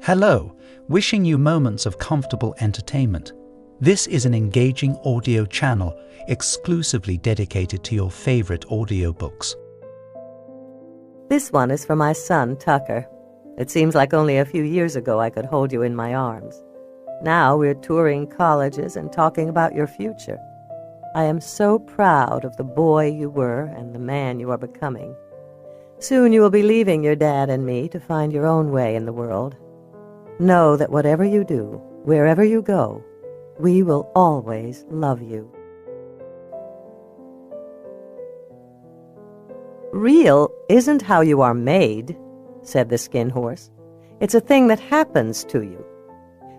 Hello, wishing you moments of comfortable entertainment. This is an engaging audio channel exclusively dedicated to your favorite audiobooks. This one is for my son, Tucker. It seems like only a few years ago I could hold you in my arms. Now we're touring colleges and talking about your future. I am so proud of the boy you were and the man you are becoming. Soon you will be leaving your dad and me to find your own way in the world. Know that whatever you do, wherever you go, we will always love you. Real isn't how you are made, said the skin horse. It's a thing that happens to you.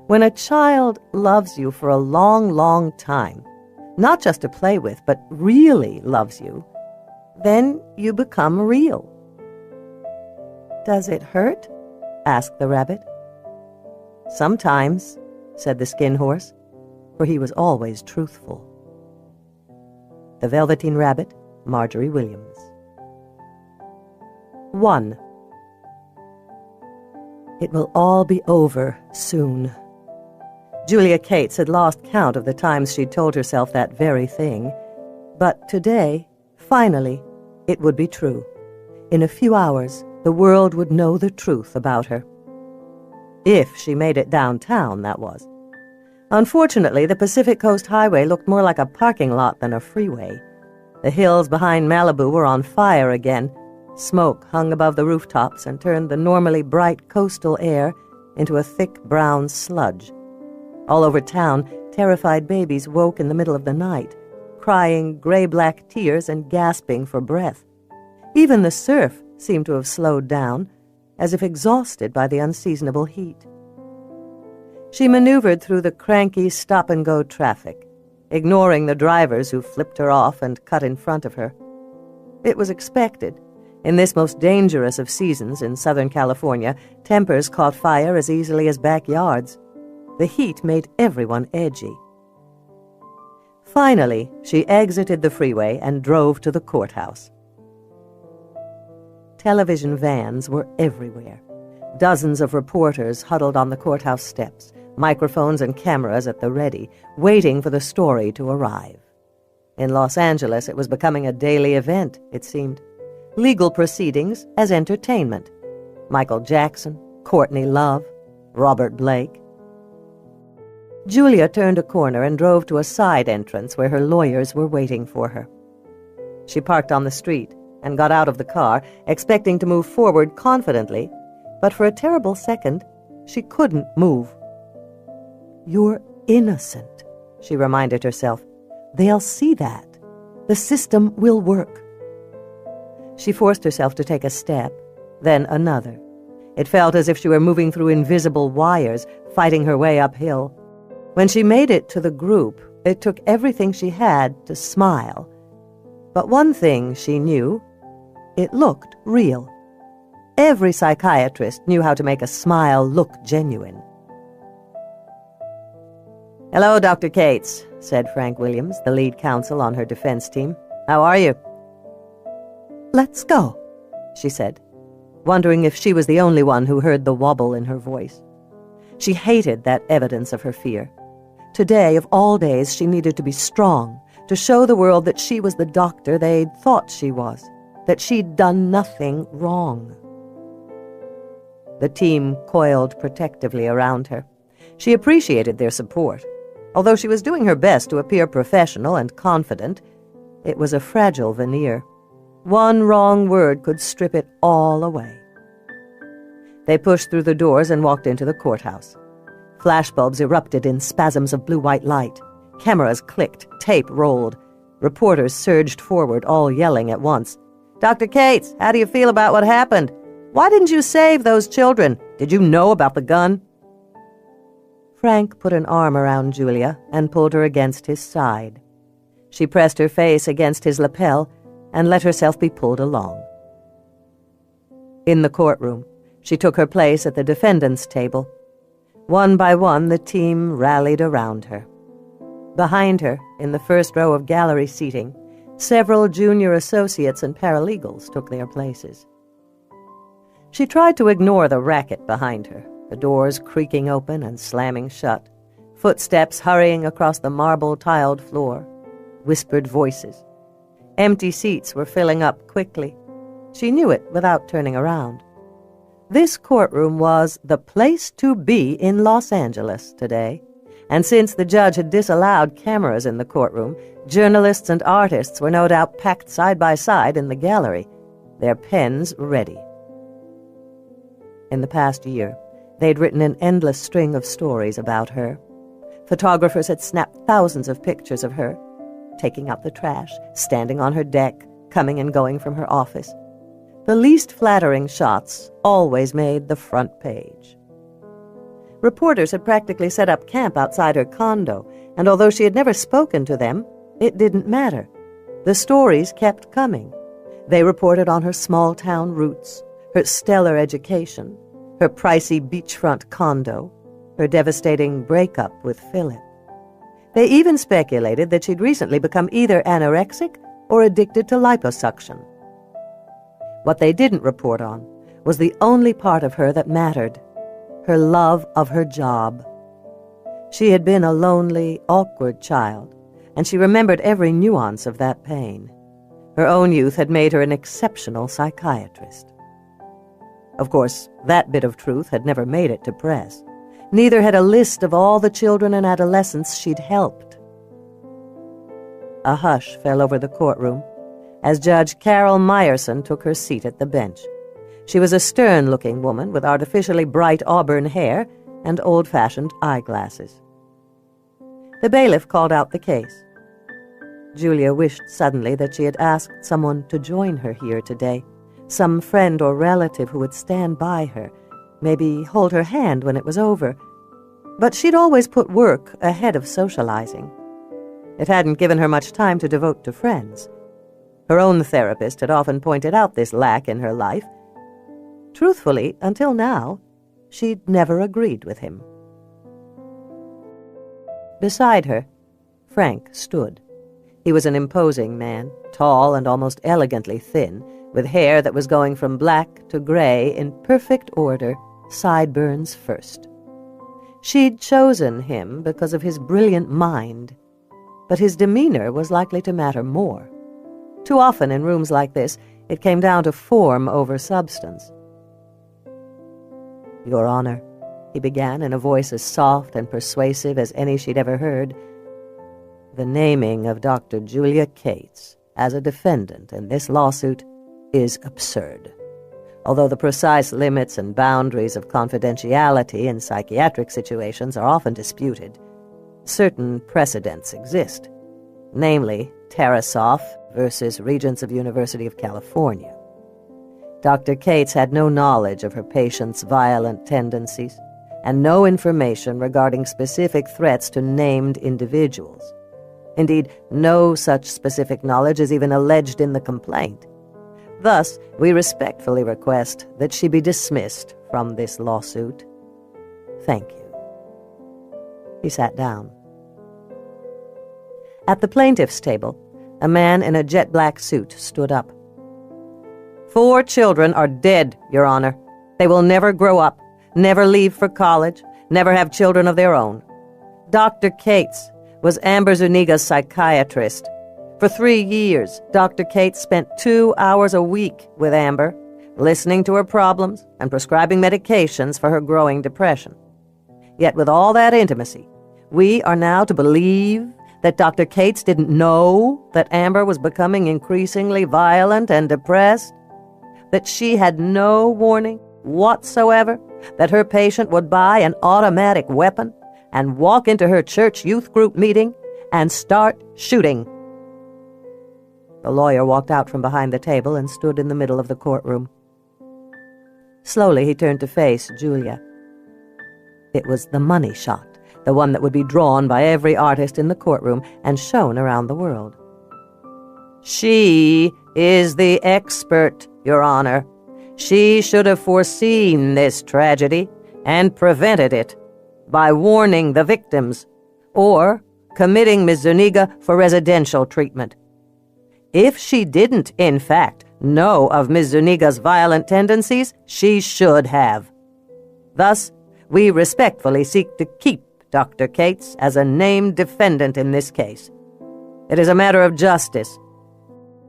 When a child loves you for a long, long time, not just to play with, but really loves you, then you become real. Does it hurt? Asked the rabbit. Sometimes, said the skin horse, for he was always truthful. The Velveteen Rabbit, Marjorie Williams. 1. It will all be over soon. Julia Cates had lost count of the times she'd told herself that very thing. But today, finally, it would be true. In a few hours, the world would know the truth about her. If she made it downtown, that was. Unfortunately, the Pacific Coast Highway looked more like a parking lot than a freeway. The hills behind Malibu were on fire again. Smoke hung above the rooftops and turned the normally bright coastal air into a thick brown sludge. All over town, terrified babies woke in the middle of the night, crying gray-black tears and gasping for breath. Even the surf seemed to have slowed down, as if exhausted by the unseasonable heat. She maneuvered through the cranky stop-and-go traffic, ignoring the drivers who flipped her off and cut in front of her. It was expected. In this most dangerous of seasons in Southern California, tempers caught fire as easily as backyards. The heat made everyone edgy. Finally, she exited the freeway and drove to the courthouse. Television vans were everywhere. Dozens of reporters huddled on the courthouse steps, microphones and cameras at the ready, waiting for the story to arrive. In Los Angeles, it was becoming a daily event, it seemed. Legal proceedings as entertainment. Michael Jackson, Courtney Love, Robert Blake. Julia turned a corner and drove to a side entrance where her lawyers were waiting for her. She parked on the street and got out of the car, expecting to move forward confidently, but for a terrible second, she couldn't move. You're innocent, she reminded herself. They'll see that. The system will work. She forced herself to take a step, then another. It felt as if she were moving through invisible wires, fighting her way uphill. When she made it to the group, it took everything she had to smile. But one thing she knew, it looked real. Every psychiatrist knew how to make a smile look genuine. "Hello, Dr. Cates," said Frank Williams, the lead counsel on her defense team. "How are you?" "Let's go," she said, wondering if she was the only one who heard the wobble in her voice. She hated that evidence of her fear. Today, of all days, she needed to be strong, to show the world that she was the doctor they'd thought she was, that she'd done nothing wrong. The team coiled protectively around her. She appreciated their support. Although she was doing her best to appear professional and confident, it was a fragile veneer. One wrong word could strip it all away. They pushed through the doors and walked into the courthouse. Flashbulbs erupted in spasms of blue-white light. Cameras clicked, tape rolled. Reporters surged forward, all yelling at once. "Dr. Cates, how do you feel about what happened? Why didn't you save those children? Did you know about the gun?" Frank put an arm around Julia and pulled her against his side. She pressed her face against his lapel and let herself be pulled along. In the courtroom, she took her place at the defendant's table. One by one, the team rallied around her. Behind her, in the first row of gallery seating, several junior associates and paralegals took their places. She tried to ignore the racket behind her, the doors creaking open and slamming shut, footsteps hurrying across the marble-tiled floor, whispered voices. Empty seats were filling up quickly. She knew it without turning around. This courtroom was the place to be in Los Angeles today, and since the judge had disallowed cameras in the courtroom, journalists and artists were no doubt packed side by side in the gallery, their pens ready. In the past year, they'd written an endless string of stories about her. Photographers had snapped thousands of pictures of her, taking out the trash, standing on her deck, coming and going from her office. The least flattering shots always made the front page. Reporters had practically set up camp outside her condo, and although she had never spoken to them, it didn't matter. The stories kept coming. They reported on her small-town roots, her stellar education, her pricey beachfront condo, her devastating breakup with Philip. They even speculated that she'd recently become either anorexic or addicted to liposuction. What they didn't report on was the only part of her that mattered, her love of her job. She had been a lonely, awkward child, and she remembered every nuance of that pain. Her own youth had made her an exceptional psychiatrist. Of course, that bit of truth had never made it to press. Neither had a list of all the children and adolescents she'd helped. A hush fell over the courtroom as Judge Carol Meyerson took her seat at the bench. She was a stern-looking woman with artificially bright auburn hair and old-fashioned eyeglasses. The bailiff called out the case. Julia wished suddenly that she had asked someone to join her here today, some friend or relative who would stand by her, maybe hold her hand when it was over. But she'd always put work ahead of socializing. It hadn't given her much time to devote to friends. Her own therapist had often pointed out this lack in her life. Truthfully, until now, she'd never agreed with him. Beside her, Frank stood. He was an imposing man, tall and almost elegantly thin, with hair that was going from black to gray in perfect order, sideburns first. She'd chosen him because of his brilliant mind, but his demeanor was likely to matter more. Too often in rooms like this, it came down to form over substance. "Your Honor," he began in a voice as soft and persuasive as any she'd ever heard, "the naming of Dr. Julia Cates as a defendant in this lawsuit is absurd. Although the precise limits and boundaries of confidentiality in psychiatric situations are often disputed, certain precedents exist, namely Tarasoff versus Regents of University of California. Dr. Cates had no knowledge of her patient's violent tendencies and no information regarding specific threats to named individuals. Indeed, no such specific knowledge is even alleged in the complaint. Thus, we respectfully request that she be dismissed from this lawsuit. Thank you." He sat down. At the plaintiff's table, a man in a jet-black suit stood up. "4 children are dead, Your Honor. They will never grow up, never leave for college, never have children of their own. Dr. Cates was Amber Zuniga's psychiatrist. For 3 years, Dr. Cates spent 2 hours a week with Amber, listening to her problems and prescribing medications for her growing depression. Yet with all that intimacy, we are now to believe that Dr. Cates didn't know that Amber was becoming increasingly violent and depressed, that she had no warning whatsoever that her patient would buy an automatic weapon and walk into her church youth group meeting and start shooting." The lawyer walked out from behind the table and stood in the middle of the courtroom. Slowly he turned to face Julia. It was the money shot, the one that would be drawn by every artist in the courtroom and shown around the world. "She is the expert, Your Honor. She should have foreseen this tragedy and prevented it by warning the victims or committing Ms. Zuniga for residential treatment. If she didn't, in fact, know of Ms. Zuniga's violent tendencies, she should have. Thus, we respectfully seek to keep Dr. Cates as a named defendant in this case. It is a matter of justice.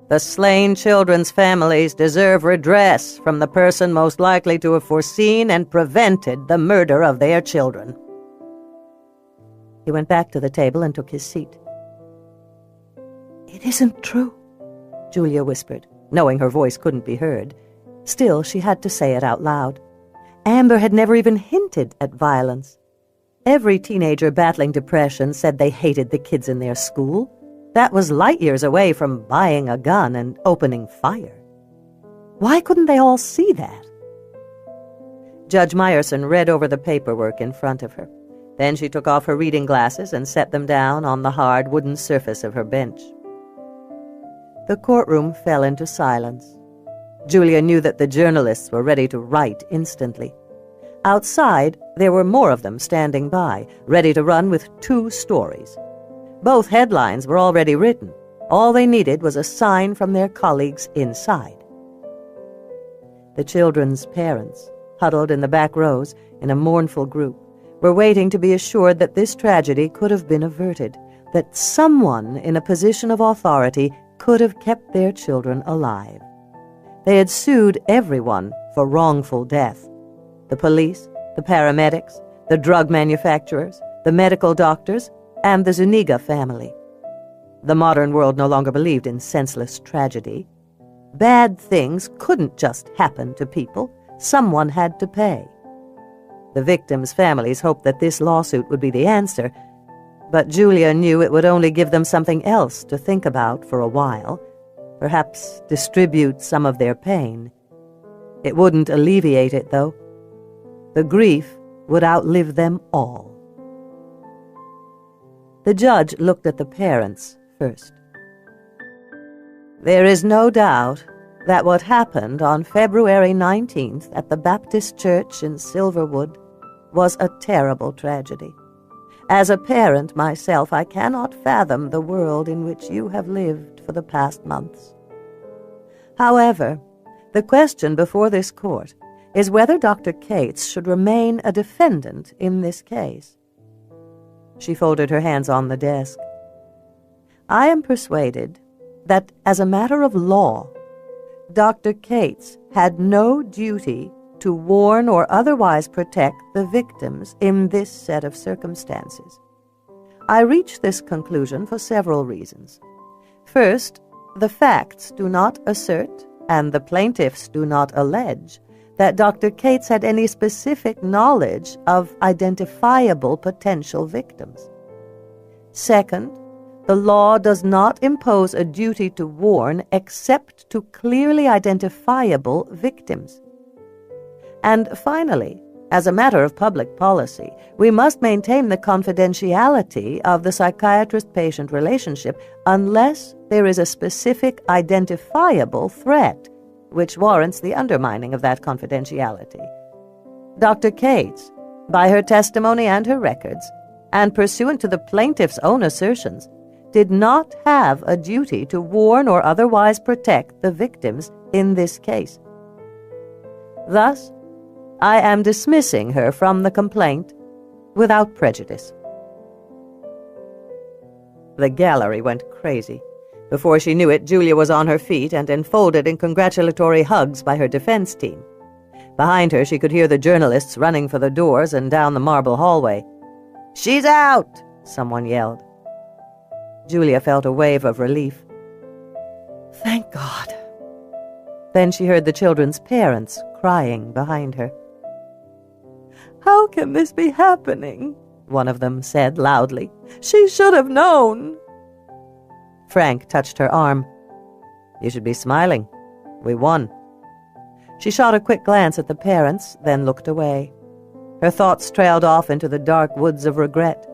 The slain children's families deserve redress from the person most likely to have foreseen and prevented the murder of their children." He went back to the table and took his seat. "It isn't true," Julia whispered, knowing her voice couldn't be heard. Still, she had to say it out loud. Amber had never even hinted at violence. Every teenager battling depression said they hated the kids in their school. That was light years away from buying a gun and opening fire. Why couldn't they all see that? Judge Meyerson read over the paperwork in front of her. Then she took off her reading glasses and set them down on the hard wooden surface of her bench. The courtroom fell into silence. Julia knew that the journalists were ready to write instantly. Outside, there were more of them standing by, ready to run with 2 stories. Both headlines were already written. All they needed was a sign from their colleagues inside. The children's parents, huddled in the back rows in a mournful group, were waiting to be assured that this tragedy could have been averted, that someone in a position of authority could have kept their children alive. They had sued everyone for wrongful death. The police, the paramedics, the drug manufacturers, the medical doctors, and the Zuniga family. The modern world no longer believed in senseless tragedy. Bad things couldn't just happen to people. Someone had to pay. The victims' families hoped that this lawsuit would be the answer, but Julia knew it would only give them something else to think about for a while, perhaps distribute some of their pain. It wouldn't alleviate it, though. The grief would outlive them all. The judge looked at the parents first. "There is no doubt that what happened on February 19th at the Baptist Church in Silverwood was a terrible tragedy. As a parent myself, I cannot fathom the world in which you have lived for the past months. However, the question before this court is whether Dr. Cates should remain a defendant in this case." She folded her hands on the desk. "I am persuaded that, as a matter of law, Dr. Cates had no duty to warn or otherwise protect the victims in this set of circumstances. I reach this conclusion for several reasons. First, the facts do not assert, and the plaintiffs do not allege, that Dr. Cates had any specific knowledge of identifiable potential victims. Second, the law does not impose a duty to warn except to clearly identifiable victims. And finally, as a matter of public policy, we must maintain the confidentiality of the psychiatrist-patient relationship unless there is a specific identifiable threat which warrants the undermining of that confidentiality. Dr. Cates, by her testimony and her records, and pursuant to the plaintiff's own assertions, did not have a duty to warn or otherwise protect the victims in this case. Thus, I am dismissing her from the complaint without prejudice." The gallery went crazy. Before she knew it, Julia was on her feet and enfolded in congratulatory hugs by her defense team. Behind her, she could hear the journalists running for the doors and down the marble hallway. "She's out!" someone yelled. Julia felt a wave of relief. Thank God. Then she heard the children's parents crying behind her. "How can this be happening?" one of them said loudly. "She should have known." Frank touched her arm. "You should be smiling. We won." She shot a quick glance at the parents, then looked away. Her thoughts trailed off into the dark woods of regret.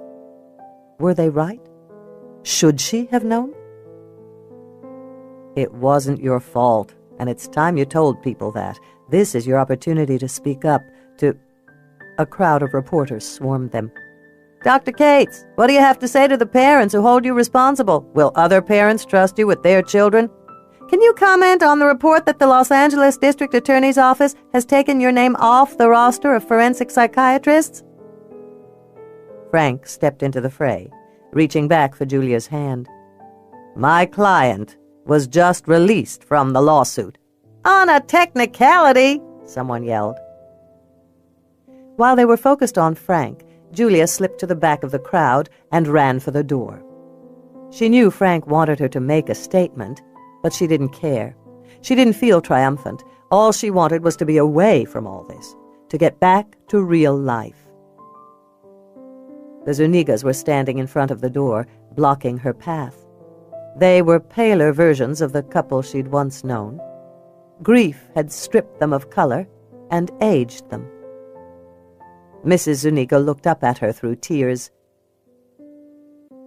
Were they right? Should she have known? "It wasn't your fault, and it's time you told people that. This is your opportunity to speak up, to—" A crowd of reporters swarmed them. "Dr. Cates, what do you have to say to the parents who hold you responsible? Will other parents trust you with their children? Can you comment on the report that the Los Angeles District Attorney's Office has taken your name off the roster of forensic psychiatrists? Frank stepped into the fray, reaching back for Julia's hand. My client was just released from the lawsuit. On a technicality, someone yelled. While they were focused on Frank, Julia slipped to the back of the crowd and ran for the door. She knew Frank wanted her to make a statement, but she didn't care. She didn't feel triumphant. All she wanted was to be away from all this, to get back to real life. The Zunigas were standing in front of the door, blocking her path. They were paler versions of the couple she'd once known. Grief had stripped them of color and aged them. Mrs. Zuniga looked up at her through tears.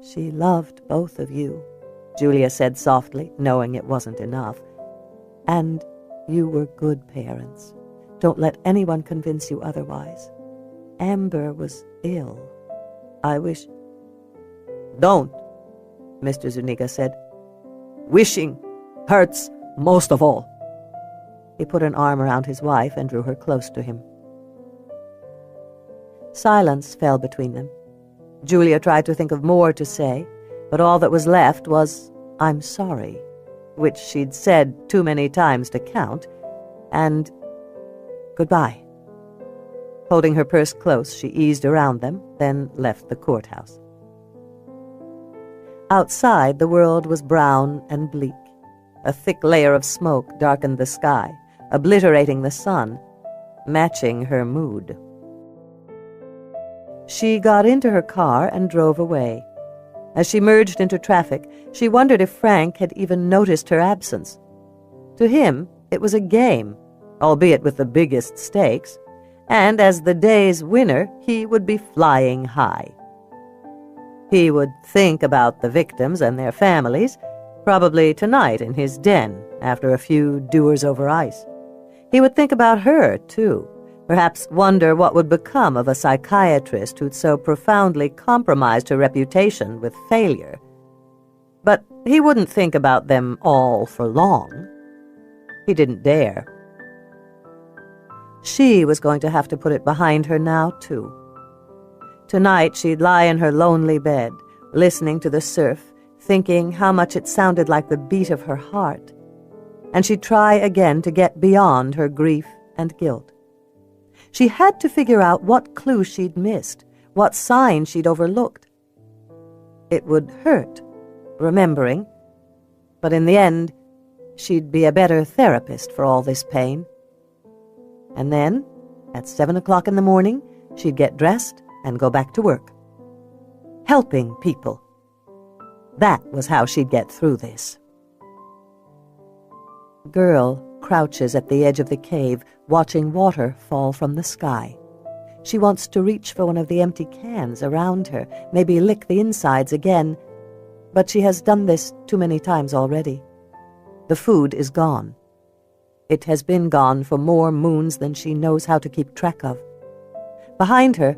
She loved both of you, Julia said softly, knowing it wasn't enough. And you were good parents. Don't let anyone convince you otherwise. Amber was ill. I wish... Don't, Mr. Zuniga said. Wishing hurts most of all. He put an arm around his wife and drew her close to him. Silence fell between them. Julia tried to think of more to say, but all that was left was, I'm sorry, which she'd said too many times to count, and goodbye. Holding her purse close, she eased around them, then left the courthouse. Outside, the world was brown and bleak. A thick layer of smoke darkened the sky, obliterating the sun, matching her mood. She got into her car and drove away. As she merged into traffic, she wondered if Frank had even noticed her absence. To him, it was a game, albeit with the biggest stakes, and as the day's winner, he would be flying high. He would think about the victims and their families, probably tonight in his den after a few doers over ice. He would think about her, too, perhaps wonder what would become of a psychiatrist who'd so profoundly compromised her reputation with failure. But he wouldn't think about them all for long. He didn't dare. She was going to have to put it behind her now, too. Tonight she'd lie in her lonely bed, listening to the surf, thinking how much it sounded like the beat of her heart. And she'd try again to get beyond her grief and guilt. She had to figure out what clue she'd missed, what sign she'd overlooked. It would hurt, remembering, but in the end, she'd be a better therapist for all this pain. And then, at 7 o'clock in the morning, she'd get dressed and go back to work. Helping people. That was how she'd get through this. Girl crouches at the edge of the cave, watching water fall from the sky. She wants to reach for one of the empty cans around her, maybe lick the insides again, but she has done this too many times already. The food is gone. It has been gone for more moons than she knows how to keep track of. Behind her,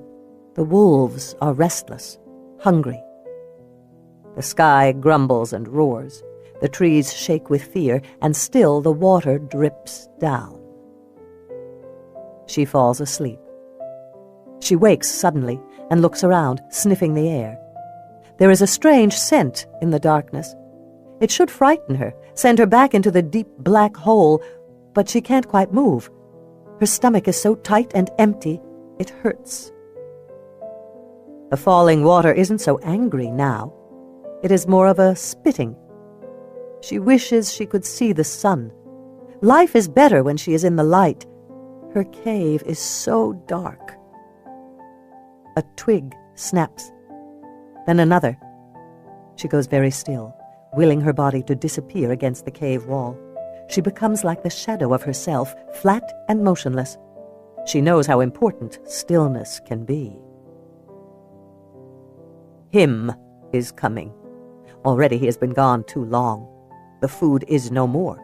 the wolves are restless, hungry. The sky grumbles and roars. The trees shake with fear, and still the water drips down. She falls asleep. She wakes suddenly and looks around, sniffing the air. There is a strange scent in the darkness. It should frighten her, send her back into the deep black hole, but she can't quite move. Her stomach is so tight and empty, it hurts. The falling water isn't so angry now. It is more of a spitting. She wishes she could see the sun. Life is better when she is in the light. Her cave is so dark. A twig snaps, then another. She goes very still, willing her body to disappear against the cave wall. She becomes like the shadow of herself, flat and motionless. She knows how important stillness can be. Him is coming. Already he has been gone too long. The food is no more.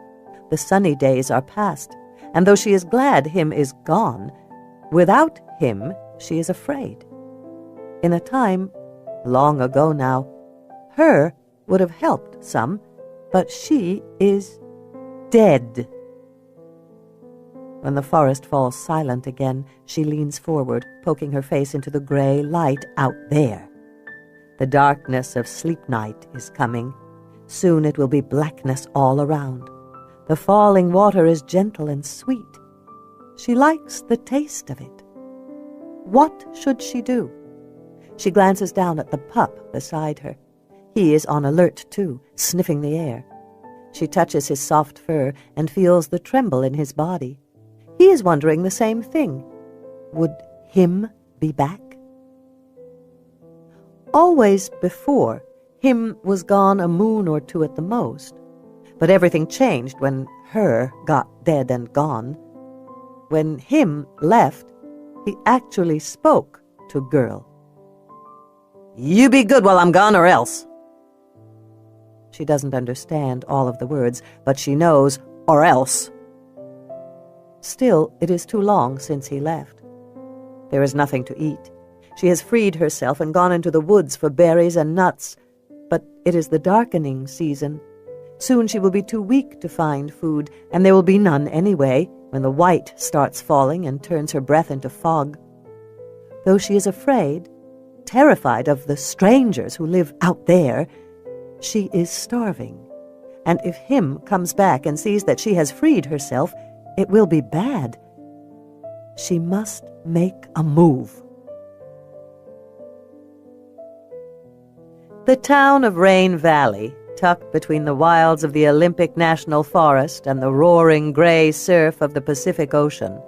The sunny days are past, and though she is glad him is gone, without him she is afraid. In a time, long ago now, her would have helped some, but she is dead. When the forest falls silent again, she leans forward, poking her face into the gray light out there. The darkness of sleep night is coming. Soon it will be blackness all around. The falling water is gentle and sweet. She likes the taste of it. What should she do? She glances down at the pup beside her. He is on alert too, sniffing the air. She touches his soft fur and feels the tremble in his body. He is wondering the same thing. Would him be back? Always before, him was gone a moon or two at the most. But everything changed when her got dead and gone. When him left, he actually spoke to girl. "You be good while I'm gone or else." She doesn't understand all of the words, but she knows, or else. Still, it is too long since he left. There is nothing to eat. She has freed herself and gone into the woods for berries and nuts, but it is the darkening season. Soon she will be too weak to find food, and there will be none anyway when the white starts falling and turns her breath into fog. Though she is afraid, terrified of the strangers who live out there, she is starving. And if him comes back and sees that she has freed herself, it will be bad. She must make a move. The town of Rain Valley, tucked between the wilds of the Olympic National Forest and the roaring gray surf of the Pacific Ocean,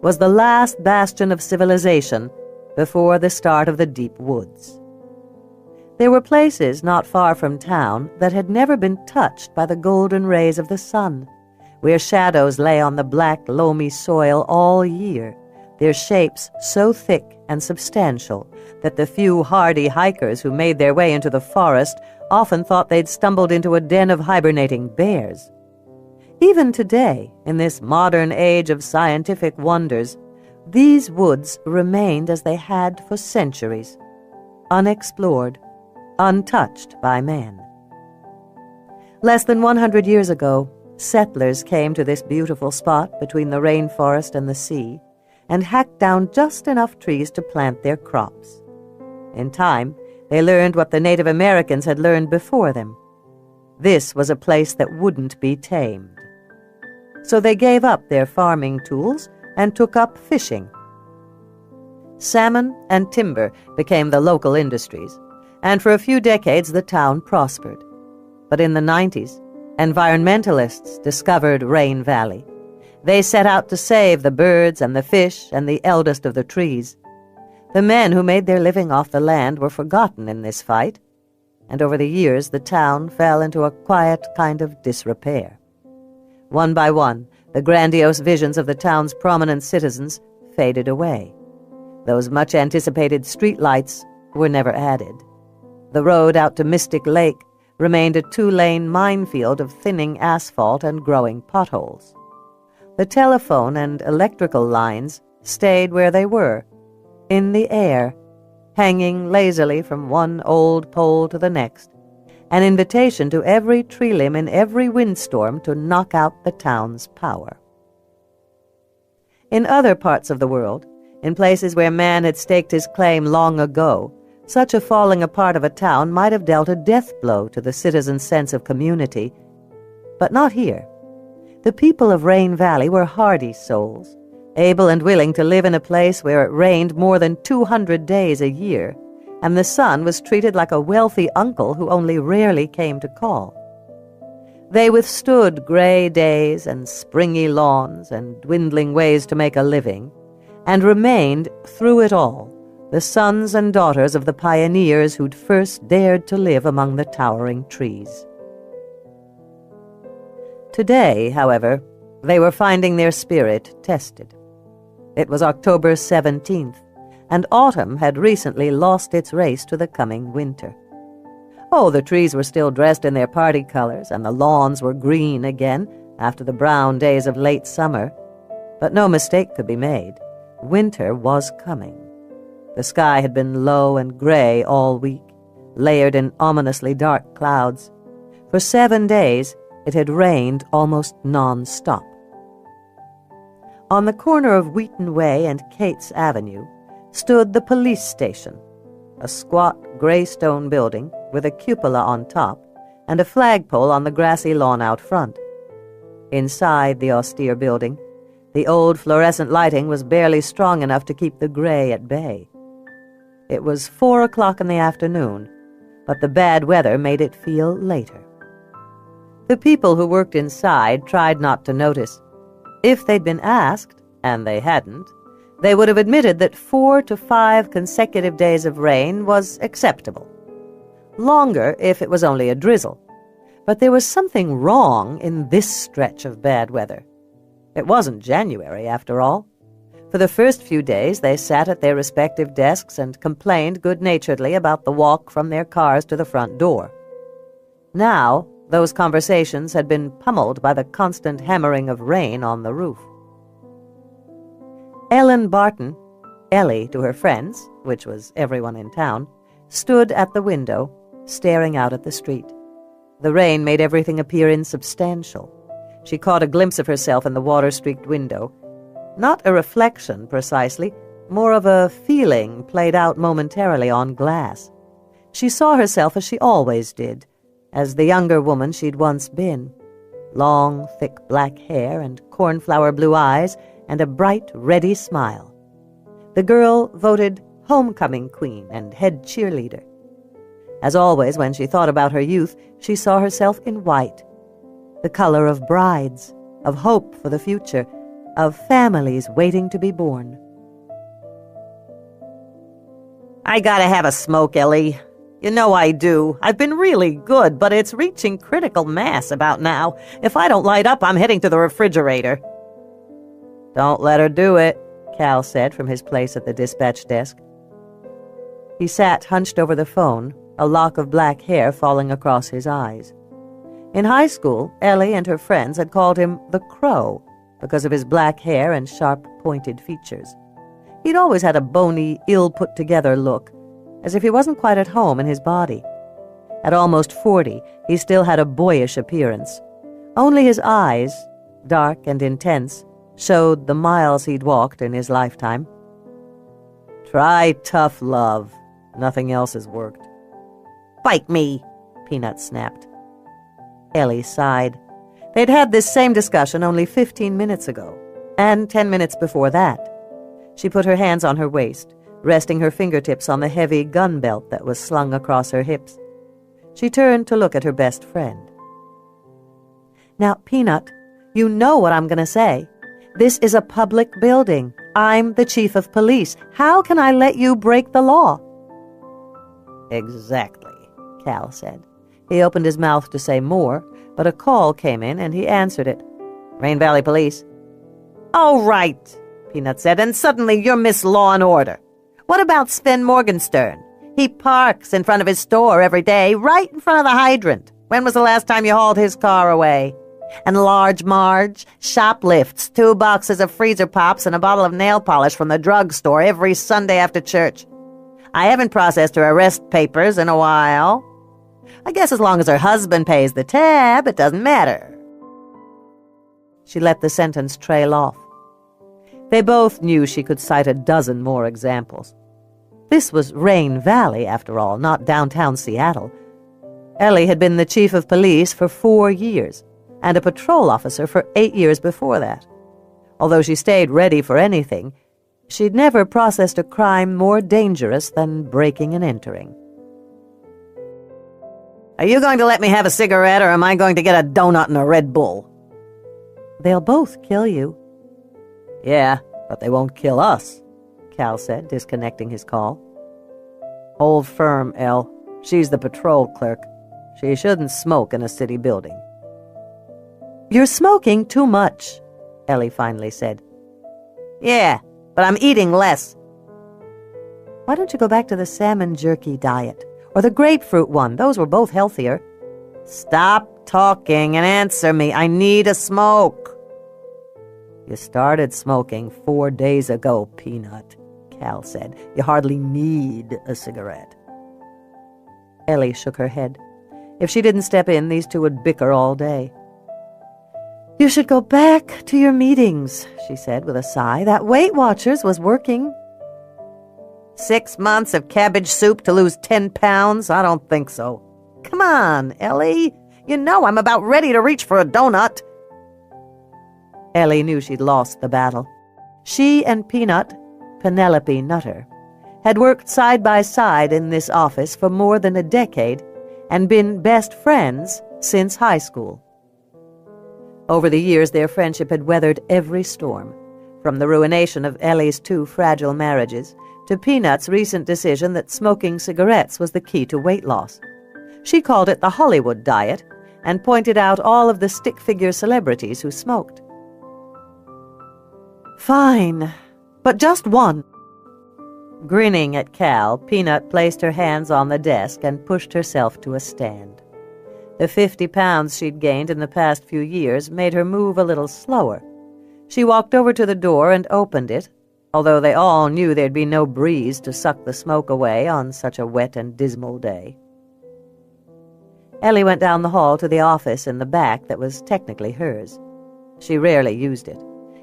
was the last bastion of civilization before the start of the deep woods. There were places not far from town that had never been touched by the golden rays of the sun, where shadows lay on the black, loamy soil all year, their shapes so thick and substantial that the few hardy hikers who made their way into the forest often thought they'd stumbled into a den of hibernating bears. Even today, in this modern age of scientific wonders, these woods remained as they had for centuries, unexplored, untouched by man. Less than 100 years ago, settlers came to this beautiful spot between the rainforest and the sea and hacked down just enough trees to plant their crops. In time, they learned what the Native Americans had learned before them. This was a place that wouldn't be tamed. So they gave up their farming tools and took up fishing. Salmon and timber became the local industries, and for a few decades the town prospered. But in the 90s, environmentalists discovered Rain Valley. They set out to save the birds and the fish and the eldest of the trees. The men who made their living off the land were forgotten in this fight, and over the years the town fell into a quiet kind of disrepair. One by one, the grandiose visions of the town's prominent citizens faded away. Those much-anticipated streetlights were never added. The road out to Mystic Lake remained a 2-lane minefield of thinning asphalt and growing potholes. The telephone and electrical lines stayed where they were, in the air, hanging lazily from one old pole to the next, an invitation to every tree limb in every windstorm to knock out the town's power. In other parts of the world, in places where man had staked his claim long ago, such a falling apart of a town might have dealt a death blow to the citizens' sense of community. But not here. The people of Rain Valley were hardy souls, able and willing to live in a place where it rained more than 200 days a year, and the sun was treated like a wealthy uncle who only rarely came to call. They withstood gray days and springy lawns and dwindling ways to make a living, and remained, through it all, the sons and daughters of the pioneers who'd first dared to live among the towering trees. Today, however, they were finding their spirit tested. It was October 17th, and autumn had recently lost its race to the coming winter. Oh, the trees were still dressed in their party colors, and the lawns were green again after the brown days of late summer. But no mistake could be made. Winter was coming. The sky had been low and gray all week, layered in ominously dark clouds. For 7 days, It had rained almost non-stop. On the corner of Wheaton Way and Cates Avenue stood the police station, a squat gray stone building with a cupola on top and a flagpole on the grassy lawn out front. Inside the austere building, the old fluorescent lighting was barely strong enough to keep the gray at bay. It was 4 o'clock in the afternoon, but the bad weather made it feel later. The people who worked inside tried not to notice. If they'd been asked, and they hadn't, they would have admitted that 4 to 5 consecutive days of rain was acceptable. Longer if it was only a drizzle. But there was something wrong in this stretch of bad weather. It wasn't January, after all. For the first few days, they sat at their respective desks and complained good-naturedly about the walk from their cars to the front door. Now, those conversations had been pummeled by the constant hammering of rain on the roof. Ellen Barton, Ellie to her friends, which was everyone in town, stood at the window, staring out at the street. The rain made everything appear insubstantial. She caught a glimpse of herself in the water-streaked window. Not a reflection, precisely, more of a feeling played out momentarily on glass. She saw herself as she always did, as the younger woman she'd once been. Long, thick black hair and cornflower blue eyes and a bright, ready smile. The girl voted homecoming queen and head cheerleader. As always, when she thought about her youth, she saw herself in white, the color of brides, of hope for the future, of families waiting to be born. I gotta have a smoke, Ellie. You know I do. I've been really good, but it's reaching critical mass about now. If I don't light up, I'm heading to the refrigerator. Don't let her do it, Cal said from his place at the dispatch desk. He sat hunched over the phone, a lock of black hair falling across his eyes. In high school, Ellie and her friends had called him the Crow because of his black hair and sharp, pointed features. He'd always had a bony, ill-put-together look, as if he wasn't quite at home in his body. At almost 40, he still had a boyish appearance. Only his eyes, dark and intense, showed the miles he'd walked in his lifetime. Try tough love. Nothing else has worked. Bite me, Peanut snapped. Ellie sighed. They'd had this same discussion only 15 minutes ago, and 10 minutes before that. She put her hands on her waist, resting her fingertips on the heavy gun belt that was slung across her hips. She turned to look at her best friend. Now, Peanut, you know what I'm going to say. This is a public building. I'm the chief of police. How can I let you break the law? Exactly, Cal said. He opened his mouth to say more, but a call came in and he answered it. Rain Valley Police. Oh, right, Peanut said, and suddenly you're Miss Law and Order. What about Sven Morgenstern? He parks in front of his store every day, right in front of the hydrant. When was the last time you hauled his car away? And Large Marge shoplifts 2 boxes of freezer pops and a bottle of nail polish from the drugstore every Sunday after church. I haven't processed her arrest papers in a while. I guess as long as her husband pays the tab, it doesn't matter. She let the sentence trail off. They both knew she could cite a dozen more examples. This was Rain Valley, after all, not downtown Seattle. Ellie had been the chief of police for 4 years, and a patrol officer for 8 years before that. Although she stayed ready for anything, she'd never processed a crime more dangerous than breaking and entering. Are you going to let me have a cigarette, or am I going to get a donut and a Red Bull? They'll both kill you. Yeah, but they won't kill us, Cal said, disconnecting his call. Hold firm, Elle. She's the patrol clerk. She shouldn't smoke in a city building. You're smoking too much, Ellie finally said. Yeah, but I'm eating less. Why don't you go back to the salmon jerky diet? Or the grapefruit one? Those were both healthier. Stop talking and answer me. I need a smoke. You started smoking 4 days ago, Peanut, Cal said. You hardly need a cigarette. Ellie shook her head. If she didn't step in, these two would bicker all day. "You should go back to your meetings," she said with a sigh. "That Weight Watchers was working." 6 months of cabbage soup to lose 10 pounds? I don't think so. Come on, Ellie. You know I'm about ready to reach for a donut. Ellie knew she'd lost the battle. She and Penelope Nutter, had worked side by side in this office for more than a decade and been best friends since high school. Over the years, their friendship had weathered every storm, from the ruination of Ellie's 2 fragile marriages to Peanut's recent decision that smoking cigarettes was the key to weight loss. She called it the Hollywood diet and pointed out all of the stick-figure celebrities who smoked. "Fine, but just one." Grinning at Cal, Peanut placed her hands on the desk and pushed herself to a stand. The 50 pounds she'd gained in the past few years made her move a little slower. She walked over to the door and opened it, although they all knew there'd be no breeze to suck the smoke away on such a wet and dismal day. Ellie went down the hall to the office in the back that was technically hers. She rarely used it.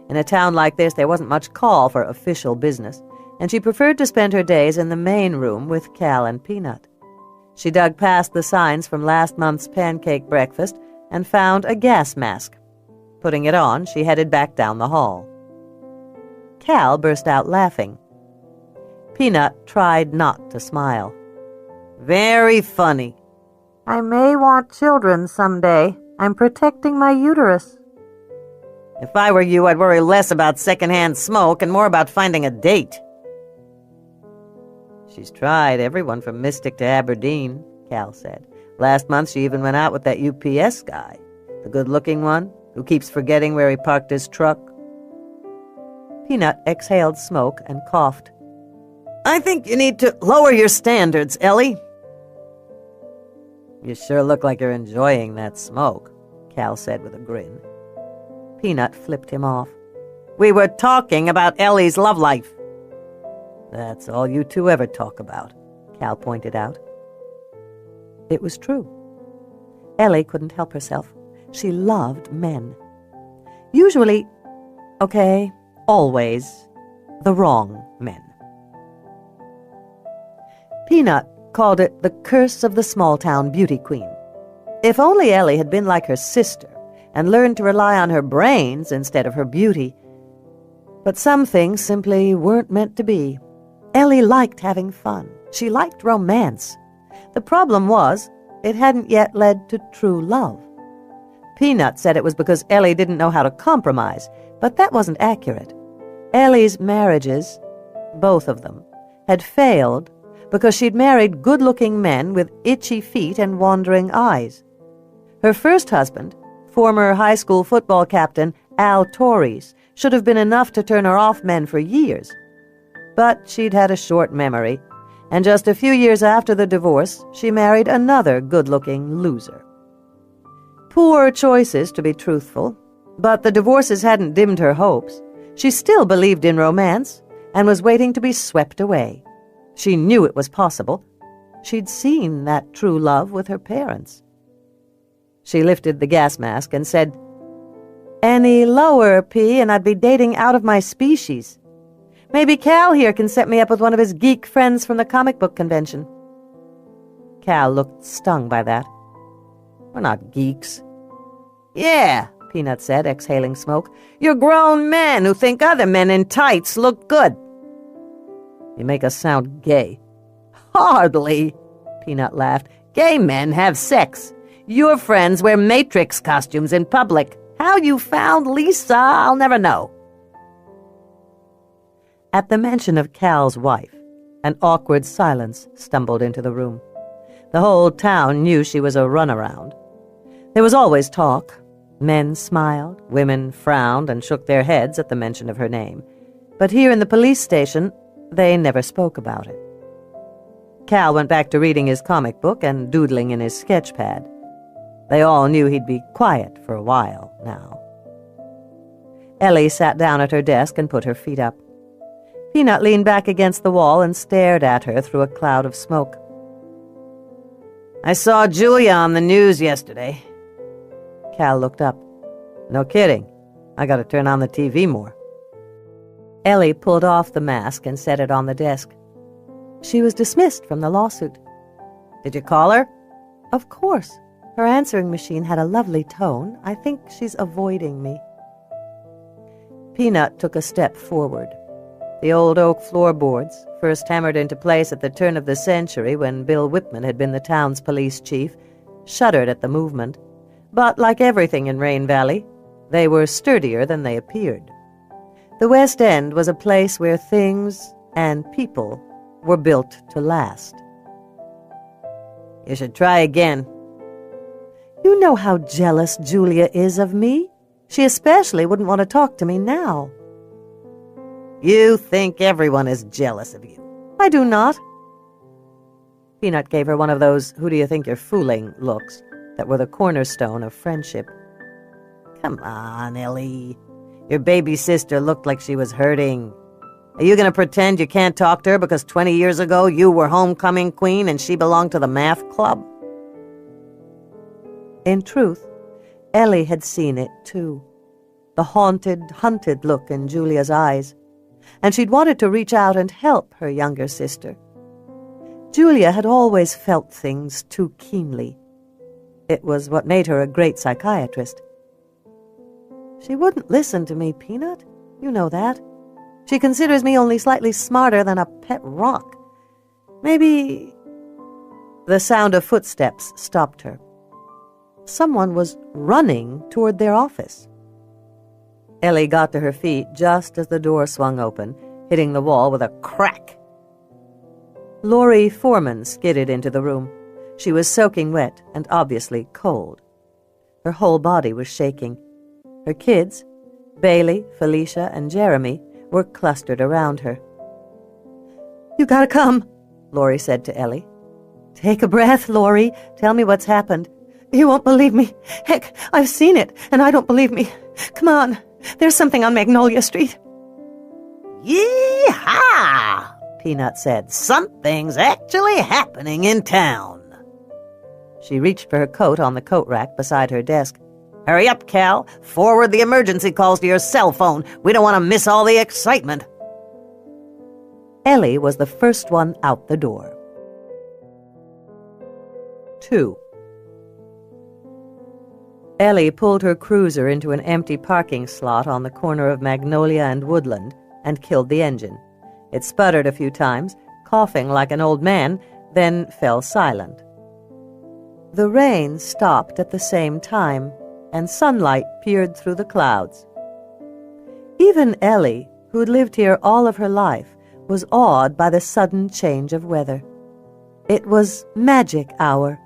In a town like this, there wasn't much call for official business, and she preferred to spend her days in the main room with Cal and Peanut. She dug past the signs from last month's pancake breakfast and found a gas mask. Putting it on, she headed back down the hall. Cal burst out laughing. Peanut tried not to smile. Very funny. "I may want children someday. I'm protecting my uterus." If I were you, I'd worry less about secondhand smoke and more about finding a date. She's tried everyone from Mystic to Aberdeen, Cal said. Last month she even went out with that UPS guy, the good-looking one who keeps forgetting where he parked his truck. Peanut exhaled smoke and coughed. "I think you need to lower your standards, Ellie." "You sure look like you're enjoying that smoke," Cal said with a grin. Peanut flipped him off. "We were talking about Ellie's love life." "That's all you two ever talk about," Cal pointed out. It was true. Ellie couldn't help herself. She loved men. Usually, always, the wrong men. Peanut called it the curse of the small-town beauty queen. If only Ellie had been like her sister and learned to rely on her brains instead of her beauty. But some things simply weren't meant to be. Ellie liked having fun. She liked romance. The problem was, it hadn't yet led to true love. Peanut said it was because Ellie didn't know how to compromise, but that wasn't accurate. Ellie's marriages, both of them, had failed because she'd married good-looking men with itchy feet and wandering eyes. Her first husband, former high school football captain Al Torres, should have been enough to turn her off men for years. But she'd had a short memory, and just a few years after the divorce, she married another good-looking loser. Poor choices, to be truthful, but the divorces hadn't dimmed her hopes. She still believed in romance and was waiting to be swept away. She knew it was possible. She'd seen that true love with her parents. She lifted the gas mask and said, "Any lower, P, and I'd be dating out of my species. Maybe Cal here can set me up with one of his geek friends from the comic book convention." Cal looked stung by that. "We're not geeks." "Yeah," Peanut said, exhaling smoke. "You're grown men who think other men in tights look good." "You make us sound gay." "Hardly," Peanut laughed. "Gay men have sex. Your friends wear Matrix costumes in public. How you found Lisa, I'll never know." At the mention of Cal's wife, an awkward silence stumbled into the room. The whole town knew she was a runaround. There was always talk. Men smiled, women frowned and shook their heads at the mention of her name. But here in the police station, they never spoke about it. Cal went back to reading his comic book and doodling in his sketch pad. They all knew he'd be quiet for a while now. Ellie sat down at her desk and put her feet up. Peanut leaned back against the wall and stared at her through a cloud of smoke. "I saw Julia on the news yesterday." Cal looked up. No kidding. I gotta turn on the TV more. Ellie pulled off the mask and set it on the desk. She was dismissed from the lawsuit. Did you call her? Of course. Her answering machine had a lovely tone. I think she's avoiding me. Peanut took a step forward. The old oak floorboards, first hammered into place at the turn of the century when Bill Whitman had been the town's police chief, shuddered at the movement. But like everything in Rain Valley, they were sturdier than they appeared. The West End was a place where things and people were built to last. You should try again. You know how jealous Julia is of me. She especially wouldn't want to talk to me now. You think everyone is jealous of you. I do not. Peanut gave her one of those who-do-you-think-you're-fooling looks that were the cornerstone of friendship. Come on, Ellie. Your baby sister looked like she was hurting. Are you going to pretend you can't talk to her because 20 years ago you were homecoming queen and she belonged to the math club? In truth, Ellie had seen it too. The haunted, hunted look in Julia's eyes. And she'd wanted to reach out and help her younger sister. Julia had always felt things too keenly. It was what made her a great psychiatrist. She wouldn't listen to me, Peanut. You know that. She considers me only slightly smarter than a pet rock. Maybe... The sound of footsteps stopped her. Someone was running toward their office. Ellie got to her feet just as the door swung open, hitting the wall with a crack. Laurie Foreman skidded into the room. She was soaking wet and obviously cold. Her whole body was shaking. Her kids, Bailey, Felicia, and Jeremy, were clustered around her. You gotta come, Laurie said to Ellie. Take a breath, Laurie. Tell me what's happened. You won't believe me. Heck, I've seen it, and I don't believe me. Come on. There's something on Magnolia Street. Yee-haw! Peanut said. Something's actually happening in town. She reached for her coat on the coat rack beside her desk. Hurry up, Cal. Forward the emergency calls to your cell phone. We don't want to miss all the excitement. Ellie was the first one out the door. 2. Ellie pulled her cruiser into an empty parking slot on the corner of Magnolia and Woodland and killed the engine. It sputtered a few times, coughing like an old man, then fell silent. The rain stopped at the same time, and sunlight peered through the clouds. Even Ellie, who'd lived here all of her life, was awed by the sudden change of weather. It was magic hour,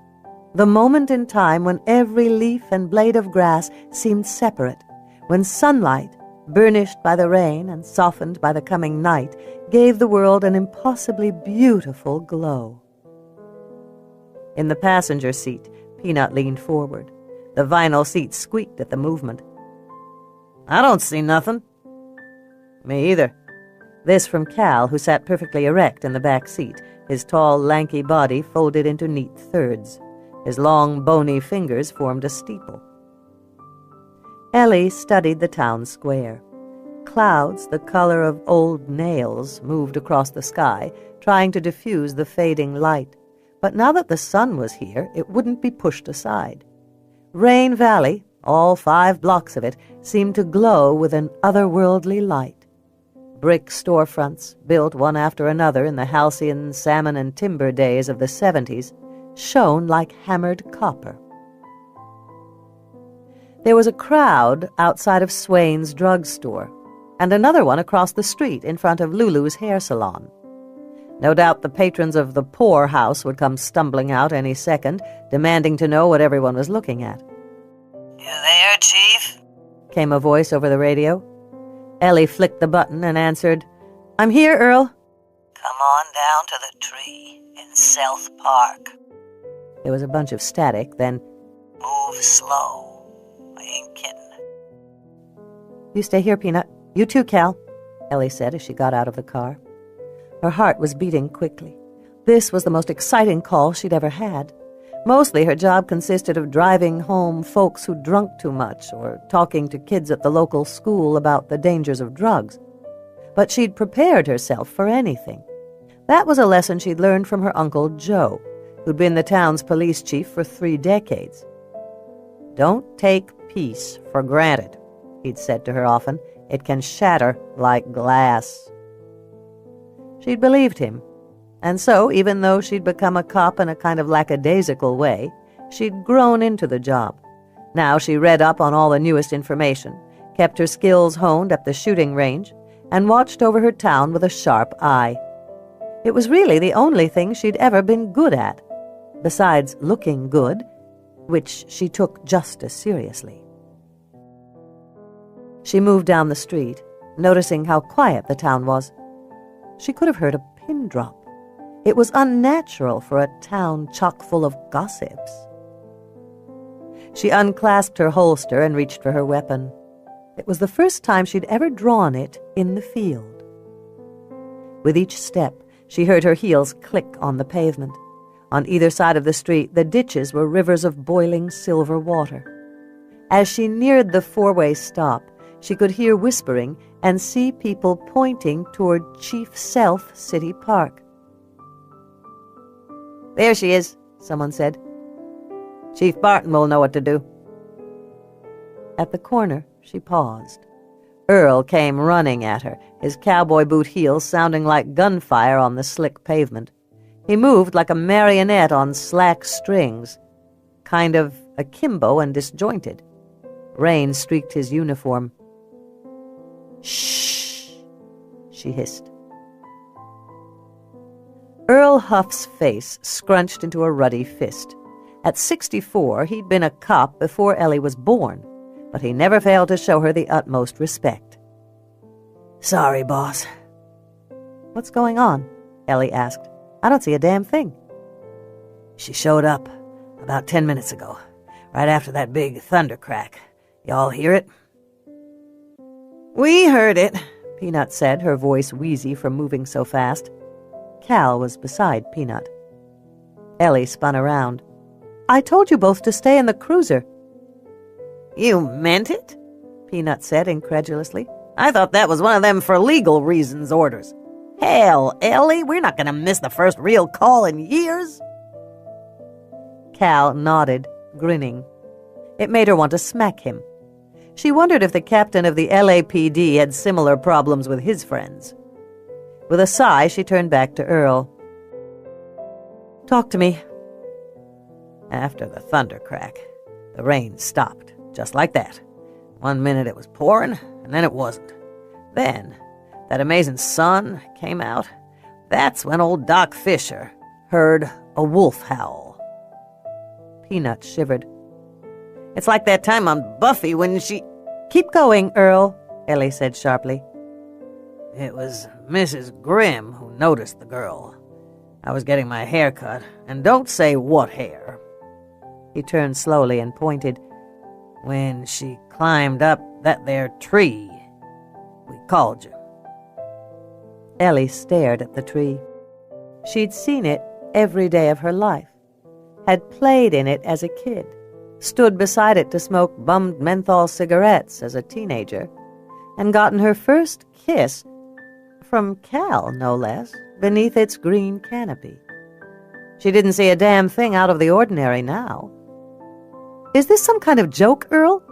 the moment in time when every leaf and blade of grass seemed separate, when sunlight, burnished by the rain and softened by the coming night, gave the world an impossibly beautiful glow. In the passenger seat, Peanut leaned forward. The vinyl seat squeaked at the movement. I don't see nothing. Me either. This from Cal, who sat perfectly erect in the back seat, his tall, lanky body folded into neat thirds. His long, bony fingers formed a steeple. Ellie studied the town square. Clouds, the color of old nails, moved across the sky, trying to diffuse the fading light. But now that the sun was here, it wouldn't be pushed aside. Rain Valley, all 5 blocks of it, seemed to glow with an otherworldly light. Brick storefronts, built one after another in the halcyon salmon and timber days of the 70s, shone like hammered copper. There was a crowd outside of Swain's drugstore, and another one across the street in front of Lulu's hair salon. No doubt the patrons of the Poor House would come stumbling out any second, demanding to know what everyone was looking at. You there, Chief? Came a voice over the radio. Ellie flicked the button and answered, I'm here, Earl. Come on down to the tree in South Park. There was a bunch of static, then, Move slow. I ain't kidding. You stay here, Peanut. You too, Cal, Ellie said as she got out of the car. Her heart was beating quickly. This was the most exciting call she'd ever had. Mostly her job consisted of driving home folks who drunk too much or talking to kids at the local school about the dangers of drugs. But she'd prepared herself for anything. That was a lesson she'd learned from her uncle Joe, who'd been the town's police chief for 3 decades. "Don't take peace for granted," he'd said to her often. "It can shatter like glass." She'd believed him, and so, even though she'd become a cop in a kind of lackadaisical way, she'd grown into the job. Now she read up on all the newest information, kept her skills honed at the shooting range, and watched over her town with a sharp eye. It was really the only thing she'd ever been good at, besides looking good, which she took just as seriously. She moved down the street, noticing how quiet the town was. She could have heard a pin drop. It was unnatural for a town chock full of gossips. She unclasped her holster and reached for her weapon. It was the first time she'd ever drawn it in the field. With each step, she heard her heels click on the pavement. On either side of the street, the ditches were rivers of boiling silver water. As she neared the 4-way stop, she could hear whispering and see people pointing toward Chief South City Park. "There she is," someone said. "Chief Barton will know what to do." At the corner, she paused. Earl came running at her, his cowboy boot heels sounding like gunfire on the slick pavement. He moved like a marionette on slack strings, kind of akimbo and disjointed. Rain streaked his uniform. "Shh," she hissed. Earl Huff's face scrunched into a ruddy fist. At 64, he'd been a cop before Ellie was born, but he never failed to show her the utmost respect. "Sorry, boss." "What's going on?" Ellie asked. "I don't see a damn thing." "She showed up about 10 minutes ago, right after that big thunder crack. Y'all hear it?" "We heard it," Peanut said, her voice wheezy from moving so fast. Cal was beside Peanut. Ellie spun around. "I told you both to stay in the cruiser." "You meant it?" Peanut said incredulously. "I thought that was one of them for legal reasons orders. Hell, Ellie, we're not going to miss the first real call in years." Cal nodded, grinning. It made her want to smack him. She wondered if the captain of the LAPD had similar problems with his friends. With a sigh, she turned back to Earl. "Talk to me." "After the thunder crack, the rain stopped, just like that. One minute it was pouring, and then it wasn't. Then, that amazing sun came out. That's when old Doc Fisher heard a wolf howl." Peanut shivered. "It's like that time on Buffy when she—" "Keep going, Earl," Ellie said sharply. "It was Mrs. Grimm who noticed the girl. I was getting my hair cut, and don't say what hair." He turned slowly and pointed. "When she climbed up that there tree, we called you." Ellie stared at the tree. She'd seen it every day of her life, had played in it as a kid, stood beside it to smoke bummed menthol cigarettes as a teenager, and gotten her first kiss, from Cal no less, beneath its green canopy. She didn't see a damn thing out of the ordinary now. "Is this some kind of joke, Earl?"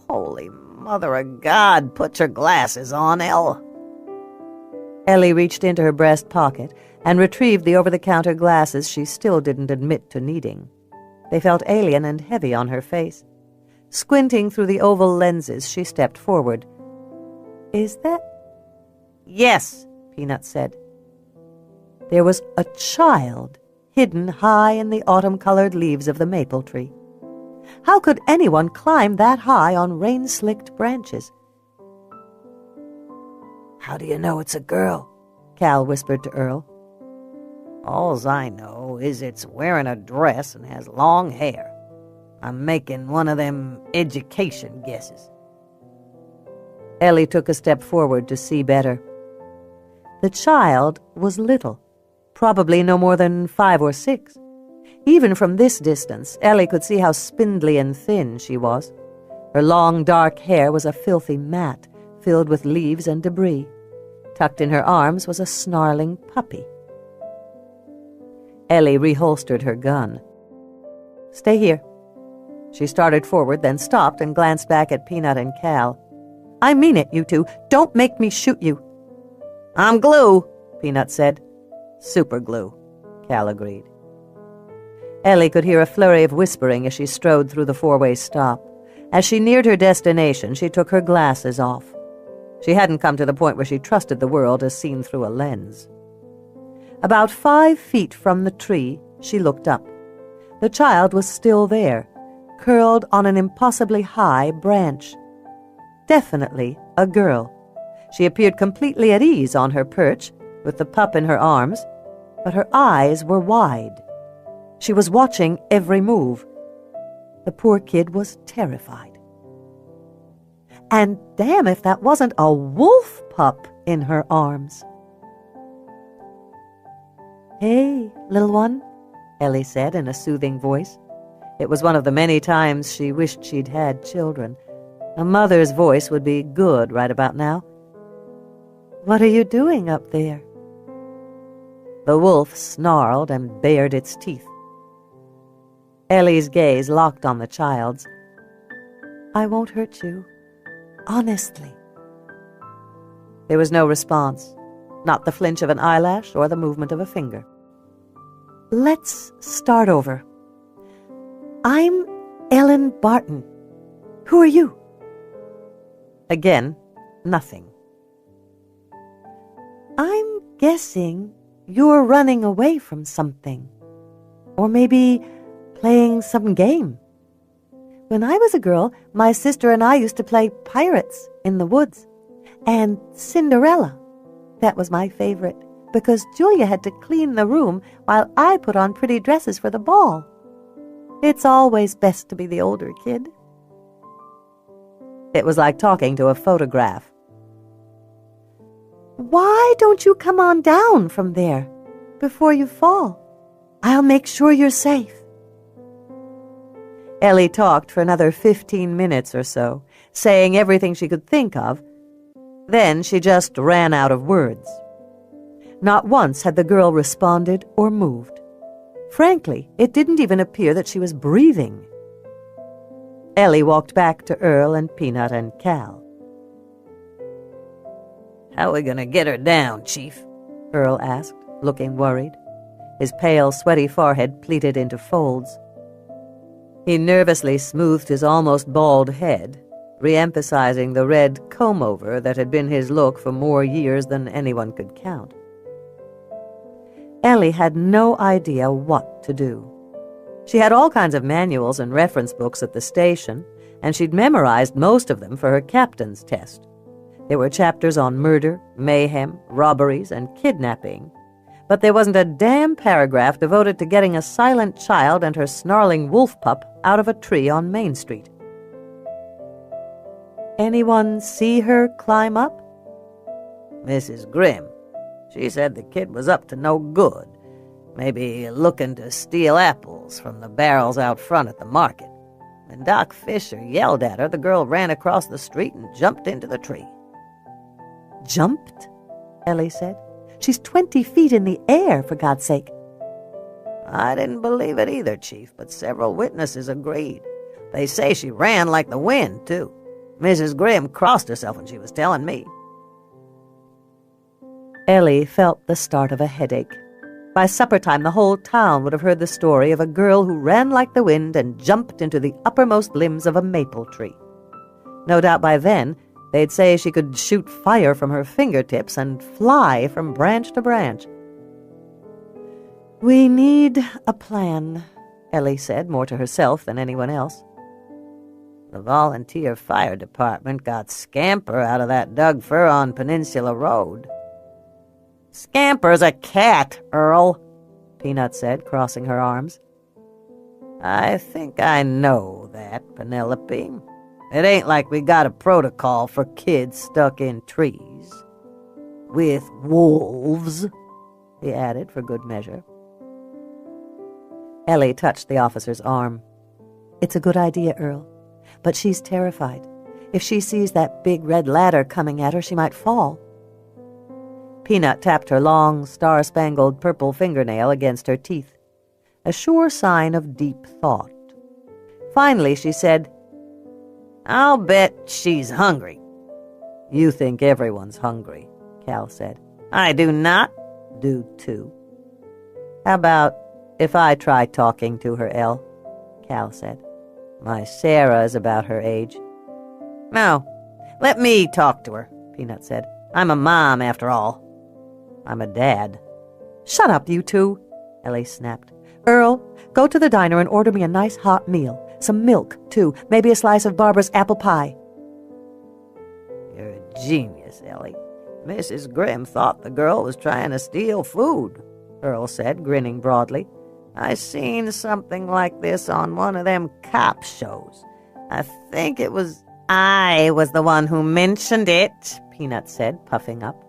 "Holy Mother of God, put your glasses on, Elle." Ellie reached into her breast pocket and retrieved the over-the-counter glasses she still didn't admit to needing. They felt alien and heavy on her face. Squinting through the oval lenses, she stepped forward. "Is that—" "Yes," Peanut said. There was a child hidden high in the autumn-colored leaves of the maple tree. How could anyone climb that high on rain-slicked branches? "How do you know it's a girl?" Cal whispered to Earl. "Alls I know is it's wearing a dress and has long hair. I'm making one of them education guesses." Ellie took a step forward to see better. The child was little, probably no more than 5 or 6. Even from this distance, Ellie could see how spindly and thin she was. Her long, dark hair was a filthy mat, filled with leaves and debris. Tucked in her arms was a snarling puppy. Ellie reholstered her gun. "Stay here." She started forward, then stopped and glanced back at Peanut and Cal. "I mean it, you two. Don't make me shoot you." "I'm glue," Peanut said. "Super glue," Cal agreed. Ellie could hear a flurry of whispering as she strode through the four-way stop. As she neared her destination, she took her glasses off. She hadn't come to the point where she trusted the world as seen through a lens. About 5 feet from the tree, she looked up. The child was still there, curled on an impossibly high branch. Definitely a girl. She appeared completely at ease on her perch, with the pup in her arms, but her eyes were wide. She was watching every move. The poor kid was terrified. And damn if that wasn't a wolf pup in her arms. "Hey, little one," Ellie said in a soothing voice. It was one of the many times she wished she'd had children. A mother's voice would be good right about now. "What are you doing up there?" The wolf snarled and bared its teeth. Ellie's gaze locked on the child's. "I won't hurt you. Honestly." There was no response, not the flinch of an eyelash or the movement of a finger. "Let's start over. I'm Ellen Barton. Who are you?" Again, nothing. "I'm guessing you're running away from something. Or maybe playing some game. When I was a girl, my sister and I used to play pirates in the woods. And Cinderella. That was my favorite, because Julia had to clean the room while I put on pretty dresses for the ball. It's always best to be the older kid." It was like talking to a photograph. "Why don't you come on down from there before you fall? I'll make sure you're safe." Ellie talked for another 15 minutes or so, saying everything she could think of. Then she just ran out of words. Not once had the girl responded or moved. Frankly, it didn't even appear that she was breathing. Ellie walked back to Earl and Peanut and Cal. "How are we going to get her down, Chief?" Earl asked, looking worried. His pale, sweaty forehead pleated into folds. He nervously smoothed his almost bald head, re-emphasizing the red comb-over that had been his look for more years than anyone could count. Ellie had no idea what to do. She had all kinds of manuals and reference books at the station, and she'd memorized most of them for her captain's test. There were chapters on murder, mayhem, robberies, and kidnapping, but there wasn't a damn paragraph devoted to getting a silent child and her snarling wolf pup out of a tree on Main Street. "Anyone see her climb up?" "Mrs. Grimm. She said the kid was up to no good. Maybe looking to steal apples from the barrels out front at the market. When Doc Fisher yelled at her, the girl ran across the street and jumped into the tree." "Jumped?" Ellie said. "She's 20 feet in the air, for God's sake." "I didn't believe it either, Chief, but several witnesses agreed. They say she ran like the wind, too. Mrs. Grimm crossed herself when she was telling me." Ellie felt the start of a headache. By supper time, the whole town would have heard the story of a girl who ran like the wind and jumped into the uppermost limbs of a maple tree. No doubt by then, they'd say she could shoot fire from her fingertips and fly from branch to branch. "We need a plan," Ellie said, more to herself than anyone else. "The volunteer fire department got Scamper out of that dug fir on Peninsula Road." "Scamper's a cat, Earl," Peanut said, crossing her arms. "I think I know that, Penelope. It ain't like we got a protocol for kids stuck in trees. With wolves," he added for good measure. Ellie touched the officer's arm. "It's a good idea, Earl, but she's terrified. If she sees that big red ladder coming at her, she might fall." Peanut tapped her long, star-spangled purple fingernail against her teeth, a sure sign of deep thought. Finally, she said, "I'll bet she's hungry." "You think everyone's hungry," Cal said. "I do not." "Do too." "How about if I try talking to her, Elle?" Cal said. "My Sarah is about her age." "No, let me talk to her," Peanut said. "I'm a mom, after all." "I'm a dad." "Shut up, you two," Ellie snapped. "Earl, go to the diner and order me a nice hot meal. Some milk, too. Maybe a slice of Barbara's apple pie." "You're a genius, Ellie. Mrs. Grimm thought the girl was trying to steal food," Earl said, grinning broadly. "I seen something like this on one of them cop shows. I think it was—" "I was the one who mentioned it," Peanut said, puffing up.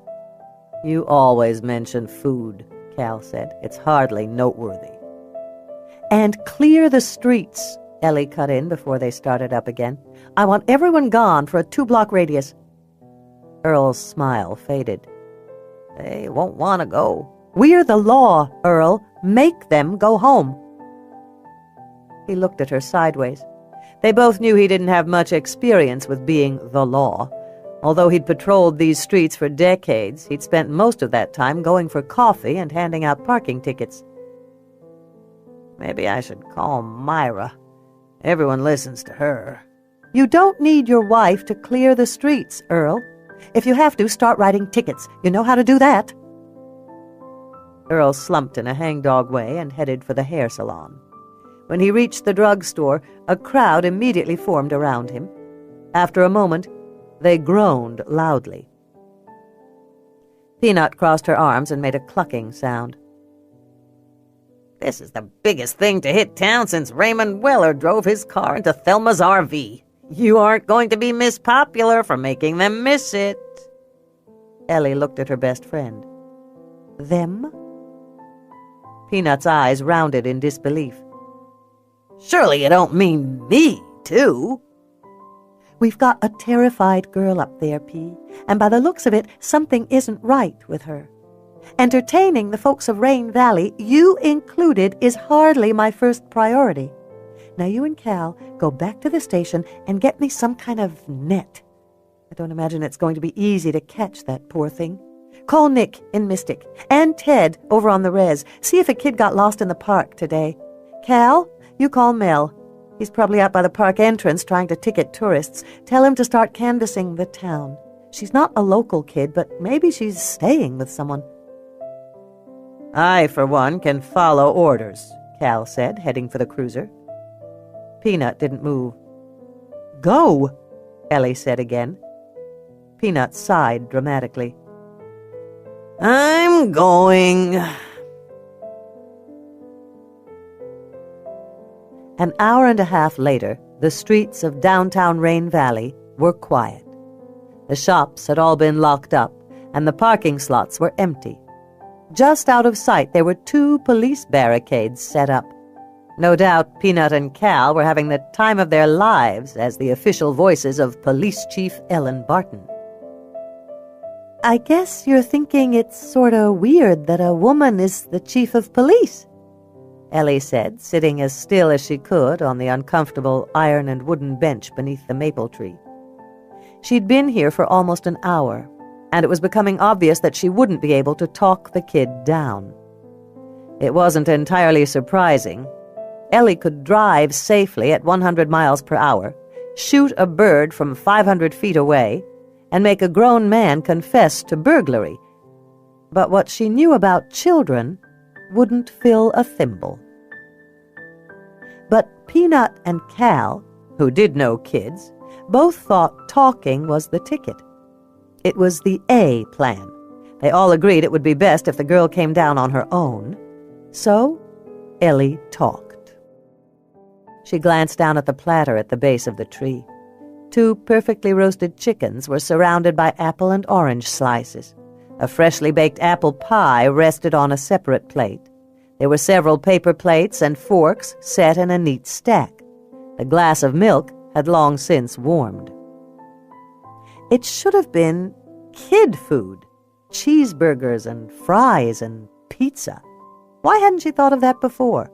"You always mention food," Cal said. "It's hardly noteworthy." "And clear the streets," Ellie cut in before they started up again. "I want everyone gone for a 2-block radius." Earl's smile faded. "They won't want to go." "We're the law, Earl. Make them go home." He looked at her sideways. They both knew he didn't have much experience with being the law. Although he'd patrolled these streets for decades, he'd spent most of that time going for coffee and handing out parking tickets. "Maybe I should call Myra. Everyone listens to her." "You don't need your wife to clear the streets, Earl. If you have to, start writing tickets. You know how to do that." Earl slumped in a hangdog way and headed for the hair salon. When he reached the drugstore, a crowd immediately formed around him. After a moment, they groaned loudly. Peanut crossed her arms and made a clucking sound. "This is the biggest thing to hit town since Raymond Weller drove his car into Thelma's RV. You aren't going to be Miss Popular for making them miss it." Ellie looked at her best friend. "Them?" Peanut's eyes rounded in disbelief. "Surely you don't mean me, too?" "We've got a terrified girl up there, P, and by the looks of it, something isn't right with her. Entertaining the folks of Rain Valley, you included, is hardly my first priority. Now you and Cal go back to the station and get me some kind of net. I don't imagine it's going to be easy to catch that poor thing. Call Nick in Mystic, and Ted over on the res. See if a kid got lost in the park today. Cal, you call Mel. He's probably out by the park entrance trying to ticket tourists. Tell him to start canvassing the town. She's not a local kid, but maybe she's staying with someone." "I, for one, can follow orders," Cal said, heading for the cruiser. Peanut didn't move. "Go," Ellie said again. Peanut sighed dramatically. "I'm going." An hour and a half later, the streets of downtown Rain Valley were quiet. The shops had all been locked up, and the parking slots were empty. Just out of sight, there were 2 police barricades set up. No doubt Peanut and Cal were having the time of their lives as the official voices of Police Chief Ellen Barton. "I guess you're thinking it's sort of weird that a woman is the chief of police," Ellie said, sitting as still as she could on the uncomfortable iron and wooden bench beneath the maple tree. She'd been here for almost an hour, and it was becoming obvious that she wouldn't be able to talk the kid down. It wasn't entirely surprising. Ellie could drive safely at 100 miles per hour, shoot a bird from 500 feet away, and make a grown man confess to burglary. But what she knew about children wouldn't fill a thimble. But Peanut and Cal, who did know kids, both thought talking was the ticket. It was the A plan. They all agreed it would be best if the girl came down on her own. So Ellie talked. She glanced down at the platter at the base of the tree. 2 perfectly roasted chickens were surrounded by apple and orange slices. A freshly baked apple pie rested on a separate plate. There were several paper plates and forks set in a neat stack. The glass of milk had long since warmed. It should have been kid food, cheeseburgers and fries and pizza. Why hadn't she thought of that before?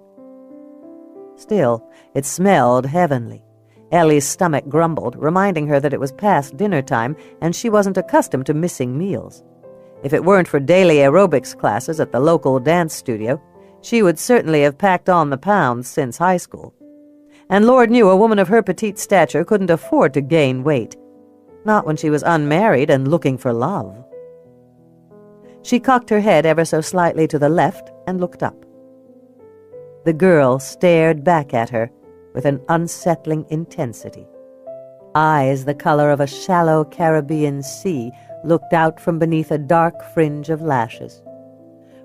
Still, it smelled heavenly. Ellie's stomach grumbled, reminding her that it was past dinner time and she wasn't accustomed to missing meals. If it weren't for daily aerobics classes at the local dance studio, she would certainly have packed on the pounds since high school. And Lord knew a woman of her petite stature couldn't afford to gain weight, not when she was unmarried and looking for love. She cocked her head ever so slightly to the left and looked up. The girl stared back at her with an unsettling intensity. Eyes the color of a shallow Caribbean sea looked out from beneath a dark fringe of lashes.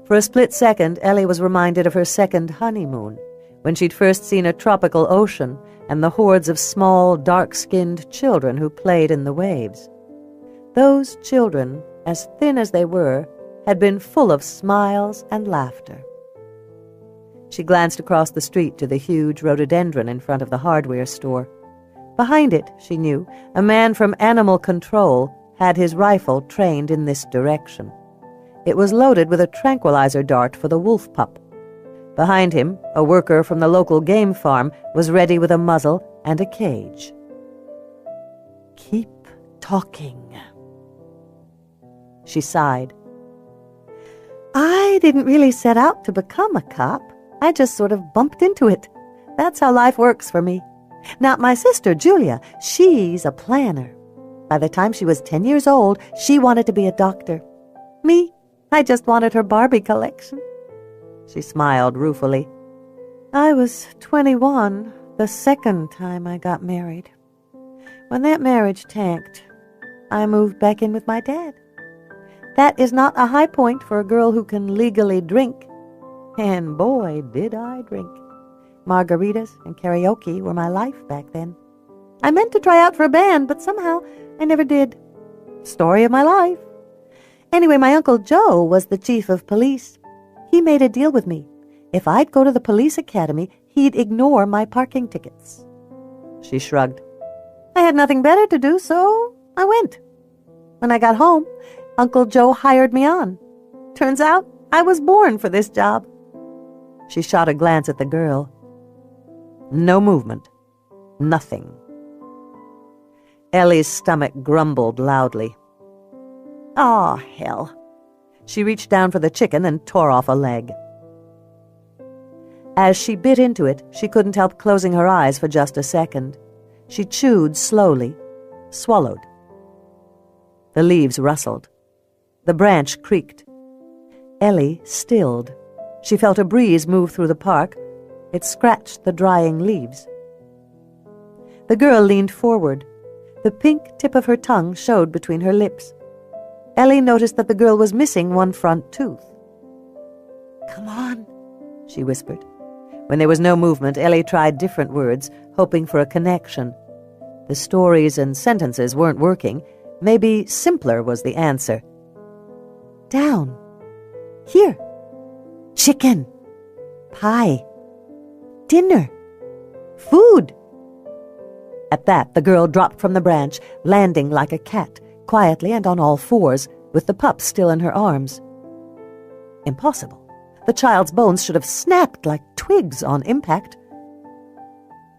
For a split second, Ellie was reminded of her second honeymoon, when she'd first seen a tropical ocean and the hordes of small, dark-skinned children who played in the waves. Those children, as thin as they were, had been full of smiles and laughter. She glanced across the street to the huge rhododendron in front of the hardware store. Behind it, she knew, a man from Animal Control had his rifle trained in this direction. It was loaded with a tranquilizer dart for the wolf pup. Behind him, a worker from the local game farm was ready with a muzzle and a cage. Keep talking. She sighed. I didn't really set out to become a cop. I just sort of bumped into it. That's how life works for me. Now, my sister, Julia, she's a planner. By the time she was 10 years old, she wanted to be a doctor. Me, I just wanted her Barbie collection. She smiled ruefully. I was 21 the second time I got married. When that marriage tanked, I moved back in with my dad. That is not a high point for a girl who can legally drink. And boy, did I drink. Margaritas and karaoke were my life back then. I meant to try out for a band, but somehow I never did. Story of my life. Anyway, my Uncle Joe was the chief of police. He made a deal with me. If I'd go to the police academy, he'd ignore my parking tickets. She shrugged. I had nothing better to do, so I went. When I got home, Uncle Joe hired me on. Turns out I was born for this job. She shot a glance at the girl. No movement. Nothing. Ellie's stomach grumbled loudly. Oh, hell. She reached down for the chicken and tore off a leg. As she bit into it, she couldn't help closing her eyes for just a second. She chewed slowly, swallowed. The leaves rustled. The branch creaked. Ellie stilled. She felt a breeze move through the park. It scratched the drying leaves. The girl leaned forward. The pink tip of her tongue showed between her lips. Ellie noticed that the girl was missing one front tooth. Come on, she whispered. When there was no movement, Ellie tried different words, hoping for a connection. The stories and sentences weren't working. Maybe simpler was the answer. Down. Here. Chicken. Pie. Dinner. Food. At that, the girl dropped from the branch, landing like a cat, quietly and on all fours, with the pup still in her arms. Impossible. The child's bones should have snapped like twigs on impact.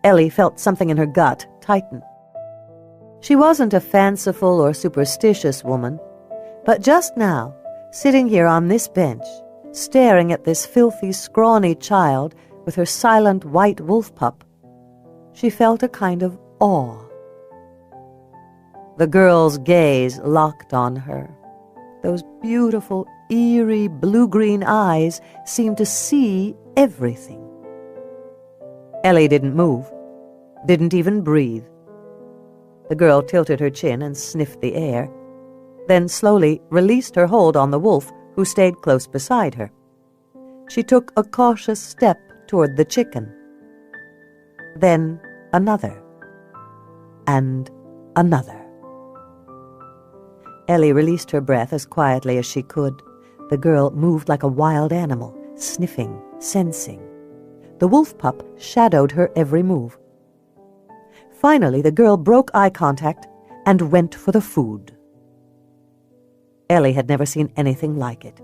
Ellie felt something in her gut tighten. She wasn't a fanciful or superstitious woman, but just now, sitting here on this bench, staring at this filthy, scrawny child with her silent white wolf pup, she felt a kind of awe. The girl's gaze locked on her. Those beautiful, eerie, blue-green eyes seemed to see everything. Ellie didn't move, didn't even breathe. The girl tilted her chin and sniffed the air, then slowly released her hold on the wolf, who stayed close beside her. She took a cautious step toward the chicken. Then another. And another. Ellie released her breath as quietly as she could. The girl moved like a wild animal, sniffing, sensing. The wolf pup shadowed her every move. Finally, the girl broke eye contact and went for the food. Ellie had never seen anything like it.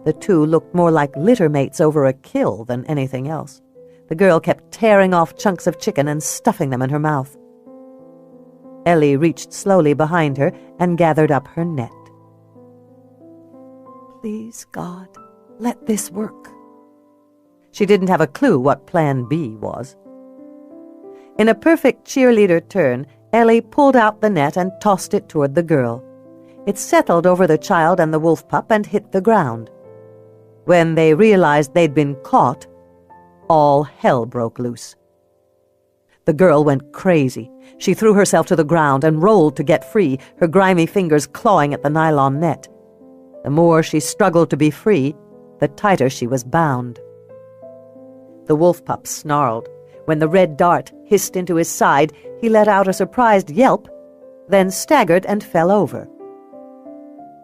The two looked more like litter mates over a kill than anything else. The girl kept tearing off chunks of chicken and stuffing them in her mouth. Ellie reached slowly behind her and gathered up her net. Please, God, let this work. She didn't have a clue what Plan B was. In a perfect cheerleader turn, Ellie pulled out the net and tossed it toward the girl. It settled over the child and the wolf pup and hit the ground. When they realized they'd been caught, all hell broke loose. The girl went crazy. She threw herself to the ground and rolled to get free, her grimy fingers clawing at the nylon net. The more she struggled to be free, the tighter she was bound. The wolf pup snarled. When the red dart hissed into his side, he let out a surprised yelp, then staggered and fell over.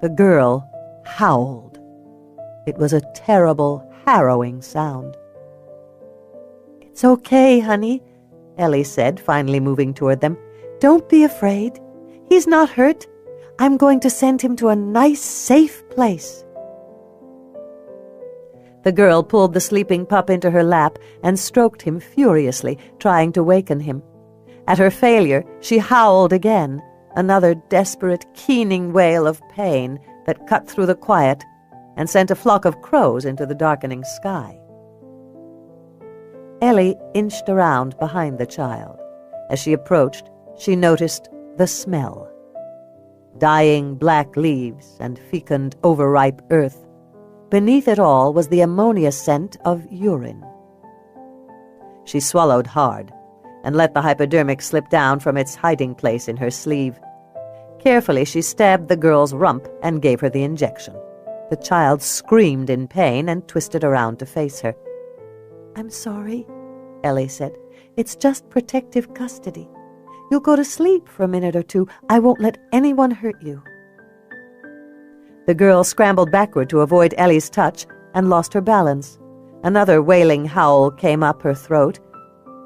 The girl howled. It was a terrible, harrowing sound. "It's okay, honey," Ellie said, finally moving toward them. "Don't be afraid. He's not hurt. I'm going to send him to a nice, safe place." The girl pulled the sleeping pup into her lap and stroked him furiously, trying to waken him. At her failure, she howled again, another desperate, keening wail of pain that cut through the quiet and sent a flock of crows into the darkening sky. Ellie inched around behind the child. As she approached, she noticed the smell. Dying black leaves and fecund, overripe earth. Beneath it all was the ammonia scent of urine. She swallowed hard and let the hypodermic slip down from its hiding place in her sleeve. Carefully, she stabbed the girl's rump and gave her the injection. The child screamed in pain and twisted around to face her. "I'm sorry," Ellie said. "It's just protective custody. You'll go to sleep for a minute or two. I won't let anyone hurt you." The girl scrambled backward to avoid Ellie's touch and lost her balance. Another wailing howl came up her throat,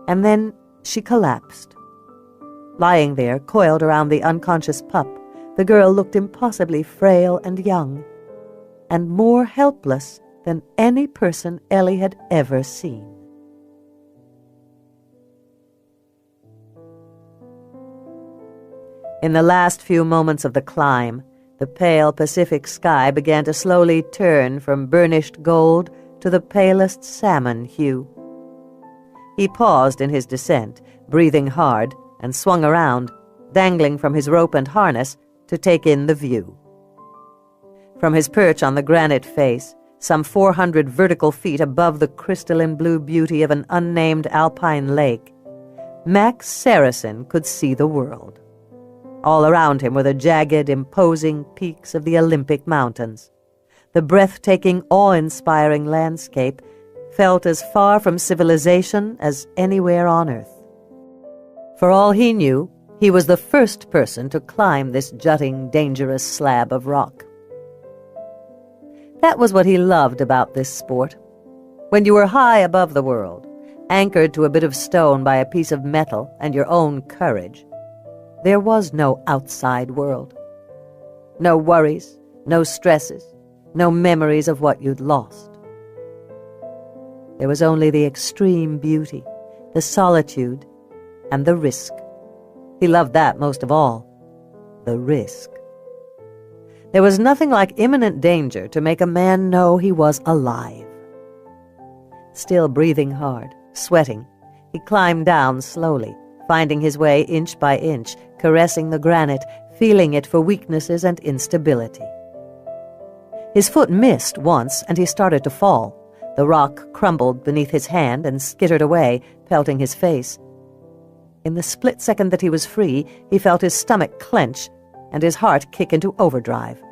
and then she collapsed. Lying there, coiled around the unconscious pup, the girl looked impossibly frail and young, and more helpless than any person Ellie had ever seen. In the last few moments of the climb, the pale Pacific sky began to slowly turn from burnished gold to the palest salmon hue. He paused in his descent, breathing hard, and swung around, dangling from his rope and harness to take in the view. From his perch on the granite face, some 400 vertical feet above the crystalline blue beauty of an unnamed alpine lake, Max Saracen could see the world. All around him were the jagged, imposing peaks of the Olympic Mountains. The breathtaking, awe-inspiring landscape felt as far from civilization as anywhere on Earth. For all he knew, he was the first person to climb this jutting, dangerous slab of rock. That was what he loved about this sport. When you were high above the world, anchored to a bit of stone by a piece of metal and your own courage, there was no outside world. No worries, no stresses, no memories of what you'd lost. There was only the extreme beauty, the solitude, and the risk. He loved that most of all, the risk. There was nothing like imminent danger to make a man know he was alive. Still breathing hard, sweating, he climbed down slowly, finding his way inch by inch, caressing the granite, feeling it for weaknesses and instability. His foot missed once, and he started to fall. The rock crumbled beneath his hand and skittered away, pelting his face. In the split second that he was free, he felt his stomach clench and his heart kick into overdrive.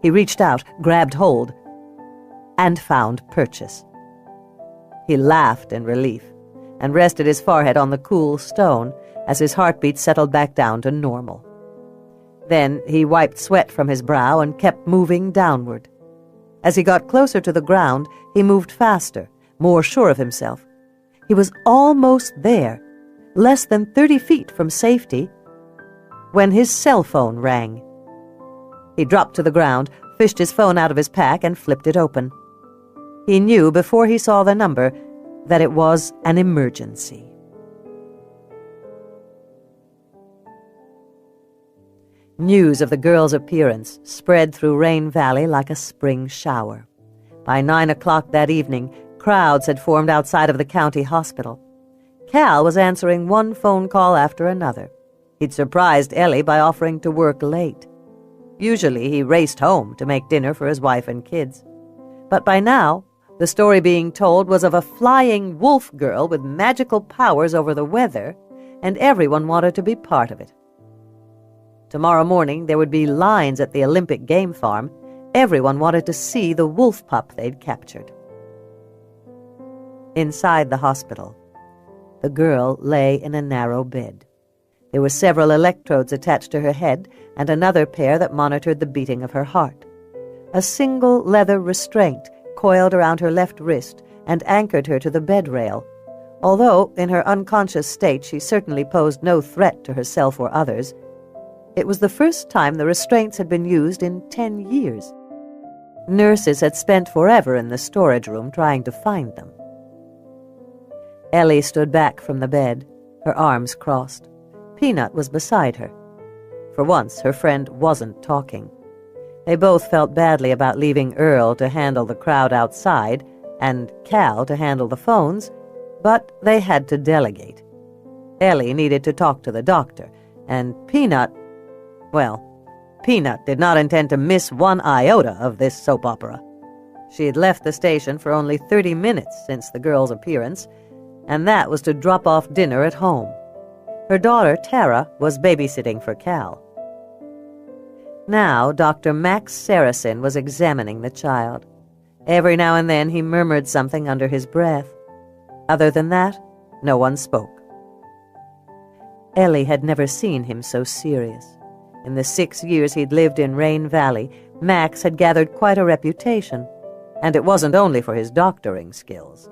He reached out, grabbed hold, and found purchase. He laughed in relief and rested his forehead on the cool stone as his heartbeat settled back down to normal. Then he wiped sweat from his brow and kept moving downward. As he got closer to the ground, he moved faster, more sure of himself. He was almost there, less than 30 feet from safety, when his cell phone rang. He dropped to the ground, fished his phone out of his pack, and flipped it open. He knew before he saw the number that it was an emergency. News of the girl's appearance spread through Rain Valley like a spring shower. By 9 o'clock that evening, crowds had formed outside of the county hospital. Cal was answering one phone call after another. He'd surprised Ellie by offering to work late. Usually he raced home to make dinner for his wife and kids. But by now, the story being told was of a flying wolf girl with magical powers over the weather, and everyone wanted to be part of it. Tomorrow morning there would be lines at the Olympic Game Farm. Everyone wanted to see the wolf pup they'd captured. Inside the hospital, the girl lay in a narrow bed. There were several electrodes attached to her head and another pair that monitored the beating of her heart. A single leather restraint coiled around her left wrist and anchored her to the bed rail. Although, in her unconscious state, she certainly posed no threat to herself or others, it was the first time the restraints had been used in 10 years. Nurses had spent forever in the storage room trying to find them. Ellie stood back from the bed, her arms crossed. Peanut was beside her. For once, her friend wasn't talking. They both felt badly about leaving Earl to handle the crowd outside and Cal to handle the phones, but they had to delegate. Ellie needed to talk to the doctor, and Peanut did not intend to miss one iota of this soap opera. She had left the station for only 30 minutes since the girl's appearance, and that was to drop off dinner at home. Her daughter, Tara, was babysitting for Cal. Now, Dr. Max Saracen was examining the child. Every now and then he murmured something under his breath. Other than that, no one spoke. Ellie had never seen him so serious. In the 6 years he'd lived in Rain Valley, Max had gathered quite a reputation, and it wasn't only for his doctoring skills.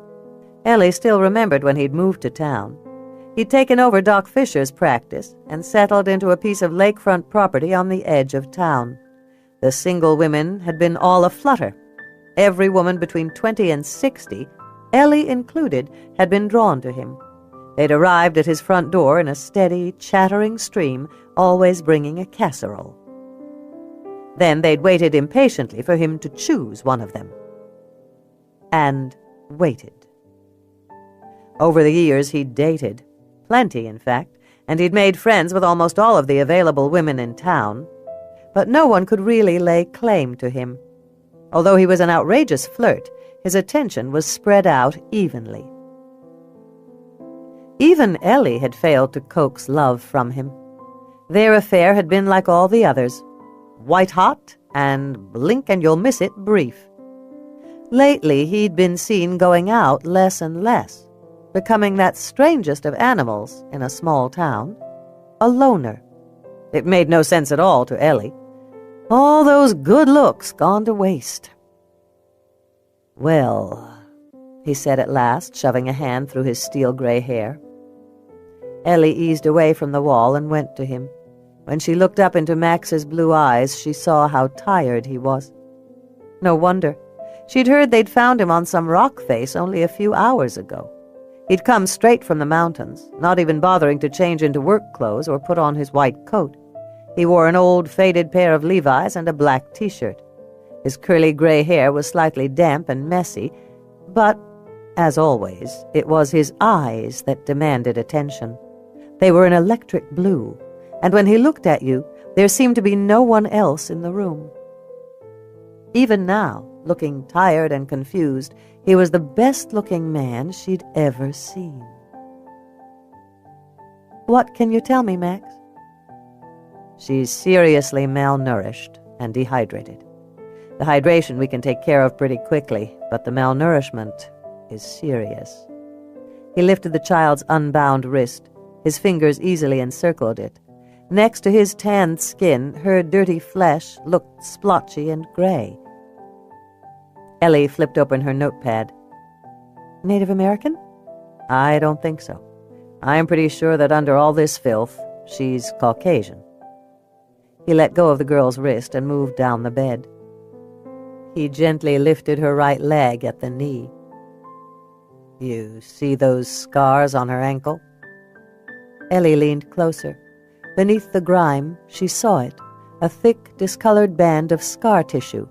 Ellie still remembered when he'd moved to town. He'd taken over Doc Fisher's practice and settled into a piece of lakefront property on the edge of town. The single women had been all aflutter. Every woman between 20 and 60, Ellie included, had been drawn to him. They'd arrived at his front door in a steady, chattering stream, always bringing a casserole. Then they'd waited impatiently for him to choose one of them. And waited. Over the years he'd dated. Plenty, in fact, and he'd made friends with almost all of the available women in town. But no one could really lay claim to him. Although he was an outrageous flirt, his attention was spread out evenly. Even Ellie had failed to coax love from him. Their affair had been like all the others, white-hot and blink-and-you'll-miss-it brief. Lately he'd been seen going out less and less, becoming that strangest of animals in a small town, a loner. It made no sense at all to Ellie. All those good looks gone to waste. "Well," he said at last, shoving a hand through his steel-gray hair. Ellie eased away from the wall and went to him. When she looked up into Max's blue eyes, she saw how tired he was. No wonder. She'd heard they'd found him on some rock face only a few hours ago. He'd come straight from the mountains, not even bothering to change into work clothes or put on his white coat. He wore an old faded pair of Levi's and a black t-shirt. His curly gray hair was slightly damp and messy, but, as always, it was his eyes that demanded attention. They were an electric blue, and when he looked at you, there seemed to be no one else in the room. Even now, looking tired and confused, he was the best-looking man she'd ever seen. "What can you tell me, Max?" "She's seriously malnourished and dehydrated. The hydration we can take care of pretty quickly, but the malnourishment is serious." He lifted the child's unbound wrist. His fingers easily encircled it. Next to his tanned skin, her dirty flesh looked splotchy and gray. Ellie flipped open her notepad. Native American? I don't think so. I'm pretty sure that under all this filth, she's Caucasian. He let go of the girl's wrist and moved down the bed. He gently lifted her right leg at the knee. You see those scars on her ankle? Ellie leaned closer. Beneath the grime, she saw it, a thick, discolored band of scar tissue.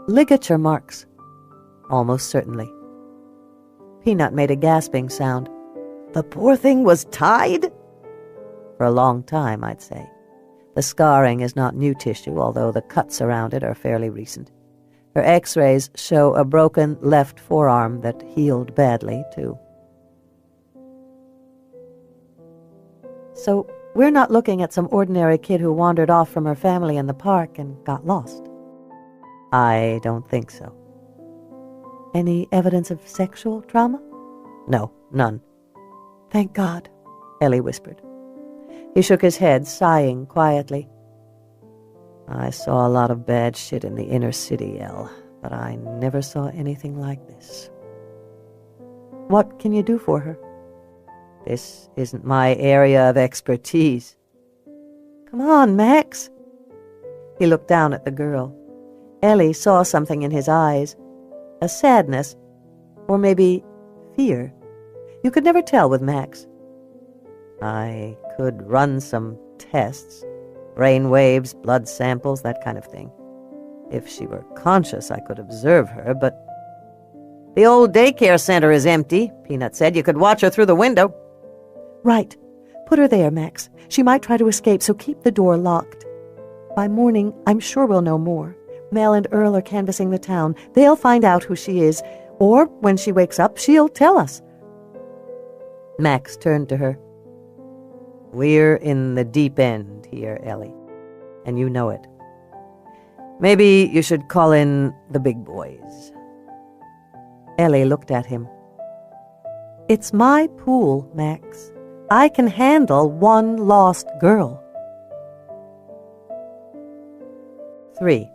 Ligature marks. Almost certainly. Peanut made a gasping sound. The poor thing was tied? For a long time, I'd say. The scarring is not new tissue, although the cuts around it are fairly recent. Her x-rays show a broken left forearm that healed badly, too. So, we're not looking at some ordinary kid who wandered off from her family in the park and got lost. I don't think so. Any evidence of sexual trauma? No, none. Thank God, Ellie whispered. He shook his head, sighing quietly. I saw a lot of bad shit in the inner city, Elle, but I never saw anything like this. What can you do for her? This isn't my area of expertise. Come on, Max. He looked down at the girl. Ellie saw something in his eyes, a sadness, or maybe fear. You could never tell with Max. I could run some tests, brain waves, blood samples, that kind of thing. If she were conscious, I could observe her, but... The old daycare center is empty, Peanut said. You could watch her through the window. Right. Put her there, Max. She might try to escape, so keep the door locked. By morning, I'm sure we'll know more. Mel and Earl are canvassing the town. They'll find out who she is, or when she wakes up, she'll tell us. Max turned to her. We're in the deep end here, Ellie, and you know it. Maybe you should call in the big boys. Ellie looked at him. It's my pool, Max. I can handle one lost girl. 3.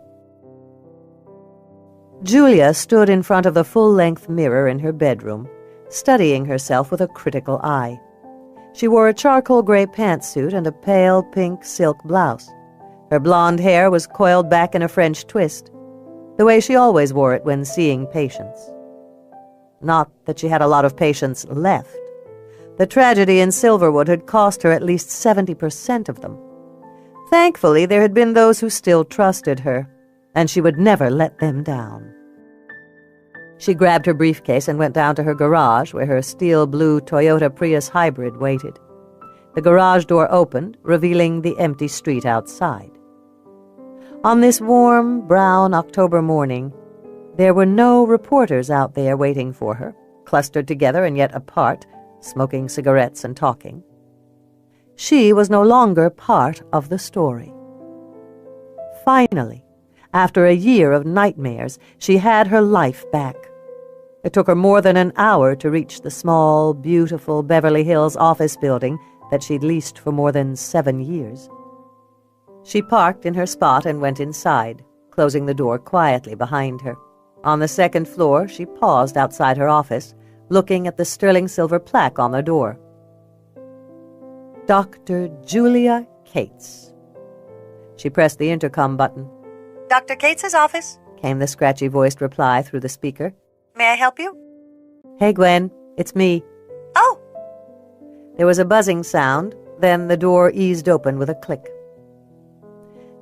Julia stood in front of the full-length mirror in her bedroom, studying herself with a critical eye. She wore a charcoal gray pantsuit and a pale pink silk blouse. Her blonde hair was coiled back in a French twist, the way she always wore it when seeing patients. Not that she had a lot of patients left. The tragedy in Silverwood had cost her at least 70% of them. Thankfully, there had been those who still trusted her, and she would never let them down. She grabbed her briefcase and went down to her garage, where her steel-blue Toyota Prius hybrid waited. The garage door opened, revealing the empty street outside. On this warm, brown October morning, there were no reporters out there waiting for her, clustered together and yet apart, smoking cigarettes and talking. She was no longer part of the story. Finally, after a year of nightmares, she had her life back. It took her more than an hour to reach the small, beautiful Beverly Hills office building that she'd leased for more than 7 years. She parked in her spot and went inside, closing the door quietly behind her. On the second floor, she paused outside her office, looking at the sterling silver plaque on the door. Dr. Julia Cates. She pressed the intercom button. Dr. Cates's office, Came the scratchy-voiced reply through the speaker. may I help you? Hey, Gwen, it's me. Oh, There was a buzzing sound, then the door eased open with a click.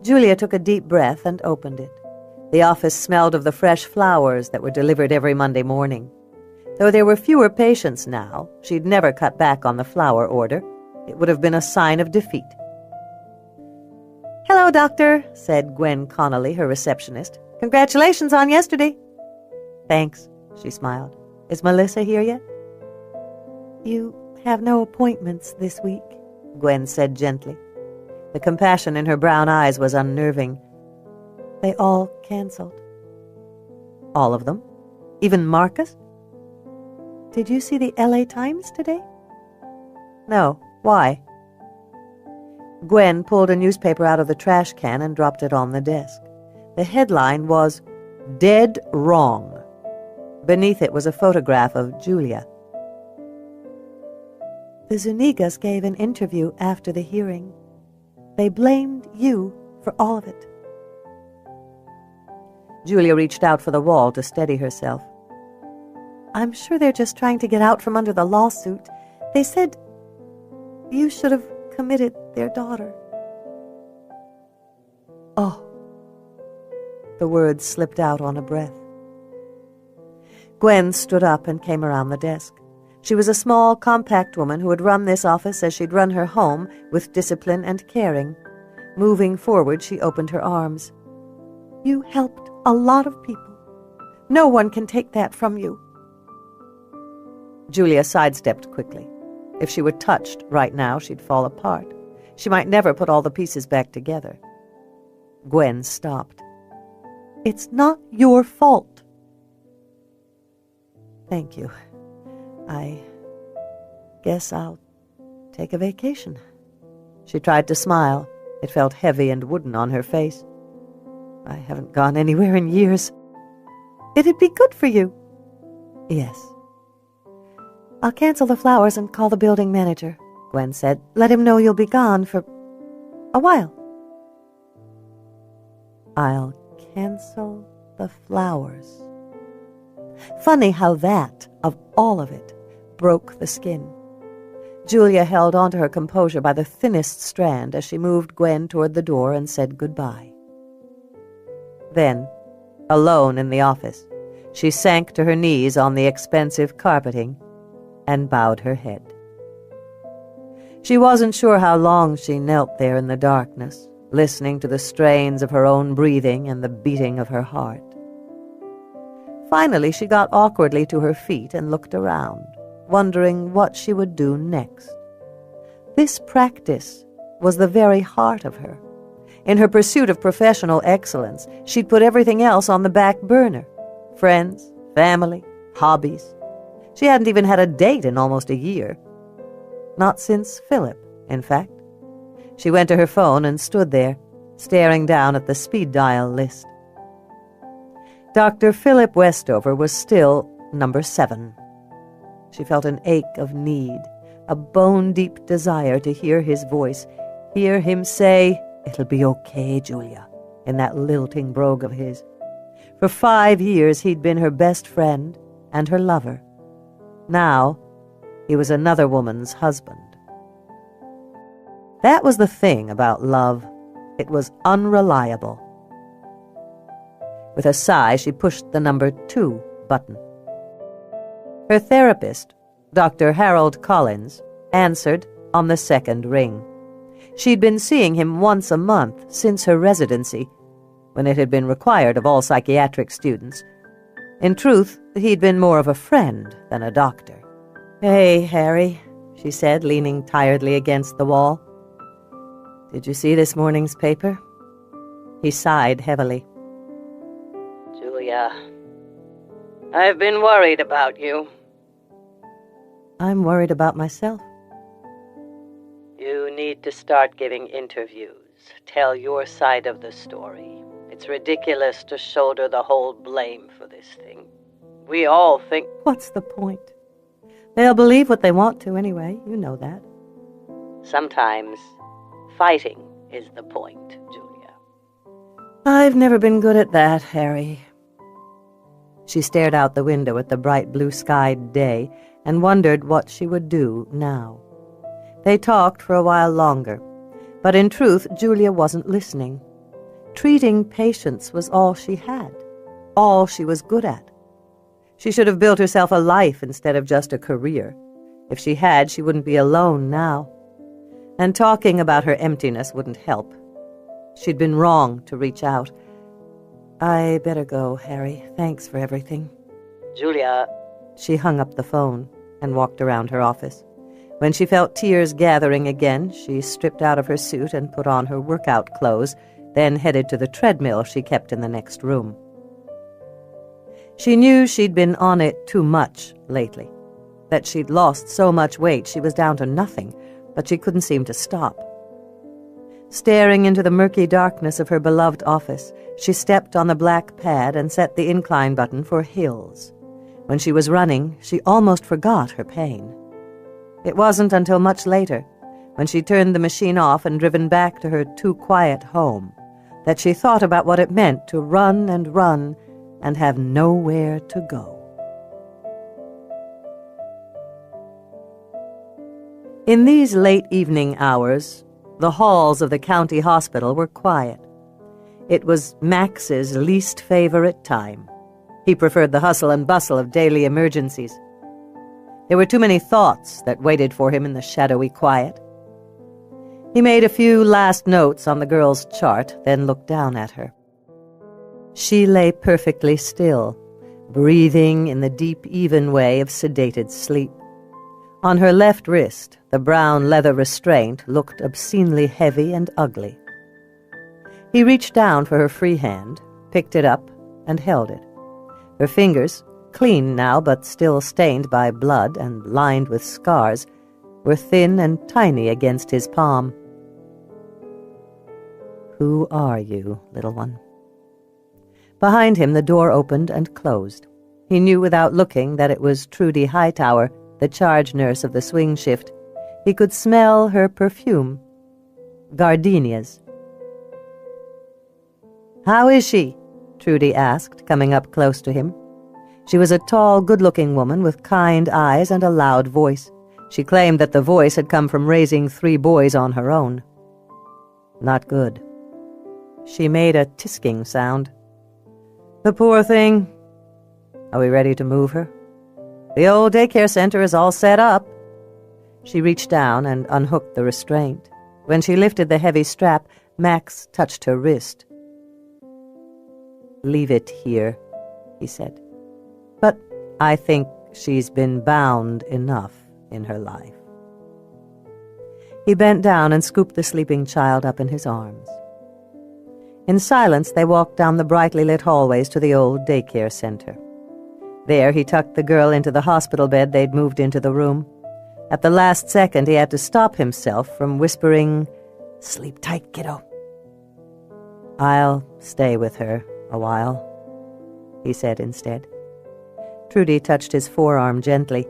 Julia took a deep breath and opened it. The office smelled of the fresh flowers that were delivered every Monday morning. Though there were fewer patients now, she'd never cut back on the flower order. It would have been a sign of defeat. "Hello, Doctor," said Gwen Connolly, her receptionist. "Congratulations on yesterday." "Thanks," she smiled. "Is Melissa here yet?" "You have no appointments this week," Gwen said gently. The compassion in her brown eyes was unnerving. "They all canceled." "All of them? Even Marcus?" "Did you see the LA Times today?" "No. Why?" Gwen pulled a newspaper out of the trash can and dropped it on the desk. The headline was, "Dead Wrong." Beneath it was a photograph of Julia. The Zunigas gave an interview after the hearing. They blamed you for all of it. Julia reached out for the wall to steady herself. I'm sure they're just trying to get out from under the lawsuit. They said you should have committed their daughter. Oh. The words slipped out on a breath. Gwen stood up and came around the desk. She was a small, compact woman who had run this office as she'd run her home, with discipline and caring. Moving forward, she opened her arms. You helped a lot of people. No one can take that from you. Julia sidestepped quickly. If she were touched right now, she'd fall apart. She might never put all the pieces back together. Gwen stopped. It's not your fault. Thank you. I guess I'll take a vacation. She tried to smile. It felt heavy and wooden on her face. I haven't gone anywhere in years. It'd be good for you. Yes. I'll cancel the flowers and call the building manager, Gwen said. Let him know you'll be gone for a while. I'll cancel the flowers. Funny how that, of all of it, broke the skin. Julia held on to her composure by the thinnest strand as she moved Gwen toward the door and said goodbye. Then, alone in the office, she sank to her knees on the expensive carpeting and bowed her head. She wasn't sure how long she knelt there in the darkness, listening to the strains of her own breathing and the beating of her heart. Finally, she got awkwardly to her feet and looked around, wondering what she would do next. This practice was the very heart of her. In her pursuit of professional excellence, she'd put everything else on the back burner. Friends, family, hobbies. She hadn't even had a date in almost a year. Not since Philip, in fact. She went to her phone and stood there, staring down at the speed dial list. Dr. Philip Westover was still number 7. She felt an ache of need, a bone-deep desire to hear his voice, hear him say, "It'll be okay, Julia," in that lilting brogue of his. For 5 years he'd been her best friend and her lover. Now he was another woman's husband. That was the thing about love. It was unreliable. With a sigh, she pushed the number 2 button. Her therapist, Dr. Harold Collins, answered on the second ring. She'd been seeing him once a month since her residency, when it had been required of all psychiatric students. In truth, he'd been more of a friend than a doctor. "Hey, Harry," she said, leaning tiredly against the wall. "Did you see this morning's paper?" He sighed heavily. "Julia, I've been worried about you." "I'm worried about myself." "You need to start giving interviews. Tell your side of the story. It's ridiculous to shoulder the whole blame for this thing. We all think..." "What's the point? They'll believe what they want to anyway. You know that." "Sometimes fighting is the point, Julia." "I've never been good at that, Harry." She stared out the window at the bright blue-skied day and wondered what she would do now. They talked for a while longer, but in truth Julia wasn't listening. Treating patients was all she had, all she was good at. She should have built herself a life instead of just a career. If she had, she wouldn't be alone now. And talking about her emptiness wouldn't help. She'd been wrong to reach out. "I better go, Harry. Thanks for everything." "Julia..." She hung up the phone and walked around her office. When she felt tears gathering again, she stripped out of her suit and put on her workout clothes, then headed to the treadmill she kept in the next room. She knew she'd been on it too much lately, that she'd lost so much weight she was down to nothing, but she couldn't seem to stop. Staring into the murky darkness of her beloved office, she stepped on the black pad and set the incline button for hills. When she was running, she almost forgot her pain. It wasn't until much later, when she turned the machine off and driven back to her too-quiet home, that she thought about what it meant to run and have nowhere to go. In these late evening hours, the halls of the county hospital were quiet. It was Max's least favorite time. He preferred the hustle and bustle of daily emergencies. There were too many thoughts that waited for him in the shadowy quiet. He made a few last notes on the girl's chart, then looked down at her. She lay perfectly still, breathing in the deep, even way of sedated sleep. On her left wrist, the brown leather restraint looked obscenely heavy and ugly. He reached down for her free hand, picked it up, and held it. Her fingers, clean now but still stained by blood and lined with scars, were thin and tiny against his palm. "Who are you, little one?" Behind him the door opened and closed. He knew without looking that it was Trudy Hightower, the charge nurse of the swing shift. He could smell her perfume. Gardenias. "How is she?" Trudy asked, coming up close to him. She was a tall, good-looking woman with kind eyes and a loud voice. She claimed that the voice had come from raising 3 boys on her own. "Not good." She made a tisking sound. "The poor thing. Are we ready to move her?" "The old daycare center is all set up." She reached down and unhooked the restraint. When she lifted the heavy strap, Max touched her wrist. "Leave it here," he said. "But I think she's been bound enough in her life." He bent down and scooped the sleeping child up in his arms. In silence, they walked down the brightly lit hallways to the old daycare center. There, he tucked the girl into the hospital bed they'd moved into the room. At the last second, he had to stop himself from whispering, "Sleep tight, kiddo." "I'll stay with her a while," he said instead. Trudy touched his forearm gently.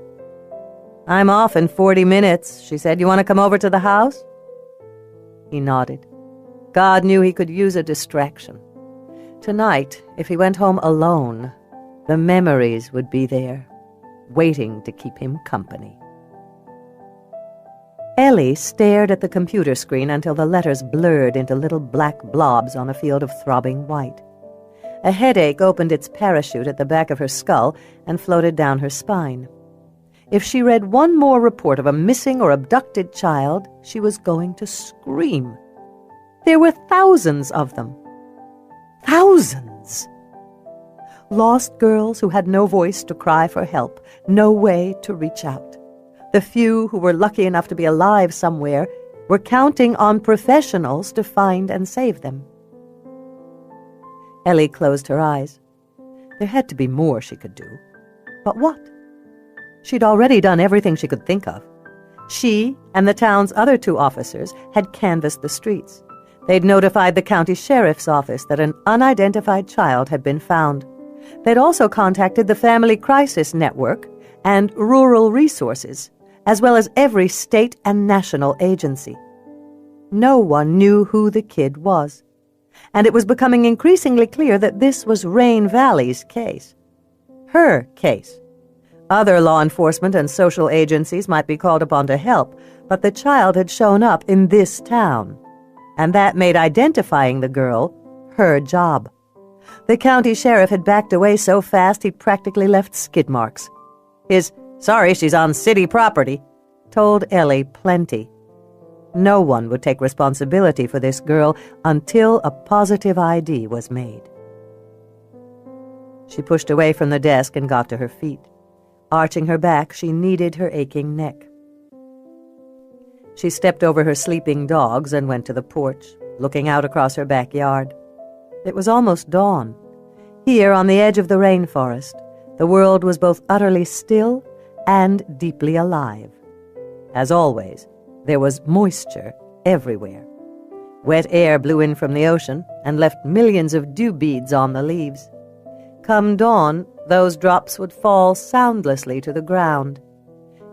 "I'm off in 40 minutes, she said. "You want to come over to the house?" He nodded. God knew he could use a distraction. Tonight, if he went home alone, the memories would be there, waiting to keep him company. Ellie stared at the computer screen until the letters blurred into little black blobs on a field of throbbing white. A headache opened its parachute at the back of her skull and floated down her spine. If she read one more report of a missing or abducted child, she was going to scream. There were thousands of them. Thousands! Lost girls who had no voice to cry for help, no way to reach out. The few who were lucky enough to be alive somewhere were counting on professionals to find and save them. Ellie closed her eyes. There had to be more she could do. But what? She'd already done everything she could think of. She and the town's other 2 officers had canvassed the streets. They'd notified the county sheriff's office that an unidentified child had been found. They'd also contacted the Family Crisis Network and Rural Resources, as well as every state and national agency. No one knew who the kid was, and it was becoming increasingly clear that this was Rain Valley's case. Her case. Other law enforcement and social agencies might be called upon to help, but the child had shown up in this town, and that made identifying the girl her job. The county sheriff had backed away so fast he practically left skid marks. His "sorry, she's on city property" told Ellie plenty. No one would take responsibility for this girl until a positive ID was made. She pushed away from the desk and got to her feet. Arching her back, she kneaded her aching neck. She stepped over her sleeping dogs and went to the porch, looking out across her backyard. It was almost dawn. Here, on the edge of the rainforest, the world was both utterly still and deeply alive. As always, there was moisture everywhere. Wet air blew in from the ocean and left millions of dew beads on the leaves. Come dawn, those drops would fall soundlessly to the ground.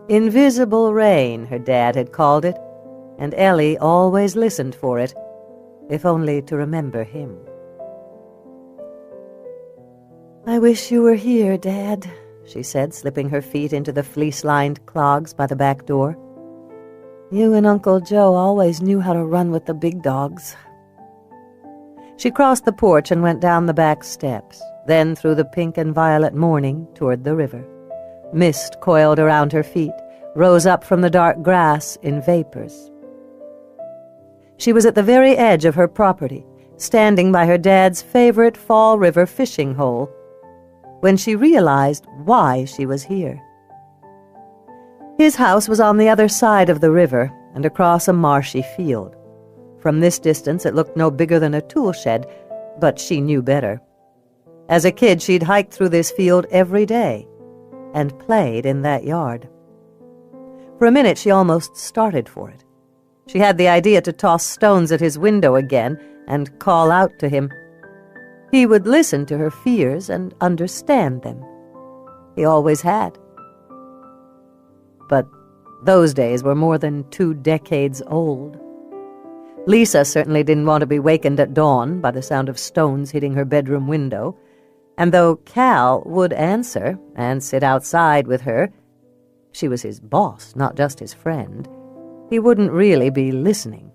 Invisible rain, her dad had called it, and Ellie always listened for it, if only to remember him. "I wish you were here, Dad," she said, slipping her feet into the fleece-lined clogs by the back door. "You and Uncle Joe always knew how to run with the big dogs." She crossed the porch and went down the back steps, then through the pink and violet morning toward the river. Mist coiled around her feet, rose up from the dark grass in vapors. She was at the very edge of her property, standing by her dad's favorite Fall River fishing hole, when she realized why she was here. His house was on the other side of the river and across a marshy field. From this distance it looked no bigger than a tool shed, but she knew better. As a kid, she'd hiked through this field every day and played in that yard. For a minute, she almost started for it. She had the idea to toss stones at his window again and call out to him. He would listen to her fears and understand them. He always had. But those days were more than 2 decades old. Lisa certainly didn't want to be wakened at dawn by the sound of stones hitting her bedroom window, and though Cal would answer and sit outside with her, she was his boss, not just his friend, he wouldn't really be listening.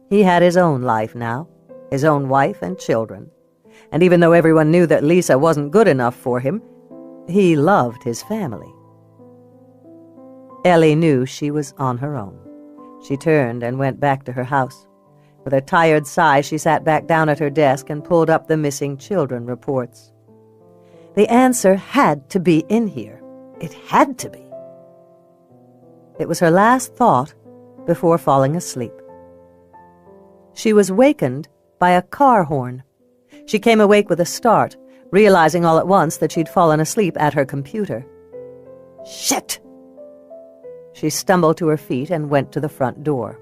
He had his own life now, his own wife and children, and even though everyone knew that Lisa wasn't good enough for him, he loved his family. Ellie knew she was on her own. She turned and went back to her house. With a tired sigh, she sat back down at her desk and pulled up the missing children reports. The answer had to be in here. It had to be. It was her last thought before falling asleep. She was wakened by a car horn. She came awake with a start, realizing all at once that she'd fallen asleep at her computer. Shit! She stumbled to her feet and went to the front door.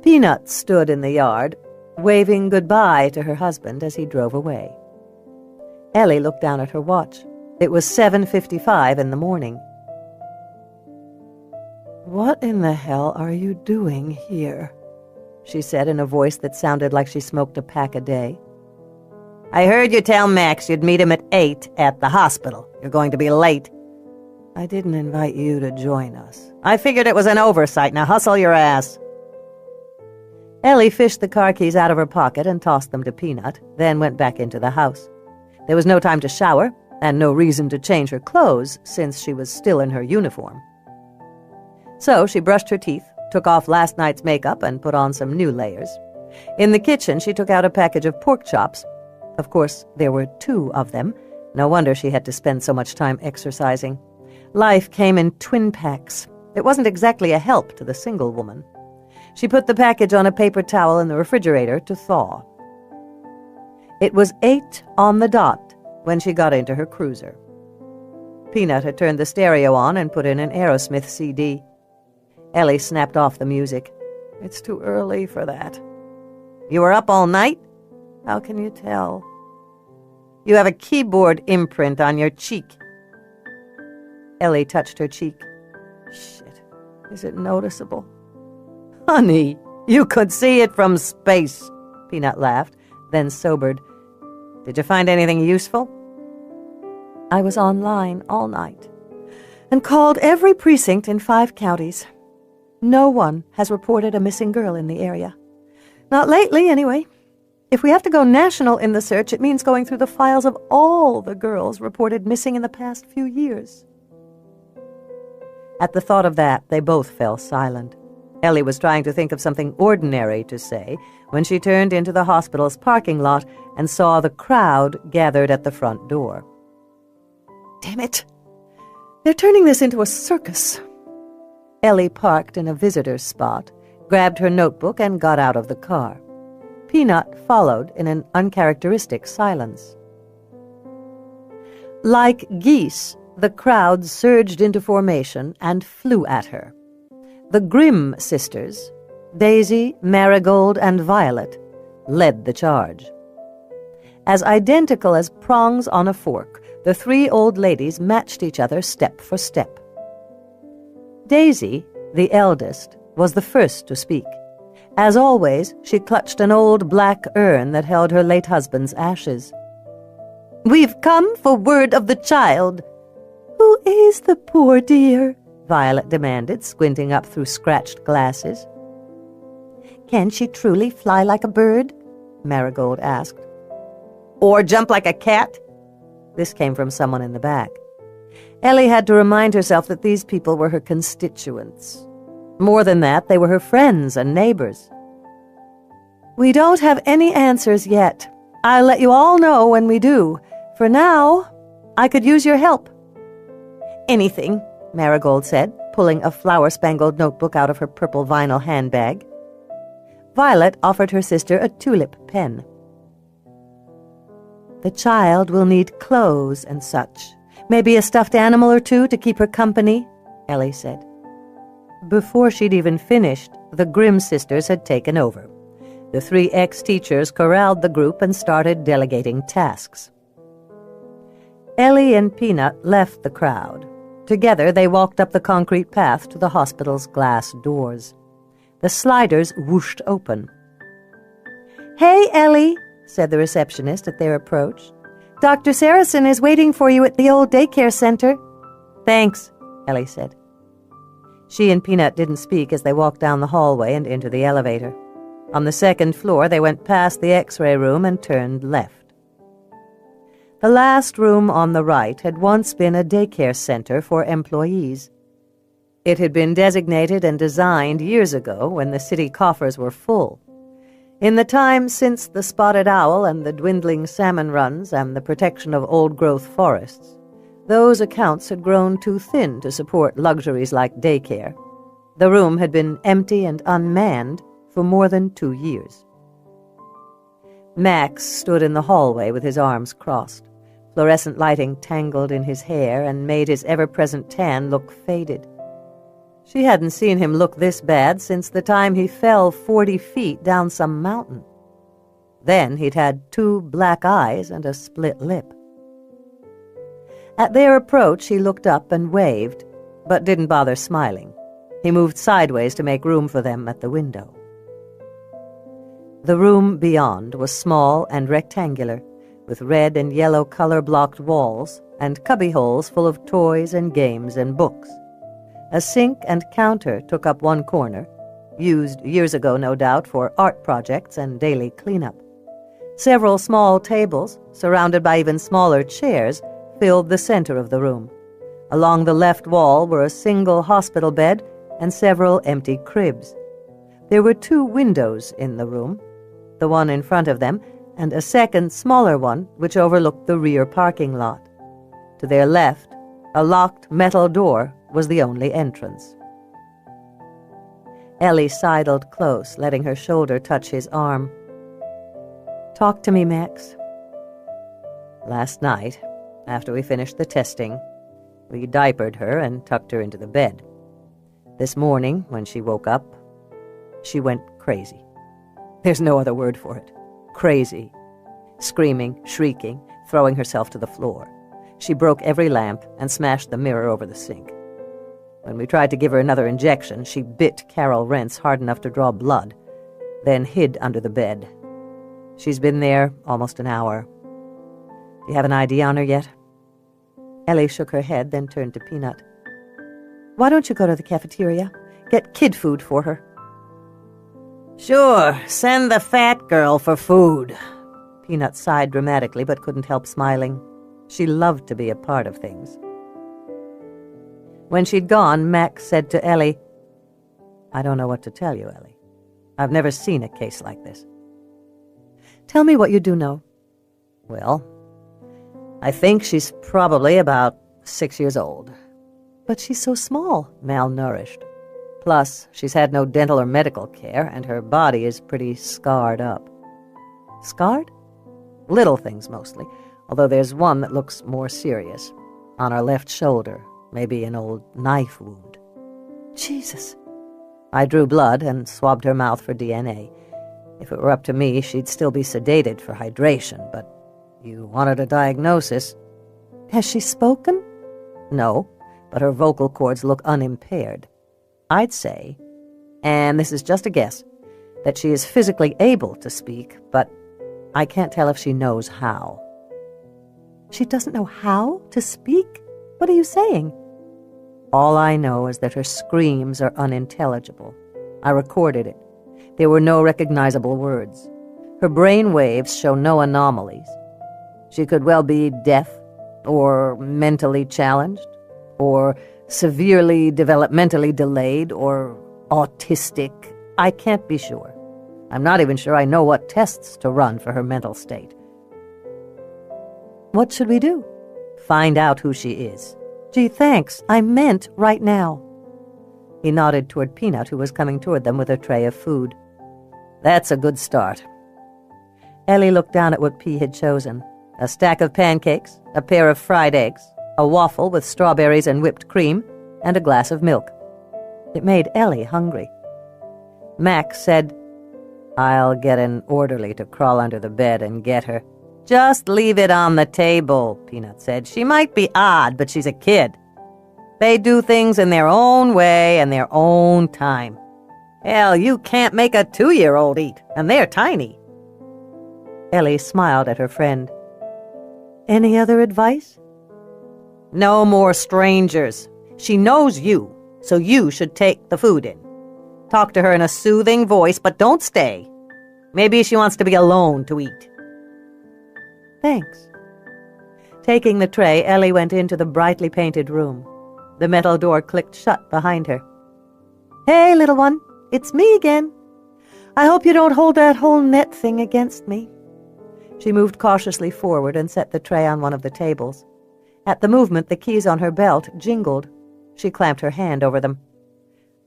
Peanut stood in the yard, waving goodbye to her husband as he drove away. Ellie looked down at her watch. It was 7:55 in the morning. "What in the hell are you doing here?" she said in a voice that sounded like she smoked a pack a day. "I heard you tell Max you'd meet him at 8 at the hospital. You're going to be late." "I didn't invite you to join us." "I figured it was an oversight. Now hustle your ass." Ellie fished the car keys out of her pocket and tossed them to Peanut, then went back into the house. There was no time to shower, and no reason to change her clothes since she was still in her uniform. So she brushed her teeth, took off last night's makeup, and put on some new layers. In the kitchen, she took out a package of pork chops. Of course, there were 2 of them. No wonder she had to spend so much time exercising. Life came in twin packs. It wasn't exactly a help to the single woman. She put the package on a paper towel in the refrigerator to thaw. It was 8 on the dot when she got into her cruiser. Peanut had turned the stereo on and put in an Aerosmith CD. Ellie snapped off the music. "It's too early for that." "You were up all night?" "How can you tell?" "You have a keyboard imprint on your cheek." Ellie touched her cheek. "Shit, is it noticeable?" "Honey, you could see it from space," Peanut laughed, then sobered. "Did you find anything useful?" "I was online all night and called every precinct in 5 counties. No one has reported a missing girl in the area. Not lately, anyway. If we have to go national in the search, it means going through the files of all the girls reported missing in the past few years." At the thought of that, they both fell silent. Ellie was trying to think of something ordinary to say when she turned into the hospital's parking lot and saw the crowd gathered at the front door. "Damn it! They're turning this into a circus." Ellie parked in a visitor's spot, grabbed her notebook, and got out of the car. Peanut followed in an uncharacteristic silence. Like geese, the crowd surged into formation and flew at her. The Grimm sisters, Daisy, Marigold, and Violet, led the charge. As identical as prongs on a fork, the three old ladies matched each other step for step. Daisy, the eldest, was the first to speak. As always, she clutched an old black urn that held her late husband's ashes. "We've come for word of the child." "Who is the poor dear?" Violet demanded, squinting up through scratched glasses. "Can she truly fly like a bird?" Marigold asked. "Or jump like a cat?" This came from someone in the back. Ellie had to remind herself that these people were her constituents. More than that, they were her friends and neighbors. "We don't have any answers yet. I'll let you all know when we do. For now, I could use your help." "Anything," Marigold said, pulling a flower-spangled notebook out of her purple vinyl handbag. Violet offered her sister a tulip pen. "The child will need clothes and such. Maybe a stuffed animal or two to keep her company," Ellie said. Before she'd even finished, the Grimm sisters had taken over. The three ex-teachers corralled the group and started delegating tasks. Ellie and Peanut left the crowd. Together, they walked up the concrete path to the hospital's glass doors. The sliders whooshed open. "Hey, Ellie," said the receptionist at their approach. "Dr. Saracen is waiting for you at the old daycare center." "Thanks," Ellie said. She and Peanut didn't speak as they walked down the hallway and into the elevator. On the second floor, they went past the X-ray room and turned left. The last room on the right had once been a daycare center for employees. It had been designated and designed years ago when the city coffers were full. In the time since the spotted owl and the dwindling salmon runs and the protection of old-growth forests, those accounts had grown too thin to support luxuries like daycare. The room had been empty and unmanned for more than 2 years. Max stood in the hallway with his arms crossed. Fluorescent lighting tangled in his hair and made his ever-present tan look faded. She hadn't seen him look this bad since the time he fell 40 feet down some mountain. Then he'd had 2 black eyes and a split lip. At their approach, he looked up and waved, but didn't bother smiling. He moved sideways to make room for them at the window. The room beyond was small and rectangular, with red and yellow color-blocked walls and cubbyholes full of toys and games and books. A sink and counter took up one corner, used years ago, no doubt, for art projects and daily cleanup. Several small tables, surrounded by even smaller chairs, filled the center of the room. Along the left wall were a single hospital bed and several empty cribs. There were 2 windows in the room, the one in front of them, and a second, smaller one, which overlooked the rear parking lot. To their left, a locked metal door was the only entrance. Ellie sidled close, letting her shoulder touch his arm. "Talk to me, Max." "Last night, after we finished the testing, we diapered her and tucked her into the bed. This morning, when she woke up, she went crazy. There's no other word for it. Crazy. Screaming, shrieking, throwing herself to the floor. She broke every lamp and smashed the mirror over the sink. When we tried to give her another injection, she bit Carol Rentz hard enough to draw blood, then hid under the bed. She's been there almost an hour. Do you have an ID on her yet?" Ellie shook her head, then turned to Peanut. "Why don't you go to the cafeteria? Get kid food for her." "Sure, send the fat girl for food." Peanut sighed dramatically but couldn't help smiling. She loved to be a part of things. When she'd gone, Max said to Ellie, "I don't know what to tell you, Ellie. I've never seen a case like this." "Tell me what you do know." "Well, I think she's probably about 6 years old." "But she's so small." "Malnourished. Plus, she's had no dental or medical care, and her body is pretty scarred up." "Scarred?" "Little things, mostly, although there's one that looks more serious. On her left shoulder, maybe an old knife wound." "Jesus." "I drew blood and swabbed her mouth for DNA. If it were up to me, she'd still be sedated for hydration, but You wanted a diagnosis. Has she spoken? No, but her vocal cords look unimpaired. I'd say, and this is just a guess, that she is physically able to speak, but I can't tell if she knows how. She doesn't know how to speak? What are you saying? All I know is that her screams are unintelligible. I recorded it. There were no recognizable words. Her brain waves show no anomalies. She could well be deaf, or mentally challenged, or severely developmentally delayed, or autistic. I can't be sure. I'm not even sure I know what tests to run for her mental state. What should we do? Find out who she is. Gee, thanks. I meant right now. He nodded toward Peanut, who was coming toward them with a tray of food. That's a good start. Ellie looked down at what P had chosen. A stack of pancakes, a pair of fried eggs, a waffle with strawberries and whipped cream, and a glass of milk. It made Ellie hungry. Max said, "I'll get an orderly to crawl under the bed and get her." "Just leave it on the table," Peanut said. "She might be odd, but she's a kid. They do things in their own way and their own time. Hell, you can't make a 2-year-old eat, and they're tiny." Ellie smiled at her friend. Any other advice? "No more strangers. She knows you, so you should take the food in. Talk to her in a soothing voice, but don't stay. Maybe she wants to be alone to eat." Thanks. Taking the tray, Ellie went into the brightly painted room. The metal door clicked shut behind her. Hey, little one, it's me again. I hope you don't hold that whole net thing against me. She moved cautiously forward and set the tray on one of the tables. At the movement, the keys on her belt jingled. She clamped her hand over them.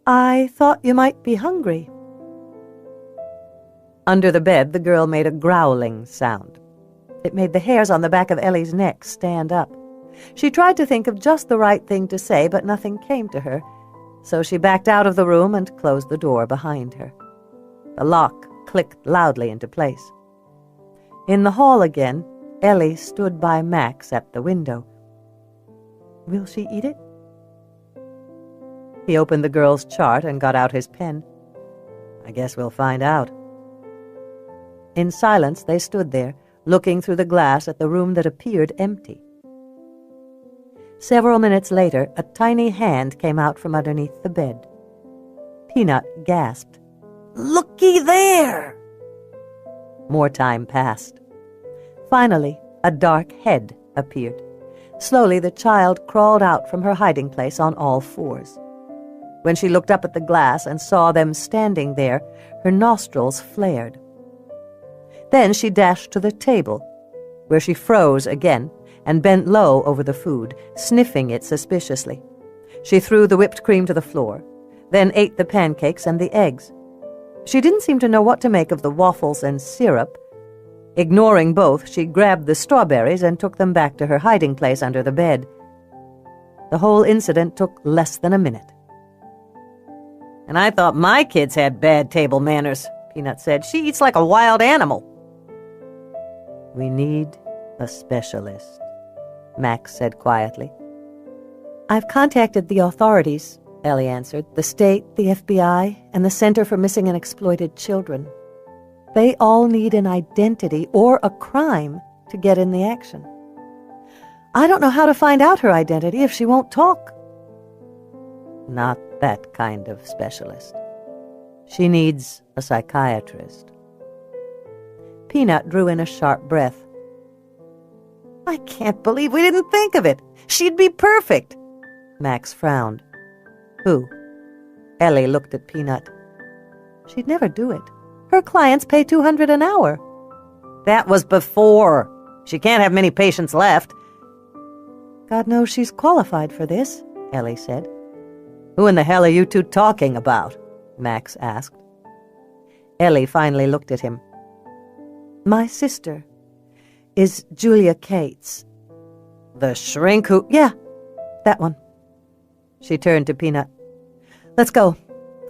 I thought you might be hungry. Under the bed, the girl made a growling sound. It made the hairs on the back of Ellie's neck stand up. She tried to think of just the right thing to say, but nothing came to her, so she backed out of the room and closed the door behind her. The lock clicked loudly into place. In the hall again, Ellie stood by Max at the window. Will she eat it? He opened the girl's chart and got out his pen. I guess we'll find out. In silence, they stood there, looking through the glass at the room that appeared empty. Several minutes later, a tiny hand came out from underneath the bed. Peanut gasped. "Looky there!" More time passed. Finally, a dark head appeared. Slowly, the child crawled out from her hiding place on all fours. When she looked up at the glass and saw them standing there, her nostrils flared. Then she dashed to the table, where she froze again and bent low over the food, sniffing it suspiciously. She threw the whipped cream to the floor, then ate the pancakes and the eggs. She didn't seem to know what to make of the waffles and syrup. Ignoring both, she grabbed the strawberries and took them back to her hiding place under the bed. The whole incident took less than a minute. "And I thought my kids had bad table manners," Peanut said. "She eats like a wild animal." "We need a specialist," Max said quietly. "I've contacted the authorities," Ellie answered, "the state, the FBI, and the Center for Missing and Exploited Children. They all need an identity or a crime to get in the action. I don't know how to find out her identity if she won't talk." "Not that kind of specialist. She needs a psychiatrist." Peanut drew in a sharp breath. "I can't believe we didn't think of it. She'd be perfect." Max frowned. "Who?" Ellie looked at Peanut. "She'd never do it. Her clients pay $200 an hour." "That was before. She can't have many patients left." "God knows she's qualified for this," Ellie said. "Who in the hell are you two talking about?" Max asked. Ellie finally looked at him. "My sister is Julia Cates." "The shrink who—" "Yeah, that one." She turned to Peanut. "Let's go.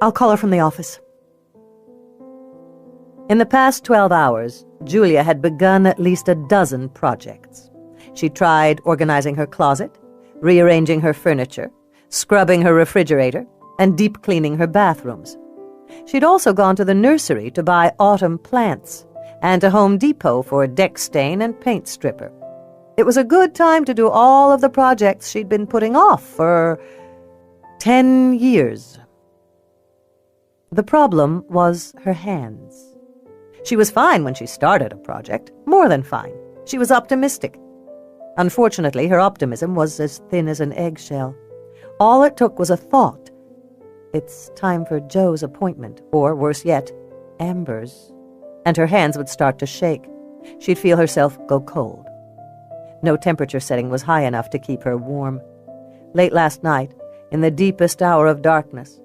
I'll call her from the office." In the past 12 hours, Julia had begun at least a dozen projects. She tried organizing her closet, rearranging her furniture, scrubbing her refrigerator, and deep cleaning her bathrooms. She'd also gone to the nursery to buy autumn plants and to Home Depot for a deck stain and paint stripper. It was a good time to do all of the projects she'd been putting off for 10 years. The problem was her hands. She was fine when she started a project, more than fine. She was optimistic. Unfortunately, her optimism was as thin as an eggshell. All it took was a thought. It's time for Joe's appointment, or worse yet, Amber's. And her hands would start to shake. She'd feel herself go cold. No temperature setting was high enough to keep her warm. Late last night, in the deepest hour of darkness,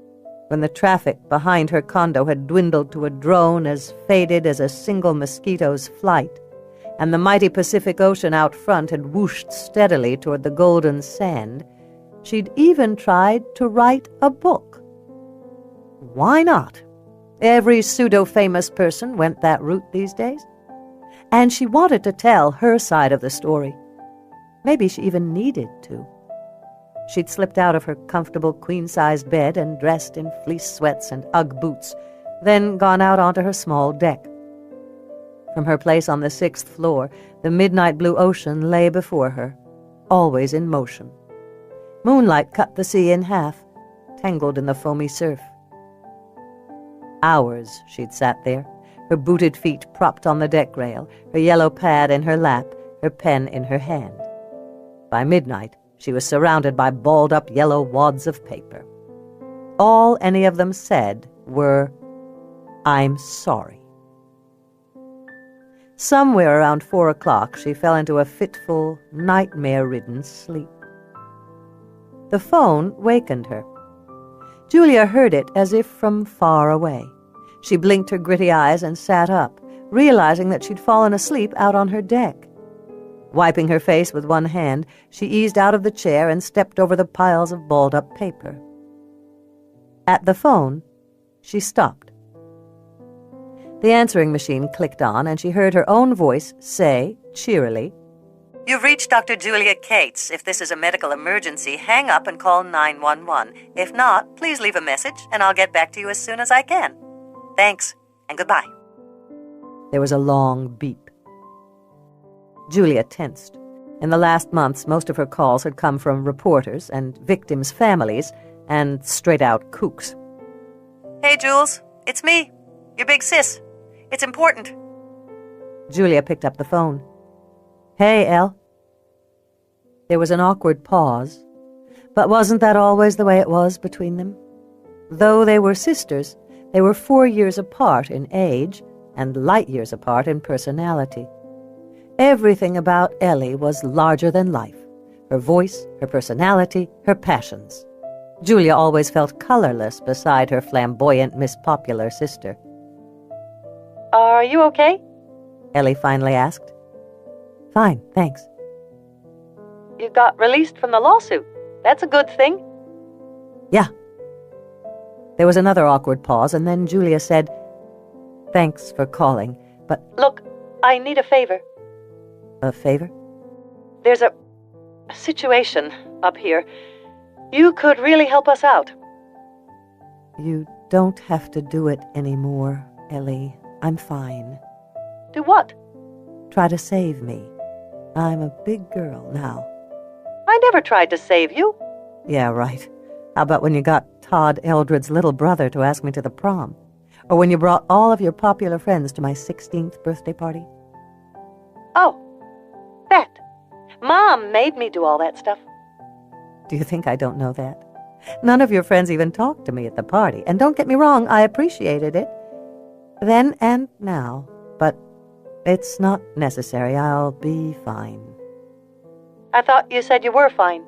when the traffic behind her condo had dwindled to a drone as faded as a single mosquito's flight, and the mighty Pacific Ocean out front had whooshed steadily toward the golden sand, she'd even tried to write a book. Why not? Every pseudo-famous person went that route these days. And she wanted to tell her side of the story. Maybe she even needed to. She'd slipped out of her comfortable queen-sized bed and dressed in fleece sweats and Ugg boots, then gone out onto her small deck. From her place on the 6th floor, the midnight blue ocean lay before her, always in motion. Moonlight cut the sea in half, tangled in the foamy surf. Hours she'd sat there, her booted feet propped on the deck rail, her yellow pad in her lap, her pen in her hand. By midnight, she was surrounded by balled-up yellow wads of paper. All any of them said were, "I'm sorry." Somewhere around 4 o'clock, she fell into a fitful, nightmare-ridden sleep. The phone wakened her. Julia heard it as if from far away. She blinked her gritty eyes and sat up, realizing that she'd fallen asleep out on her deck. Wiping her face with one hand, she eased out of the chair and stepped over the piles of balled-up paper. At the phone, she stopped. The answering machine clicked on, and she heard her own voice say, cheerily, "You've reached Dr. Julia Cates. If this is a medical emergency, hang up and call 911. If not, please leave a message, and I'll get back to you as soon as I can. Thanks, and goodbye." There was a long beep. Julia tensed. In the last months, most of her calls had come from reporters and victims' families and straight-out kooks. "Hey, Jules, it's me, your big sis. It's important." Julia picked up the phone. "Hey, Elle." There was an awkward pause, but wasn't that always the way it was between them? Though they were sisters, they were 4 years apart in age and light years apart in personality. Everything about Ellie was larger than life. Her voice, her personality, her passions. Julia always felt colorless beside her flamboyant Miss Popular sister. "Are you okay?" Ellie finally asked. "Fine, thanks." "You got released from the lawsuit. That's a good thing." "Yeah." There was another awkward pause, and then Julia said, "Thanks for calling, but..." "Look, I need a favor." "A favor?" "There's a situation up here. You could really help us out." "You don't have to do it anymore, Ellie. I'm fine." "Do what?" "Try to save me. I'm a big girl now." "I never tried to save you." "Yeah, right. How about when you got Todd Eldred's little brother to ask me to the prom? Or when you brought all of your popular friends to my 16th birthday party?" "Oh, that. Mom made me do all that stuff." "Do you think I don't know that? None of your friends even talked to me at the party. And don't get me wrong, I appreciated it. Then and now. But it's not necessary. I'll be fine." "I thought you said you were fine."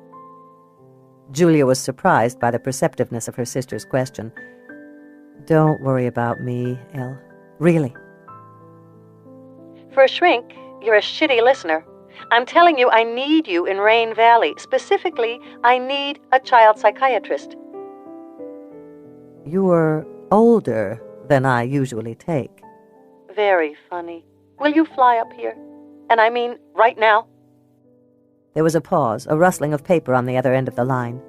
Julia was surprised by the perceptiveness of her sister's question. "Don't worry about me, Elle. Really." "For a shrink, you're a shitty listener. I'm telling you, I need you in Rain Valley. Specifically, I need a child psychiatrist." "You're older than I usually take." "Very funny." will you fly up here? And I mean right now." There was a pause, a rustling of paper on the other end of the line.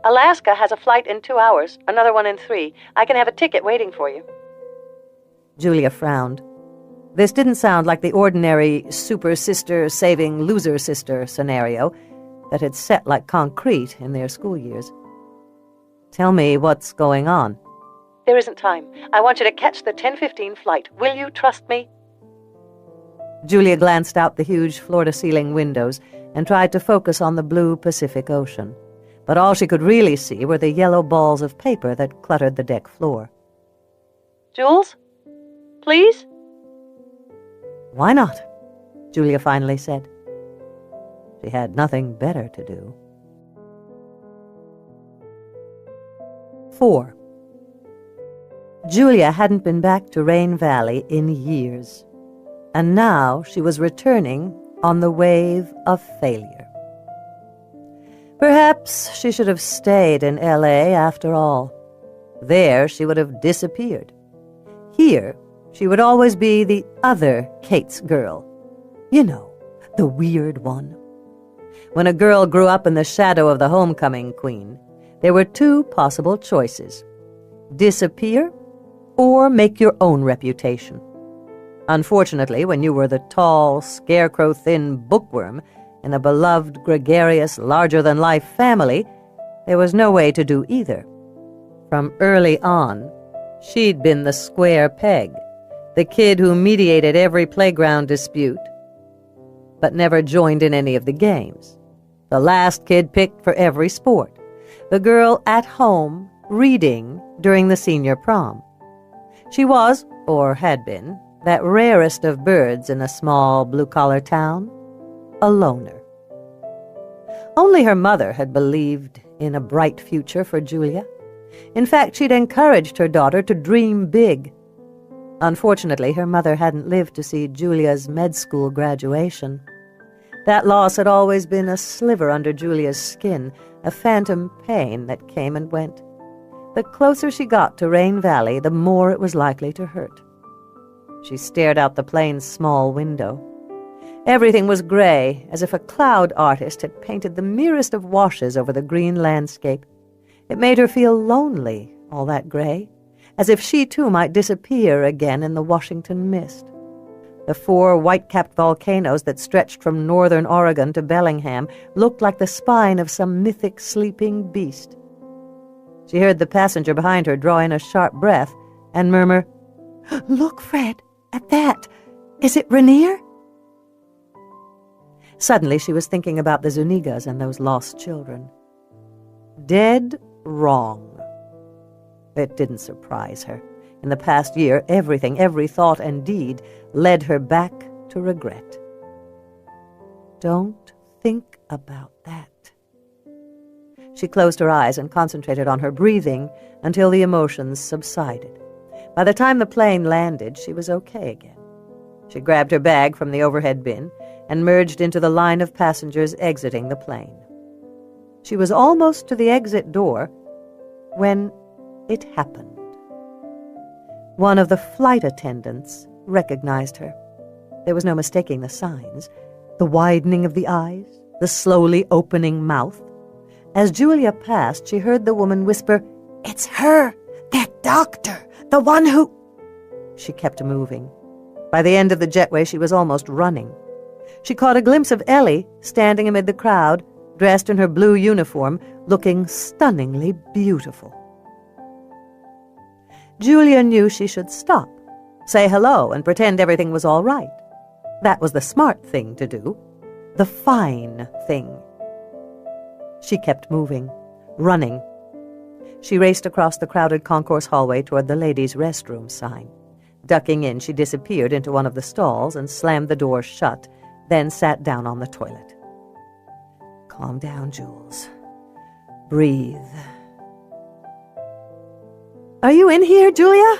"Alaska has a flight in 2 hours, another one in 3. I can have a ticket waiting for you." Julia frowned. This didn't sound like the ordinary super sister saving loser sister scenario that had set like concrete in their school years. "Tell me what's going on." "There isn't time. I want you to catch the 10:15 flight. Will you trust me?" Julia glanced out the huge floor-to-ceiling windows and tried to focus on the blue Pacific Ocean. But all she could really see were the yellow balls of paper that cluttered the deck floor. "Jules? Please?" "Why not?" Julia finally said. She had nothing better to do. 4. Julia hadn't been back to Rain Valley in years, and now she was returning on the wave of failure. Perhaps she should have stayed in L.A. after all. There she would have disappeared. Here she would always be the other Kate's girl. You know, the weird one. When a girl grew up in the shadow of the homecoming queen, there were 2 possible choices: disappear or make your own reputation. Unfortunately, when you were the tall, scarecrow-thin bookworm in a beloved, gregarious, larger-than-life family, there was no way to do either. From early on, she'd been the square peg, the kid who mediated every playground dispute, but never joined in any of the games, the last kid picked for every sport, the girl at home reading during the senior prom. She was, or had been, that rarest of birds in a small blue-collar town, a loner. Only her mother had believed in a bright future for Julia. In fact, she'd encouraged her daughter to dream big. Unfortunately, her mother hadn't lived to see Julia's med school graduation. That loss had always been a sliver under Julia's skin, a phantom pain that came and went. The closer she got to Rain Valley, the more it was likely to hurt. She stared out the plane's small window. Everything was gray, as if a cloud artist had painted the merest of washes over the green landscape. It made her feel lonely, all that gray, as if she too might disappear again in the Washington mist. The 4 white-capped volcanoes that stretched from northern Oregon to Bellingham looked like the spine of some mythic sleeping beast. She heard the passenger behind her draw in a sharp breath and murmur, "Look, Fred, at that. Is it Rainier?" Suddenly she was thinking about the Zunigas and those lost children. Dead wrong. It didn't surprise her. In the past year, everything, every thought and deed, led her back to regret. Don't think about that. She closed her eyes and concentrated on her breathing until the emotions subsided. By the time the plane landed, she was okay again. She grabbed her bag from the overhead bin and merged into the line of passengers exiting the plane. She was almost to the exit door when it happened. One of the flight attendants recognized her. There was no mistaking the signs, the widening of the eyes, the slowly opening mouth. As Julia passed, she heard the woman whisper, "It's her, that doctor, the one who—" She kept moving. By the end of the jetway, she was almost running. She caught a glimpse of Ellie standing amid the crowd, dressed in her blue uniform, looking stunningly beautiful. Julia knew she should stop, say hello, and pretend everything was all right. That was the smart thing to do, the fine thing. She kept moving, running. She raced across the crowded concourse hallway toward the ladies' restroom sign. Ducking in, she disappeared into one of the stalls and slammed the door shut, then sat down on the toilet. Calm down, Jules. Breathe. "Are you in here, Julia?"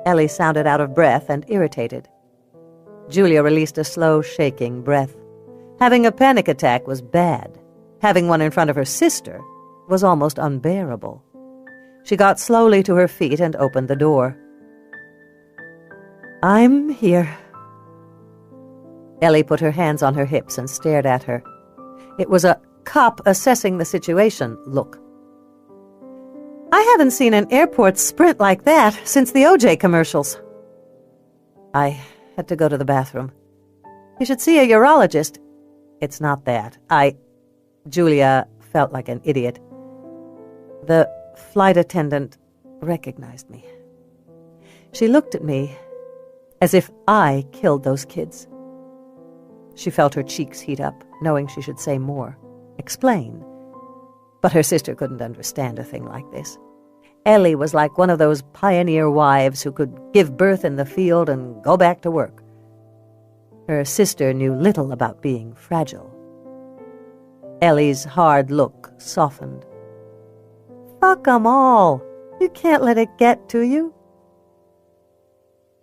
Ellie sounded out of breath and irritated. Julia released a slow, shaking breath. Having a panic attack was bad. Having one in front of her sister was almost unbearable. She got slowly to her feet and opened the door. "I'm here," Ellie put her hands on her hips and stared at her. It was a cop assessing the situation look. I haven't seen an airport sprint like that since the OJ commercials. I had to go to the bathroom. You should see a urologist. It's not that. Julia felt like an idiot. The flight attendant recognized me. She looked at me as if I killed those kids. She felt her cheeks heat up, knowing she should say more, explain. But her sister couldn't understand a thing like this. Ellie was like one of those pioneer wives who could give birth in the field and go back to work. Her sister knew little about being fragile. Ellie's hard look softened. Fuck 'em all. You can't let it get to you.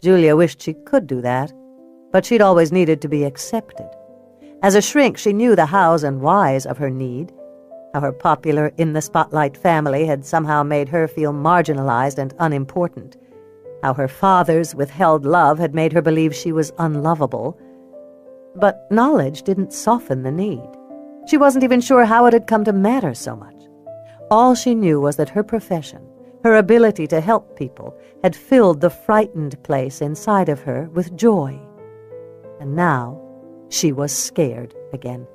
Julia wished she could do that, but she'd always needed to be accepted. As a shrink, she knew the hows and whys of her need, how her popular in-the-spotlight family had somehow made her feel marginalized and unimportant, how her father's withheld love had made her believe she was unlovable. But knowledge didn't soften the need. She wasn't even sure how it had come to matter so much. All she knew was that her profession, her ability to help people, had filled the frightened place inside of her with joy. And now she was scared again.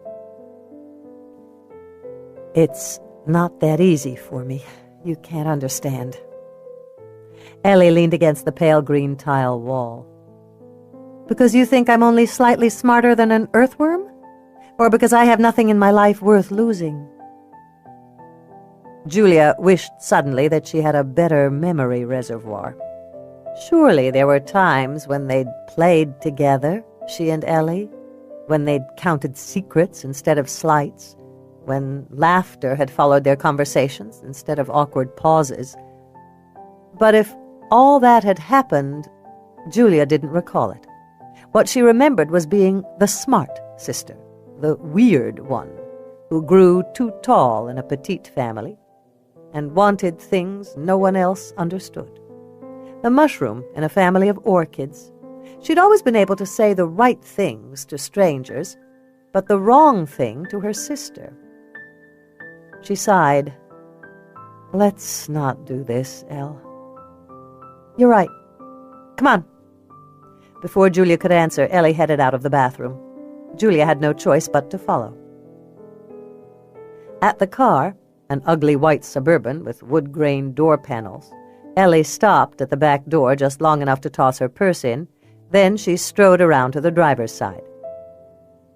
It's not that easy for me. You can't understand. Ellie leaned against the pale green tile wall. Because you think I'm only slightly smarter than an earthworm? Or because I have nothing in my life worth losing? Julia wished suddenly that she had a better memory reservoir. Surely there were times when they'd played together, she and Ellie, when they'd counted secrets instead of slights, when laughter had followed their conversations instead of awkward pauses. But if all that had happened, Julia didn't recall it. What she remembered was being the smart sister, the weird one, who grew too tall in a petite family and wanted things no one else understood. The mushroom in a family of orchids. She'd always been able to say the right things to strangers, but the wrong thing to her sister. She sighed. Let's not do this, Elle. You're right. Come on. Before Julia could answer, Ellie headed out of the bathroom. Julia had no choice but to follow. At the car, an ugly white Suburban with wood-grain door panels, Ellie stopped at the back door just long enough to toss her purse in. Then she strode around to the driver's side.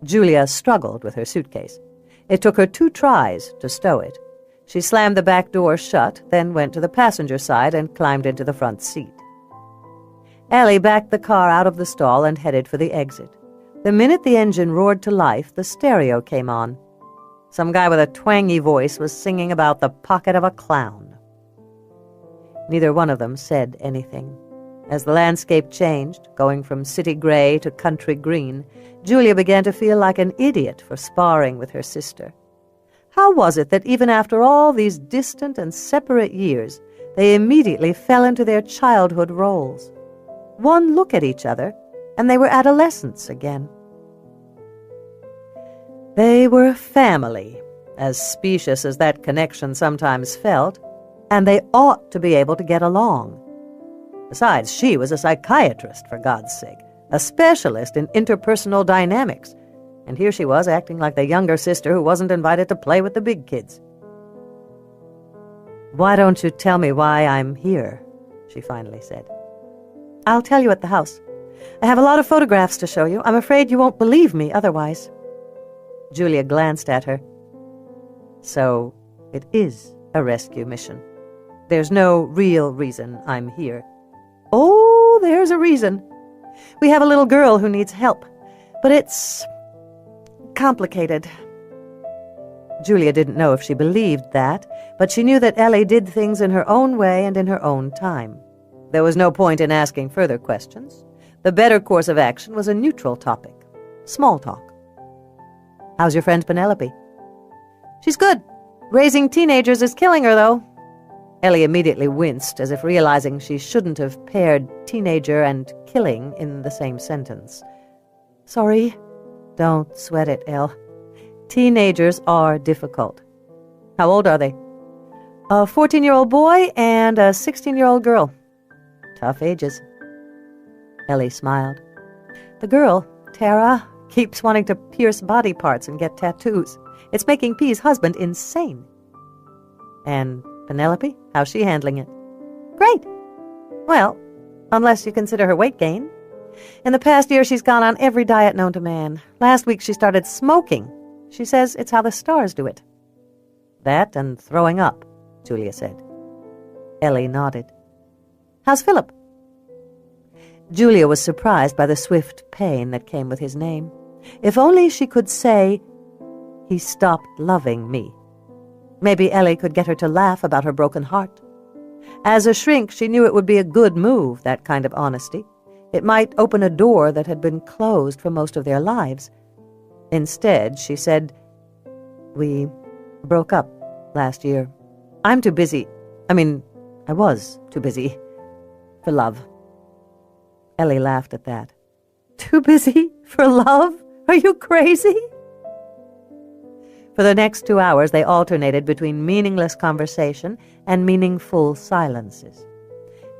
Julia struggled with her suitcase. It took her 2 tries to stow it. She slammed the back door shut, then went to the passenger side and climbed into the front seat. Ellie backed the car out of the stall and headed for the exit. The minute the engine roared to life, the stereo came on. Some guy with a twangy voice was singing about the pocket of a clown. Neither one of them said anything. As the landscape changed, going from city gray to country green, Julia began to feel like an idiot for sparring with her sister. How was it that even after all these distant and separate years, they immediately fell into their childhood roles? One look at each other, and they were adolescents again. They were family, as specious as that connection sometimes felt, and they ought to be able to get along. Besides, she was a psychiatrist, for God's sake, a specialist in interpersonal dynamics, and here she was acting like the younger sister who wasn't invited to play with the big kids. Why don't you tell me why I'm here? She finally said. I'll tell you at the house. I have a lot of photographs to show you. I'm afraid you won't believe me otherwise. Julia glanced at her. So it is a rescue mission. There's no real reason I'm here. Oh, there's a reason. We have a little girl who needs help, but it's complicated. Julia didn't know if she believed that, but she knew that Ellie did things in her own way and in her own time. There was no point in asking further questions. The better course of action was a neutral topic, small talk. How's your friend Penelope? She's good. Raising teenagers is killing her, though. Ellie immediately winced, as if realizing she shouldn't have paired teenager and killing in the same sentence. Sorry, Don't sweat it, Elle. Teenagers are difficult. How old are they? A 14-year-old boy and a 16-year-old girl. Tough ages. Ellie smiled. The girl, Tara, keeps wanting to pierce body parts and get tattoos. It's making P's husband insane. And Penelope, how's she handling it? Great. Well, unless you consider her weight gain. In the past year, she's gone on every diet known to man. Last week, she started smoking. She says it's how the stars do it. That and throwing up, Julia said. Ellie nodded. How's Philip? Julia was surprised by the swift pain that came with his name. If only she could say, he stopped loving me. Maybe Ellie could get her to laugh about her broken heart. As a shrink, she knew it would be a good move, that kind of honesty. It might open a door that had been closed for most of their lives. Instead, she said, we broke up last year. I'm too busy. I was too busy for love. Ellie laughed at that. Too busy for love? Are you crazy? For the next 2 hours, they alternated between meaningless conversation and meaningful silences.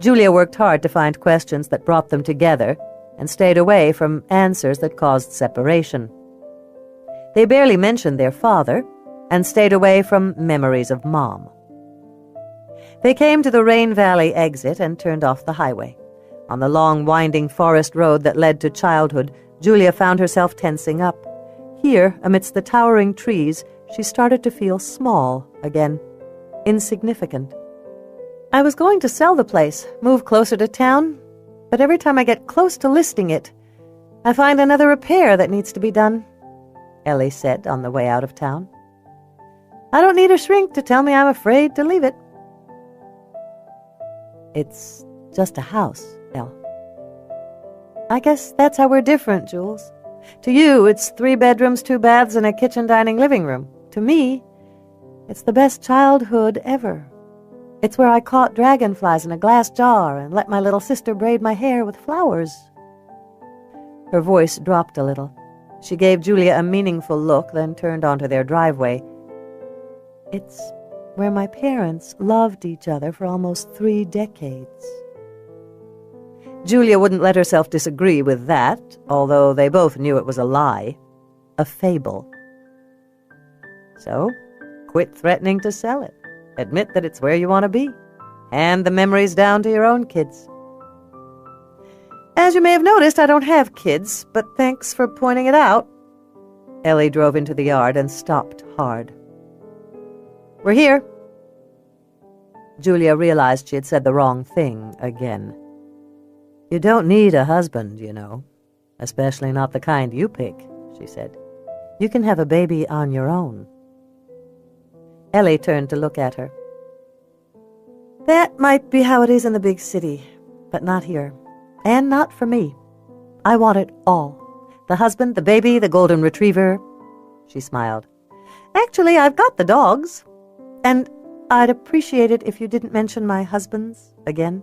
Julia worked hard to find questions that brought them together and stayed away from answers that caused separation. They barely mentioned their father and stayed away from memories of Mom. They came to the Rain Valley exit and turned off the highway. On the long, winding forest road that led to childhood, Julia found herself tensing up. Here, amidst the towering trees, she started to feel small again, insignificant. I was going to sell the place, move closer to town, but every time I get close to listing it, I find another repair that needs to be done, Ellie said on the way out of town. I don't need a shrink to tell me I'm afraid to leave it. It's just a house, Elle. I guess that's how we're different, Jules. To you, it's 3 bedrooms, 2 baths, and a kitchen, dining, living room. To me, it's the best childhood ever. It's where I caught dragonflies in a glass jar and let my little sister braid my hair with flowers. Her voice dropped a little. She gave Julia a meaningful look, then turned onto their driveway. It's where my parents loved each other for almost 3 decades. Julia wouldn't let herself disagree with that, although they both knew it was a lie, a fable. So, quit threatening to sell it. Admit that it's where you want to be. Hand the memories down to your own kids. As you may have noticed, I don't have kids, but thanks for pointing it out. Ellie drove into the yard and stopped hard. We're here. Julia realized she had said the wrong thing again. You don't need a husband, you know. Especially not the kind you pick, she said. You can have a baby on your own. Ellie turned to look at her. That might be how it is in the big city, but not here. And not for me. I want it all. The husband, the baby, the golden retriever. She smiled. Actually, I've got the dogs. And I'd appreciate it if you didn't mention my husbands again.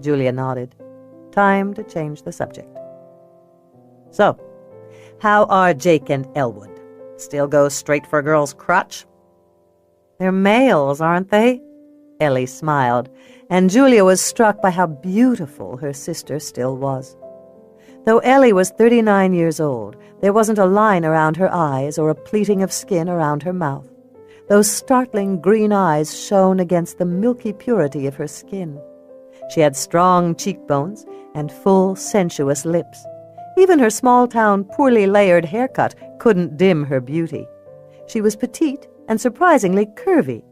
Julia nodded. Time to change the subject. So, how are Jake and Elwood? Still go straight for a girl's crotch? They're males, aren't they? Ellie smiled, and Julia was struck by how beautiful her sister still was. Though Ellie was 39 years old, there wasn't a line around her eyes or a pleating of skin around her mouth. Those startling green eyes shone against the milky purity of her skin. She had strong cheekbones and full, sensuous lips. Even her small-town, poorly layered haircut couldn't dim her beauty. She was petite and surprisingly curvy,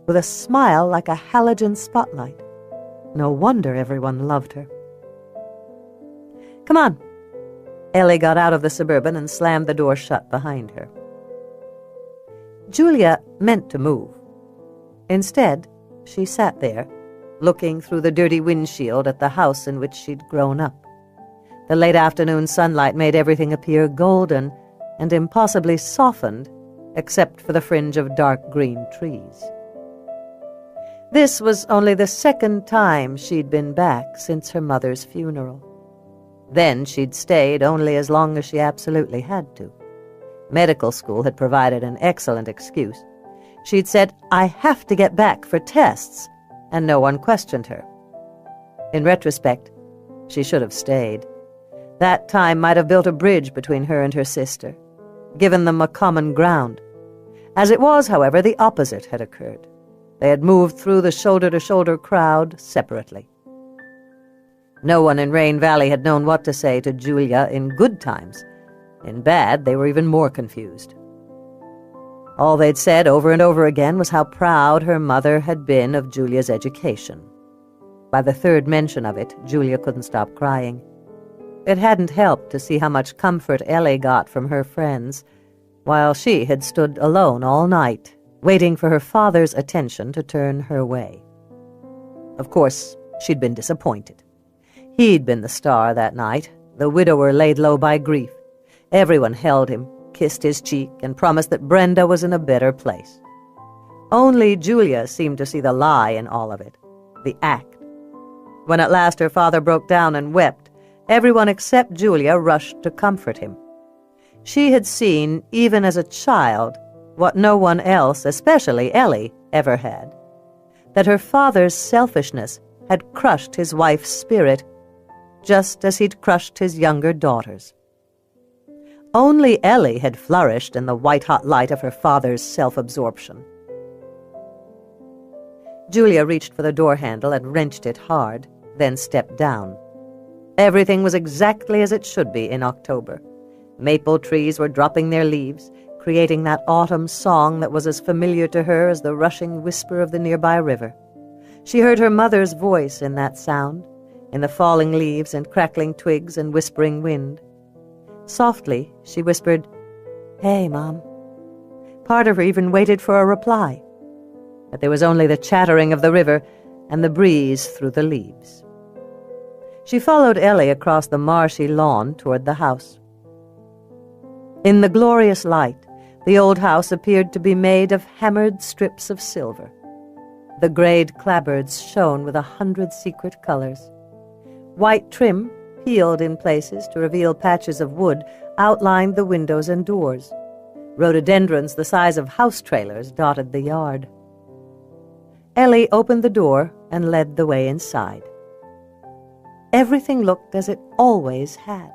with a smile like a halogen spotlight. No wonder everyone loved her. Come on. Ellie got out of the Suburban and slammed the door shut behind her. Julia meant to move. Instead, she sat there, looking through the dirty windshield at the house in which she'd grown up. The late afternoon sunlight made everything appear golden and impossibly softened, except for the fringe of dark green trees. This was only the second time she'd been back since her mother's funeral. Then she'd stayed only as long as she absolutely had to. Medical school had provided an excellent excuse. She'd said, "I have to get back for tests," and no one questioned her. In retrospect, she should have stayed. That time might have built a bridge between her and her sister, given them a common ground. As it was, however, the opposite had occurred. They had moved through the shoulder-to-shoulder crowd separately. No one in Rain Valley had known what to say to Julia in good times. In bad, they were even more confused. All they'd said over and over again was how proud her mother had been of Julia's education. By the third mention of it, Julia couldn't stop crying. It hadn't helped to see how much comfort Ellie got from her friends, while she had stood alone all night, waiting for her father's attention to turn her way. Of course, she'd been disappointed. He'd been the star that night, the widower laid low by grief. Everyone held him, kissed his cheek, and promised that Brenda was in a better place. Only Julia seemed to see the lie in all of it, the act. When at last her father broke down and wept, everyone except Julia rushed to comfort him. She had seen, even as a child, what no one else, especially Ellie, ever had. That her father's selfishness had crushed his wife's spirit, just as he'd crushed his younger daughter's. Only Ellie had flourished in the white-hot light of her father's self-absorption. Julia reached for the door handle and wrenched it hard, then stepped down. Everything was exactly as it should be in October. Maple trees were dropping their leaves, creating that autumn song that was as familiar to her as the rushing whisper of the nearby river. She heard her mother's voice in that sound, in the falling leaves and crackling twigs and whispering wind. Softly, she whispered, "Hey, Mom." Part of her even waited for a reply, but there was only the chattering of the river and the breeze through the leaves. She followed Ellie across the marshy lawn toward the house. In the glorious light, the old house appeared to be made of hammered strips of silver. The grayed clapboards shone with 100 secret colors. White trim, peeled in places to reveal patches of wood, outlined the windows and doors. Rhododendrons the size of house trailers dotted the yard. Ellie opened the door and led the way inside. Everything looked as it always had.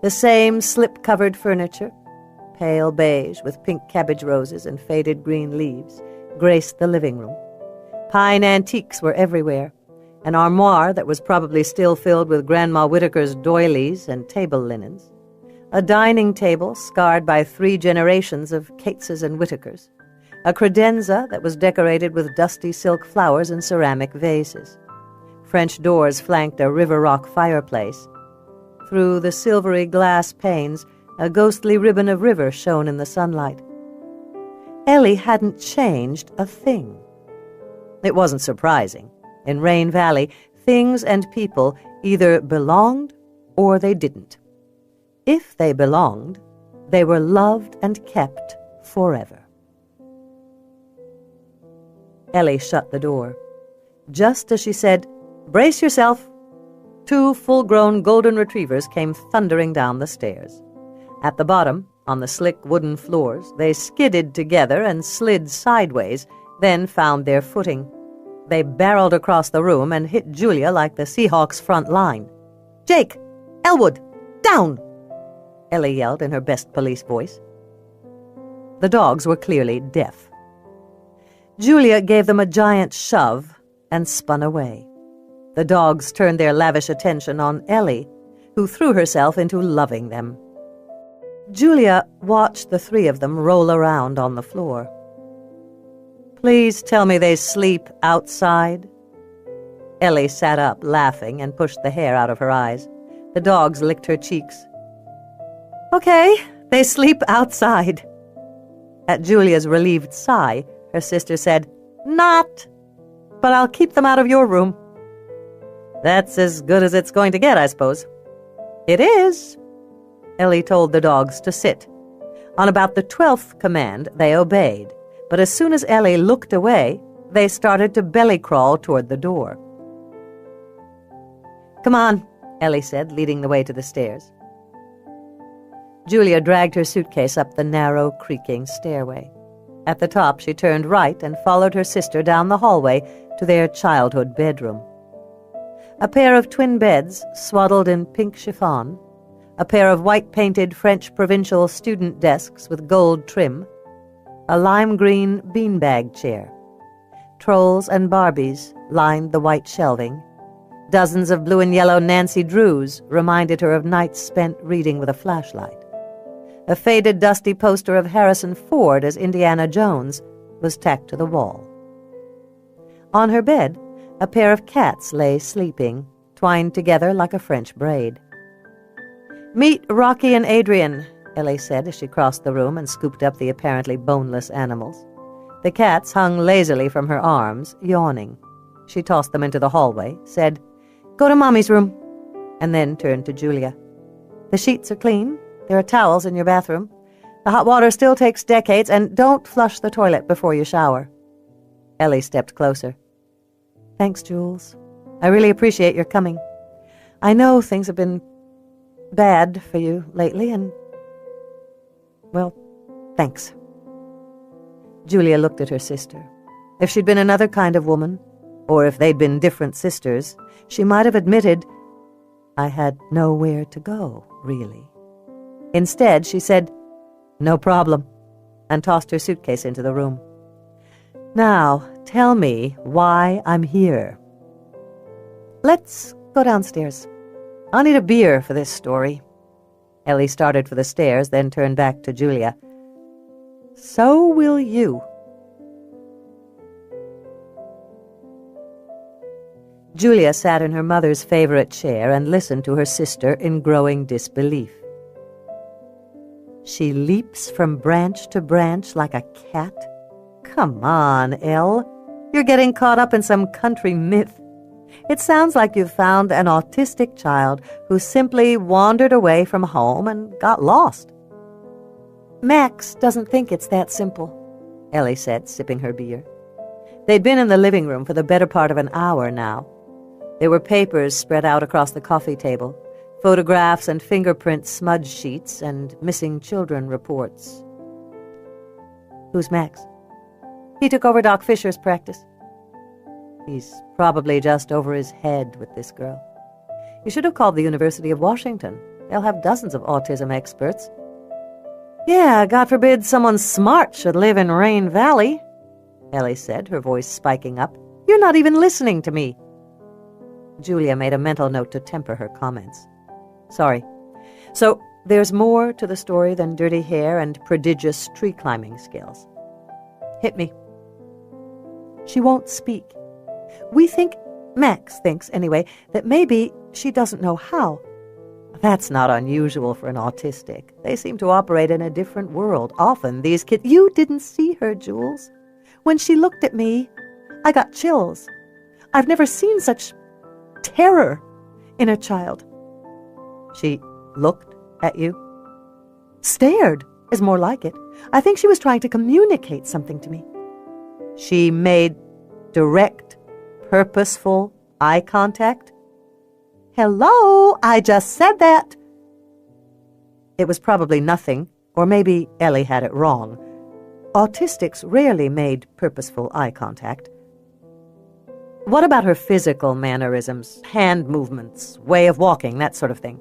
The same slip-covered furniture, pale beige with pink cabbage roses and faded green leaves, graced the living room. Pine antiques were everywhere, an armoire that was probably still filled with Grandma Whitaker's doilies and table linens, a dining table scarred by 3 generations of Cateses and Whitakers, a credenza that was decorated with dusty silk flowers in ceramic vases. French doors flanked a river rock fireplace. Through the silvery glass panes, a ghostly ribbon of river shone in the sunlight. Ellie hadn't changed a thing. It wasn't surprising. In Rain Valley, things and people either belonged or they didn't. If they belonged, they were loved and kept forever. Ellie shut the door. Just as she said, "Brace yourself," 2 full-grown golden retrievers came thundering down the stairs. At the bottom, on the slick wooden floors, they skidded together and slid sideways, then found their footing. They barreled across the room and hit Julia like the Seahawks' front line. "Jake! Elwood! Down!" Ellie yelled in her best police voice. The dogs were clearly deaf. Julia gave them a giant shove and spun away. The dogs turned their lavish attention on Ellie, who threw herself into loving them. Julia watched the 3 of them roll around on the floor. "Please tell me they sleep outside." Ellie sat up, laughing, and pushed the hair out of her eyes. The dogs licked her cheeks. "Okay, they sleep outside." At Julia's relieved sigh, her sister said, "Not, but I'll keep them out of your room." "That's as good as it's going to get, I suppose." "It is." Ellie told the dogs to sit. On about the 12th command, they obeyed, but as soon as Ellie looked away, they started to belly crawl toward the door. "Come on, Ellie said, leading the way to the stairs. Julia dragged her suitcase up the narrow, creaking stairway. At the top, she turned right and followed her sister down the hallway to their childhood bedroom. A pair of twin beds, swaddled in pink chiffon, a pair of white-painted French provincial student desks with gold trim, a lime-green beanbag chair. Trolls and Barbies lined the white shelving. Dozens of blue and yellow Nancy Drews reminded her of nights spent reading with a flashlight. A faded, dusty poster of Harrison Ford as Indiana Jones was tacked to the wall. On her bed, a pair of cats lay sleeping, twined together like a French braid. "Meet Rocky and Adrian," Ellie said as she crossed the room and scooped up the apparently boneless animals. The cats hung lazily from her arms, yawning. She tossed them into the hallway, said, "Go to Mommy's room," and then turned to Julia. "The sheets are clean. There are towels in your bathroom. The hot water still takes decades, and don't flush the toilet before you shower." Ellie stepped closer. "Thanks, Jules. I really appreciate your coming. I know things have been bad for you lately, and, well, thanks." Julia looked at her sister. If she'd been another kind of woman, or if they'd been different sisters, she might have admitted, "I had nowhere to go, really." Instead, she said, "No problem," and tossed her suitcase into the room. "Now, tell me why I'm here." "Let's go downstairs. I'll need a beer for this story." Ellie started for the stairs, then turned back to Julia. "So will you." Julia sat in her mother's favorite chair and listened to her sister in growing disbelief. "She leaps from branch to branch like a cat? Come on, Elle. You're getting caught up in some country myth. It sounds like you've found an autistic child who simply wandered away from home and got lost." "Max doesn't think it's that simple," Ellie said, sipping her beer. They'd been in the living room for the better part of an hour now. There were papers spread out across the coffee table, photographs and fingerprint smudge sheets, and missing children reports. "Who's Max?" "He took over Doc Fisher's practice." "He's probably just over his head with this girl. You should have called the University of Washington. They'll have dozens of autism experts." "Yeah, God forbid someone smart should live in Rain Valley," Ellie said, her voice spiking up. "You're not even listening to me." Julia made a mental note to temper her comments. "Sorry. So there's more to the story than dirty hair and prodigious tree-climbing skills." "Hit me." "She won't speak. We think, Max thinks anyway, that maybe she doesn't know how. That's not unusual for an autistic. They seem to operate in a different world. Often these kids— You didn't see her, Jules. When she looked at me, I got chills. I've never seen such terror in a child." "She looked at you?" "Stared is more like it. I think she was trying to communicate something to me." "She made direct, purposeful eye contact?" "Hello, I just said that." It was probably nothing, or maybe Ellie had it wrong. Autistics rarely made purposeful eye contact. "What about her physical mannerisms, hand movements, way of walking, that sort of thing?"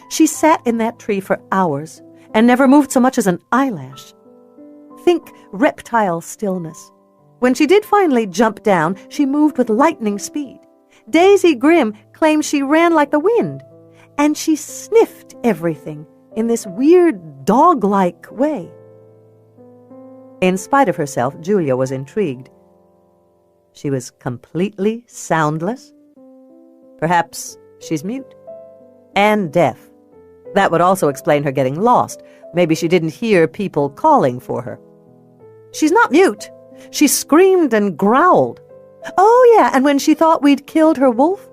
"She sat in that tree for hours and never moved so much as an eyelash. Think reptile stillness. When she did finally jump down, she moved with lightning speed. Daisy Grimm claimed she ran like the wind, and she sniffed everything in this weird dog-like way." In spite of herself, Julia was intrigued. She was completely soundless? Perhaps she's mute. And deaf. That would also explain her getting lost. Maybe she didn't hear people calling for her. "She's not mute. She screamed and growled. Oh, yeah, and when she thought we'd killed her wolf,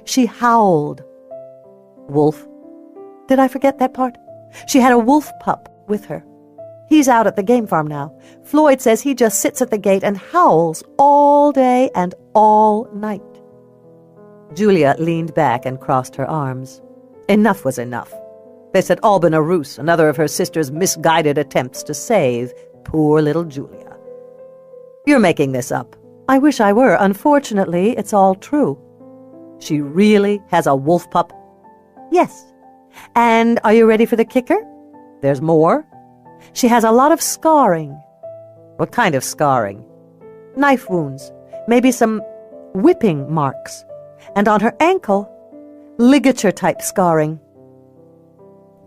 she howled." "Wolf? Did I forget that part? She had a wolf pup with her. He's out at the game farm now. Floyd says he just sits at the gate and howls all day and all night." Julia leaned back and crossed her arms. Enough was enough. This had all been a ruse, another of her sister's misguided attempts to save poor little Julia. You're making this up. I wish I were. Unfortunately, it's all true. She really has a wolf pup? Yes. And are you ready for the kicker? There's more. She has a lot of scarring. What kind of scarring? Knife wounds, maybe some whipping marks, and on her ankle, ligature-type scarring.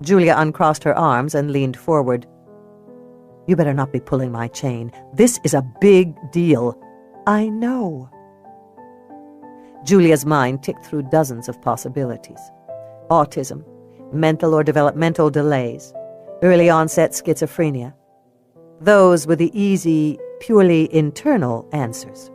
Julia uncrossed her arms and leaned forward. You better not be pulling my chain. This is a big deal. I know. Julia's mind ticked through dozens of possibilities. Autism, mental or developmental delays, early onset schizophrenia. Those were the easy, purely internal answers.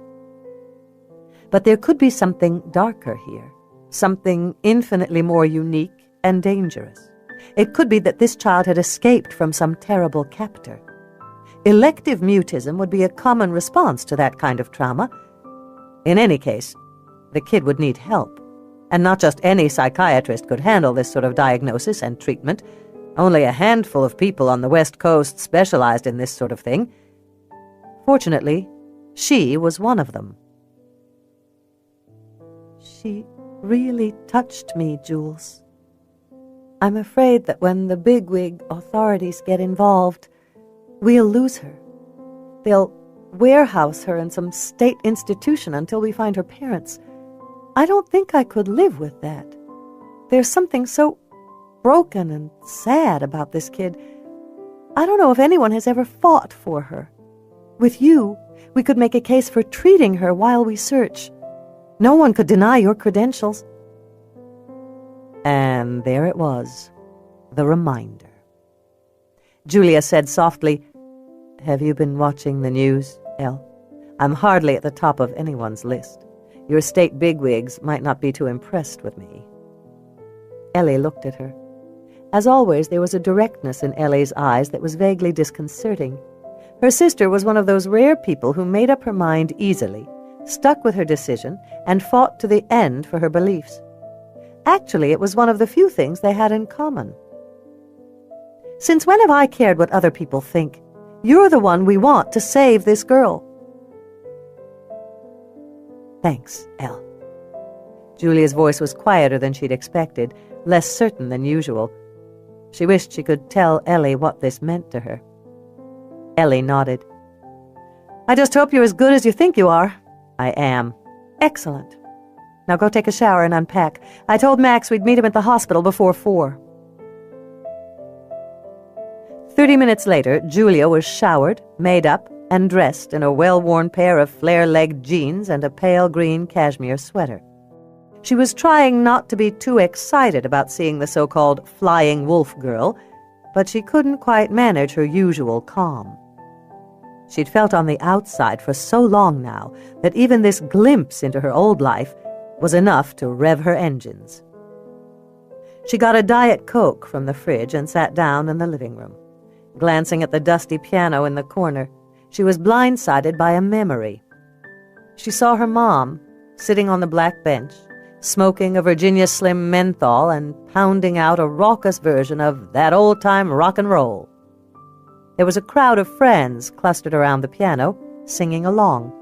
But there could be something darker here, something infinitely more unique and dangerous. It could be that this child had escaped from some terrible captor. Elective mutism would be a common response to that kind of trauma. In any case, the kid would need help, and not just any psychiatrist could handle this sort of diagnosis and treatment. Only a handful of people on the West Coast specialized in this sort of thing. Fortunately, she was one of them. She really touched me, Jules. I'm afraid that when the bigwig authorities get involved, we'll lose her. They'll warehouse her in some state institution until we find her parents. I don't think I could live with that. There's something so broken and sad about this kid. I don't know if anyone has ever fought for her. With you, we could make a case for treating her while we search. No one could deny your credentials. And there it was, the reminder. Julia said softly, Have you been watching the news, Elle? I'm hardly at the top of anyone's list. Your state bigwigs might not be too impressed with me. Ellie looked at her. As always, there was a directness in Ellie's eyes that was vaguely disconcerting. Her sister was one of those rare people who made up her mind easily, stuck with her decision, and fought to the end for her beliefs. Actually, it was one of the few things they had in common. Since when have I cared what other people think? You're the one we want to save this girl. Thanks, Elle. Julia's voice was quieter than she'd expected, less certain than usual. She wished she could tell Ellie what this meant to her. Ellie nodded. I just hope you're as good as you think you are. I am. Excellent. Now go take a shower and unpack. I told Max we'd meet him at the hospital before 4. 30 minutes later, Julia was showered, made up, and dressed in a well-worn pair of flare-legged jeans and a pale green cashmere sweater. She was trying not to be too excited about seeing the so-called flying wolf girl, but she couldn't quite manage her usual calm. She'd felt on the outside for so long now that even this glimpse into her old life was enough to rev her engines. She got a Diet Coke from the fridge and sat down in the living room. Glancing at the dusty piano in the corner, she was blindsided by a memory. She saw her mom sitting on the black bench, smoking a Virginia Slim menthol and pounding out a raucous version of that old-time rock and roll. There was a crowd of friends clustered around the piano, singing along.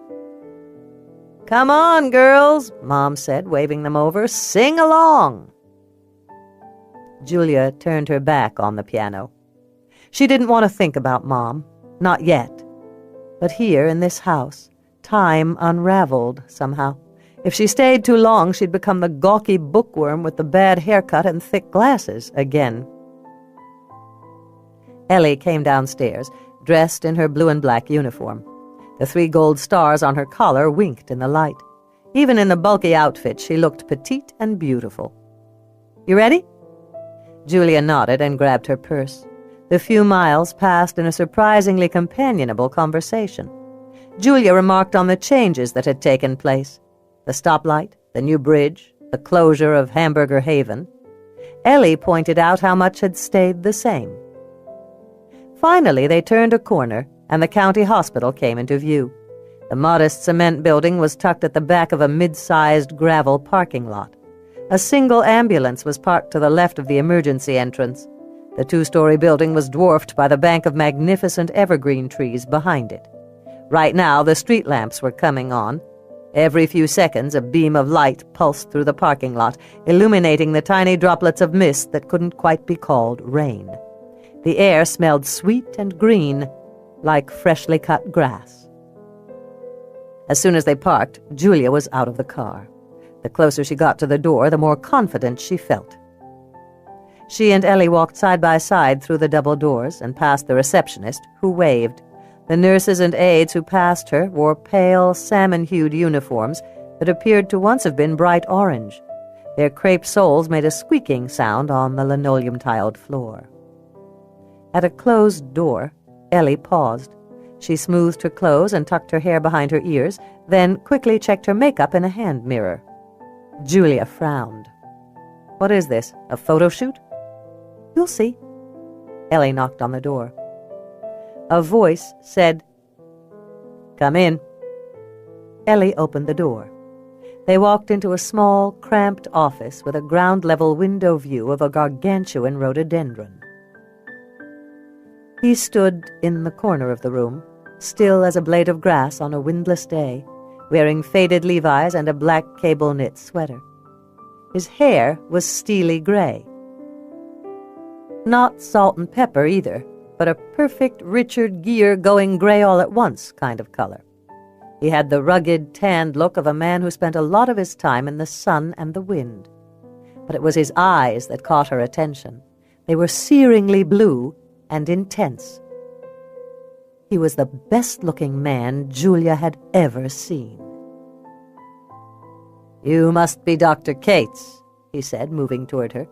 Come on, girls, Mom said, waving them over. Sing along. Julia turned her back on the piano. She didn't want to think about Mom, not yet. But here, in this house, time unraveled somehow. If she stayed too long, she'd become the gawky bookworm with the bad haircut and thick glasses again. Ellie came downstairs, dressed in her blue and black uniform. The 3 gold stars on her collar winked in the light. Even in the bulky outfit, she looked petite and beautiful. You ready? Julia nodded and grabbed her purse. The few miles passed in a surprisingly companionable conversation. Julia remarked on the changes that had taken place. The stoplight, the new bridge, the closure of Hamburger Haven. Ellie pointed out how much had stayed the same. Finally, they turned a corner, and the county hospital came into view. The modest cement building was tucked at the back of a mid-sized gravel parking lot. A single ambulance was parked to the left of the emergency entrance. The 2-story building was dwarfed by the bank of magnificent evergreen trees behind it. Right now, the street lamps were coming on. Every few seconds, a beam of light pulsed through the parking lot, illuminating the tiny droplets of mist that couldn't quite be called rain. The air smelled sweet and green, like freshly cut grass. As soon as they parked, Julia was out of the car. The closer she got to the door, the more confident she felt. She and Ellie walked side by side through the double doors and past the receptionist, who waved. The nurses and aides who passed her wore pale, salmon-hued uniforms that appeared to once have been bright orange. Their crepe soles made a squeaking sound on the linoleum-tiled floor. At a closed door, Ellie paused. She smoothed her clothes and tucked her hair behind her ears, then quickly checked her makeup in a hand mirror. Julia frowned. "What is this, a photo shoot?" "You'll see." Ellie knocked on the door. A voice said, "Come in." Ellie opened the door. They walked into a small, cramped office with a ground-level window view of a gargantuan rhododendron. He stood in the corner of the room, still as a blade of grass on a windless day, wearing faded Levi's and a black cable-knit sweater. His hair was steely gray. Not salt and pepper either, but a perfect Richard Gere going gray all at once kind of color. He had the rugged, tanned look of a man who spent a lot of his time in the sun and the wind. But it was his eyes that caught her attention. They were searingly blue and intense. He was the best-looking man Julia had ever seen. "You must be Dr. Cates," he said, moving toward her.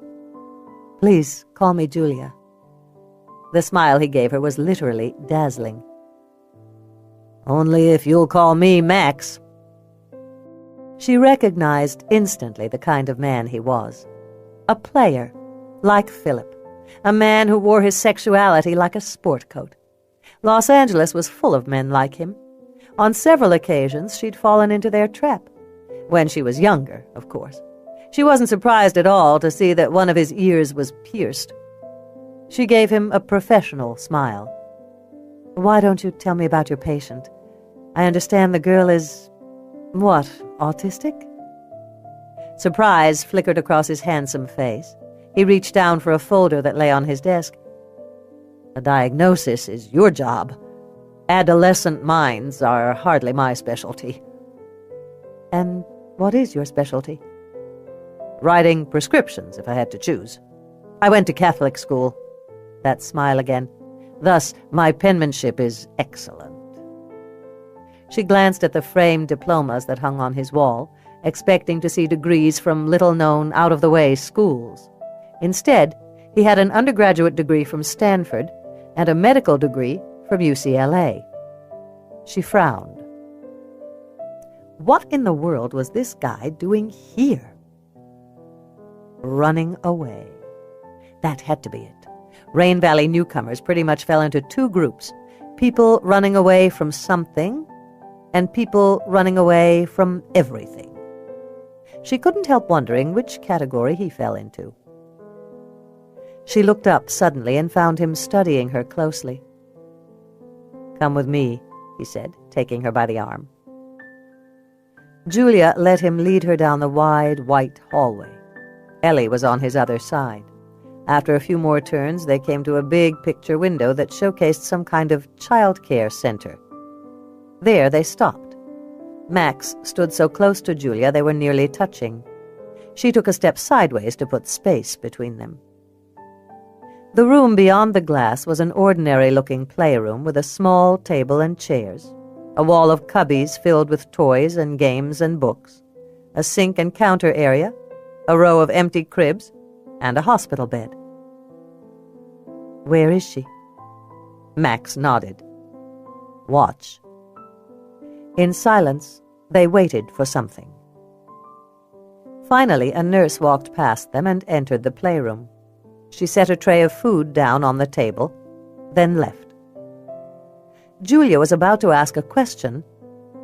"Please call me Julia." The smile he gave her was literally dazzling. "Only if you'll call me Max." She recognized instantly the kind of man he was. A player, like Philip. A man who wore his sexuality like a sport coat. Los Angeles was full of men like him. On several occasions she'd fallen into their trap. When she was younger, of course. She wasn't surprised at all to see that one of his ears was pierced. She gave him a professional smile. "Why don't you tell me about your patient? I understand the girl is... what, autistic?" Surprise flickered across his handsome face. He reached down for a folder that lay on his desk. "A diagnosis is your job. Adolescent minds are hardly my specialty." "And what is your specialty?" "Writing prescriptions, if I had to choose. I went to Catholic school." That smile again. "Thus, my penmanship is excellent." She glanced at the framed diplomas that hung on his wall, expecting to see degrees from little-known, out-of-the-way schools. Instead, he had an undergraduate degree from Stanford and a medical degree from UCLA. She frowned. What in the world was this guy doing here? Running away. That had to be it. Rain Valley newcomers pretty much fell into two groups, people running away from something and people running away from everything. She couldn't help wondering which category he fell into. She looked up suddenly and found him studying her closely. "Come with me," he said, taking her by the arm. Julia let him lead her down the wide, white hallway. Ellie was on his other side. After a few more turns, they came to a big picture window that showcased some kind of child care center. There they stopped. Max stood so close to Julia they were nearly touching. She took a step sideways to put space between them. The room beyond the glass was an ordinary-looking playroom with a small table and chairs, a wall of cubbies filled with toys and games and books, a sink and counter area, a row of empty cribs, and a hospital bed. "Where is she?" Max nodded. "Watch." In silence, they waited for something. Finally, a nurse walked past them and entered the playroom. She set a tray of food down on the table, then left. Julia was about to ask a question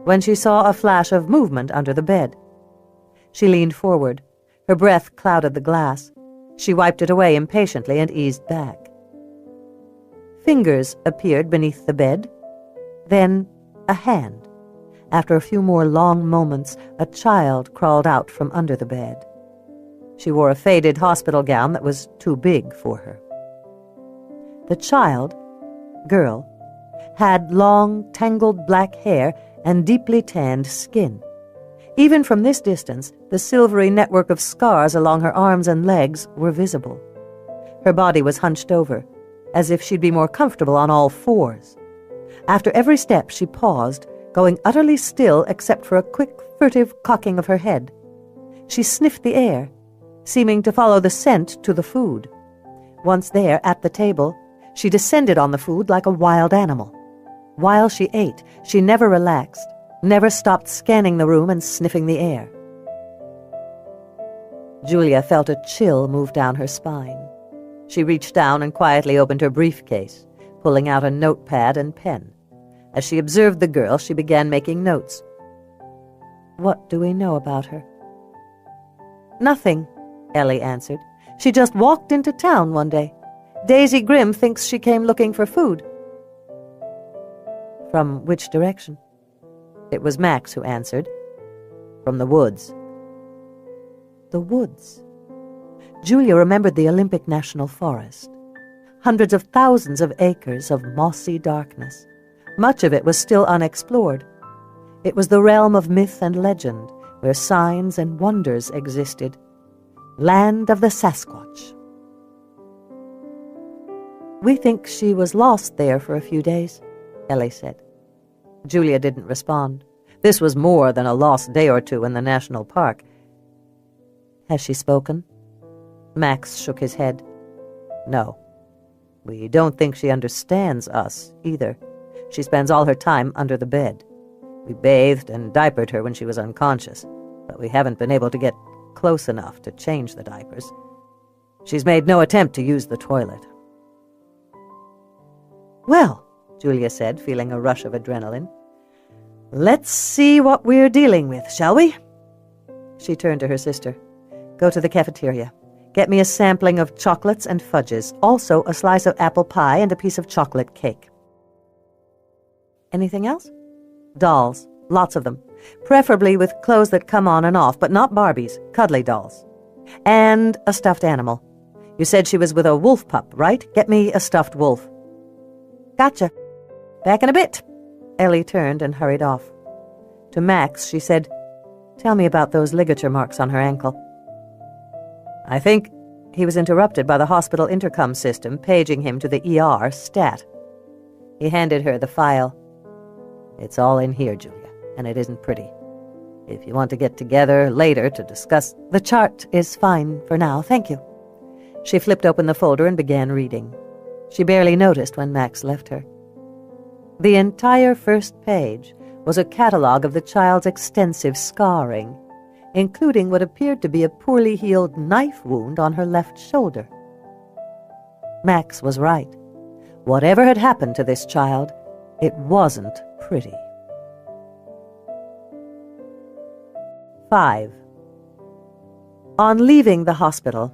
when she saw a flash of movement under the bed. She leaned forward. Her breath clouded the glass. She wiped it away impatiently and eased back. Fingers appeared beneath the bed. Then a hand. After a few more long moments, a child crawled out from under the bed. She wore a faded hospital gown that was too big for her. The child, girl, had long, tangled black hair and deeply tanned skin. Even from this distance, the silvery network of scars along her arms and legs were visible. Her body was hunched over, as if she'd be more comfortable on all fours. After every step, she paused, going utterly still except for a quick, furtive cocking of her head. She sniffed the air, seeming to follow the scent to the food. Once there, at the table, she descended on the food like a wild animal. While she ate, she never relaxed, never stopped scanning the room and sniffing the air. Julia felt a chill move down her spine. She reached down and quietly opened her briefcase, pulling out a notepad and pen. As she observed the girl, she began making notes. "What do we know about her?" "Nothing," Ellie answered. "She just walked into town one day. Daisy Grimm thinks she came looking for food." "From which direction?" It was Max who answered. "From the woods." The woods. Julia remembered the Olympic National Forest. Hundreds of thousands of acres of mossy darkness. Much of it was still unexplored. It was the realm of myth and legend, where signs and wonders existed. Land of the Sasquatch. "We think she was lost there for a few days," Ellie said. Julia didn't respond. This was more than a lost day or two in the national park. "Has she spoken?" Max shook his head. "No. We don't think she understands us, either. She spends all her time under the bed. We bathed and diapered her when she was unconscious, but we haven't been able to get close enough to change the diapers. She's made no attempt to use the toilet." "Well," Julia said, feeling a rush of adrenaline, "let's see what we're dealing with, shall we?" She turned to her sister. "Go to the cafeteria. Get me a sampling of chocolates and fudges, also a slice of apple pie and a piece of chocolate cake." "Anything else?" "Dolls. Lots of them. Preferably with clothes that come on and off, but not Barbies, cuddly dolls. And a stuffed animal. You said she was with a wolf pup, right? Get me a stuffed wolf." "Gotcha. Back in a bit." Ellie turned and hurried off. To Max, she said, "Tell me about those ligature marks on her ankle." "I think—" He was interrupted by the hospital intercom system paging him to the ER stat. He handed her the file. "It's all in here, Julia, and it isn't pretty. If you want to get together later to discuss—" "The chart is fine for now, thank you." She flipped open the folder and began reading. She barely noticed when Max left her. The entire first page was a catalogue of the child's extensive scarring, including what appeared to be a poorly healed knife wound on her left shoulder. Max was right. Whatever had happened to this child, it wasn't pretty. 5. On leaving the hospital,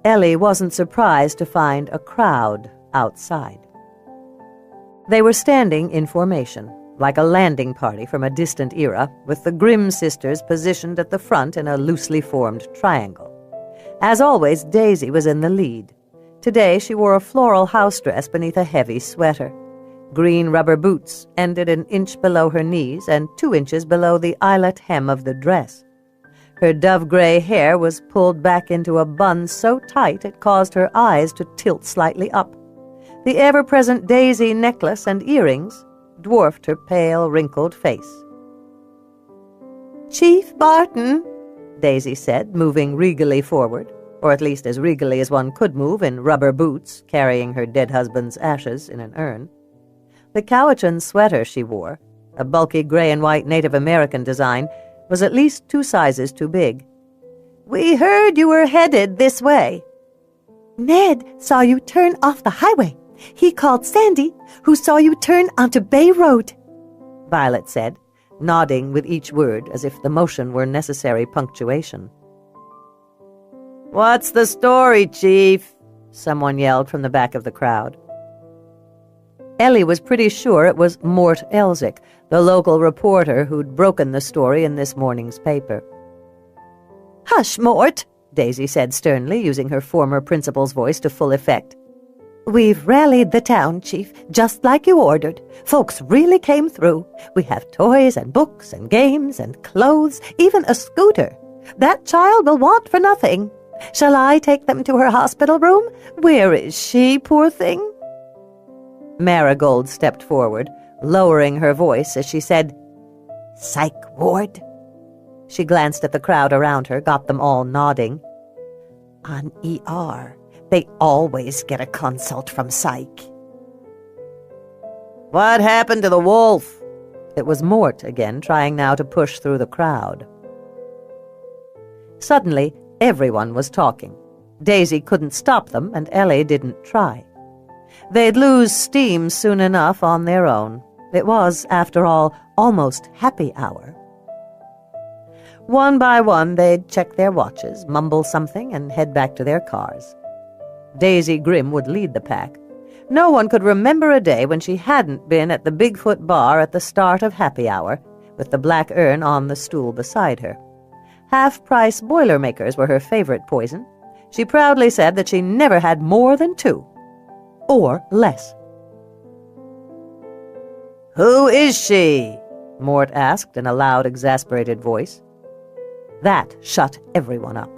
Ellie wasn't surprised to find a crowd outside. They were standing in formation, like a landing party from a distant era, with the Grimm sisters positioned at the front in a loosely formed triangle. As always, Daisy was in the lead. Today she wore a floral house dress beneath a heavy sweater. Green rubber boots ended an inch below her knees and 2 inches below the eyelet hem of the dress. Her dove-gray hair was pulled back into a bun so tight it caused her eyes to tilt slightly up. The ever-present daisy necklace and earrings dwarfed her pale, wrinkled face. "Chief Barton," Daisy said, moving regally forward, or at least as regally as one could move in rubber boots, carrying her dead husband's ashes in an urn. The Cowichan sweater she wore, a bulky gray and white Native American design, was at least 2 sizes too big. "We heard you were headed this way." "Ned saw you turn off the highway. He called Sandy, who saw you turn onto Bay Road," Violet said. nodding with each word as if the motion were necessary punctuation. "What's the story, Chief?" someone yelled from the back of the crowd. Ellie was pretty sure it was Mort Elzick, the local reporter who'd broken the story in this morning's paper. "Hush, Mort," Daisy said sternly, using her former principal's voice to full effect. "We've rallied the town, Chief, just like you ordered. Folks really came through. We have toys and books and games and clothes, even a scooter. That child will want for nothing. Shall I take them to her hospital room? Where is she, poor thing?" Marigold stepped forward, lowering her voice as she said, "Psych ward." She glanced at the crowd around her, got them all nodding. "On ER. They always get a consult from psych." "What happened to the wolf?" It was Mort again, trying now to push through the crowd. Suddenly, everyone was talking. Daisy couldn't stop them, and Ellie didn't try. They'd lose steam soon enough on their own. It was, after all, almost happy hour. One by one, they'd check their watches, mumble something, and head back to their cars. Daisy Grimm would lead the pack. No one could remember a day when she hadn't been at the Bigfoot bar at the start of happy hour, with the black urn on the stool beside her. Half-price Boilermakers were her favorite poison. She proudly said that she never had more than 2. Or less. "Who is she?" Mort asked in a loud, exasperated voice. That shut everyone up.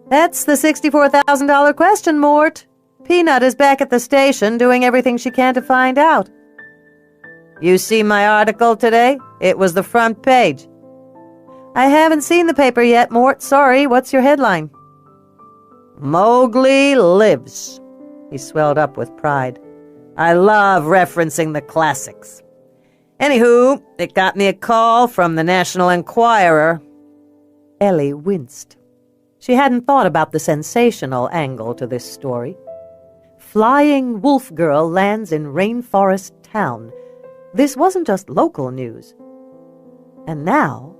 "That's the $64,000 question, Mort. Peanut is back at the station doing everything she can to find out." "You see my article today? It was the front page." "I haven't seen the paper yet, Mort. Sorry, what's your headline?" "Mowgli lives." He swelled up with pride. "I love referencing the classics. Anywho, it got me a call from the National Enquirer." Ellie winced. She hadn't thought about the sensational angle to this story. Flying wolf girl lands in rainforest town. This wasn't just local news. And now,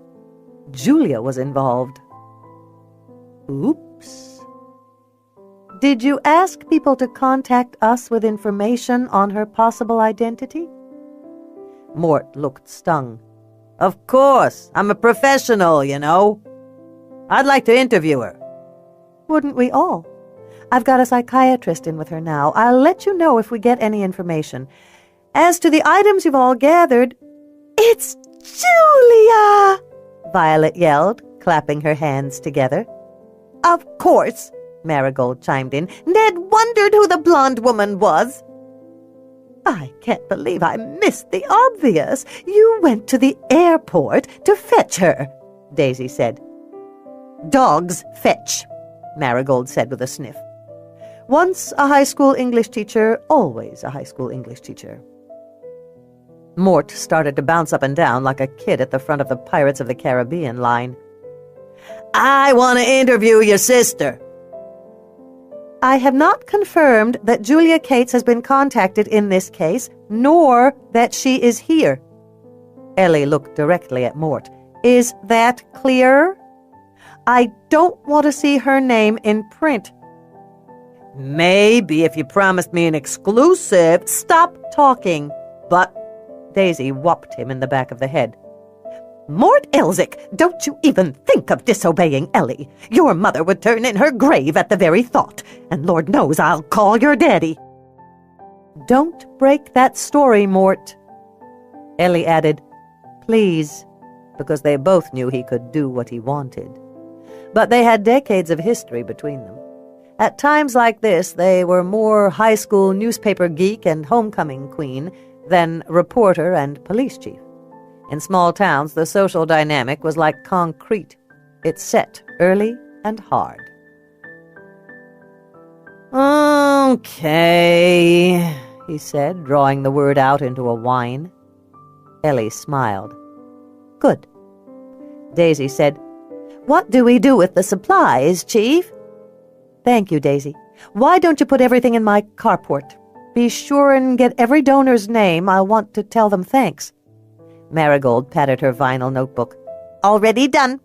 Julia was involved. Oops. "Did you ask people to contact us with information on her possible identity?" Mort looked stung. "Of course. I'm a professional, you know. I'd like to interview her." "Wouldn't we all? I've got a psychiatrist in with her now. I'll let you know if we get any information. As to the items you've all gathered—" "It's Julia!" Violet yelled, clapping her hands together. "Of course," Marigold chimed in. "Ned wondered who the blonde woman was." "I can't believe I missed the obvious. You went to the airport to fetch her," Daisy said. "Dogs fetch," Marigold said with a sniff. Once a high school English teacher, always a high school English teacher. Mort started to bounce up and down like a kid at the front of the Pirates of the Caribbean line. "I want to interview your sister." "I have not confirmed that Julia Cates has been contacted in this case, nor that she is here." Ellie looked directly at Mort. "Is that clear? I don't want to see her name in print." "Maybe if you promised me an exclusive—" "Stop talking." "But—" Daisy whopped him in the back of the head. "Mort Elzick, don't you even think of disobeying Ellie. Your mother would turn in her grave at the very thought, and Lord knows I'll call your daddy." "Don't break that story, Mort." Ellie added, "Please," because they both knew he could do what he wanted. But they had decades of history between them. At times like this, they were more high school newspaper geek and homecoming queen than reporter and police chief. In small towns, the social dynamic was like concrete. It set early and hard. "Okay," he said, drawing the word out into a whine. Ellie smiled. "Good." Daisy said, "What do we do with the supplies, Chief?" "Thank you, Daisy. Why don't you put everything in my carport? Be sure and get every donor's name. I'll want to tell them thanks." Marigold patted her vinyl notebook. Already done.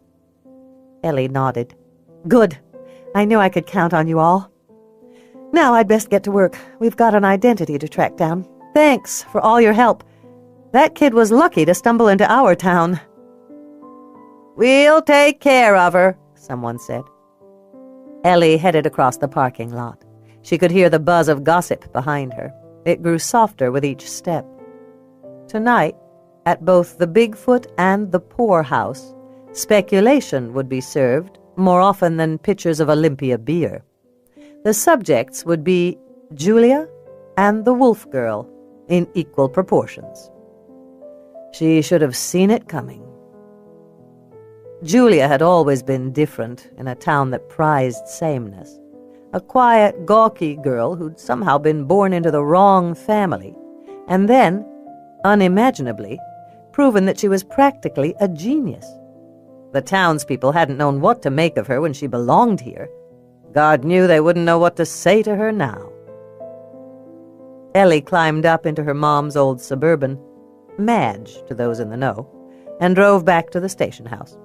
Ellie nodded. Good. I knew I could count on you all. Now I'd best get to work. We've got an identity to track down. Thanks for all your help. That kid was lucky to stumble into our town. We'll take care of her, someone said. Ellie headed across the parking lot. She could hear the buzz of gossip behind her. It grew softer with each step. Tonight, at both the Bigfoot and the Poorhouse, speculation would be served more often than pitchers of Olympia beer. The subjects would be Julia and the Wolf Girl in equal proportions. She should have seen it coming. Julia had always been different in a town that prized sameness. A quiet, gawky girl who'd somehow been born into the wrong family, and then, unimaginably, proven that she was practically a genius. The townspeople hadn't known what to make of her when she belonged here. God knew they wouldn't know what to say to her now. Ellie climbed up into her mom's old Suburban, Madge to those in the know, and drove back to the station house.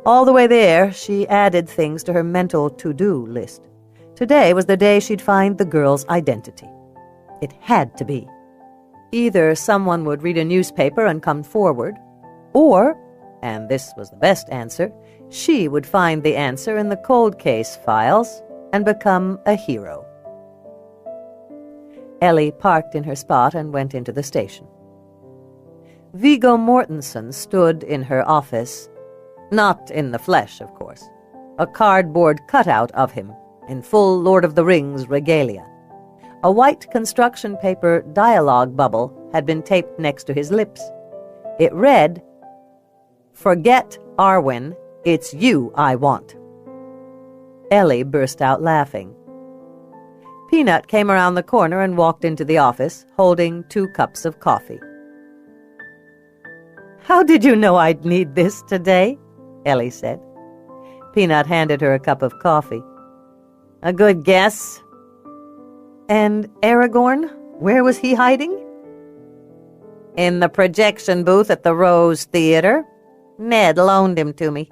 All the way there, she added things to her mental to-do list. Today was the day she'd find the girl's identity. It had to be. Either someone would read a newspaper and come forward, or, and this was the best answer, she would find the answer in the cold case files and become a hero. Ellie parked in her spot and went into the station. Viggo Mortensen stood in her office, not in the flesh, of course, a cardboard cutout of him in full Lord of the Rings regalia. A white construction paper dialogue bubble had been taped next to his lips. It read, "Forget Arwen, it's you I want." Ellie burst out laughing. Peanut came around the corner and walked into the office, holding 2 cups of coffee. "How did you know I'd need this today?" Ellie said. Peanut handed her a cup of coffee. "A good guess." "And Aragorn, where was he hiding?" "In the projection booth at the Rose Theater. Ned loaned him to me."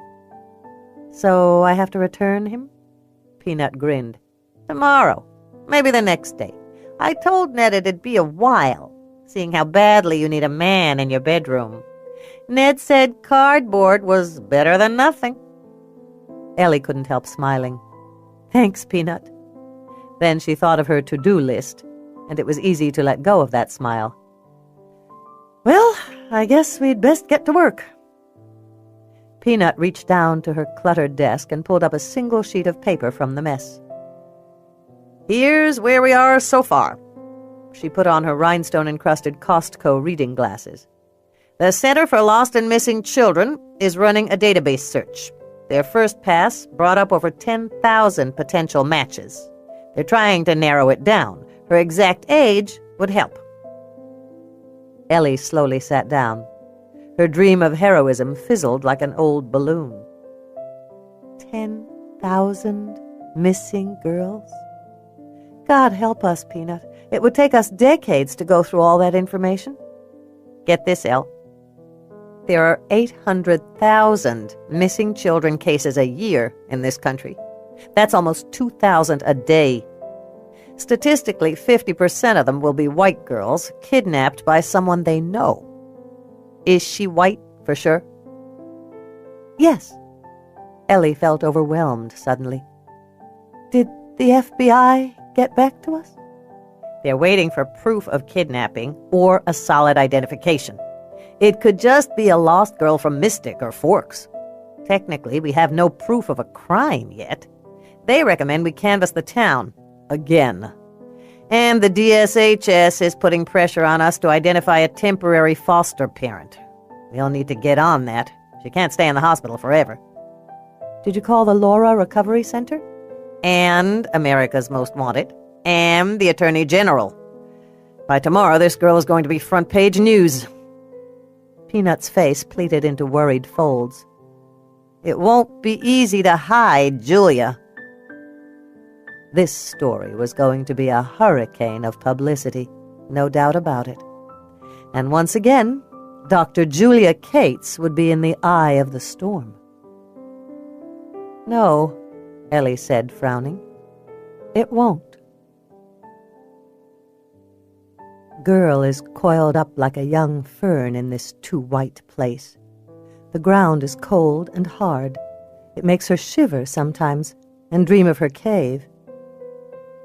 "So I have to return him?" Peanut grinned. "Tomorrow. Maybe the next day. I told Ned it'd be a while, seeing how badly you need a man in your bedroom. Ned said cardboard was better than nothing." Ellie couldn't help smiling. "Thanks, Peanut." Then she thought of her to-do list, and it was easy to let go of that smile. "Well, I guess we'd best get to work." Peanut reached down to her cluttered desk and pulled up a single sheet of paper from the mess. "Here's where we are so far." She put on her rhinestone-encrusted Costco reading glasses. "The Center for Lost and Missing Children is running a database search. Their first pass brought up over 10,000 potential matches. They're trying to narrow it down. Her exact age would help." Ellie slowly sat down. Her dream of heroism fizzled like an old balloon. 10,000 missing girls? God help us, Peanut. It would take us decades to go through all that information. Get this, Elle. There are 800,000 missing children cases a year in this country. That's almost 2,000 a day. Statistically, 50% of them will be white girls kidnapped by someone they know. Is she white, for sure? Yes. Ellie felt overwhelmed suddenly. Did the FBI get back to us? They're waiting for proof of kidnapping or a solid identification. It could just be a lost girl from Mystic or Forks. Technically, we have no proof of a crime yet. They recommend we canvass the town again. And the DSHS is putting pressure on us to identify a temporary foster parent. We'll need to get on that. She can't stay in the hospital forever. Did you call the Laura Recovery Center? And America's Most Wanted. And the Attorney General. By tomorrow, this girl is going to be front-page news. Peanut's face pleated into worried folds. It won't be easy to hide Julia. This story was going to be a hurricane of publicity, no doubt about it. And once again, Dr. Julia Cates would be in the eye of the storm. "No," Ellie said, frowning. "It won't." Girl is coiled up like a young fern in this too-white place. The ground is cold and hard. It makes her shiver sometimes and dream of her cave.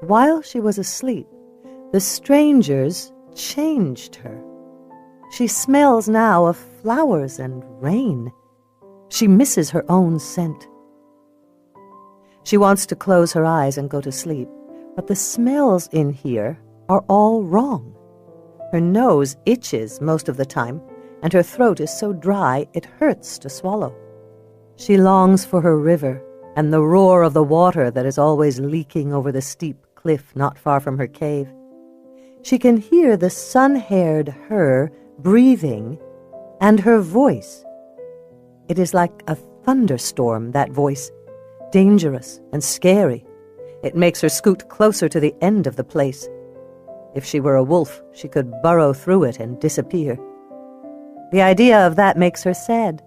While she was asleep, the strangers changed her. She smells now of flowers and rain. She misses her own scent. She wants to close her eyes and go to sleep, but the smells in here are all wrong. Her nose itches most of the time, and her throat is so dry it hurts to swallow. She longs for her river and the roar of the water that is always leaking over the steep cliff not far from her cave. She can hear the sun-haired her breathing and her voice. It is like a thunderstorm, that voice, dangerous and scary. It makes her scoot closer to the end of the place. If she were a wolf, she could burrow through it and disappear. The idea of that makes her sad.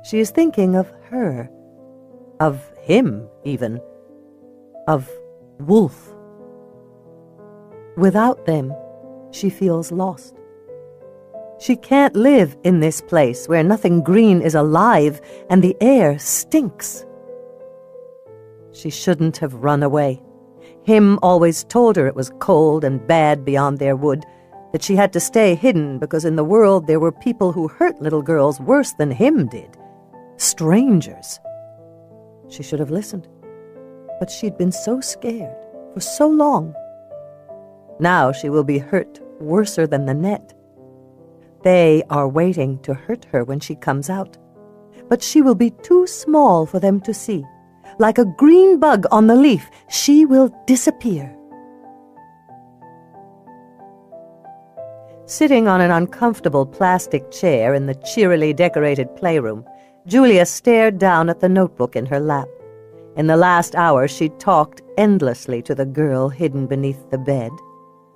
She is thinking of her, of him even, of Wolf. Without them, she feels lost. She can't live in this place where nothing green is alive and the air stinks. She shouldn't have run away. Him always told her it was cold and bad beyond their wood, that she had to stay hidden because in the world there were people who hurt little girls worse than him did. Strangers. She should have listened, but she'd been so scared for so long. Now she will be hurt worser than the net. They are waiting to hurt her when she comes out, but she will be too small for them to see. Like a green bug on the leaf, she will disappear. Sitting on an uncomfortable plastic chair in the cheerily decorated playroom, Julia stared down at the notebook in her lap. In the last hour, she'd talked endlessly to the girl hidden beneath the bed,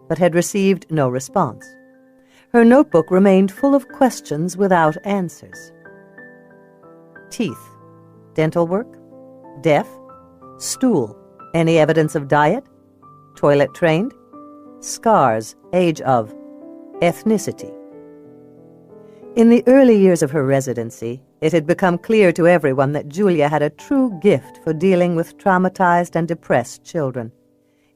but had received no response. Her notebook remained full of questions without answers. Teeth. Dental work? Deaf? Stool. Any evidence of diet? Toilet trained? Scars. Age of? Ethnicity. In the early years of her residency, it had become clear to everyone that Julia had a true gift for dealing with traumatized and depressed children.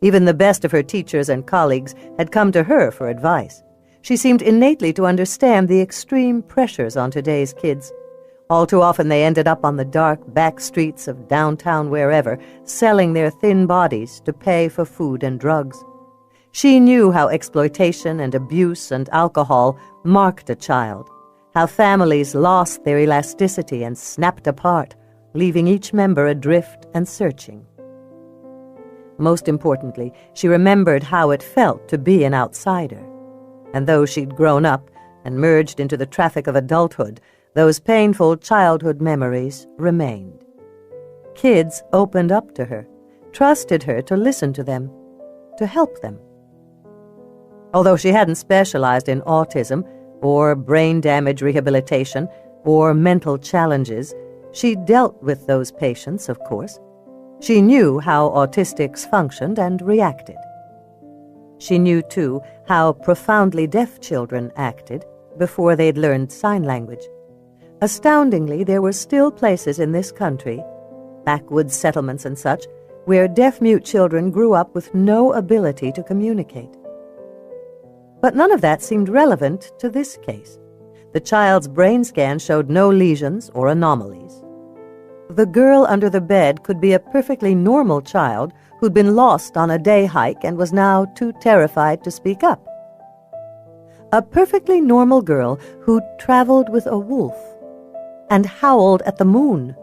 Even the best of her teachers and colleagues had come to her for advice. She seemed innately to understand the extreme pressures on today's kids. All too often they ended up on the dark back streets of downtown wherever, selling their thin bodies to pay for food and drugs. She knew how exploitation and abuse and alcohol marked a child, how families lost their elasticity and snapped apart, leaving each member adrift and searching. Most importantly, she remembered how it felt to be an outsider. And though she'd grown up and merged into the traffic of adulthood, those painful childhood memories remained. Kids opened up to her, trusted her to listen to them, to help them. Although she hadn't specialized in autism or brain damage rehabilitation or mental challenges, she dealt with those patients, of course. She knew how autistics functioned and reacted. She knew, too, how profoundly deaf children acted before they'd learned sign language. Astoundingly, there were still places in this country, backwoods settlements and such, where deaf-mute children grew up with no ability to communicate. But none of that seemed relevant to this case. The child's brain scan showed no lesions or anomalies. The girl under the bed could be a perfectly normal child who'd been lost on a day hike and was now too terrified to speak up. A perfectly normal girl who'd traveled with a wolf and howled at the moon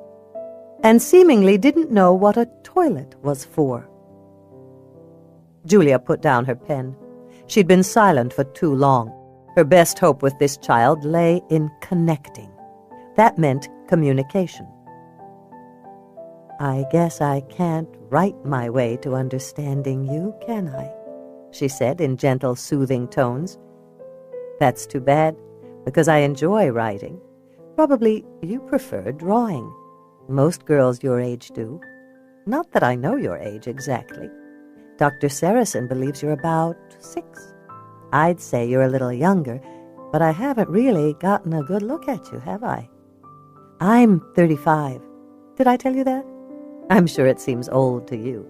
and seemingly didn't know what a toilet was for. Julia put down her pen. She'd been silent for too long. Her best hope with this child lay in connecting. That meant communication. "I guess I can't write my way to understanding you, can I?" she said in gentle, soothing tones. "That's too bad. because I enjoy writing. Probably you prefer drawing. Most girls your age do. Not that I know your age exactly. Dr. Saracen believes you're about 6. I'd say you're a little younger, but I haven't really gotten a good look at you, have I? I'm 35. Did I tell you that? I'm sure it seems old to you.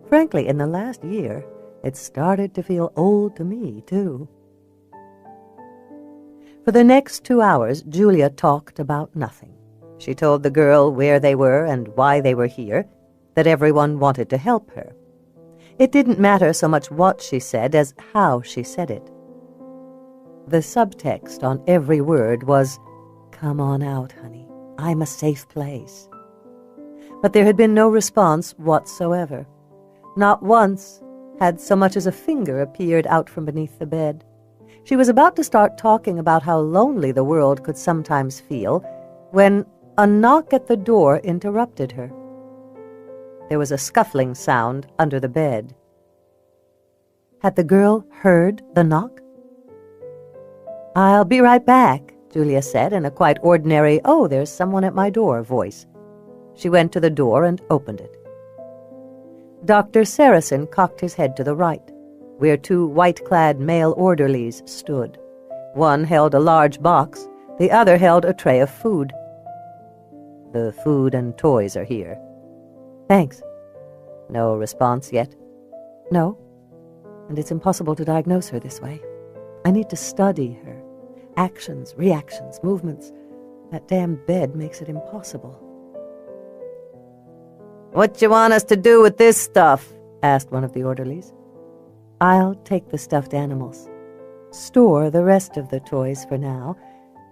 Frankly, in the last year, it started to feel old to me, too. For the next 2 hours, Julia talked about nothing. She told the girl where they were and why they were here, that everyone wanted to help her. It didn't matter so much what she said as how she said it. The subtext on every word was, "Come on out, honey. I'm a safe place." But there had been no response whatsoever. Not once had so much as a finger appeared out from beneath the bed. She was about to start talking about how lonely the world could sometimes feel when a knock at the door interrupted her. There was a scuffling sound under the bed. Had the girl heard the knock? "I'll be right back," Julia said in a quite ordinary, "Oh, there's someone at my door" voice. She went to the door and opened it. Dr. Saracen cocked his head to the right, where 2 white-clad male orderlies stood. One held a large box, the other held a tray of food. "The food and toys are here." "Thanks." No response yet. "No, and it's impossible to diagnose her this way. I need to study her. Actions, reactions, movements. That damn bed makes it impossible." What you want us to do with this stuff? Asked one of the orderlies. "I'll take the stuffed animals. Store the rest of the toys for now.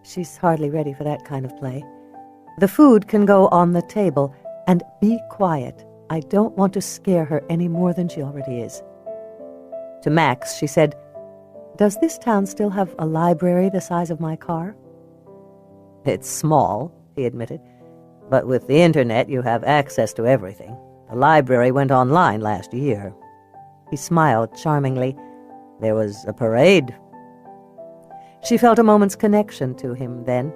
She's hardly ready for that kind of play. The food can go on the table, and be quiet. I don't want to scare her any more than she already is." To Max, she said, "Does this town still have a library the size of my car?" It's small, he admitted, but with the internet you have access to everything. The library went online last year. He smiled charmingly. There was a parade. She felt a moment's connection to him then.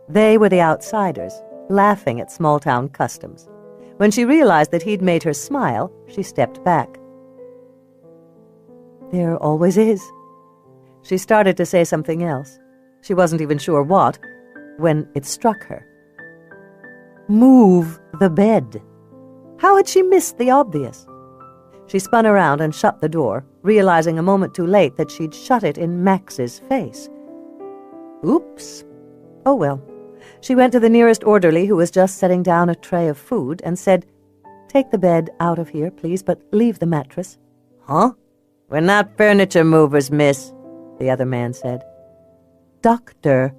They were the outsiders, laughing at small-town customs. When she realized that he'd made her smile, she stepped back. "There always is." She started to say something else. She wasn't even sure what, when it struck her. Move the bed. How had she missed the obvious? She spun around and shut the door, realizing a moment too late that she'd shut it in Max's face. Oops. Oh well. She went to the nearest orderly, who was just setting down a tray of food, and said, "Take the bed out of here, please, but leave the mattress." "Huh? We're not furniture movers, miss," the other man said. "Doctor,"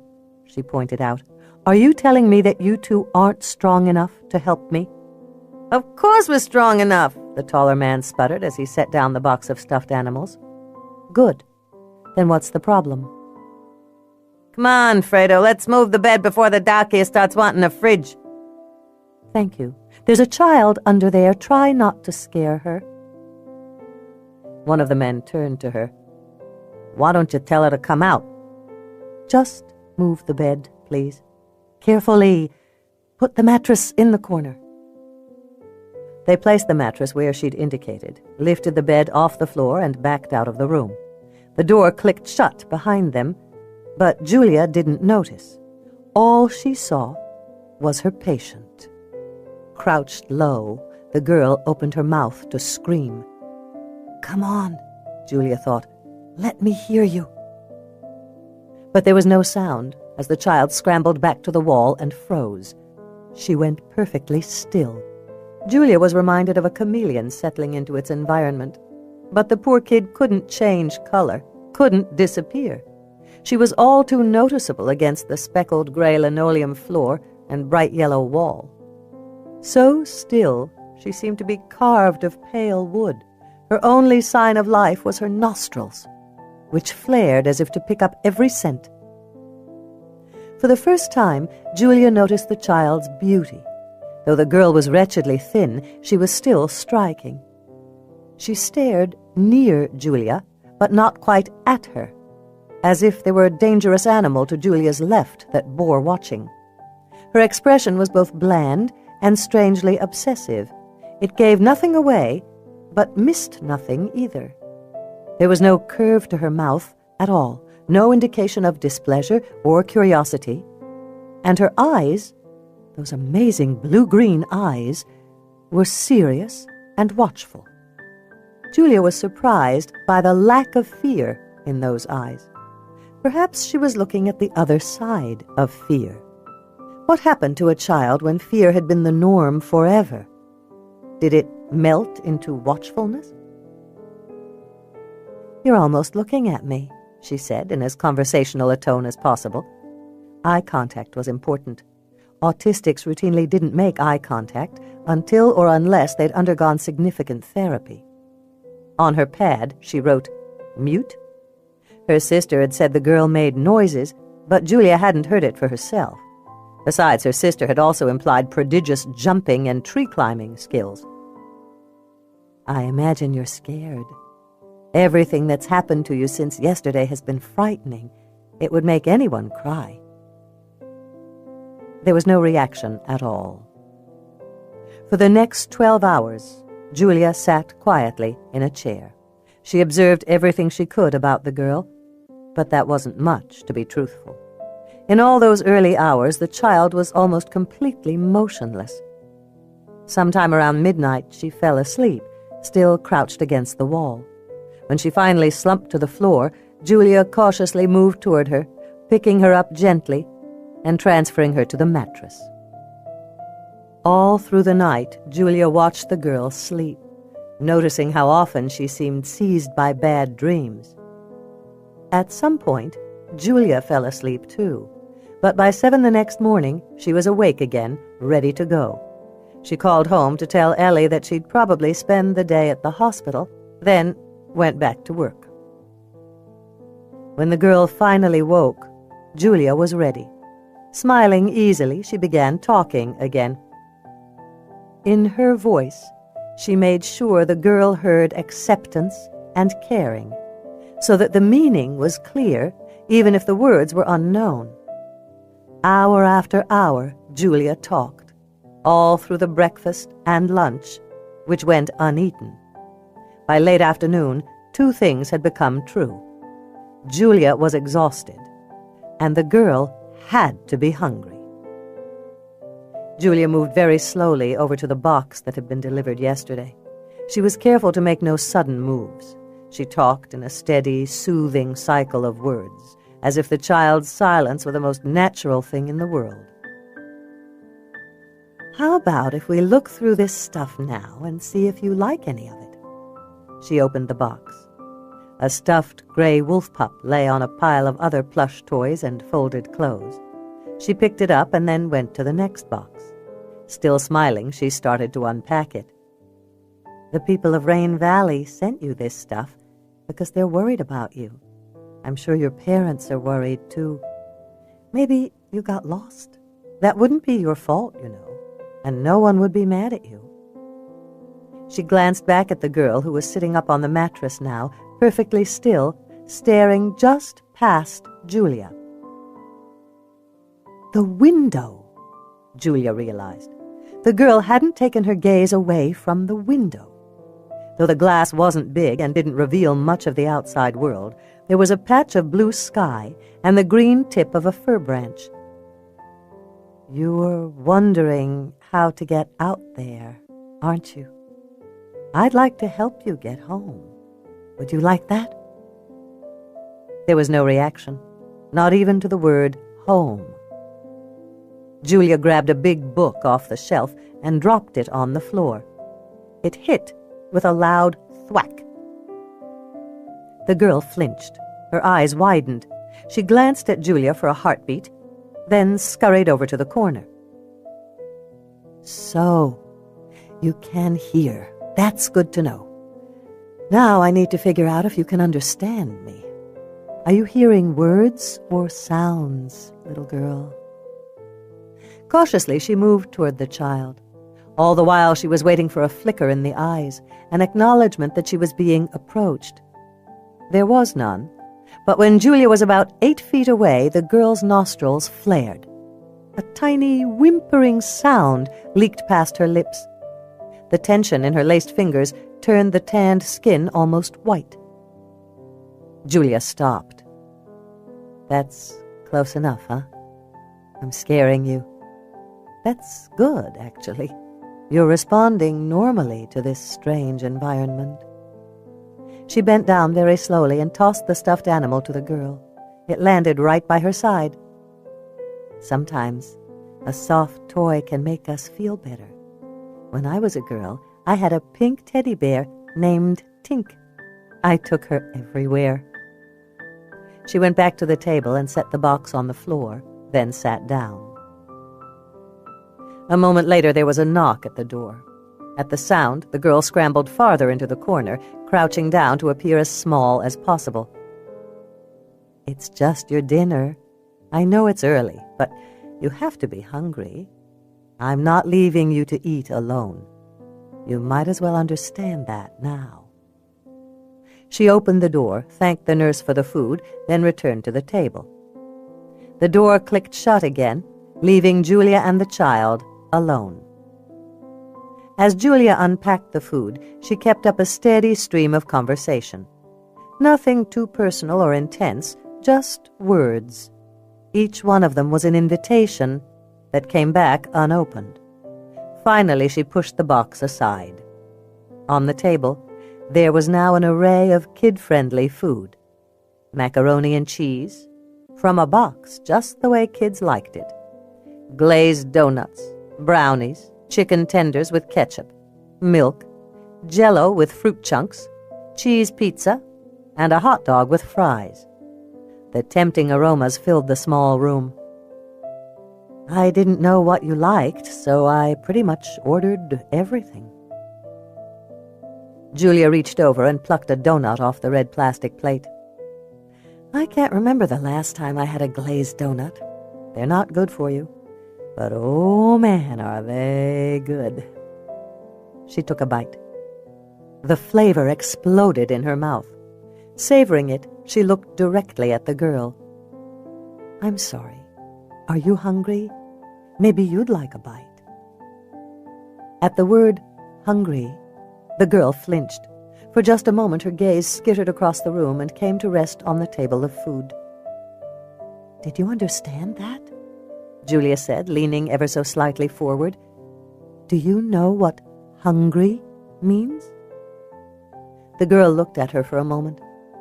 she pointed out, "are you telling me that you two aren't strong enough to help me?" "Of course we're strong enough," the taller man sputtered as he set down the box of stuffed animals. "Good. Then what's the problem?" "Come on, Fredo, let's move the bed before the doc here starts wanting a fridge." "Thank you. There's a child under there. Try not to scare her." One of the men turned to her. "Why don't you tell her to come out?" "Just move the bed, please. Carefully. Put the mattress in the corner." They placed the mattress where she'd indicated, lifted the bed off the floor, and backed out of the room. The door clicked shut behind them, but Julia didn't notice. All she saw was her patient. Crouched low, the girl opened her mouth to scream. "Come on," Julia thought. "Let me hear you." But there was no sound as the child scrambled back to the wall and froze. She went perfectly still. Julia was reminded of a chameleon settling into its environment. But the poor kid couldn't change color, couldn't disappear. She was all too noticeable against the speckled gray linoleum floor and bright yellow wall. So still, she seemed to be carved of pale wood. Her only sign of life was her nostrils, which flared as if to pick up every scent. For the first time, Julia noticed the child's beauty. Though the girl was wretchedly thin, she was still striking. She stared near Julia, but not quite at her. as if there were a dangerous animal to Julia's left that bore watching. Her expression was both bland and strangely obsessive. It gave nothing away, but missed nothing either. There was no curve to her mouth at all, no indication of displeasure or curiosity. And her eyes, those amazing blue-green eyes, were serious and watchful. Julia was surprised by the lack of fear in those eyes. Perhaps she was looking at the other side of fear. What happened to a child when fear had been the norm forever? Did it melt into watchfulness? "You're almost looking at me," she said in as conversational a tone as possible. Eye contact was important. Autistics routinely didn't make eye contact until or unless they'd undergone significant therapy. On her pad, she wrote, "Mute." Her sister had said the girl made noises, but Julia hadn't heard it for herself. Besides, her sister had also implied prodigious jumping and tree-climbing skills. "I imagine you're scared. Everything that's happened to you since yesterday has been frightening. It would make anyone cry." There was no reaction at all. For the next 12 hours, Julia sat quietly in a chair. She observed everything she could about the girl, but that wasn't much, to be truthful. In all those early hours, the child was almost completely motionless. Sometime around midnight, she fell asleep, still crouched against the wall. When she finally slumped to the floor, Julia cautiously moved toward her, picking her up gently and transferring her to the mattress. All through the night, Julia watched the girl sleep, noticing how often she seemed seized by bad dreams. At some point, Julia fell asleep too, but by 7 the next morning, she was awake again, ready to go. She called home to tell Ellie that she'd probably spend the day at the hospital, then went back to work. When the girl finally woke, Julia was ready. Smiling easily, she began talking again. In her voice, she made sure the girl heard acceptance and caring, so that the meaning was clear, even if the words were unknown. Hour after hour, Julia talked, all through the breakfast and lunch, which went uneaten. By late afternoon, 2 things had become true. Julia was exhausted, and the girl had to be hungry. Julia moved very slowly over to the box that had been delivered yesterday. She was careful to make no sudden moves. She talked in a steady, soothing cycle of words, as if the child's silence were the most natural thing in the world. "How about if we look through this stuff now and see if you like any of it?" She opened the box. A stuffed gray wolf pup lay on a pile of other plush toys and folded clothes. She picked it up and then went to the next box. Still smiling, she started to unpack it. "The people of Rain Valley sent you this stuff because they're worried about you. I'm sure your parents are worried, too. Maybe you got lost. That wouldn't be your fault, you know, and no one would be mad at you." She glanced back at the girl who was sitting up on the mattress now, perfectly still, staring just past Julia. The window, Julia realized. The girl hadn't taken her gaze away from the window. Though the glass wasn't big and didn't reveal much of the outside world, there was a patch of blue sky and the green tip of a fir branch. "You're wondering how to get out there, aren't you? I'd like to help you get home. Would you like that?" There was no reaction, not even to the word home. Julia grabbed a big book off the shelf and dropped it on the floor. It hit with a loud thwack. The girl flinched. Her eyes widened. She glanced at Julia for a heartbeat, then scurried over to the corner. "So, you can hear. That's good to know. Now I need to figure out if you can understand me. Are you hearing words or sounds, little girl?" Cautiously, she moved toward the child. All the while, she was waiting for a flicker in the eyes, an acknowledgement that she was being approached. There was none, But when Julia was about 8 feet away, the girl's nostrils flared. A tiny whimpering sound leaked past her lips. The tension in her laced fingers turned the tanned skin almost white. Julia stopped. "That's close enough, huh? I'm scaring you." "That's good, actually. You're responding normally to this strange environment." She bent down very slowly and tossed the stuffed animal to the girl. It landed right by her side. "Sometimes a soft toy can make us feel better. When I was a girl, I had a pink teddy bear named Tink. I took her everywhere." She went back to the table and set the box on the floor, then sat down. A moment later, there was a knock at the door. At the sound, the girl scrambled farther into the corner, crouching down to appear as small as possible. "It's just your dinner. I know it's early, but you have to be hungry. I'm not leaving you to eat alone. You might as well understand that now." She opened the door, thanked the nurse for the food, then returned to the table. The door clicked shut again, leaving Julia and the child alone. As Julia unpacked the food, she kept up a steady stream of conversation. Nothing too personal or intense, just words. Each one of them was an invitation that came back unopened. Finally, she pushed the box aside. On the table, there was now an array of kid-friendly food. Macaroni and cheese, from a box just the way kids liked it. Glazed donuts, brownies, chicken tenders with ketchup, milk, Jell-O with fruit chunks, cheese pizza, and a hot dog with fries. The tempting aromas filled the small room. "I didn't know what you liked, so I pretty much ordered everything." Julia reached over and plucked a donut off the red plastic plate. "I can't remember the last time I had a glazed donut. They're not good for you. But oh man, are they good." She took a bite. The flavor exploded in her mouth. Savoring it, she looked directly at the girl. "I'm sorry. Are you hungry? Maybe you'd like a bite." At the word hungry, the girl flinched. For just a moment her gaze skittered across the room and came to rest on the table of food. "Did you understand that?" Julia said, leaning ever so slightly forward. "Do you know what hungry means?" The girl looked at her for a moment.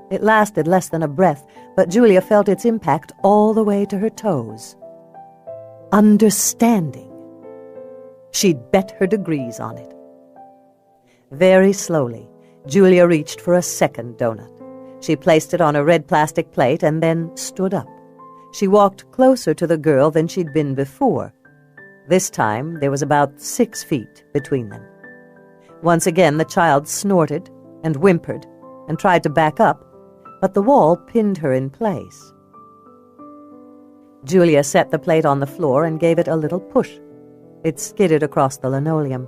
It lasted less than a breath, but Julia felt its impact all the way to her toes. Understanding. She'd bet her degrees on it. Very slowly, Julia reached for a second donut. She placed it on a red plastic plate and then stood up. She walked closer to the girl than she'd been before. This time, there was about 6 feet between them. Once again, the child snorted and whimpered and tried to back up, but the wall pinned her in place. Julia set the plate on the floor and gave it a little push. It skidded across the linoleum,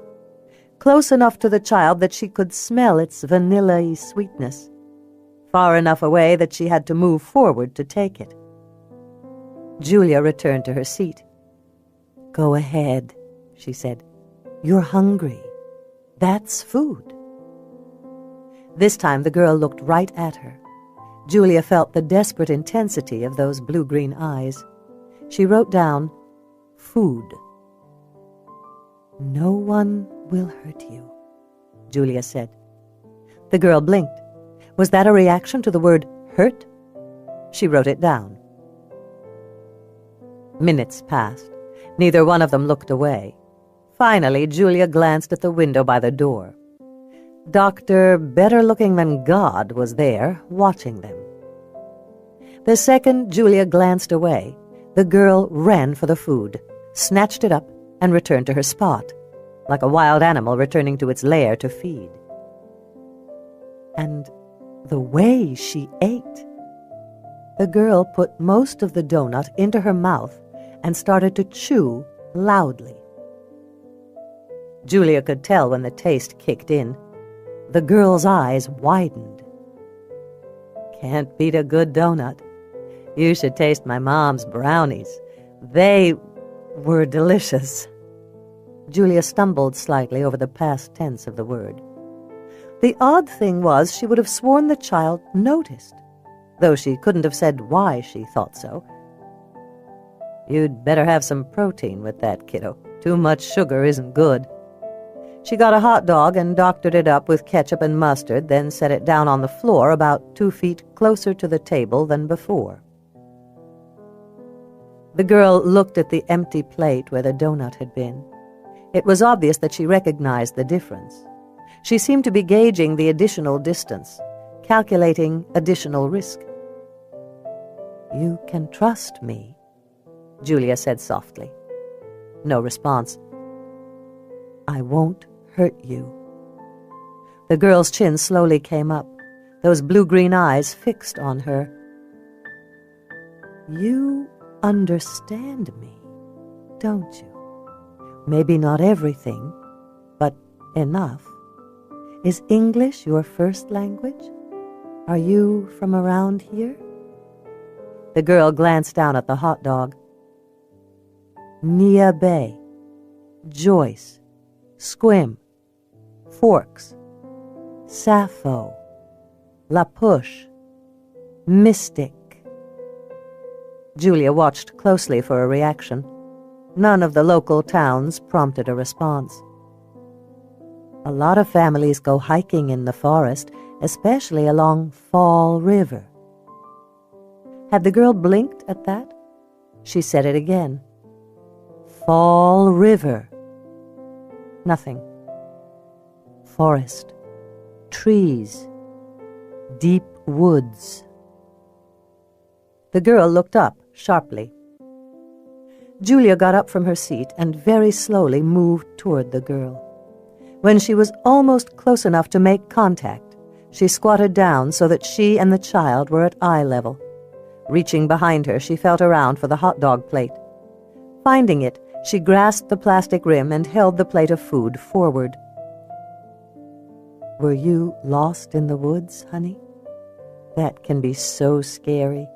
close enough to the child that she could smell its vanilla-y sweetness, far enough away that she had to move forward to take it. Julia returned to her seat. "Go ahead," she said. "You're hungry. That's food." This time the girl looked right at her. Julia felt the desperate intensity of those blue-green eyes. She wrote down, "Food." "No one will hurt you," Julia said. The girl blinked. Was that a reaction to the word hurt? She wrote it down. Minutes passed. Neither one of them looked away. Finally, Julia glanced at the window by the door. Dr. Better-Looking-Than-God was there, watching them. The second Julia glanced away, the girl ran for the food, snatched it up, and returned to her spot, like a wild animal returning to its lair to feed. And the way she ate! The girl put most of the donut into her mouth and started to chew loudly. Julia could tell when the taste kicked in. The girl's eyes widened. Can't beat a good donut. You should taste my mom's brownies. They were delicious." Julia stumbled slightly over the past tense of the word. The odd thing was she would have sworn the child noticed, though she couldn't have said why she thought so. "You'd better have some protein with that, kiddo. Too much sugar isn't good." She got a hot dog and doctored it up with ketchup and mustard, then set it down on the floor about 2 feet closer to the table than before. The girl looked at the empty plate where the donut had been. It was obvious that she recognized the difference. She seemed to be gauging the additional distance, calculating additional risk. "You can trust me," Julia said softly. No response. "I won't hurt you." The girl's chin slowly came up, those blue-green eyes fixed on her. "You understand me, don't you? Maybe not everything, but enough. Is English your first language? Are you from around here?" The girl glanced down at the hot dog. "Nia Bay, Joyce, Squim, Forks, Sappho, La Push, Mystic." Julia watched closely for a reaction. None of the local towns prompted a response. "A lot of families go hiking in the forest, especially along Fall River." Had the girl blinked at that? She said it again. "Fall River." Nothing. Forest, trees, deep woods. The girl looked up sharply. Julia got up from her seat and very slowly moved toward the girl. When she was almost close enough to make contact, she squatted down so that she and the child were at eye level. Reaching behind her, she felt around for the hot dog plate. Finding it, she grasped the plastic rim and held the plate of food forward. "Were you lost in the woods, honey? That can be so scary.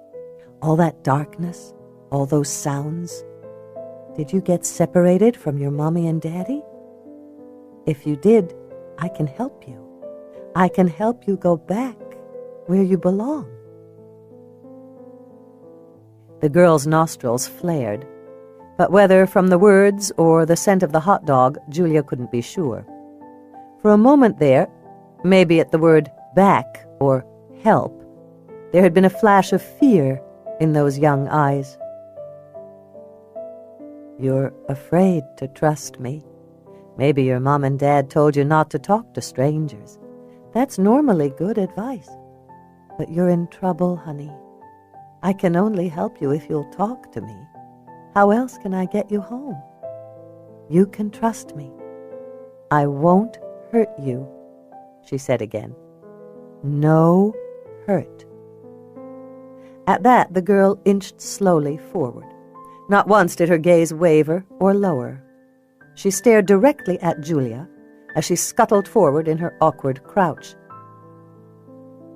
All that darkness, all those sounds. Did you get separated from your mommy and daddy? If you did, I can help you. I can help you go back where you belong." The girl's nostrils flared, but whether from the words or the scent of the hot dog, Julia couldn't be sure. For a moment there, maybe at the word back or help, there had been a flash of fear in those young eyes. "You're afraid to trust me. Maybe your mom and dad told you not to talk to strangers. That's normally good advice. But you're in trouble, honey. I can only help you if you'll talk to me. How else can I get you home? You can trust me. I won't hurt you," she said again. "No hurt." At that, the girl inched slowly forward. Not once did her gaze waver or lower. She stared directly at Julia as she scuttled forward in her awkward crouch.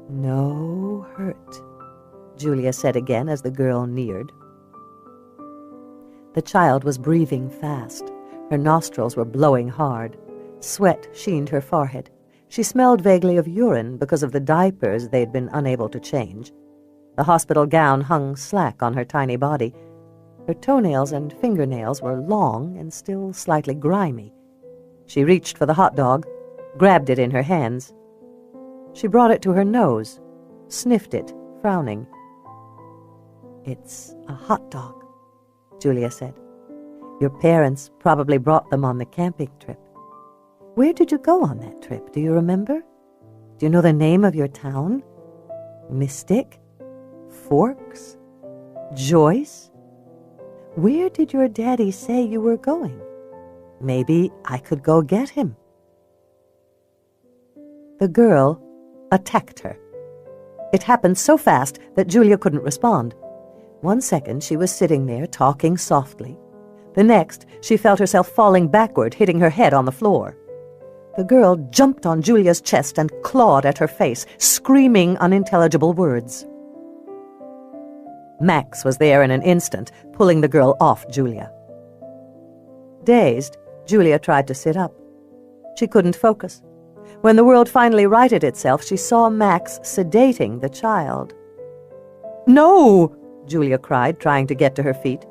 "No hurt," Julia said again as the girl neared. The child was breathing fast. Her nostrils were blowing hard. Sweat sheened her forehead. She smelled vaguely of urine because of the diapers they'd been unable to change. The hospital gown hung slack on her tiny body. Her toenails and fingernails were long and still slightly grimy. She reached for the hot dog, grabbed it in her hands. She brought it to her nose, sniffed it, frowning. "It's a hot dog," Julia said. "Your parents probably brought them on the camping trip. Where did you go on that trip? Do you remember? Do you know the name of your town? Mystic? Forks? Joyce? Where did your daddy say you were going? Maybe I could go get him." The girl attacked her. It happened so fast that Julia couldn't respond. 1 second she was sitting there talking softly. The next she felt herself falling backward, hitting her head on the floor. The girl jumped on Julia's chest and clawed at her face, screaming unintelligible words. Max was there in an instant, pulling the girl off Julia. Dazed, Julia tried to sit up. She couldn't focus. When the world finally righted itself, she saw Max sedating the child. "No!" Julia cried, trying to get to her feet.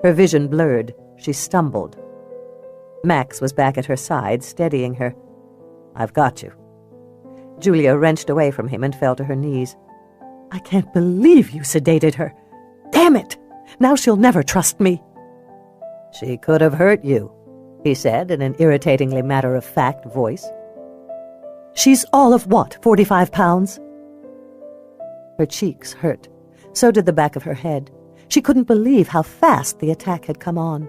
Her vision blurred. She stumbled. Max was back at her side, steadying her. "I've got you." Julia wrenched away from him and fell to her knees. "I can't believe you sedated her. Damn it! Now she'll never trust me." "She could have hurt you," he said in an irritatingly matter-of-fact voice. "She's all of what, 45 pounds? Her cheeks hurt. So did the back of her head. She couldn't believe how fast the attack had come on.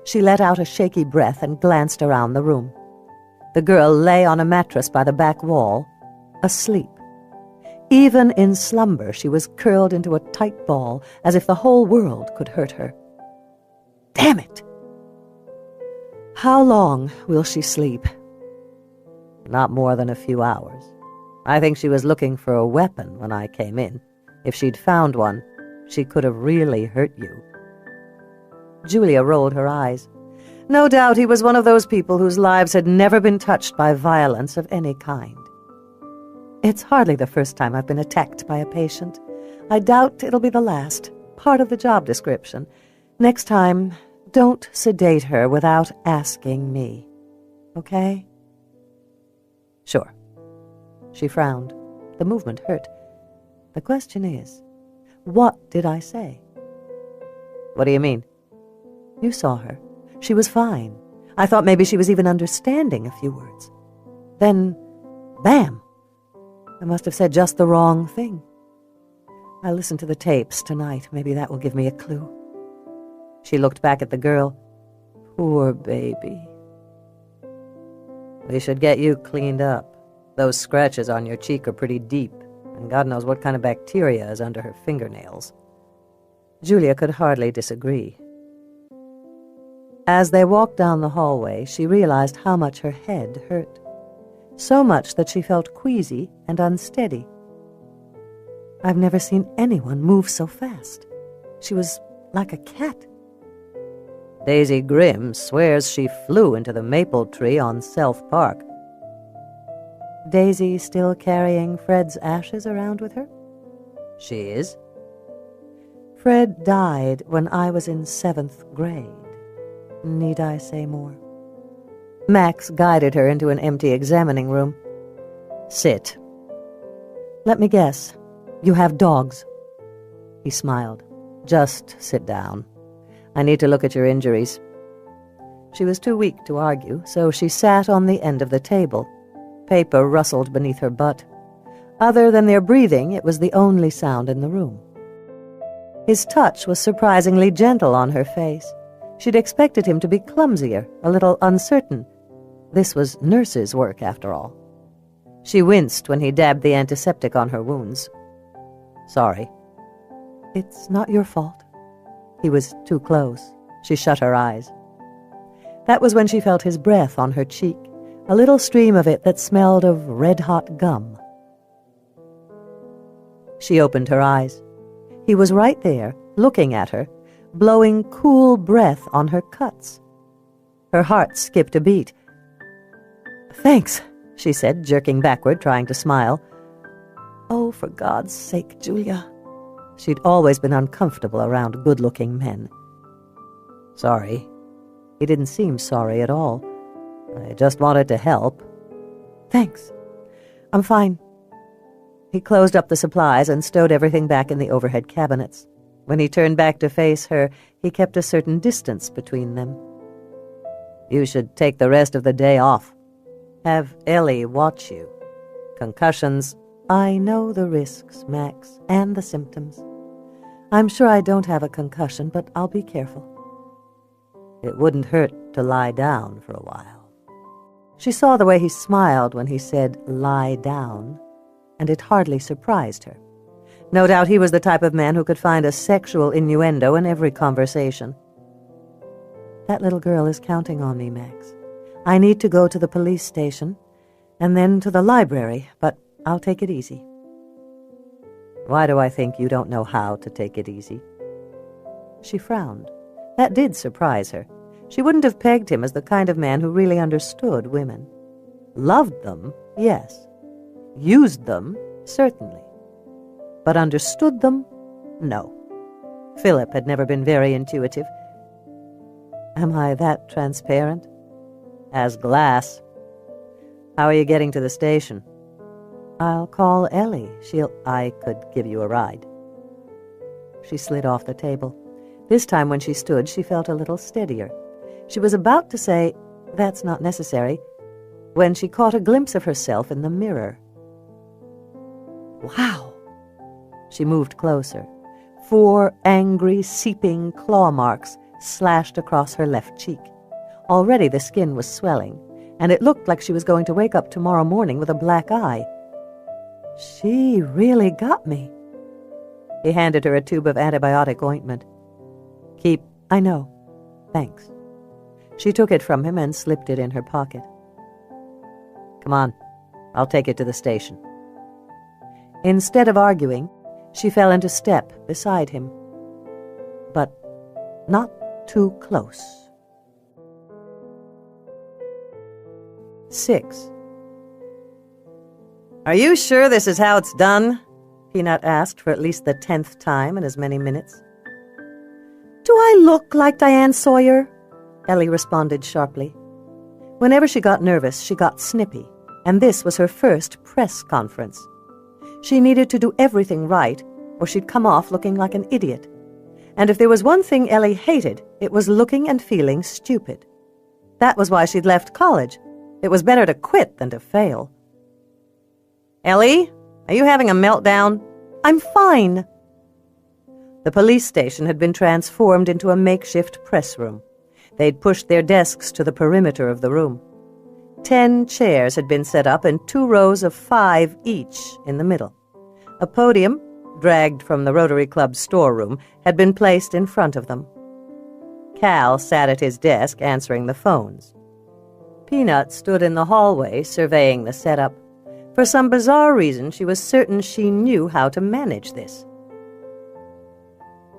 She let out a shaky breath and glanced around the room. The girl lay on a mattress by the back wall, asleep. Even in slumber, she was curled into a tight ball, as if the whole world could hurt her. Damn it! How long will she sleep? Not more than a few hours. I think she was looking for a weapon when I came in. If she'd found one, she could have really hurt you. Julia rolled her eyes. No doubt he was one of those people whose lives had never been touched by violence of any kind. It's hardly the first time I've been attacked by a patient. I doubt it'll be the last. Part of the job description. Next time, don't sedate her without asking me. Okay? Sure. She frowned. The movement hurt. The question is, what did I say? What do you mean? You saw her. She was fine. I thought maybe she was even understanding a few words. Then, bam! I must have said just the wrong thing. I'll listen to the tapes tonight. Maybe that will give me a clue. She looked back at the girl. Poor baby. We should get you cleaned up. Those scratches on your cheek are pretty deep, and God knows what kind of bacteria is under her fingernails. Julia could hardly disagree. As they walked down the hallway, she realized how much her head hurt. So much that she felt queasy and unsteady. I've never seen anyone move so fast. She was like a cat. Daisy Grimm swears she flew into the maple tree on South Park. Daisy still carrying Fred's ashes around with her? She is. Fred died when I was in 7th grade. Need I say more? Max guided her into an empty examining room. Sit. Let me guess. You have dogs. He smiled. Just sit down. I need to look at your injuries. She was too weak to argue, so she sat on the end of the table. Paper rustled beneath her butt. Other than their breathing, it was the only sound in the room. His touch was surprisingly gentle on her face. She'd expected him to be clumsier, a little uncertain. This was nurse's work, after all. She winced when he dabbed the antiseptic on her wounds. Sorry. It's not your fault. He was too close. She shut her eyes. That was when she felt his breath on her cheek, a little stream of it that smelled of red-hot gum. She opened her eyes. He was right there, looking at her, blowing cool breath on her cuts. Her heart skipped a beat. "Thanks," she said, jerking backward, trying to smile. "Oh, for God's sake, Julia." She'd always been uncomfortable around good-looking men. Sorry. He didn't seem sorry at all. I just wanted to help. Thanks. I'm fine. He closed up the supplies and stowed everything back in the overhead cabinets. When he turned back to face her, he kept a certain distance between them. You should take the rest of the day off. Have Ellie watch you. Concussions. I know the risks, Max, and the symptoms. I'm sure I don't have a concussion, but I'll be careful. It wouldn't hurt to lie down for a while. She saw the way he smiled when he said, "lie down," and it hardly surprised her. No doubt he was the type of man who could find a sexual innuendo in every conversation. That little girl is counting on me, Max. I need to go to the police station, and then to the library, but I'll take it easy." "Why do I think you don't know how to take it easy?" She frowned. That did surprise her. She wouldn't have pegged him as the kind of man who really understood women. Loved them, yes. Used them, certainly. But understood them? No. Philip had never been very intuitive. "Am I that transparent?" "As glass." "How are you getting to the station?" "I'll call Ellie. I could give you a ride." She slid off the table. This time when she stood, she felt a little steadier. She was about to say, "That's not necessary," when she caught a glimpse of herself in the mirror. Wow! She moved closer. 4 angry, seeping claw marks slashed across her left cheek. Already the skin was swelling, and it looked like she was going to wake up tomorrow morning with a black eye. She really got me. He handed her a tube of antibiotic ointment. "I know. Thanks." She took it from him and slipped it in her pocket. "Come on. I'll take it to the station." Instead of arguing, she fell into step beside him. But not too close. 6. "Are you sure this is how it's done?" Peanut asked for at least the 10th time in as many minutes. "Do I look like Diane Sawyer?" Ellie responded sharply. Whenever she got nervous, she got snippy, and this was her first press conference. She needed to do everything right, or she'd come off looking like an idiot. And if there was one thing Ellie hated, it was looking and feeling stupid. That was why she'd left college. It was better to quit than to fail. "Ellie, are you having a meltdown?" "I'm fine." The police station had been transformed into a makeshift press room. They'd pushed their desks to the perimeter of the room. 10 chairs had been set up and 2 rows of 5 each in the middle. A podium, dragged from the Rotary Club storeroom, had been placed in front of them. Cal sat at his desk answering the phones. Peanut stood in the hallway surveying the setup. For some bizarre reason, she was certain she knew how to manage this.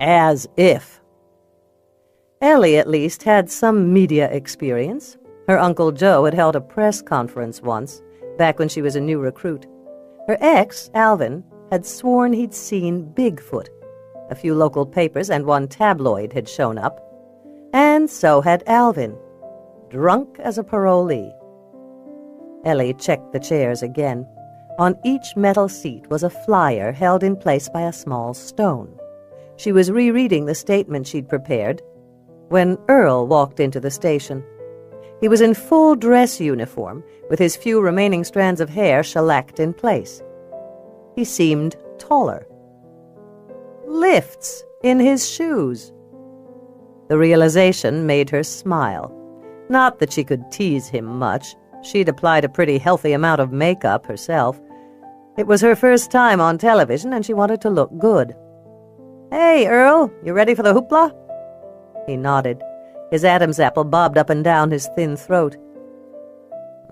As if. Ellie, at least, had some media experience. Her Uncle Joe had held a press conference once, back when she was a new recruit. Her ex, Alvin, had sworn he'd seen Bigfoot. A few local papers and one tabloid had shown up. And so had Alvin, drunk as a parolee. Ellie checked the chairs again. On each metal seat was a flyer held in place by a small stone. She was rereading the statement she'd prepared when Earl walked into the station. He was in full dress uniform, with his few remaining strands of hair shellacked in place. He seemed taller. Lifts in his shoes. The realization made her smile. Not that she could tease him much. She'd applied a pretty healthy amount of makeup herself. It was her first time on television, and she wanted to look good. "Hey, Earl, you ready for the hoopla?" He nodded. His Adam's apple bobbed up and down his thin throat.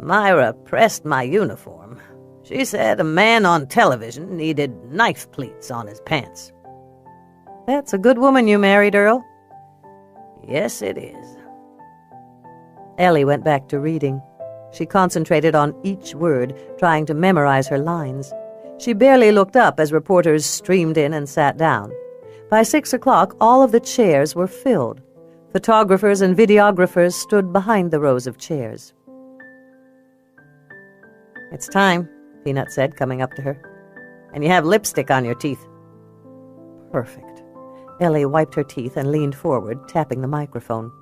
"Myra pressed my uniform. She said a man on television needed knife pleats on his pants." "That's a good woman you married, Earl." "Yes, it is." Ellie went back to reading. She concentrated on each word, trying to memorize her lines. She barely looked up as reporters streamed in and sat down. By 6 o'clock, all of the chairs were filled. Photographers and videographers stood behind the rows of chairs. "It's time," Peanut said, coming up to her. "And you have lipstick on your teeth." Perfect. Ellie wiped her teeth and leaned forward, tapping the microphone.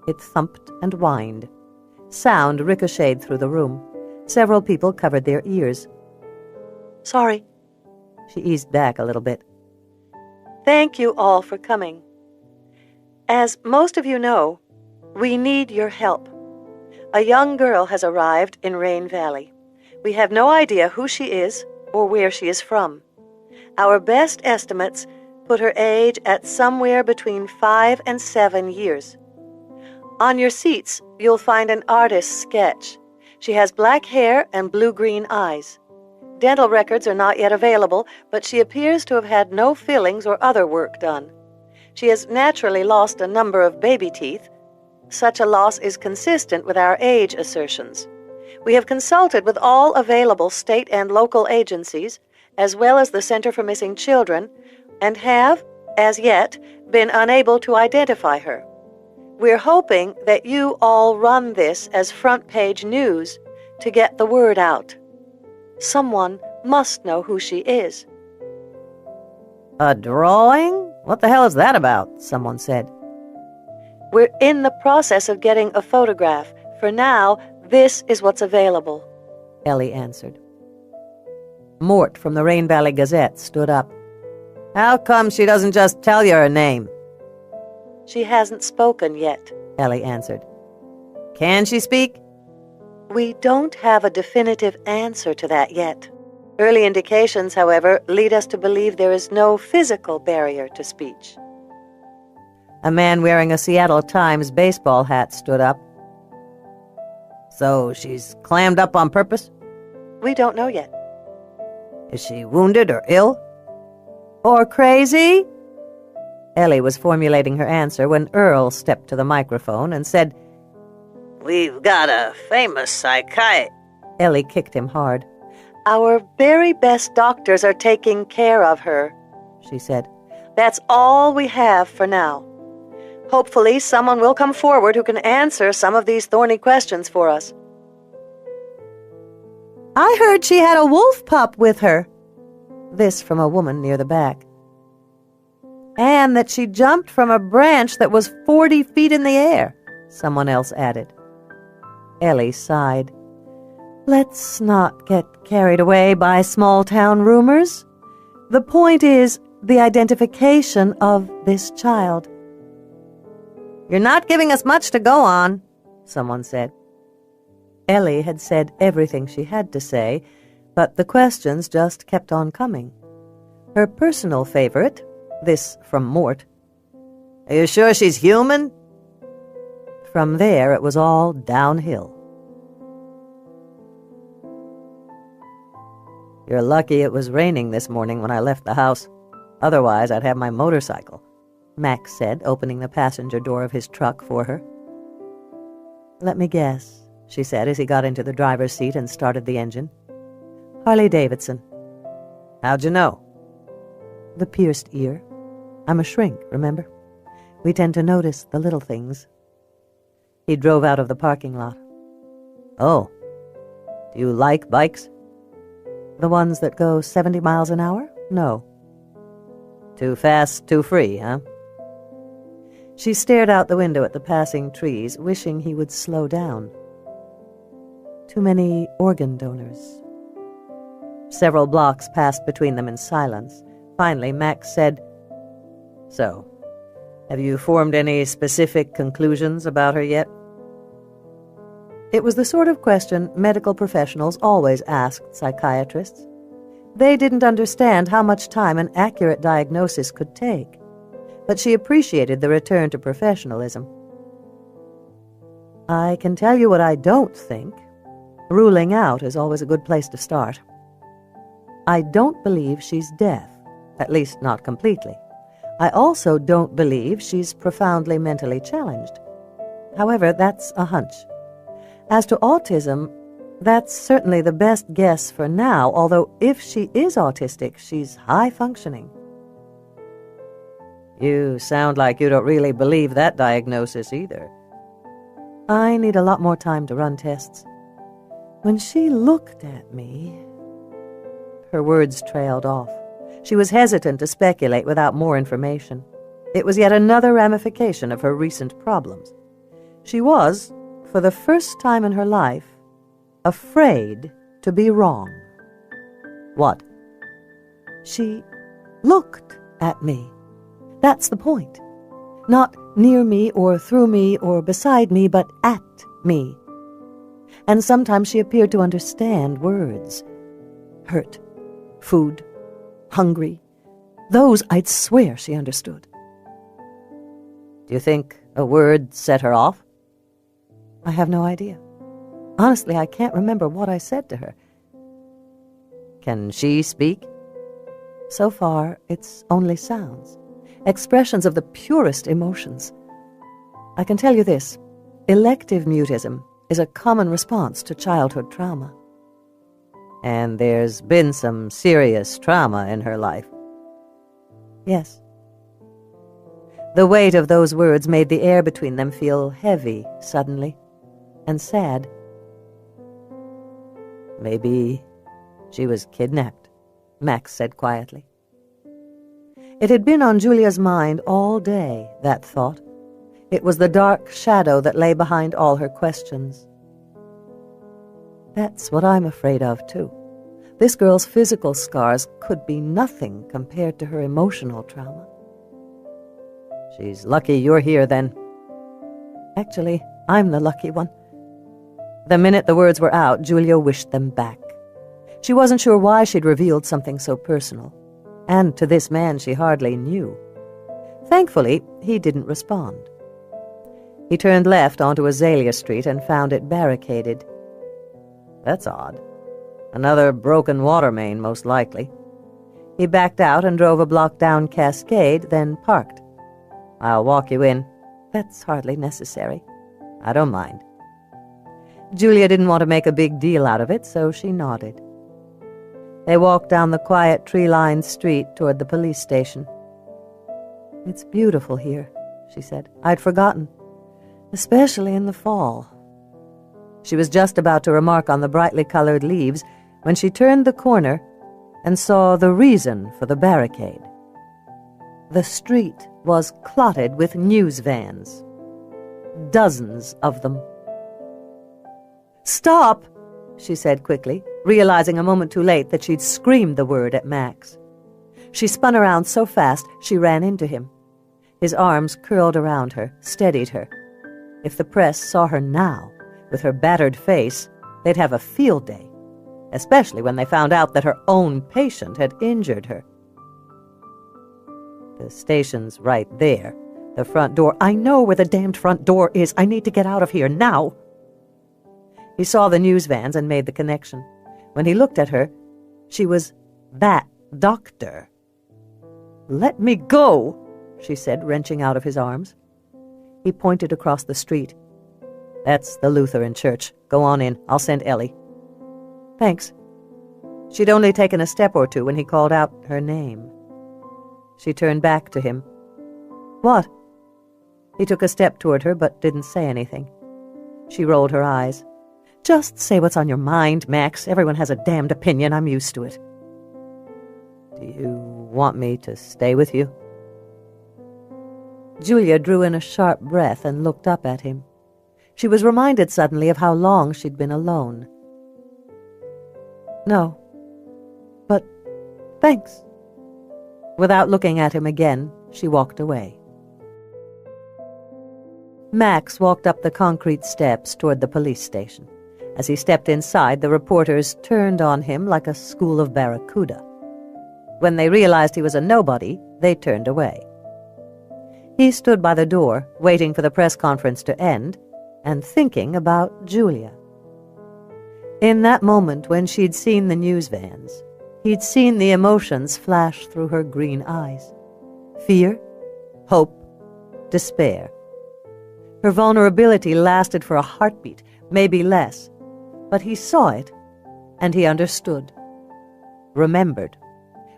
It thumped and whined. Sound ricocheted through the room. Several people covered their ears. "Sorry." She eased back a little bit. "Thank you all for coming. As most of you know, we need your help. A young girl has arrived in Rain Valley. We have no idea who she is or where she is from. Our best estimates put her age at somewhere between 5 and 7 years. On your seats, you'll find an artist's sketch. She has black hair and blue-green eyes. Dental records are not yet available, but she appears to have had no fillings or other work done. She has naturally lost a number of baby teeth. Such a loss is consistent with our age assertions. We have consulted with all available state and local agencies, as well as the Center for Missing Children, and have, as yet, been unable to identify her. We're hoping that you all run this as front-page news to get the word out. Someone must know who she is. A drawing? What the hell is that about? Someone said. We're in the process of getting a photograph. For now, this is what's available, Ellie answered. Mort from the Rain Valley Gazette stood up. How come she doesn't just tell you her name? She hasn't spoken yet, Ellie answered. Can she speak? We don't have a definitive answer to that yet. Early indications, however, lead us to believe there is no physical barrier to speech. A man wearing a Seattle Times baseball hat stood up. So she's clammed up on purpose? We don't know yet. Is she wounded or ill? Or crazy? Ellie was formulating her answer when Earl stepped to the microphone and said, We've got a famous psychiatrist. Ellie kicked him hard. Our very best doctors are taking care of her, she said. That's all we have for now. Hopefully someone will come forward who can answer some of these thorny questions for us. I heard she had a wolf pup with her. This from a woman near the back. And that she jumped from a branch that was 40 feet in the air, someone else added. Ellie sighed. Let's not get carried away by small-town rumors. The point is the identification of this child. You're not giving us much to go on, someone said. Ellie had said everything she had to say, but the questions just kept on coming. Her personal favorite, this from Mort. Are you sure she's human? From there, it was all downhill. You're lucky it was raining this morning when I left the house. Otherwise, I'd have my motorcycle, Max said, opening the passenger door of his truck for her. Let me guess, she said as he got into the driver's seat and started the engine. Harley-Davidson. How'd you know? The pierced ear. I'm a shrink, remember? We tend to notice the little things. He drove out of the parking lot. Oh, do you like bikes? The ones that go 70 miles an hour? No. Too fast, too free, huh? She stared out the window at the passing trees, wishing he would slow down. Too many organ donors. Several blocks passed between them in silence. Finally, Max said, So, have you formed any specific conclusions about her yet? It was the sort of question medical professionals always asked psychiatrists. They didn't understand how much time an accurate diagnosis could take, but she appreciated the return to professionalism. I can tell you what I don't think. Ruling out is always a good place to start. I don't believe she's deaf, at least not completely. I also don't believe she's profoundly mentally challenged. However, that's a hunch. As to autism, that's certainly the best guess for now, although if she is autistic, she's high-functioning. You sound like you don't really believe that diagnosis either. I need a lot more time to run tests. When she looked at me... Her words trailed off. She was hesitant to speculate without more information. It was yet another ramification of her recent problems. She was, for the first time in her life, afraid to be wrong. What? She looked at me. That's the point. Not near me or through me or beside me, but at me. And sometimes she appeared to understand words. Hurt, food, hungry. Those I'd swear she understood. Do you think a word set her off? I have no idea. Honestly, I can't remember what I said to her. Can she speak? So far, it's only sounds, expressions of the purest emotions. I can tell you this, elective mutism is a common response to childhood trauma. And there's been some serious trauma in her life. Yes. The weight of those words made the air between them feel heavy suddenly, and sad. Maybe she was kidnapped, Max said quietly. It had been on Julia's mind all day, that thought. It was the dark shadow that lay behind all her questions. That's what I'm afraid of, too. This girl's physical scars could be nothing compared to her emotional trauma. She's lucky you're here, then. Actually, I'm the lucky one. The minute the words were out, Julia wished them back. She wasn't sure why she'd revealed something so personal, and to this man she hardly knew. Thankfully, he didn't respond. He turned left onto Azalea Street and found it barricaded. That's odd. Another broken water main, most likely. He backed out and drove a block down Cascade, then parked. I'll walk you in. That's hardly necessary. I don't mind. Julia didn't want to make a big deal out of it, so she nodded. They walked down the quiet tree-lined street toward the police station. It's beautiful here, she said. I'd forgotten, especially in the fall. She was just about to remark on the brightly colored leaves when she turned the corner and saw the reason for the barricade. The street was clotted with news vans. Dozens of them. "Stop!" she said quickly, realizing a moment too late that she'd screamed the word at Max. She spun around so fast she ran into him. His arms curled around her, steadied her. If the press saw her now, with her battered face, they'd have a field day, especially when they found out that her own patient had injured her. The station's right there. The front door. I know where the damned front door is. I need to get out of here now. He saw the news vans and made the connection. When he looked at her, she was that doctor. "Let me go," she said, wrenching out of his arms. He pointed across the street. "That's the Lutheran church. Go on in. I'll send Ellie." "Thanks." She'd only taken a step or two when he called out her name. She turned back to him. "What?" He took a step toward her but didn't say anything. She rolled her eyes. "Just say what's on your mind, Max. Everyone has a damned opinion. I'm used to it." "Do you want me to stay with you?" Julia drew in a sharp breath and looked up at him. She was reminded suddenly of how long she'd been alone. "No, but thanks." Without looking at him again, she walked away. Max walked up the concrete steps toward the police station. As he stepped inside, the reporters turned on him like a school of barracuda. When they realized he was a nobody, they turned away. He stood by the door, waiting for the press conference to end, and thinking about Julia. In that moment when she'd seen the news vans, he'd seen the emotions flash through her green eyes. Fear, hope, despair. Her vulnerability lasted for a heartbeat, maybe less, but he saw it, and he understood. Remembered.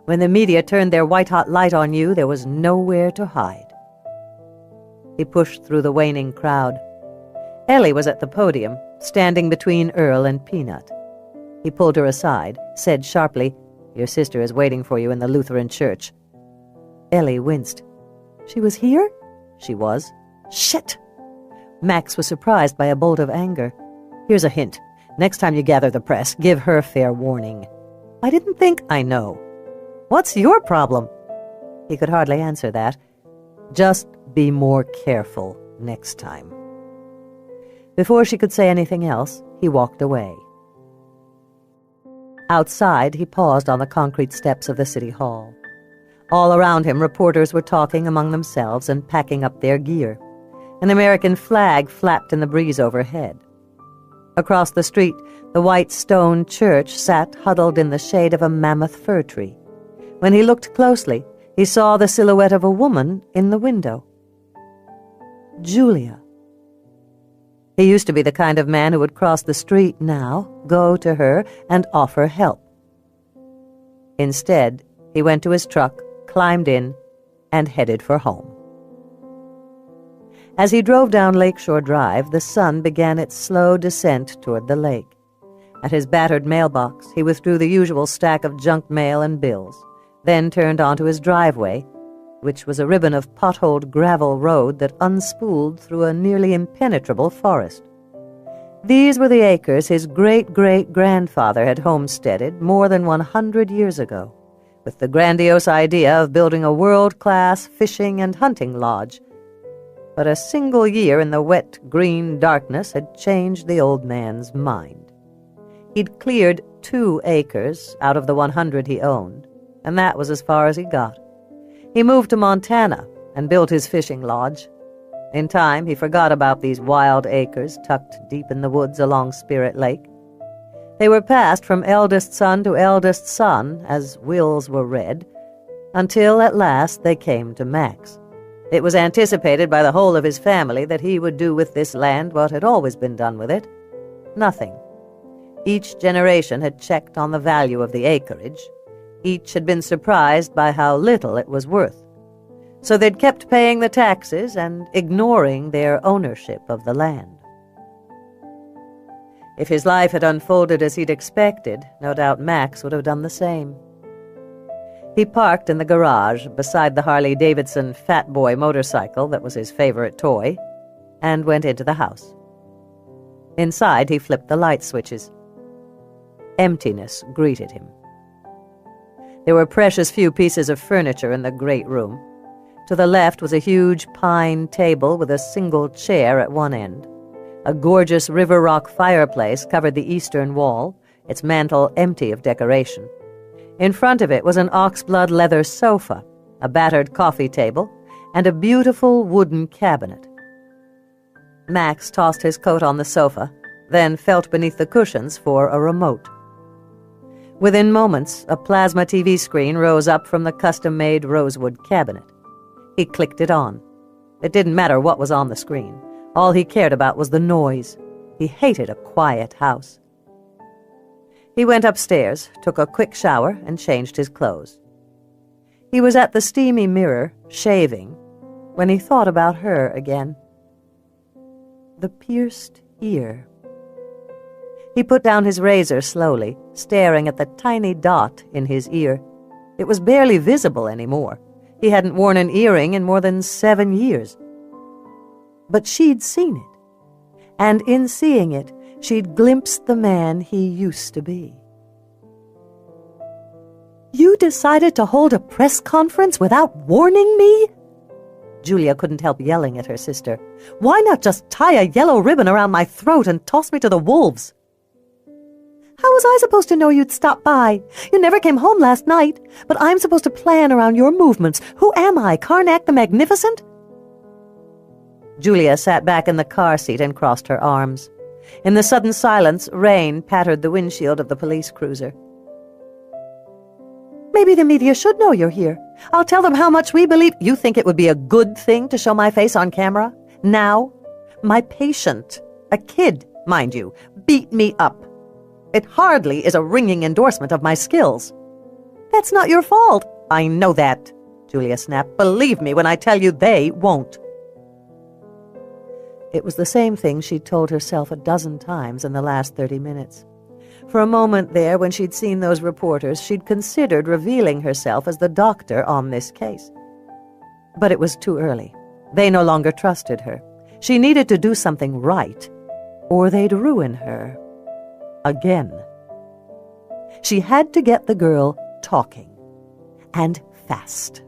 When the media turned their white-hot light on you, there was nowhere to hide. He pushed through the waning crowd. Ellie was at the podium, standing between Earl and Peanut. He pulled her aside, said sharply, "Your sister is waiting for you in the Lutheran church." Ellie winced. She was here? She was. Shit! Max was surprised by a bolt of anger. "Here's a hint. Next time you gather the press, give her fair warning." "I didn't think I know." "What's your problem?" He could hardly answer that. "Just be more careful next time." Before she could say anything else, he walked away. Outside, he paused on the concrete steps of the city hall. All around him, reporters were talking among themselves and packing up their gear. An American flag flapped in the breeze overhead. Across the street, the white stone church sat huddled in the shade of a mammoth fir tree. When he looked closely, he saw the silhouette of a woman in the window. Julia. He used to be the kind of man who would cross the street now, go to her, and offer help. Instead, he went to his truck, climbed in, and headed for home. As he drove down Lakeshore Drive, the sun began its slow descent toward the lake. At his battered mailbox, he withdrew the usual stack of junk mail and bills, then turned onto his driveway, which was a ribbon of potholed gravel road that unspooled through a nearly impenetrable forest. These were the acres his great-great-grandfather had homesteaded more than 100 years ago, with the grandiose idea of building a world-class fishing and hunting lodge. But a single year in the wet, green darkness had changed the old man's mind. He'd cleared 2 acres out of the 100 he owned, and that was as far as he got. He moved to Montana and built his fishing lodge. In time, he forgot about these wild acres tucked deep in the woods along Spirit Lake. They were passed from eldest son to eldest son, as wills were read, until at last they came to Max. It was anticipated by the whole of his family that he would do with this land what had always been done with it: nothing. Each generation had checked on the value of the acreage. Each had been surprised by how little it was worth. So they'd kept paying the taxes and ignoring their ownership of the land. If his life had unfolded as he'd expected, no doubt Max would have done the same. He parked in the garage beside the Harley-Davidson Fat Boy motorcycle that was his favorite toy, and went into the house. Inside, he flipped the light switches. Emptiness greeted him. There were precious few pieces of furniture in the great room. To the left was a huge pine table with a single chair at one end. A gorgeous river rock fireplace covered the eastern wall, its mantel empty of decoration. In front of it was an oxblood leather sofa, a battered coffee table, and a beautiful wooden cabinet. Max tossed his coat on the sofa, then felt beneath the cushions for a remote. Within moments, a plasma TV screen rose up from the custom-made rosewood cabinet. He clicked it on. It didn't matter what was on the screen. All he cared about was the noise. He hated a quiet house. He went upstairs, took a quick shower, and changed his clothes. He was at the steamy mirror, shaving, when he thought about her again. The pierced ear. He put down his razor slowly, staring at the tiny dot in his ear. It was barely visible anymore. He hadn't worn an earring in more than 7 years. But she'd seen it, and in seeing it, she'd glimpsed the man he used to be. "You decided to hold a press conference without warning me?" Julia couldn't help yelling at her sister. "Why not just tie a yellow ribbon around my throat and toss me to the wolves?" "How was I supposed to know you'd stop by? You never came home last night, but I'm supposed to plan around your movements. Who am I, Karnak the Magnificent?" Julia sat back in the car seat and crossed her arms. In the sudden silence, rain pattered the windshield of the police cruiser. "Maybe the media should know you're here. I'll tell them how much we believe." "You think it would be a good thing to show my face on camera? Now? My patient, a kid, mind you, beat me up. It hardly is a ringing endorsement of my skills." "That's not your fault." "I know that," Julia snapped. "Believe me when I tell you they won't." It was the same thing she'd told herself a dozen times in the last 30 minutes. For a moment there, when she'd seen those reporters, she'd considered revealing herself as the doctor on this case. But it was too early. They no longer trusted her. She needed to do something right, or they'd ruin her. Again. She had to get the girl talking. And fast.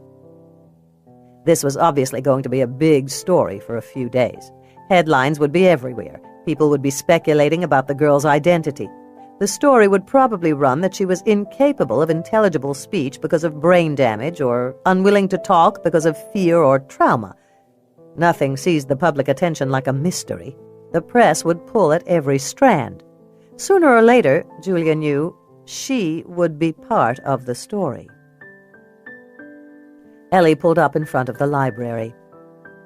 This was obviously going to be a big story for a few days. Headlines would be everywhere. People would be speculating about the girl's identity. The story would probably run that she was incapable of intelligible speech because of brain damage or unwilling to talk because of fear or trauma. Nothing seized the public attention like a mystery. The press would pull at every strand. Sooner or later, Julia knew, she would be part of the story. Ellie pulled up in front of the library.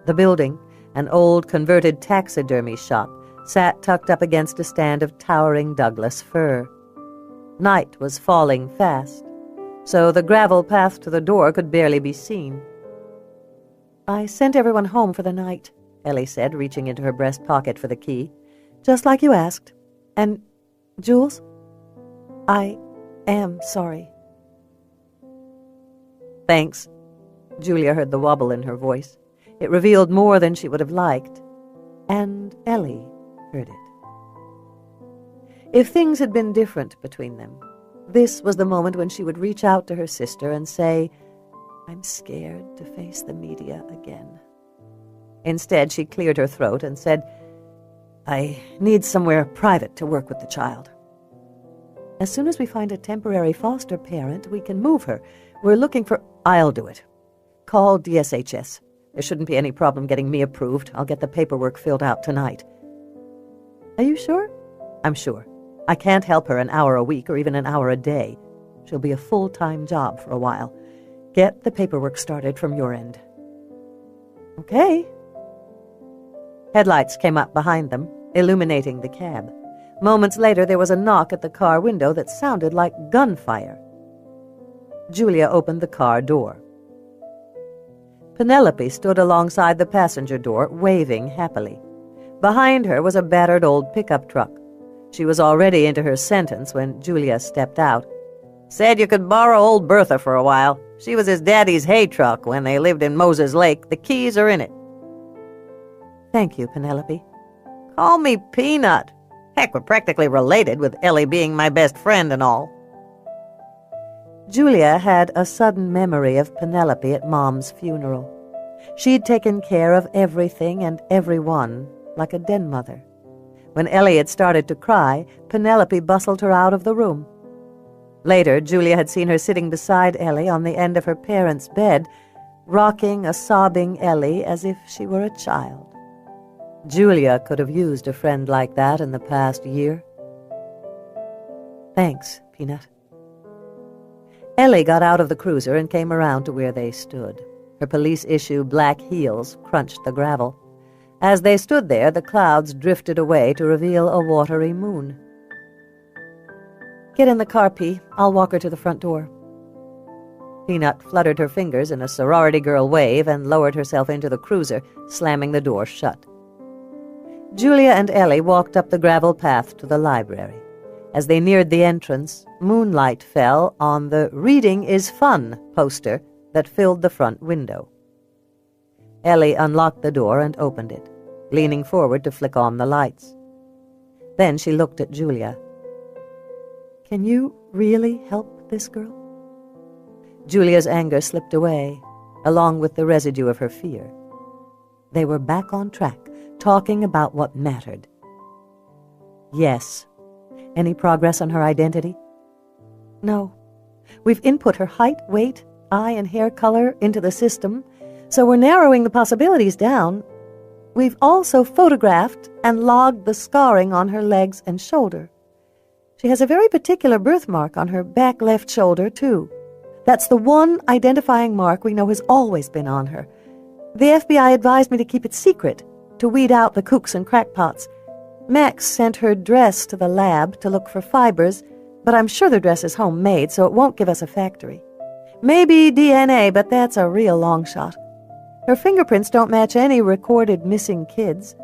The building, an old converted taxidermy shop, sat tucked up against a stand of towering Douglas fir. Night was falling fast, so the gravel path to the door could barely be seen. "I sent everyone home for the night," Ellie said, reaching into her breast pocket for the key. "Just like you asked. And, Jules, I am sorry." "Thanks." Julia heard the wobble in her voice. It revealed more than she would have liked. And Ellie heard it. If things had been different between them, this was the moment when she would reach out to her sister and say, "I'm scared to face the media again." Instead, she cleared her throat and said, "I need somewhere private to work with the child. As soon as we find a temporary foster parent, we can move her. We're looking for—" "I'll do it. Call DSHS. There shouldn't be any problem getting me approved. I'll get the paperwork filled out tonight." "Are you sure?" "I'm sure. I can't help her an hour a week or even an hour a day. She'll be a full-time job for a while. Get the paperwork started from your end." "Okay." Headlights came up behind them, illuminating the cab. Moments later, there was a knock at the car window that sounded like gunfire. Julia opened the car door. Penelope stood alongside the passenger door, waving happily. Behind her was a battered old pickup truck. She was already into her sentence when Julia stepped out. "Said you could borrow old Bertha for a while. She was his daddy's hay truck when they lived in Moses Lake. The keys are in it." "Thank you, Penelope." "Call me Peanut. Heck, we're practically related, with Ellie being my best friend and all." Julia had a sudden memory of Penelope at Mom's funeral. She'd taken care of everything and everyone like a den mother. When Ellie had started to cry, Penelope bustled her out of the room. Later, Julia had seen her sitting beside Ellie on the end of her parents' bed, rocking a sobbing Ellie as if she were a child. Julia could have used a friend like that in the past year. "Thanks, Peanut." Ellie got out of the cruiser and came around to where they stood. Her police-issue black heels crunched the gravel. As they stood there, the clouds drifted away to reveal a watery moon. "Get in the car, P. I'll walk her to the front door." Peanut fluttered her fingers in a sorority girl wave and lowered herself into the cruiser, slamming the door shut. Julia and Ellie walked up the gravel path to the library. As they neared the entrance, moonlight fell on the "Reading is Fun" poster that filled the front window. Ellie unlocked the door and opened it, leaning forward to flick on the lights. Then she looked at Julia. "Can you really help this girl?" Julia's anger slipped away, along with the residue of her fear. They were back on track, talking about what mattered. "Yes." "Any progress on her identity?" "No. We've input her height, weight, eye and hair color into the system, so we're narrowing the possibilities down. We've also photographed and logged the scarring on her legs and shoulder. She has a very particular birthmark on her back left shoulder, too. That's the one identifying mark we know has always been on her. The FBI advised me to keep it secret, to weed out the kooks and crackpots. Max sent her dress to the lab to look for fibers, but I'm sure the dress is homemade, so it won't give us a factory. Maybe DNA, but that's a real long shot. Her fingerprints don't match any recorded missing kids.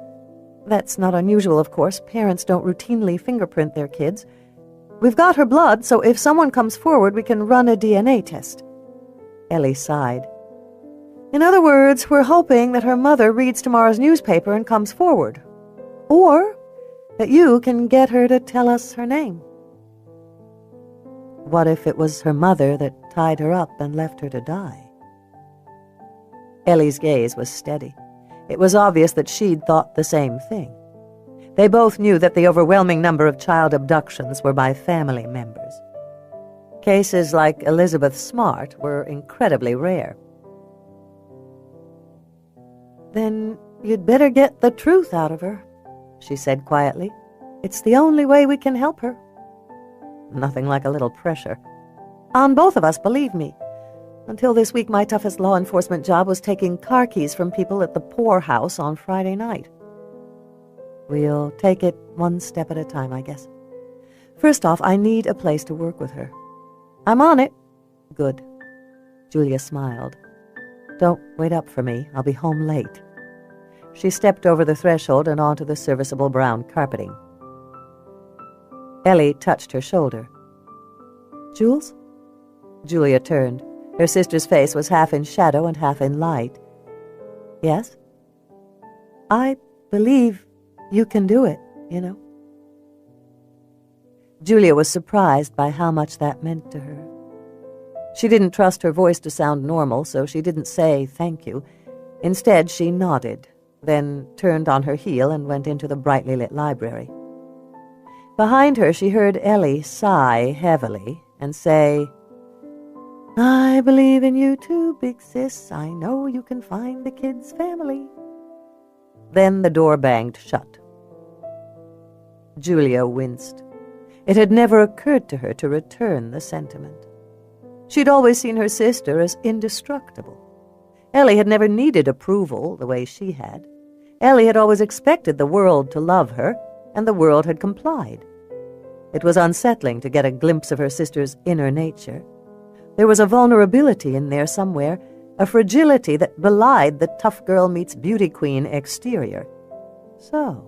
That's not unusual, of course. Parents don't routinely fingerprint their kids. We've got her blood, so if someone comes forward, we can run a DNA test." Ellie sighed. "In other words, we're hoping that her mother reads tomorrow's newspaper and comes forward. Or that you can get her to tell us her name." What if it was her mother that tied her up and left her to die? Ellie's gaze was steady. It was obvious that she'd thought the same thing. They both knew that the overwhelming number of child abductions were by family members. Cases like Elizabeth Smart were incredibly rare. "Then you'd better get the truth out of her," she said quietly. "It's the only way we can help her." Nothing like a little pressure. "On both of us, believe me. Until this week, my toughest law enforcement job was taking car keys from people at the poorhouse on Friday night." "We'll take it one step at a time, I guess. First off, I need a place to work with her." "I'm on it." "Good." Julia smiled. "Don't wait up for me. I'll be home late." She stepped over the threshold and onto the serviceable brown carpeting. Ellie touched her shoulder. "Jules?" Julia turned. Her sister's face was half in shadow and half in light. "Yes?" "I believe you can do it, you know." Julia was surprised by how much that meant to her. She didn't trust her voice to sound normal, so she didn't say thank you. Instead, she nodded, then turned on her heel and went into the brightly lit library. Behind her, she heard Ellie sigh heavily and say, "I believe in you too, big sis. I know you can find the kid's family." Then the door banged shut. Julia winced. It had never occurred to her to return the sentiment. She'd always seen her sister as indestructible. Ellie had never needed approval the way she had. Ellie had always expected the world to love her, and the world had complied. It was unsettling to get a glimpse of her sister's inner nature. There was a vulnerability in there somewhere, a fragility that belied the tough girl meets beauty queen exterior. So,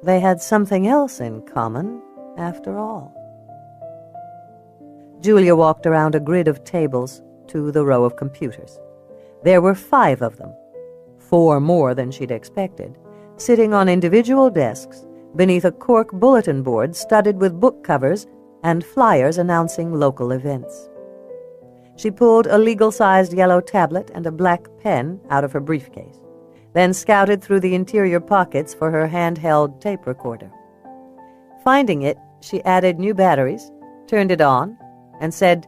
they had something else in common, after all. Julia walked around a grid of tables to the row of computers. There were 5 of them, 4 more than she'd expected, sitting on individual desks beneath a cork bulletin board studded with book covers and flyers announcing local events. She pulled a legal-sized yellow tablet and a black pen out of her briefcase, then scouted through the interior pockets for her handheld tape recorder. Finding it, she added new batteries, turned it on, and said,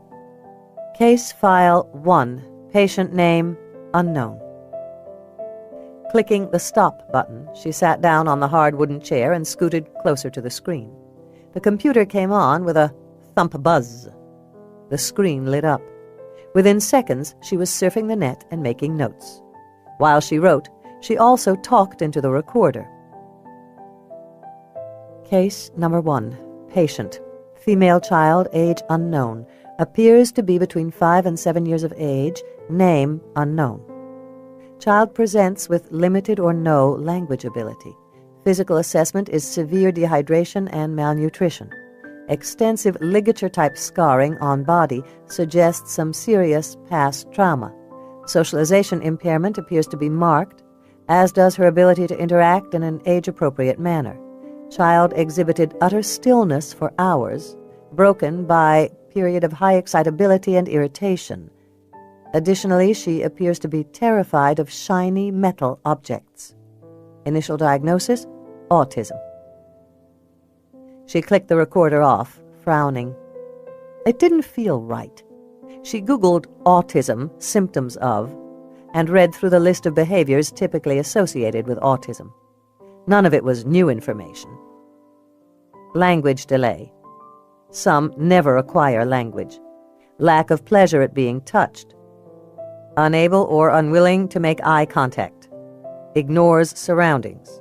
"Case File 1, patient name unknown." Clicking the stop button, she sat down on the hard wooden chair and scooted closer to the screen. The computer came on with a thump buzz. The screen lit up. Within seconds, she was surfing the net and making notes. While she wrote, she also talked into the recorder. Case number 1. Patient. Female child, age unknown. Appears to be between 5 and 7 years of age. Name unknown. Child presents with limited or no language ability. Physical assessment is severe dehydration and malnutrition. Extensive ligature-type scarring on body suggests some serious past trauma. Socialization impairment appears to be marked, as does her ability to interact in an age-appropriate manner. Child exhibited utter stillness for hours, broken by period of high excitability and irritation. Additionally, she appears to be terrified of shiny metal objects. Initial diagnosis: autism. She clicked the recorder off, frowning. It didn't feel right. She Googled autism, symptoms of, and read through the list of behaviors typically associated with autism. None of it was new information. Language delay. Some never acquire language. Lack of pleasure at being touched. Unable or unwilling to make eye contact. Ignores surroundings.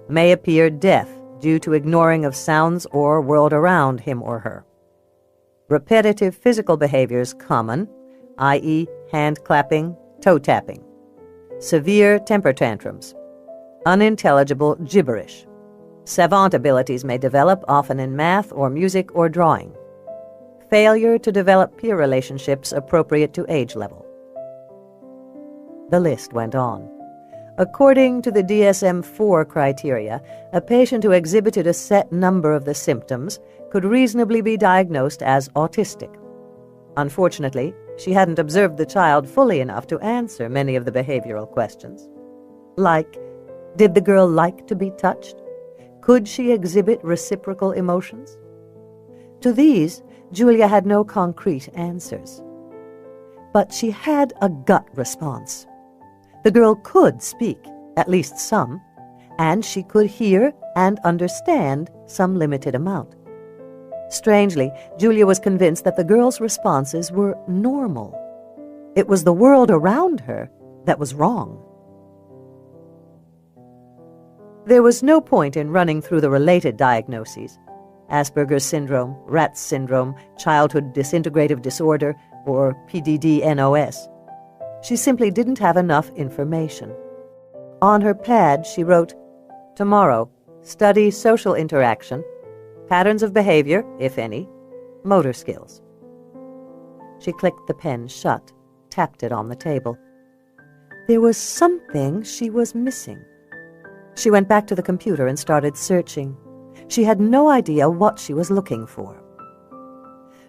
May appear deaf due to ignoring of sounds or world around him or her. Repetitive physical behaviors common, i.e. hand clapping, toe tapping. Severe temper tantrums. Unintelligible gibberish. Savant abilities may develop, often in math or music or drawing. Failure to develop peer relationships appropriate to age level. The list went on. According to the DSM-IV criteria, a patient who exhibited a set number of the symptoms could reasonably be diagnosed as autistic. Unfortunately, she hadn't observed the child fully enough to answer many of the behavioral questions. Like, did the girl like to be touched? Could she exhibit reciprocal emotions? To these, Julia had no concrete answers. But she had a gut response. The girl could speak, at least some, and she could hear and understand some limited amount. Strangely, Julia was convinced that the girl's responses were normal. It was the world around her that was wrong. There was no point in running through the related diagnoses: Asperger's syndrome, Rett's syndrome, childhood disintegrative disorder, or PDD-NOS. She simply didn't have enough information. On her pad, she wrote, "Tomorrow, study social interaction, patterns of behavior, if any, motor skills." She clicked the pen shut, tapped it on the table. There was something she was missing. She went back to the computer and started searching. She had no idea what she was looking for.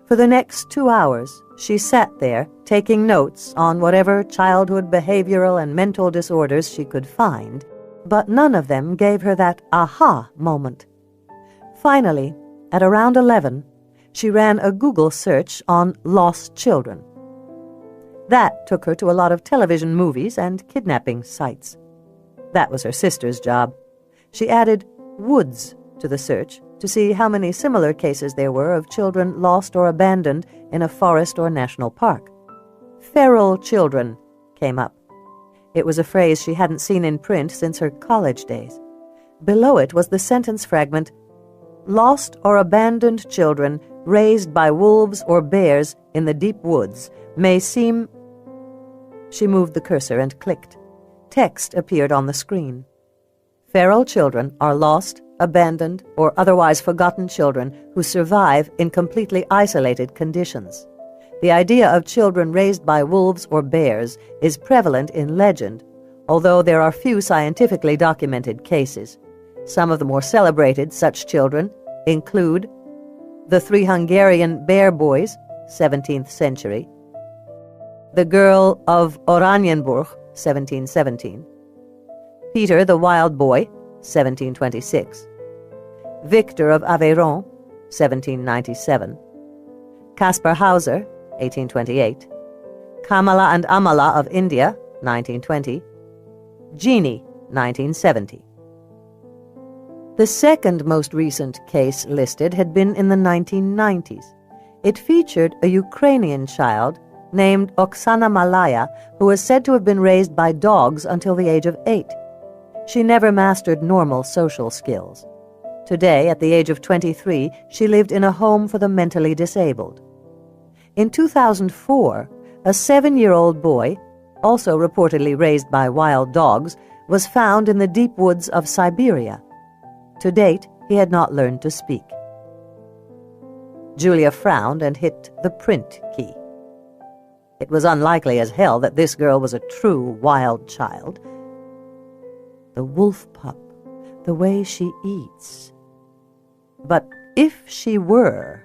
For the next 2 hours, she sat there, taking notes on whatever childhood behavioral and mental disorders she could find, but none of them gave her that aha moment. Finally, at around 11, she ran a Google search on lost children. That took her to a lot of television movies and kidnapping sites. That was her sister's job. She added woods to the search to see how many similar cases there were of children lost or abandoned in a forest or national park. Feral children came up. It was a phrase she hadn't seen in print since her college days. Below it was the sentence fragment, "Lost or abandoned children raised by wolves or bears in the deep woods may seem..." She moved the cursor and clicked. Text appeared on the screen. Feral children are lost, abandoned, or otherwise forgotten children who survive in completely isolated conditions. The idea of children raised by wolves or bears is prevalent in legend, although there are few scientifically documented cases. Some of the more celebrated such children include the 3 Hungarian bear boys, 17th century, the girl of Oranienburg, 1717, Peter the Wild Boy, 1726, Victor of Aveyron, 1797, Caspar Hauser, 1828, Kamala and Amala of India, 1920, Jeannie, 1970. The second most recent case listed had been in the 1990s. It featured a Ukrainian child named Oksana Malaya, who was said to have been raised by dogs until the age of 8. She never mastered normal social skills. Today, at the age of 23, she lived in a home for the mentally disabled. In 2004, a 7-year-old boy, also reportedly raised by wild dogs, was found in the deep woods of Siberia. To date, he had not learned to speak. Julia frowned and hit the print key. It was unlikely as hell that this girl was a true wild child. The wolf pup, the way she eats. But if she were,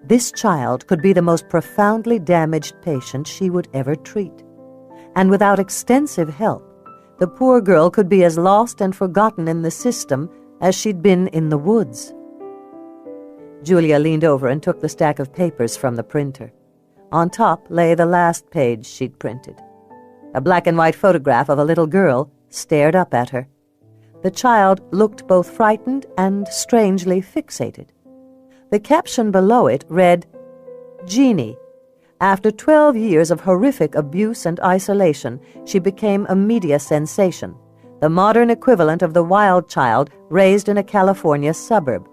this child could be the most profoundly damaged patient she would ever treat. And without extensive help, the poor girl could be as lost and forgotten in the system as she'd been in the woods. Julia leaned over and took the stack of papers from the printer. On top lay the last page she'd printed. A black-and-white photograph of a little girl stared up at her. The child looked both frightened and strangely fixated. The caption below it read, "Jeannie. After 12 years of horrific abuse and isolation, she became a media sensation, the modern equivalent of the wild child raised in a California suburb.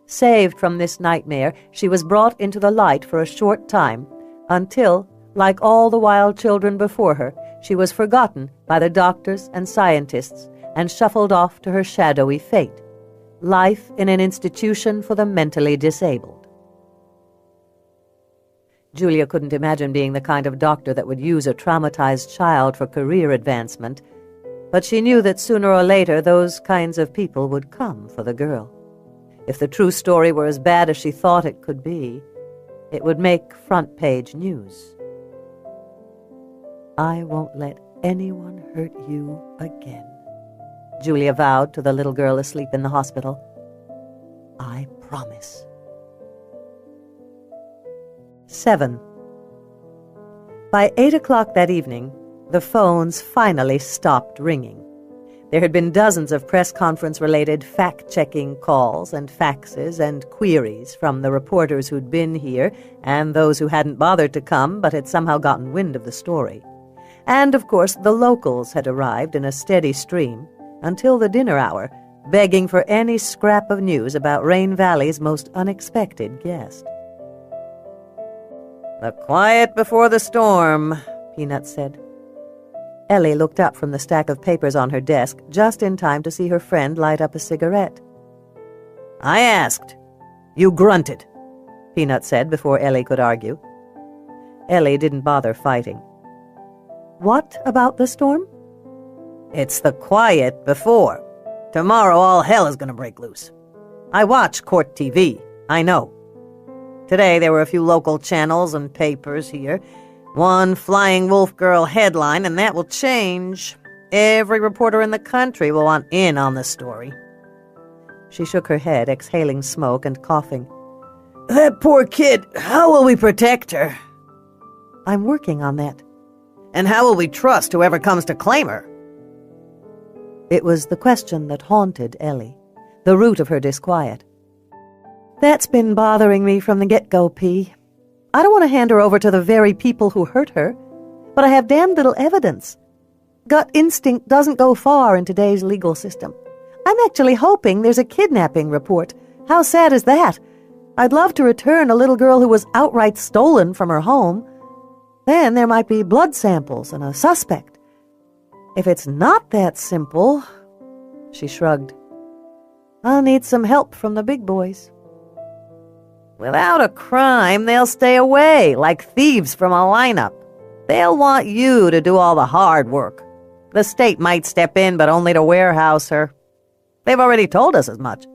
Saved from this nightmare, she was brought into the light for a short time, until, like all the wild children before her, she was forgotten by the doctors and scientists and shuffled off to her shadowy fate. Life in an institution for the mentally disabled." Julia couldn't imagine being the kind of doctor that would use a traumatized child for career advancement, but she knew that sooner or later those kinds of people would come for the girl. If the true story were as bad as she thought it could be, it would make front-page news. "I won't let anyone hurt you again," Julia vowed to the little girl asleep in the hospital. "I promise." 7. By 8 o'clock that evening, the phones finally stopped ringing. There had been dozens of press conference-related fact-checking calls and faxes and queries from the reporters who'd been here and those who hadn't bothered to come but had somehow gotten wind of the story. And, of course, the locals had arrived in a steady stream until the dinner hour, begging for any scrap of news about Rain Valley's most unexpected guest. "The quiet before the storm," Peanut said. Ellie looked up from the stack of papers on her desk just in time to see her friend light up a cigarette. "I asked. You grunted," Peanut said before Ellie could argue. Ellie didn't bother fighting. "What about the storm?" "It's the quiet before. Tomorrow all hell is going to break loose. I watch court TV. I know. Today there were a few local channels and papers here. One flying wolf girl headline, and that will change. Every reporter in the country will want in on the story." She shook her head, exhaling smoke and coughing. "That poor kid, how will we protect her?" "I'm working on that." "And how will we trust whoever comes to claim her?" It was the question that haunted Ellie, the root of her disquiet. "That's been bothering me from the get-go, P. I don't want to hand her over to the very people who hurt her, but I have damned little evidence. Gut instinct doesn't go far in today's legal system. I'm actually hoping there's a kidnapping report. How sad is that? I'd love to return a little girl who was outright stolen from her home. Then there might be blood samples and a suspect. If it's not that simple," she shrugged, "I'll need some help from the big boys." "Without a crime, they'll stay away, like thieves from a lineup. They'll want you to do all the hard work. The state might step in, but only to warehouse her. They've already told us as much."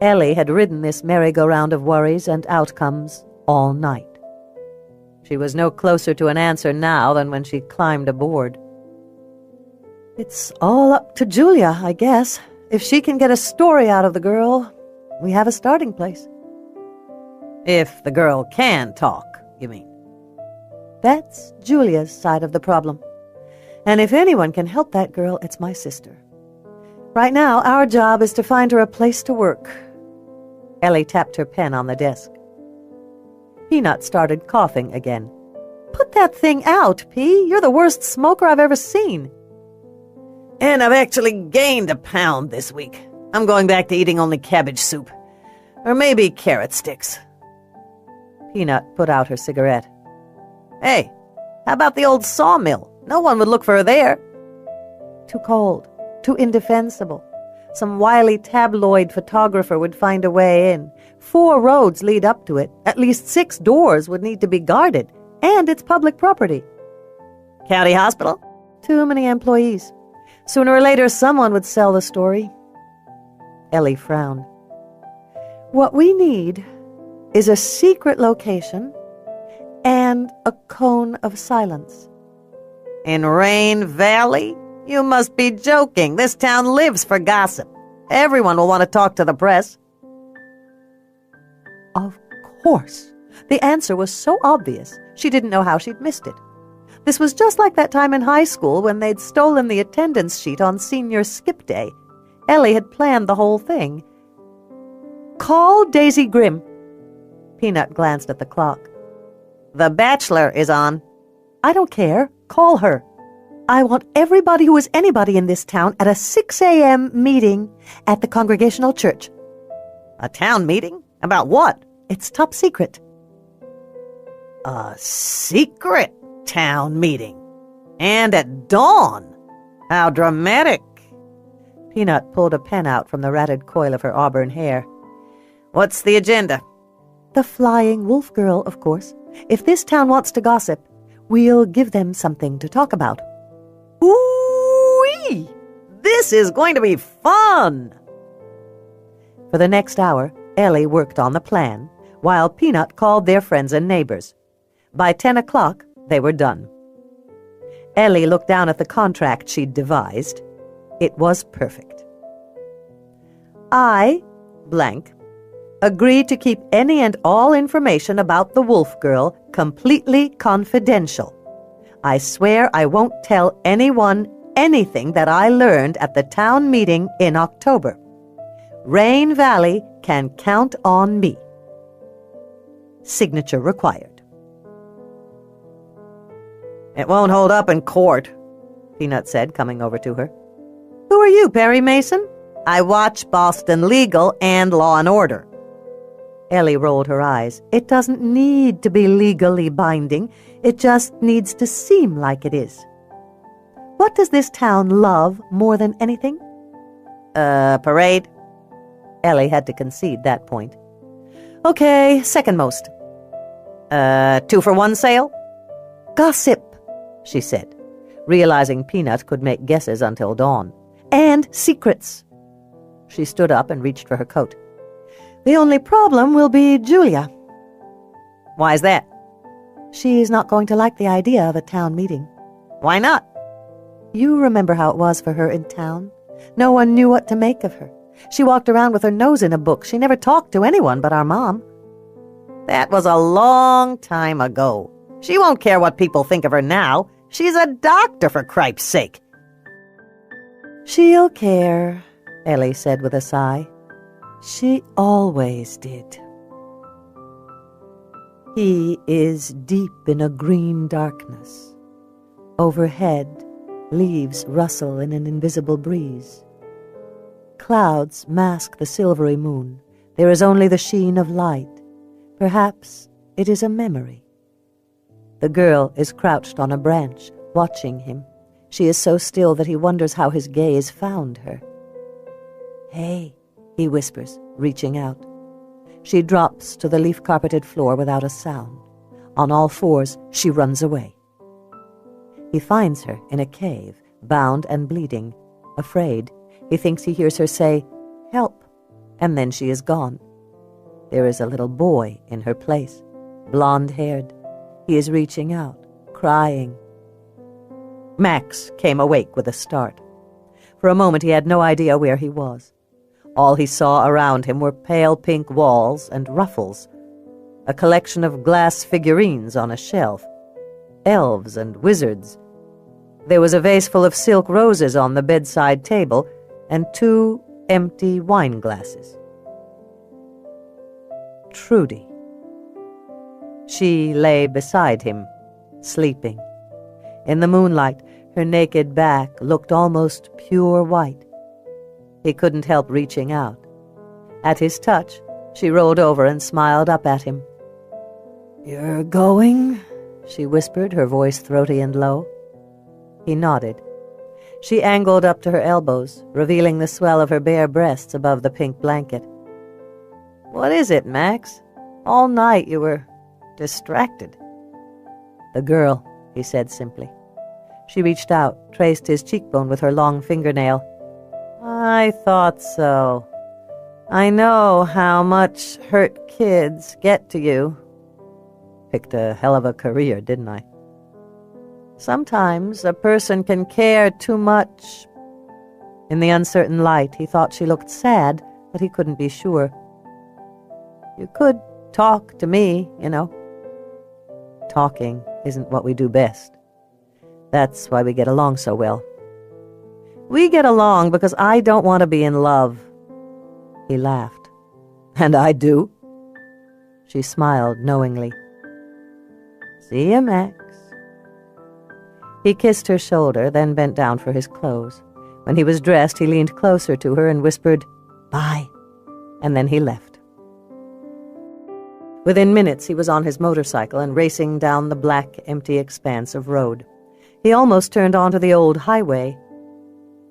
Ellie had ridden this merry-go-round of worries and outcomes all night. She was no closer to an answer now than when she climbed aboard. "It's all up to Julia, I guess. If she can get a story out of the girl, we have a starting place." "If the girl can talk, you mean?" "That's Julia's side of the problem. And if anyone can help that girl, it's my sister. Right now, our job is to find her a place to work." Ellie tapped her pen on the desk. Peanut started coughing again. "Put that thing out, P. You're the worst smoker I've ever seen." "And I've actually gained a pound this week. I'm going back to eating only cabbage soup. Or maybe carrot sticks." Peanut put out her cigarette. "Hey, how about the old sawmill? No one would look for her there." "Too cold. Too indefensible. Some wily tabloid photographer would find a way in. 4 roads lead up to it. At least 6 doors would need to be guarded. And it's public property." "County hospital?" "Too many employees. Sooner or later, someone would sell the story." Ellie frowned. "What we need is a secret location and a cone of silence." "In Rain Valley? You must be joking. This town lives for gossip. Everyone will want to talk to the press." Of course. The answer was so obvious, she didn't know how she'd missed it. This was just like that time in high school when they'd stolen the attendance sheet on senior skip day. Ellie had planned the whole thing. "Call Daisy Grimm." Peanut glanced at the clock. "The Bachelor is on." "I don't care. Call her. I want everybody who is anybody in this town at a 6 a.m. meeting at the Congregational Church." "A town meeting? About what?" "It's top secret." "A secret town meeting? And at dawn? How dramatic." Peanut pulled a pen out from the ratted coil of her auburn hair. "What's the agenda?" "The flying wolf girl, of course. If this town wants to gossip, we'll give them something to talk about." "Ooh-wee! This is going to be fun!" For the next hour, Ellie worked on the plan, while Peanut called their friends and neighbors. By 10 o'clock, they were done. Ellie looked down at the contract she'd devised. It was perfect. "I, blank, agree to keep any and all information about the wolf girl completely confidential. I swear I won't tell anyone anything that I learned at the town meeting in October. Rain Valley can count on me. Signature required. It won't hold up in court, Peanut said, coming over to her. Who are you, Perry Mason? I watch Boston Legal and Law and Order. Ellie rolled her eyes. It doesn't need to be legally binding. It just needs to seem like it is. What does this town love more than anything? Parade. Ellie had to concede that point. Okay, second most. 2-for-1 sale? Gossip, she said, realizing Peanut could make guesses until dawn. And secrets. She stood up and reached for her coat. The only problem will be Julia. Why's that? She's not going to like the idea of a town meeting. Why not? You remember how it was for her in town? No one knew what to make of her. She walked around with her nose in a book. She never talked to anyone but our mom. That was a long time ago. She won't care what people think of her now. She's a doctor, for cripe's sake. She'll care, Ellie said with a sigh. She always did. He is deep in a green darkness. Overhead, leaves rustle in an invisible breeze. Clouds mask the silvery moon. There is only the sheen of light. Perhaps it is a memory. The girl is crouched on a branch, watching him. She is so still that he wonders how his gaze found her. Hey, he whispers, reaching out. She drops to the leaf-carpeted floor without a sound. On all fours, she runs away. He finds her in a cave, bound and bleeding. Afraid, he thinks he hears her say, "Help," and then she is gone. There is a little boy in her place, blonde-haired. He is reaching out, crying. Max came awake with a start. For a moment he had no idea where he was. All he saw around him were pale pink walls and ruffles, a collection of glass figurines on a shelf, elves and wizards. There was a vase full of silk roses on the bedside table and 2 empty wine glasses. Trudy. She lay beside him, sleeping. In the moonlight, her naked back looked almost pure white. He couldn't help reaching out. At his touch, she rolled over and smiled up at him. "You're going?" she whispered, her voice throaty and low. He nodded. She angled up to her elbows, revealing the swell of her bare breasts above the pink blanket. "What is it, Max? All night you were distracted." "The girl," he said simply. She reached out, traced his cheekbone with her long fingernail. "I thought so. I know how much hurt kids get to you." Picked a hell of a career, didn't I? "Sometimes a person can care too much." In the uncertain light, he thought she looked sad, but he couldn't be sure. "You could talk to me, you know." Talking isn't what we do best. That's why we get along so well. "We get along because I don't want to be in love." He laughed. "And I do." She smiled knowingly. "See ya, Max." He kissed her shoulder, then bent down for his clothes. When he was dressed, he leaned closer to her and whispered, "Bye," and then he left. Within minutes, he was on his motorcycle and racing down the black, empty expanse of road. He almost turned onto the old highway.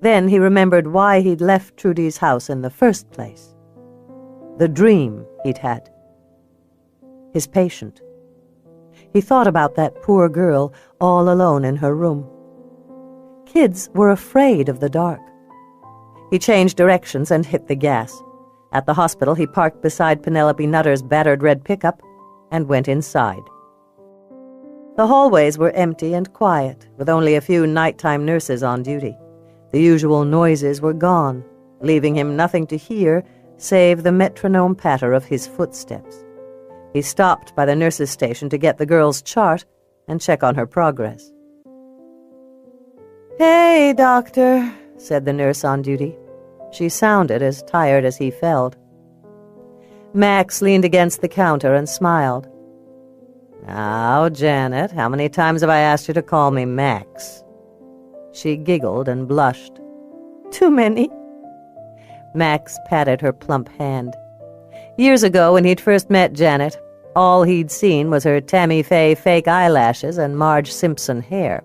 Then he remembered why he'd left Trudy's house in the first place. The dream he'd had. His patient. He thought about that poor girl all alone in her room. Kids were afraid of the dark. He changed directions and hit the gas. At the hospital, he parked beside Penelope Nutter's battered red pickup and went inside. The hallways were empty and quiet, with only a few nighttime nurses on duty. The usual noises were gone, leaving him nothing to hear save the metronome patter of his footsteps. He stopped by the nurse's station to get the girl's chart and check on her progress. "Hey, doctor," said the nurse on duty. She sounded as tired as he felt. Max leaned against the counter and smiled. "Now, Janet, how many times have I asked you to call me Max?" She giggled and blushed. "Too many." Max patted her plump hand. Years ago, when he'd first met Janet, all he'd seen was her Tammy Faye fake eyelashes and Marge Simpson hair.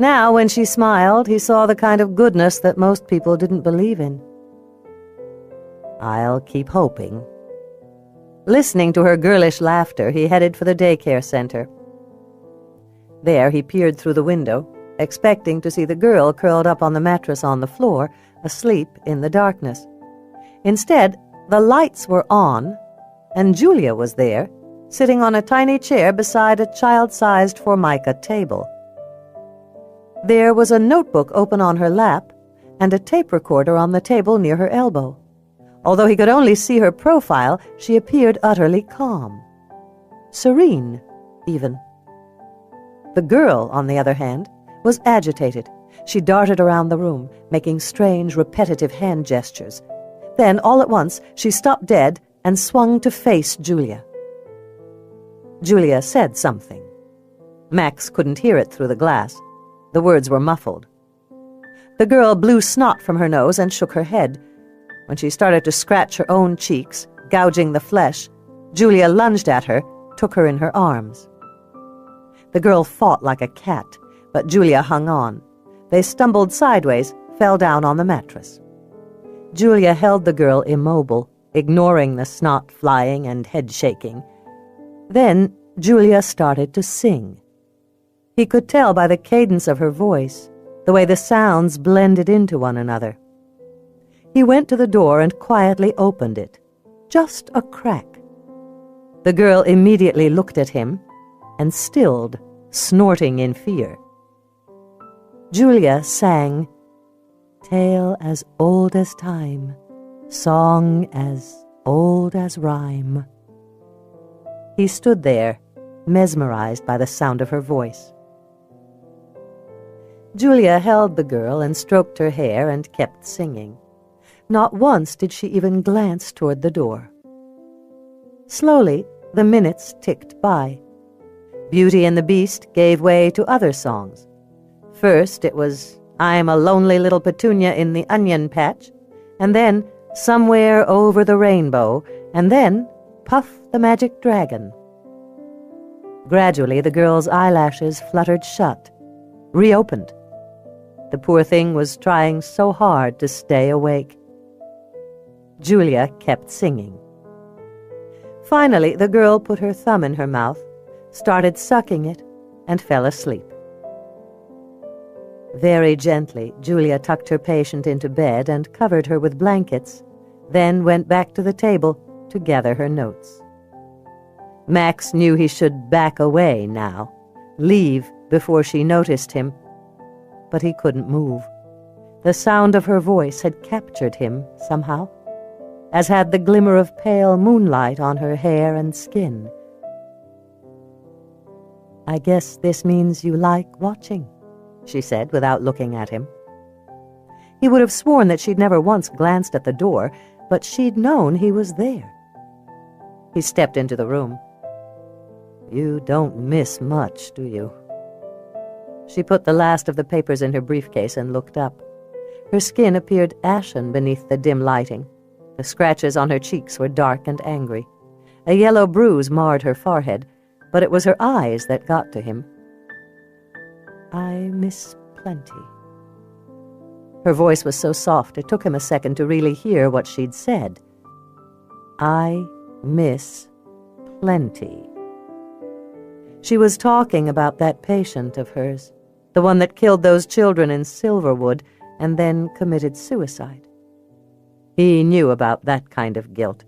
Now, when she smiled, he saw the kind of goodness that most people didn't believe in. "I'll keep hoping." Listening to her girlish laughter, he headed for the daycare center. There he peered through the window, expecting to see the girl curled up on the mattress on the floor, asleep in the darkness. Instead, the lights were on, and Julia was there, sitting on a tiny chair beside a child-sized Formica table. There was a notebook open on her lap and a tape recorder on the table near her elbow. Although he could only see her profile, she appeared utterly calm. Serene, even. The girl, on the other hand, was agitated. She darted around the room, making strange, repetitive hand gestures. Then, all at once, she stopped dead and swung to face Julia. Julia said something. Max couldn't hear it through the glass. The words were muffled. The girl blew snot from her nose and shook her head. When she started to scratch her own cheeks, gouging the flesh, Julia lunged at her, took her in her arms. The girl fought like a cat, but Julia hung on. They stumbled sideways, fell down on the mattress. Julia held the girl immobile, ignoring the snot flying and head shaking. Then Julia started to sing. He could tell by the cadence of her voice, the way the sounds blended into one another. He went to the door and quietly opened it, just a crack. The girl immediately looked at him and stilled, snorting in fear. Julia sang, "Tale as old as time, song as old as rhyme." He stood there, mesmerized by the sound of her voice. Julia held the girl and stroked her hair and kept singing. Not once did she even glance toward the door. Slowly, the minutes ticked by. Beauty and the Beast gave way to other songs. First, it was "I'm a Lonely Little Petunia in the Onion Patch," and then "Somewhere Over the Rainbow," and then "Puff the Magic Dragon." Gradually, the girl's eyelashes fluttered shut, reopened. The poor thing was trying so hard to stay awake. Julia kept singing. Finally, the girl put her thumb in her mouth, started sucking it, and fell asleep. Very gently, Julia tucked her patient into bed and covered her with blankets, then went back to the table to gather her notes. Max knew he should back away now, leave before she noticed him, but he couldn't move. The sound of her voice had captured him somehow, as had the glimmer of pale moonlight on her hair and skin. "I guess this means you like watching," she said without looking at him. He would have sworn that she'd never once glanced at the door, but she'd known he was there. He stepped into the room. "You don't miss much, do you?" She put the last of the papers in her briefcase and looked up. Her skin appeared ashen beneath the dim lighting. The scratches on her cheeks were dark and angry. A yellow bruise marred her forehead, but it was her eyes that got to him. "I miss plenty." Her voice was so soft it took him a second to really hear what she'd said. "I miss plenty." She was talking about that patient of hers, the one that killed those children in Silverwood and then committed suicide. He knew about that kind of guilt.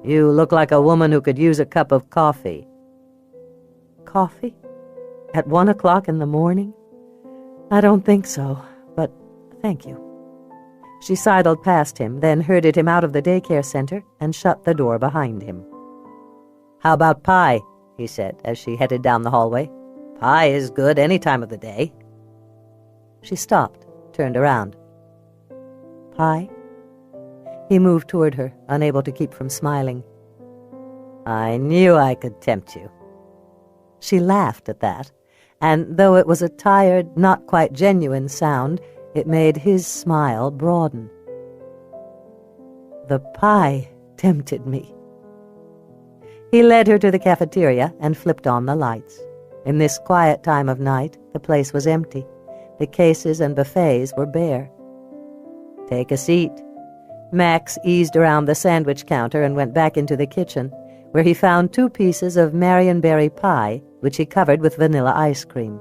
"You look like a woman who could use a cup of coffee." "Coffee? At 1 o'clock in the morning? I don't think so, but thank you." She sidled past him, then herded him out of the daycare center and shut the door behind him. "How about pie?" he said as she headed down the hallway. "Pie is good any time of the day." She stopped, turned around. Pie? He moved toward her, unable to keep from smiling. I knew I could tempt you. She laughed at that, and though it was a tired, not quite genuine sound, it made his smile broaden. The pie tempted me. He led her to the cafeteria and flipped on the lights. In this quiet time of night, the place was empty. The cases and buffets were bare. Take a seat. Max eased around the sandwich counter and went back into the kitchen, where he found 2 pieces of marionberry pie, which he covered with vanilla ice cream.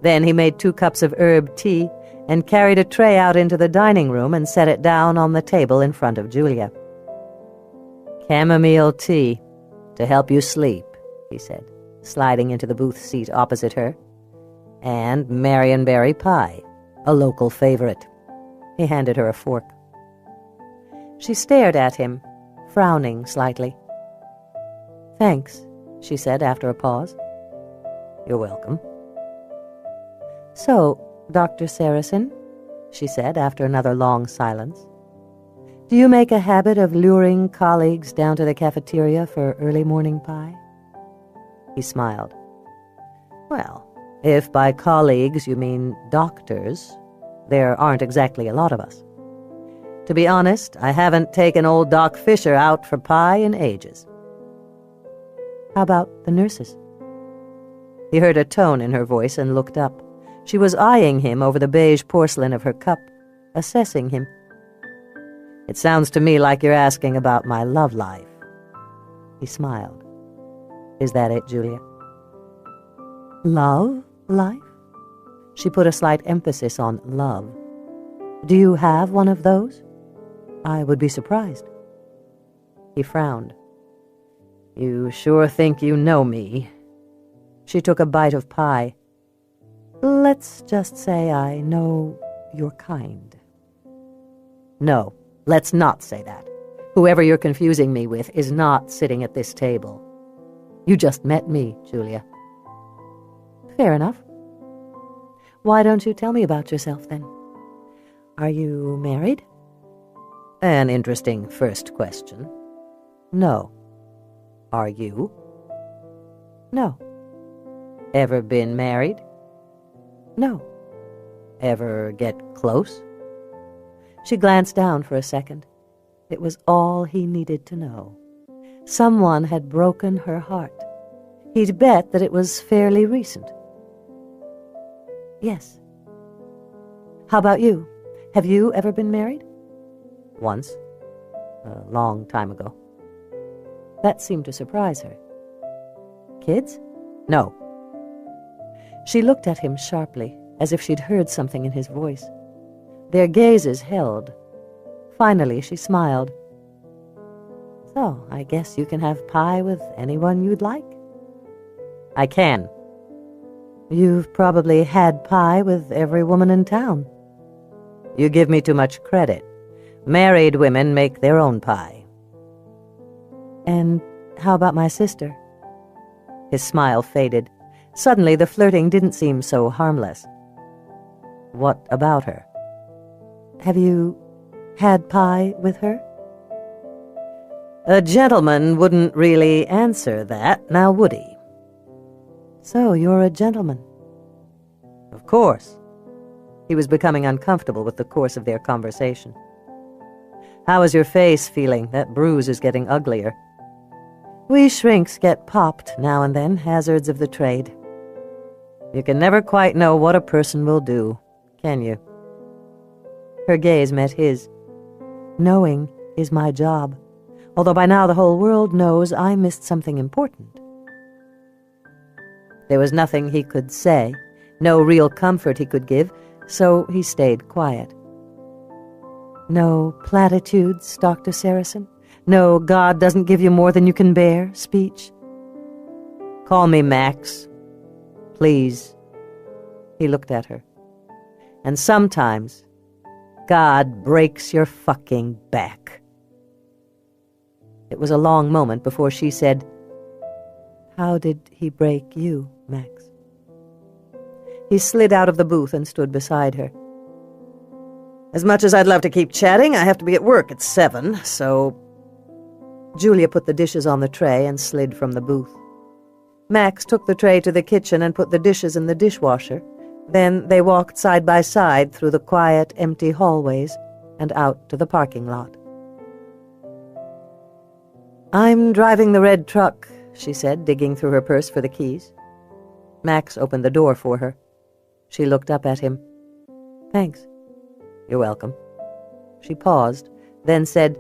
Then he made 2 cups of herb tea and carried a tray out into the dining room and set it down on the table in front of Julia. Chamomile tea, to help you sleep, he said, sliding into the booth seat opposite her. And marionberry pie, a local favorite. He handed her a fork. She stared at him, frowning slightly. Thanks, she said after a pause. You're welcome. So, Dr. Saracen, she said after another long silence, do you make a habit of luring colleagues down to the cafeteria for early morning pie? He smiled. Well, if by colleagues you mean doctors, there aren't exactly a lot of us. To be honest, I haven't taken old Doc Fisher out for pie in ages. How about the nurses? He heard a tone in her voice and looked up. She was eyeing him over the beige porcelain of her cup, assessing him. It sounds to me like you're asking about my love life. He smiled. Is that it, Julia? Love life? She put a slight emphasis on love. Do you have one of those? I would be surprised. He frowned. You sure think you know me. She took a bite of pie. Let's just say I know your kind. No, let's not say that. Whoever you're confusing me with is not sitting at this table. You just met me, Julia. Fair enough. Why don't you tell me about yourself, then? Are you married? An interesting first question. No. Are you? No. Ever been married? No. Ever get close? She glanced down for a second. It was all he needed to know. Someone had broken her heart. He'd bet that it was fairly recent. Yes. How about you? Have you ever been married? Once. A long time ago. That seemed to surprise her. Kids? No. She looked at him sharply, as if she'd heard something in his voice. Their gazes held. Finally, she smiled. So, I guess you can have pie with anyone you'd like? I can. You've probably had pie with every woman in town. You give me too much credit. Married women make their own pie. And how about my sister? His smile faded. Suddenly, the flirting didn't seem so harmless. What about her? Have you had pie with her? A gentleman wouldn't really answer that, now would he? So you're a gentleman. Of course. He was becoming uncomfortable with the course of their conversation. How is your face feeling? That bruise is getting uglier. We shrinks get popped now and then, hazards of the trade. You can never quite know what a person will do, can you? Her gaze met his. Knowing is my job, although by now the whole world knows I missed something important. There was nothing he could say, no real comfort he could give, so he stayed quiet. No platitudes, Dr. Saracen? No God doesn't give you more than you can bear speech? Call me Max. Please. He looked at her. And sometimes God breaks your fucking back. It was a long moment before she said, How did he break you, Max? He slid out of the booth and stood beside her. As much as I'd love to keep chatting, I have to be at work at 7, so... Julia put the dishes on the tray and slid from the booth. Max took the tray to the kitchen and put the dishes in the dishwasher. Then they walked side by side through the quiet, empty hallways and out to the parking lot. "I'm driving the red truck," she said, digging through her purse for the keys. Max opened the door for her. She looked up at him. "Thanks." "You're welcome." She paused, then said,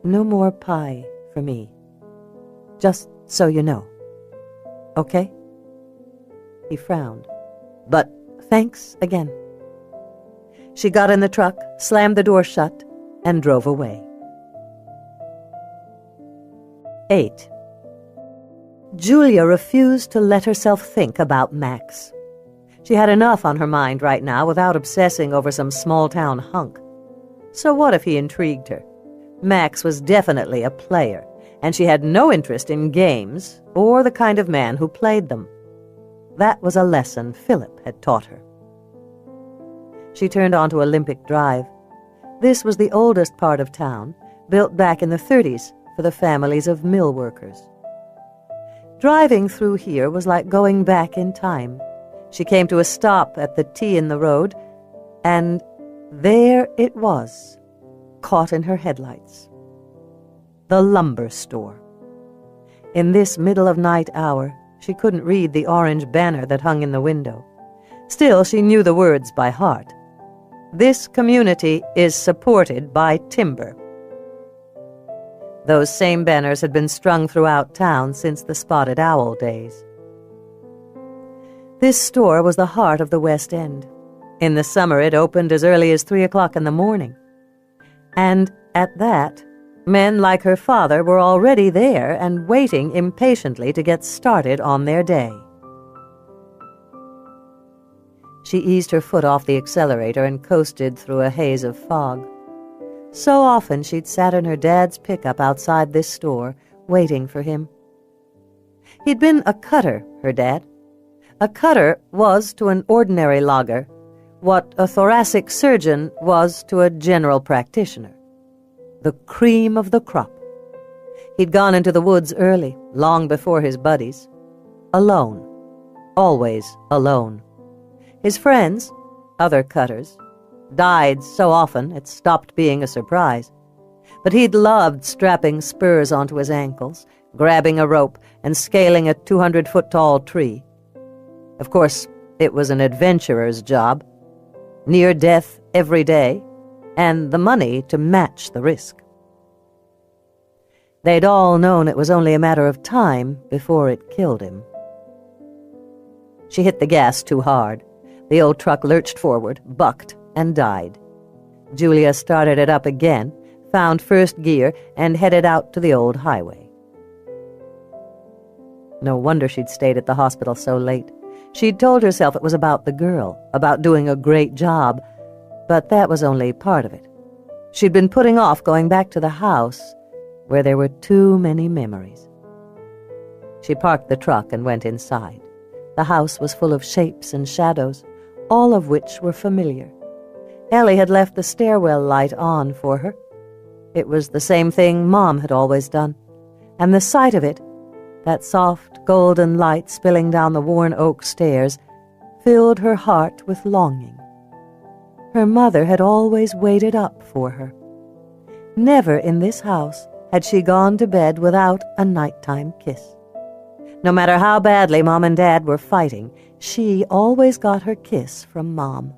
"No more pie for me. Just so you know. Okay?" He frowned. "But thanks again." She got in the truck, slammed the door shut, and drove away. 8. Julia refused to let herself think about Max. She had enough on her mind right now without obsessing over some small-town hunk. So what if he intrigued her? Max was definitely a player, and she had no interest in games or the kind of man who played them. That was a lesson Philip had taught her. She turned onto Olympic Drive. This was the oldest part of town, built back in the 30s for the families of mill workers. Driving through here was like going back in time. She came to a stop at the T in the road, and there it was, caught in her headlights. The lumber store. In this middle-of-night hour, she couldn't read the orange banner that hung in the window. Still, she knew the words by heart. "This community is supported by timber." Those same banners had been strung throughout town since the Spotted Owl days. This store was the heart of the West End. In the summer, it opened as early as 3 o'clock in the morning. And at that, men like her father were already there and waiting impatiently to get started on their day. She eased her foot off the accelerator and coasted through a haze of fog. So often she'd sat in her dad's pickup outside this store, waiting for him. He'd been a cutter, her dad. A cutter was to an ordinary logger what a thoracic surgeon was to a general practitioner. The cream of the crop. He'd gone into the woods early, long before his buddies. Alone. Always alone. His friends, other cutters, died so often it stopped being a surprise. But he'd loved strapping spurs onto his ankles, grabbing a rope, and scaling a 200-foot-tall tree. Of course, it was an adventurer's job. Near death every day, and the money to match the risk. They'd all known it was only a matter of time before it killed him. She hit the gas too hard. The old truck lurched forward, bucked, and died. Julia started it up again, found first gear, and headed out to the old highway. No wonder she'd stayed at the hospital so late. She'd told herself it was about the girl, about doing a great job, but that was only part of it. She'd been putting off going back to the house, where there were too many memories. She parked the truck and went inside. The house was full of shapes and shadows, all of which were familiar. Ellie had left the stairwell light on for her. It was the same thing Mom had always done, and the sight of it, that soft golden light spilling down the worn oak stairs, filled her heart with longing. Her mother had always waited up for her. Never in this house had she gone to bed without a nighttime kiss. No matter how badly Mom and Dad were fighting, she always got her kiss from Mom.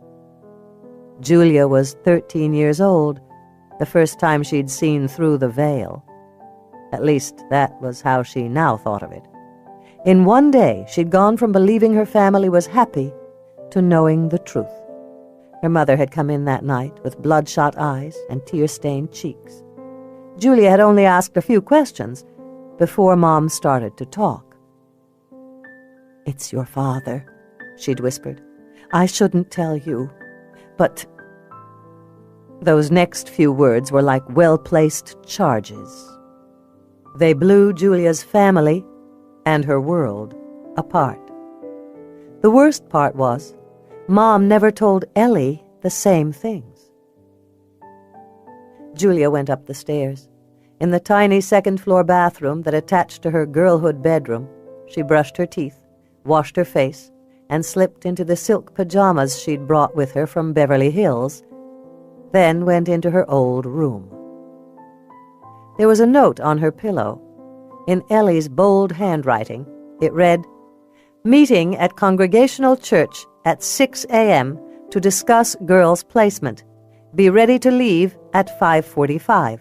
Julia was 13 years old, the first time she'd seen through the veil. At least that was how she now thought of it. In one day, she'd gone from believing her family was happy to knowing the truth. Her mother had come in that night with bloodshot eyes and tear-stained cheeks. Julia had only asked a few questions before Mom started to talk. "It's your father," she'd whispered. "I shouldn't tell you, but..." Those next few words were like well-placed charges. They blew Julia's family and her world apart. The worst part was, Mom never told Ellie the same things. Julia went up the stairs. In the tiny second-floor bathroom that attached to her girlhood bedroom, she brushed her teeth, washed her face, and slipped into the silk pajamas she'd brought with her from Beverly Hills, then went into her old room. There was a note on her pillow. In Ellie's bold handwriting, it read, "Meeting at Congregational Church at 6 a.m. to discuss girls' placement. Be ready to leave at 5:45.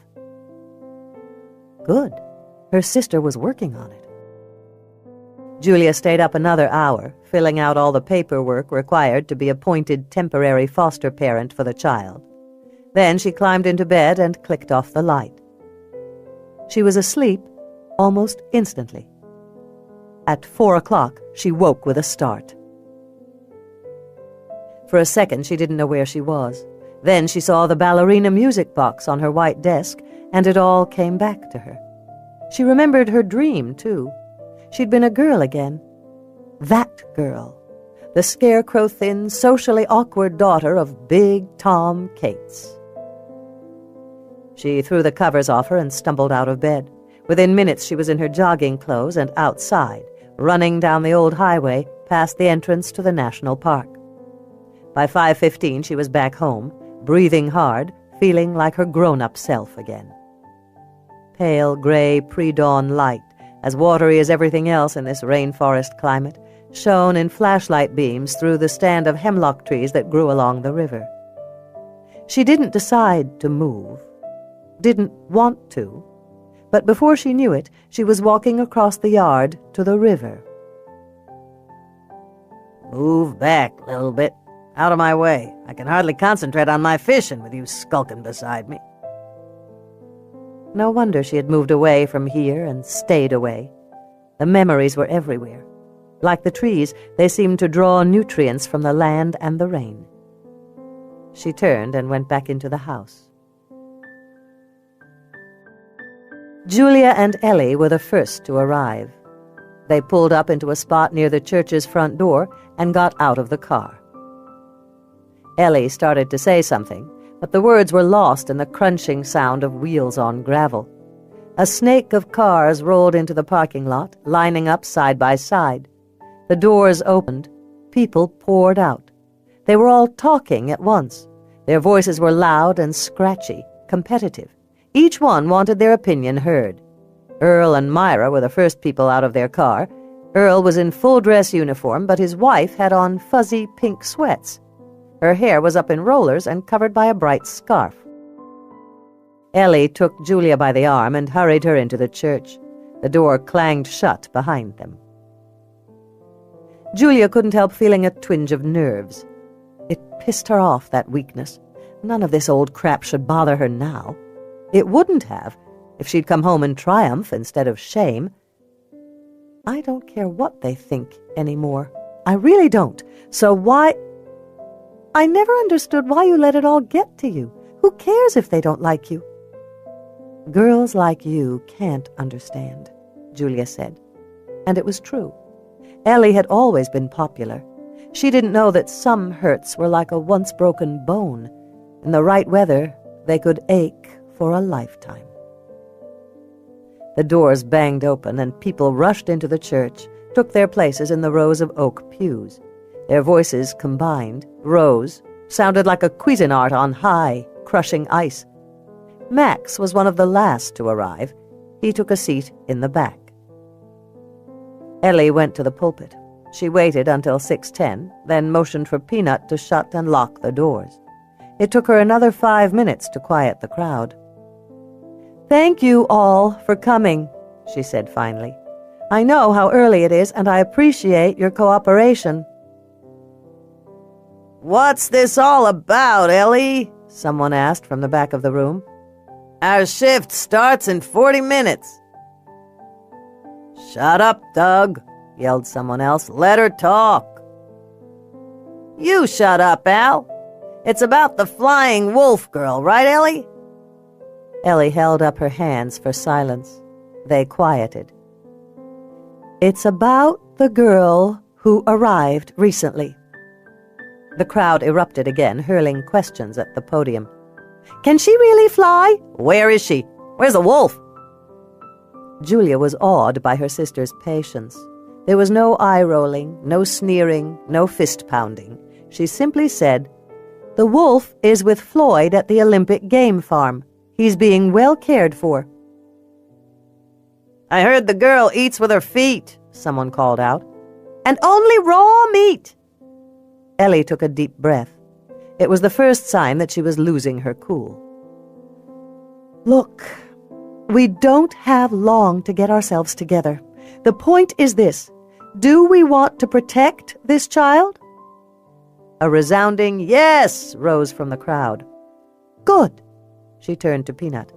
Good. Her sister was working on it. Julia stayed up another hour, filling out all the paperwork required to be appointed temporary foster parent for the child. Then she climbed into bed and clicked off the light. She was asleep almost instantly. At 4 o'clock, she woke with a start. For a second, she didn't know where she was. Then she saw the ballerina music box on her white desk, and it all came back to her. She remembered her dream, too. She'd been a girl again. That girl. The scarecrow-thin, socially awkward daughter of Big Tom Cates. She threw the covers off her and stumbled out of bed. Within minutes she was in her jogging clothes and outside, running down the old highway past the entrance to the national park. By 5:15 she was back home, breathing hard, feeling like her grown-up self again. Pale gray pre-dawn light, as watery as everything else in this rainforest climate, shone in flashlight beams through the stand of hemlock trees that grew along the river. She didn't decide to move, didn't want to, but before she knew it, she was walking across the yard to the river. Move back a little bit. Out of my way. I can hardly concentrate on my fishing with you skulking beside me. No wonder she had moved away from here and stayed away. The memories were everywhere. Like the trees, they seemed to draw nutrients from the land and the rain. She turned and went back into the house. Julia and Ellie were the first to arrive. They pulled up into a spot near the church's front door and got out of the car. Ellie started to say something, but the words were lost in the crunching sound of wheels on gravel. A snake of cars rolled into the parking lot, lining up side by side. The doors opened. People poured out. They were all talking at once. Their voices were loud and scratchy, competitive. Each one wanted their opinion heard. Earl and Myra were the first people out of their car. Earl was in full dress uniform, but his wife had on fuzzy pink sweats. Her hair was up in rollers and covered by a bright scarf. Ellie took Julia by the arm and hurried her into the church. The door clanged shut behind them. Julia couldn't help feeling a twinge of nerves. It pissed her off, that weakness. None of this old crap should bother her now. It wouldn't have, if she'd come home in triumph instead of shame. I don't care what they think anymore. I really don't. So why... I never understood why you let it all get to you. Who cares if they don't like you? Girls like you can't understand, Julia said. And it was true. Ellie had always been popular. She didn't know that some hurts were like a once-broken bone. In the right weather, they could ache for a lifetime. The doors banged open and people rushed into the church, took their places in the rows of oak pews. Their voices combined, rose, sounded like a Cuisinart on high, crushing ice. Max was one of the last to arrive. He took a seat in the back. Ellie went to the pulpit. She waited until 6:10, then motioned for Peanut to shut and lock the doors. It took her another 5 minutes to quiet the crowd. "Thank you all for coming," she said finally. "I know how early it is, and I appreciate your cooperation." What's this all about, Ellie? Someone asked from the back of the room. Our shift starts in 40 minutes. Shut up, Doug, yelled someone else. Let her talk. You shut up, Al. It's about the flying wolf girl, right, Ellie? Ellie held up her hands for silence. They quieted. It's about the girl who arrived recently. The crowd erupted again, hurling questions at the podium. Can she really fly? Where is she? Where's the wolf? Julia was awed by her sister's patience. There was no eye-rolling, no sneering, no fist-pounding. She simply said, "The wolf is with Floyd at the Olympic Game Farm. He's being well cared for." I heard the girl eats with her feet, someone called out. And only raw meat. Ellie took a deep breath. It was the first sign that she was losing her cool. "Look, we don't have long to get ourselves together. The point is this. Do we want to protect this child?" A resounding yes rose from the crowd. "Good." She turned to Peanut.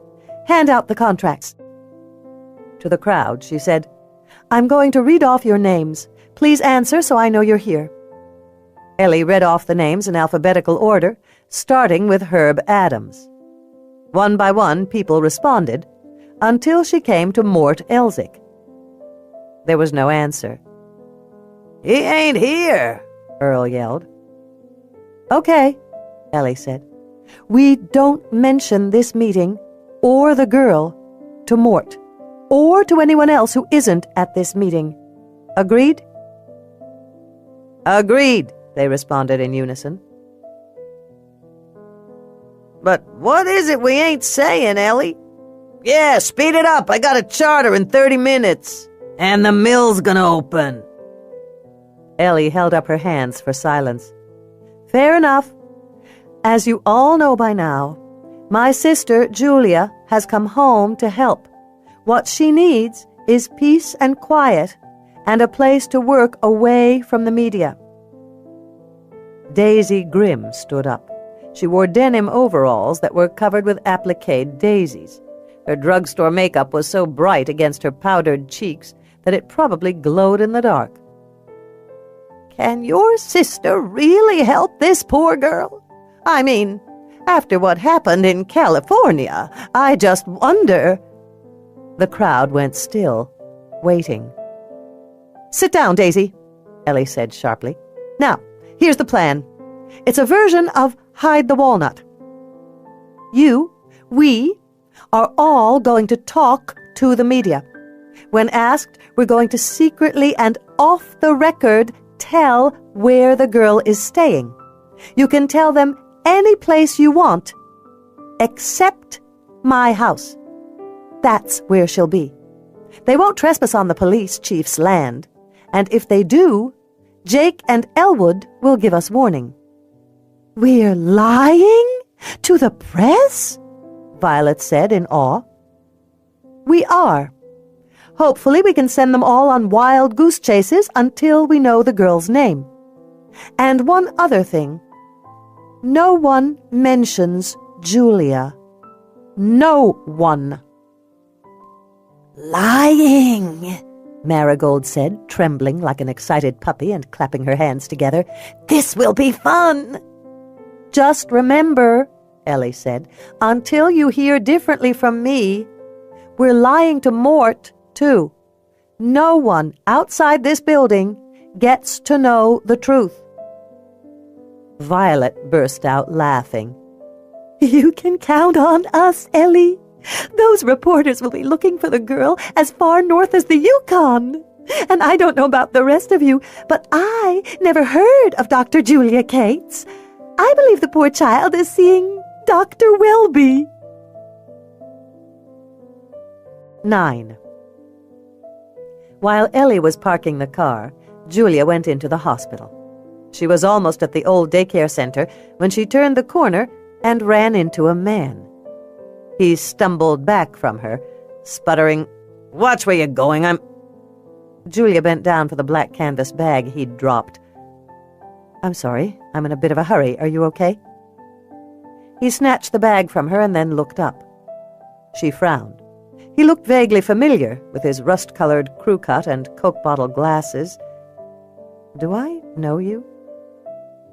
"Hand out the contracts." To the crowd, she said, "I'm going to read off your names. Please answer so I know you're here." Ellie read off the names in alphabetical order, starting with Herb Adams. One by one, people responded, until she came to Mort Elzick. There was no answer. He ain't here, Earl yelled. "Okay," Ellie said. "We don't mention this meeting, or the girl, to Mort, or to anyone else who isn't at this meeting. Agreed?" Agreed, they responded in unison. But what is it we ain't saying, Ellie? Yeah, speed it up. I got a charter in 30 minutes. And the mill's gonna open. Ellie held up her hands for silence. "Fair enough. As you all know by now, my sister, Julia, has come home to help. What she needs is peace and quiet and a place to work away from the media." Daisy Grimm stood up. She wore denim overalls that were covered with appliqued daisies. Her drugstore makeup was so bright against her powdered cheeks that it probably glowed in the dark. Can your sister really help this poor girl? I mean, after what happened in California, I just wonder. The crowd went still, waiting. "Sit down, Daisy," Ellie said sharply. "Now, here's the plan. It's a version of Hide the Walnut. We are all going to talk to the media. When asked, we're going to secretly and off the record tell where the girl is staying. You can tell them any place you want, except my house. That's where she'll be. They won't trespass on the police chief's land, and if they do, Jake and Elwood will give us warning." "We're lying? To the press?" Violet said in awe. "We are. Hopefully we can send them all on wild goose chases until we know the girl's name. And one other thing. No one mentions Julia. No one." "Lying," Marigold said, trembling like an excited puppy and clapping her hands together. "This will be fun." "Just remember," Ellie said, "until you hear differently from me, we're lying to Mort, too. No one outside this building gets to know the truth." Violet burst out laughing. "You can count on us, Ellie. Those reporters will be looking for the girl as far north as the Yukon. And I don't know about the rest of you, but I never heard of Dr. Julia Cates. I believe the poor child is seeing Dr. Welby." 9. While Ellie was parking the car, Julia went into the hospital. She was almost at the old daycare center when she turned the corner and ran into a man. He stumbled back from her, sputtering, "Watch where you're going, Julia bent down for the black canvas bag he'd dropped. "I'm sorry, I'm in a bit of a hurry. Are you okay?" He snatched the bag from her and then looked up. She frowned. He looked vaguely familiar, with his rust-colored crew cut and Coke bottle glasses. "Do I know you?"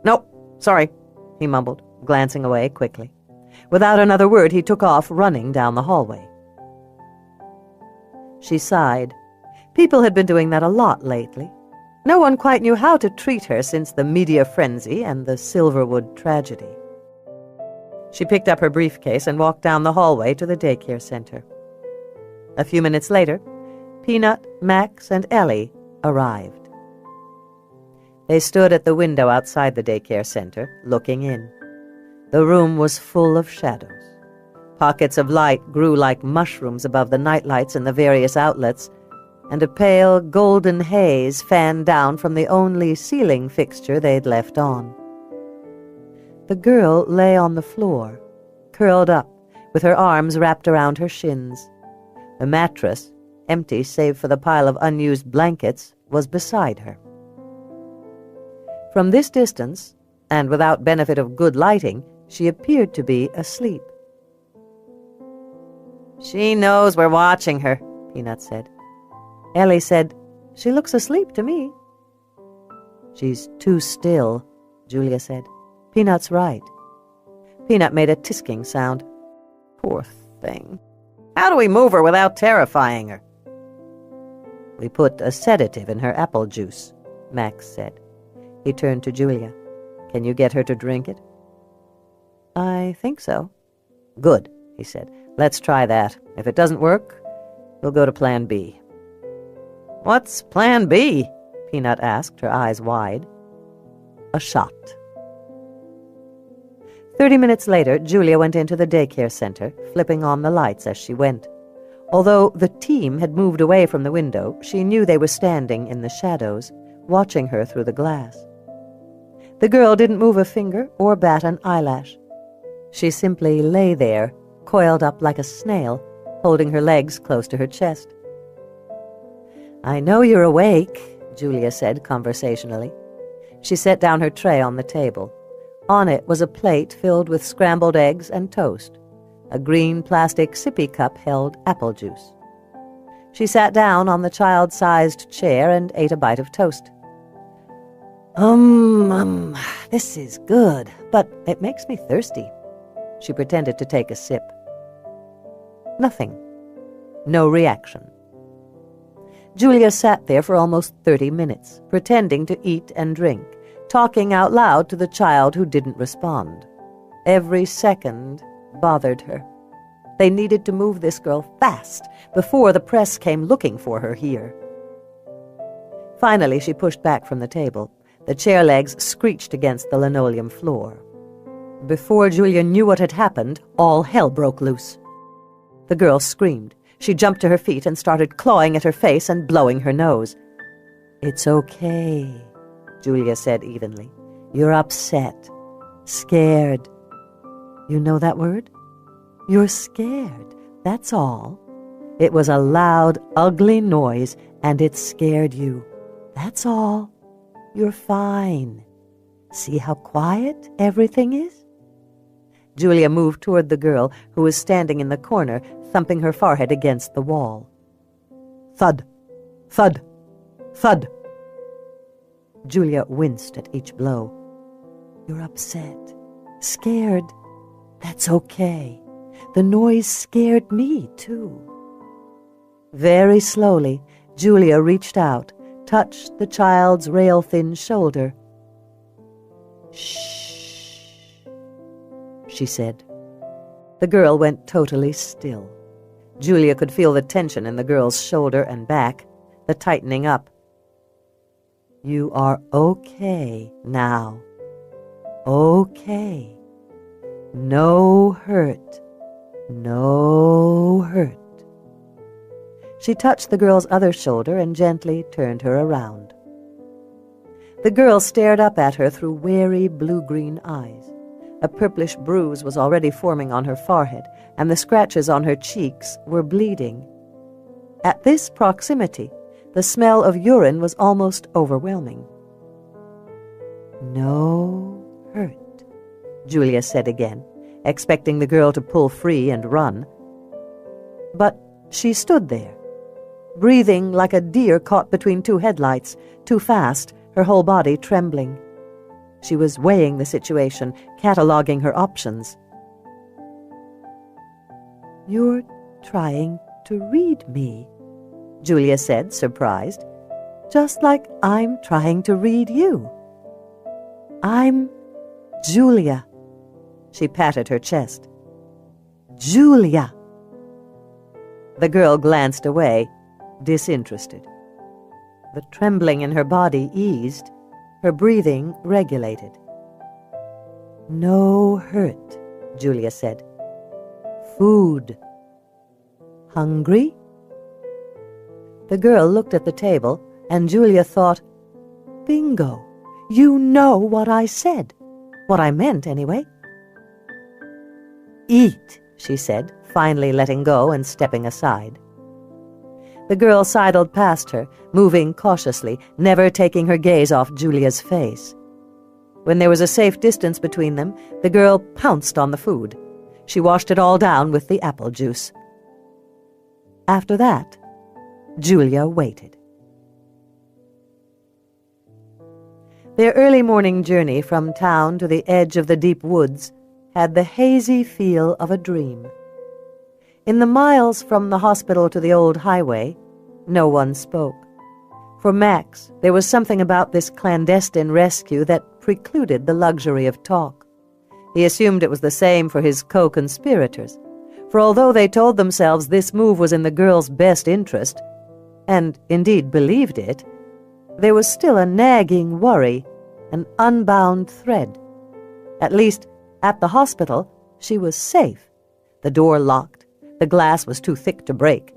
"Nope, sorry," he mumbled, glancing away quickly. Without another word, he took off, running down the hallway. She sighed. People had been doing that a lot lately. No one quite knew how to treat her since the media frenzy and the Silverwood tragedy. She picked up her briefcase and walked down the hallway to the daycare center. A few minutes later, Peanut, Max, and Ellie arrived. They stood at the window outside the daycare center, looking in. The room was full of shadows. Pockets of light grew like mushrooms above the nightlights in the various outlets, and a pale golden haze fanned down from the only ceiling fixture they'd left on. The girl lay on the floor, curled up, with her arms wrapped around her shins. The mattress, empty save for the pile of unused blankets, was beside her. From this distance, and without benefit of good lighting, she appeared to be asleep. She knows we're watching her, Peanut said. Ellie said, "She looks asleep to me." "She's too still," Julia said. "Peanut's right." Peanut made a tisking sound. Poor thing. How do we move her without terrifying her? "We put a sedative in her apple juice," Max said. He turned to Julia. "Can you get her to drink it?" "I think so." "Good," he said. "Let's try that. If it doesn't work, we'll go to Plan B." "What's Plan B?" Peanut asked, her eyes wide. "A shot." 30 minutes later, Julia went into the daycare center, flipping on the lights as she went. Although the team had moved away from the window, she knew they were standing in the shadows, watching her through the glass. The girl didn't move a finger or bat an eyelash. She simply lay there, coiled up like a snail, holding her legs close to her chest. "I know you're awake," Julia said conversationally. She set down her tray on the table. On it was a plate filled with scrambled eggs and toast. A green plastic sippy cup held apple juice. She sat down on the child-sized chair and ate a bite of toast. This is good, but it makes me thirsty." She pretended to take a sip. Nothing. No reaction. Julia sat there for almost 30 minutes, pretending to eat and drink, talking out loud to the child who didn't respond. Every second bothered her. They needed to move this girl fast before the press came looking for her here. Finally, she pushed back from the table. The chair legs screeched against the linoleum floor. Before Julia knew what had happened, all hell broke loose. The girl screamed. She jumped to her feet and started clawing at her face and blowing her nose. "It's okay," Julia said evenly. "You're upset. Scared. You know that word? You're scared. That's all. It was a loud, ugly noise, and it scared you. That's all. You're fine. See how quiet everything is?" Julia moved toward the girl, who was standing in the corner, thumping her forehead against the wall. Thud! Thud! Thud! Julia winced at each blow. "You're upset. Scared. That's okay. The noise scared me, too." Very slowly, Julia reached out, touched the child's rail-thin shoulder. "Shh," she said. The girl went totally still. Julia could feel the tension in the girl's shoulder and back, the tightening up. "You are okay now. Okay. No hurt. No hurt." She touched the girl's other shoulder and gently turned her around. The girl stared up at her through wary blue-green eyes. A purplish bruise was already forming on her forehead, and the scratches on her cheeks were bleeding. At this proximity, the smell of urine was almost overwhelming. "No hurt," Julia said again, expecting the girl to pull free and run. But she stood there, breathing like a deer caught between two headlights, too fast, her whole body trembling. She was weighing the situation, cataloging her options. "You're trying to read me," Julia said, surprised. just like I'm trying to read you. I'm Julia. She patted her chest. Julia. The girl glanced away, disinterested. The trembling in her body eased, her breathing regulated. No hurt, Julia said. Food. Hungry? The girl looked at the table, and Julia thought, bingo, you know what I said. What I meant, anyway. Eat, she said, finally letting go and stepping aside. The girl sidled past her, moving cautiously, never taking her gaze off Julia's face. When there was a safe distance between them, the girl pounced on the food. She washed it all down with the apple juice. After that, Julia waited. Their early morning journey from town to the edge of the deep woods had the hazy feel of a dream. In the miles from the hospital to the old highway, no one spoke. For Max, there was something about this clandestine rescue that precluded the luxury of talk. He assumed it was the same for his co-conspirators, for although they told themselves this move was in the girl's best interest, and indeed believed it, there was still a nagging worry, an unbound thread. At least, at the hospital, she was safe. The door locked. The glass was too thick to break.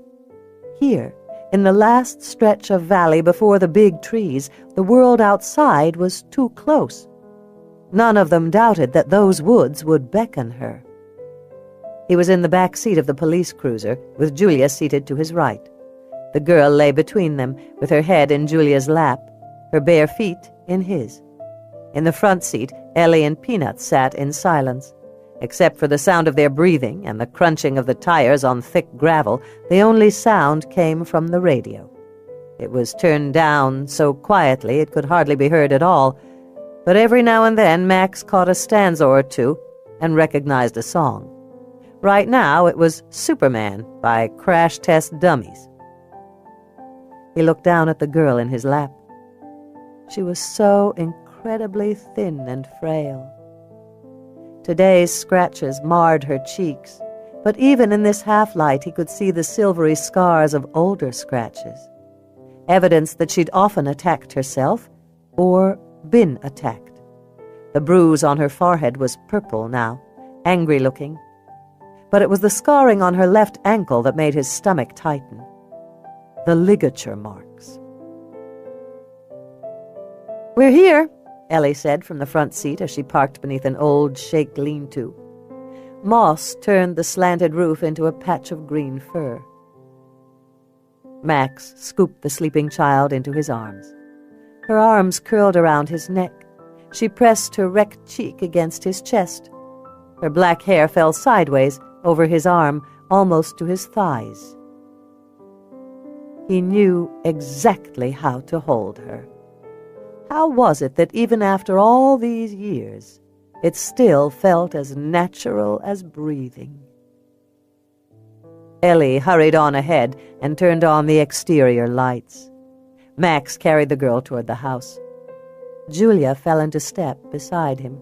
Here, in the last stretch of valley before the big trees, the world outside was too close. None of them doubted that those woods would beckon her. He was in the back seat of the police cruiser, with Julia seated to his right. The girl lay between them, with her head in Julia's lap, her bare feet in his. In the front seat, Ellie and Peanut sat in silence. Except for the sound of their breathing and the crunching of the tires on thick gravel, the only sound came from the radio. It was turned down so quietly it could hardly be heard at all, but every now and then Max caught a stanza or two and recognized a song. Right now it was Superman by Crash Test Dummies. He looked down at the girl in his lap. She was so incredibly thin and frail. Today's scratches marred her cheeks, but even in this half-light he could see the silvery scars of older scratches, evidence that she'd often attacked herself or been attacked. The bruise on her forehead was purple now, angry-looking, but it was the scarring on her left ankle that made his stomach tighten. The ligature marks. "We're here," Ellie said from the front seat as she parked beneath an old shake lean-to. Moss turned the slanted roof into a patch of green fir. Max scooped the sleeping child into his arms. Her arms curled around his neck. She pressed her wrecked cheek against his chest. Her black hair fell sideways over his arm, almost to his thighs. He knew exactly how to hold her. How was it that even after all these years, it still felt as natural as breathing? Ellie hurried on ahead and turned on the exterior lights. Max carried the girl toward the house. Julia fell into step beside him.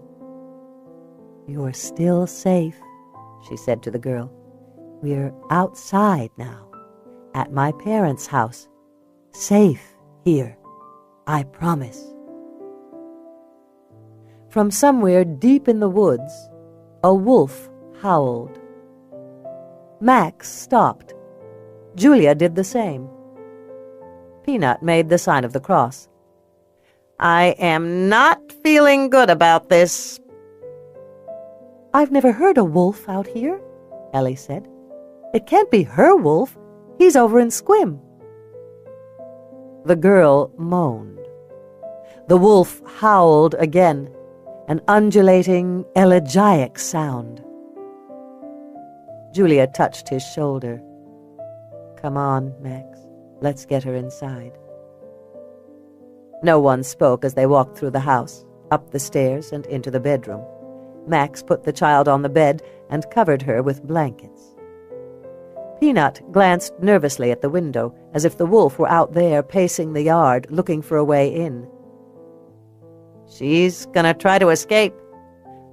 "You're still safe," she said to the girl. "We're outside now, at my parents' house. Safe here, I promise." From somewhere deep in the woods, a wolf howled. Max stopped. Julia did the same. Peanut made the sign of the cross. "I am not feeling good about this." "I've never heard a wolf out here," Ellie said. "It can't be her wolf. He's over in Squim." The girl moaned. The wolf howled again, an undulating, elegiac sound. Julia touched his shoulder. "Come on, Max. Let's get her inside." No one spoke as they walked through the house, up the stairs and into the bedroom. Max put the child on the bed and covered her with blankets. Peanut glanced nervously at the window, as if the wolf were out there pacing the yard, looking for a way in. She's gonna try to escape.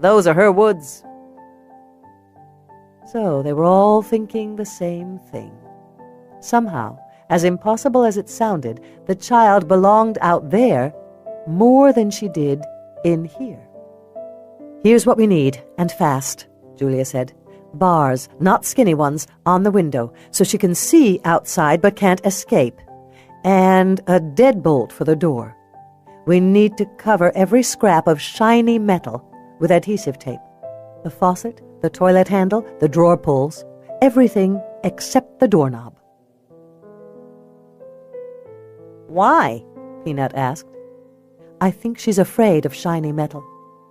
Those are her woods. So they were all thinking the same thing. Somehow, as impossible as it sounded, the child belonged out there more than she did in here. "Here's what we need, and fast," Julia said. "Bars, not skinny ones, on the window, so she can see outside but can't escape. And a deadbolt for the door. We need to cover every scrap of shiny metal with adhesive tape. The faucet, the toilet handle, the drawer pulls, everything except the doorknob." Why? Peanut asked. "I think she's afraid of shiny metal,"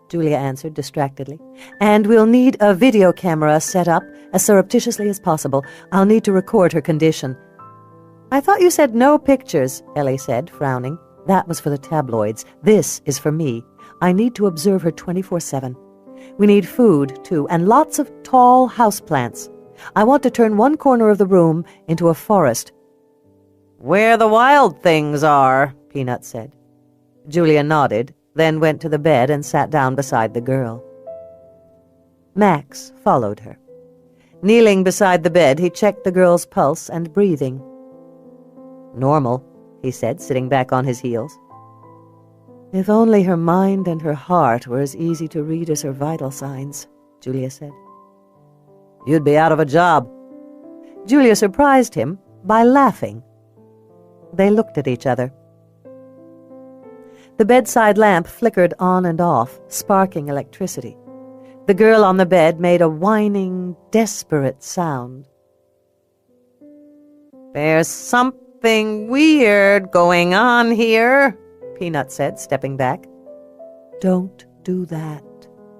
Julia answered distractedly. "And we'll need a video camera set up as surreptitiously as possible. I'll need to record her condition." "I thought you said no pictures," Ellie said, frowning. "That was for the tabloids. This is for me. I need to observe her 24/7. We need food, too, and lots of tall houseplants. I want to turn one corner of the room into a forest." Where the wild things are, Peanut said. Julia nodded, then went to the bed and sat down beside the girl. Max followed her. Kneeling beside the bed, he checked the girl's pulse and breathing. "Normal," he said, sitting back on his heels. "If only her mind and her heart were as easy to read as her vital signs," Julia said. "You'd be out of a job." Julia surprised him by laughing. They looked at each other. The bedside lamp flickered on and off, sparking electricity. The girl on the bed made a whining, desperate sound. "There's something weird going on here," Peanut said, stepping back. "Don't do that,"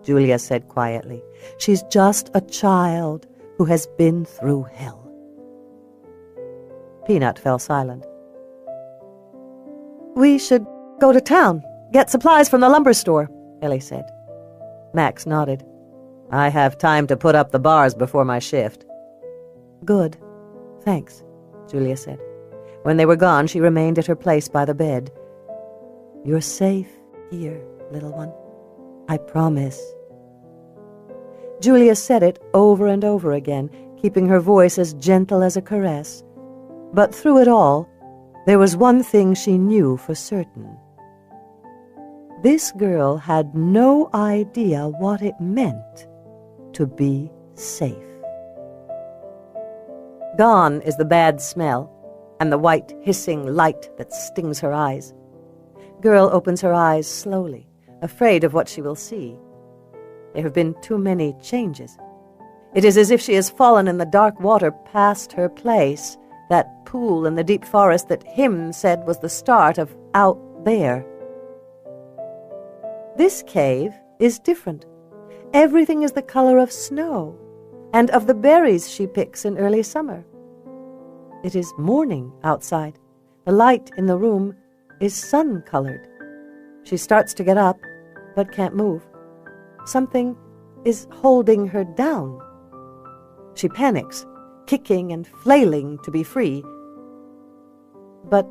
Julia said quietly. "She's just a child who has been through hell." Peanut fell silent. "We should go to town, get supplies from the lumber store," Ellie said. Max nodded. "I have time to put up the bars before my shift." "Good. Thanks," Julia said. When they were gone, she remained at her place by the bed. "You're safe here, little one. I promise." Julia said it over and over again, keeping her voice as gentle as a caress. But through it all, there was one thing she knew for certain. This girl had no idea what it meant to be safe. Gone is the bad smell and the white, hissing light that stings her eyes. Girl opens her eyes slowly, afraid of what she will see. There have been too many changes. It is as if she has fallen in the dark water past her place, that pool in the deep forest that Him said was the start of out there. This cave is different. Everything is the color of snow and of the berries she picks in early summer. It is morning outside. The light in the room is sun-colored. She starts to get up, but can't move. Something is holding her down. She panics, kicking and flailing to be free. But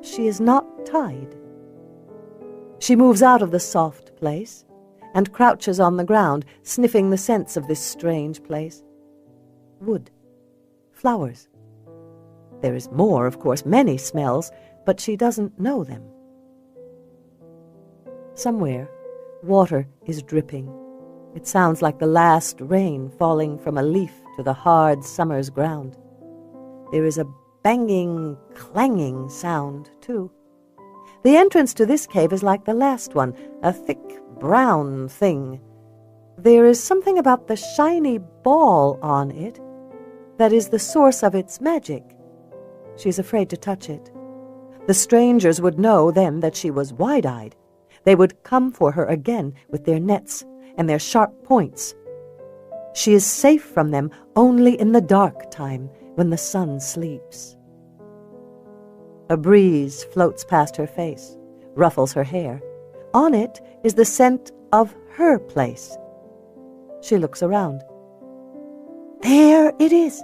she is not tied. She moves out of the soft place and crouches on the ground, sniffing the scents of this strange place. Wood, flowers. There is more, of course, many smells, but she doesn't know them. Somewhere, water is dripping. It sounds like the last rain falling from a leaf to the hard summer's ground. There is a banging, clanging sound, too. The entrance to this cave is like the last one, a thick, brown thing. There is something about the shiny ball on it that is the source of its magic. She's afraid to touch it. The strangers would know then that she was wide-eyed. They would come for her again with their nets and their sharp points. She is safe from them only in the dark time when the sun sleeps. A breeze floats past her face, ruffles her hair. On it is the scent of her place. She looks around. There it is.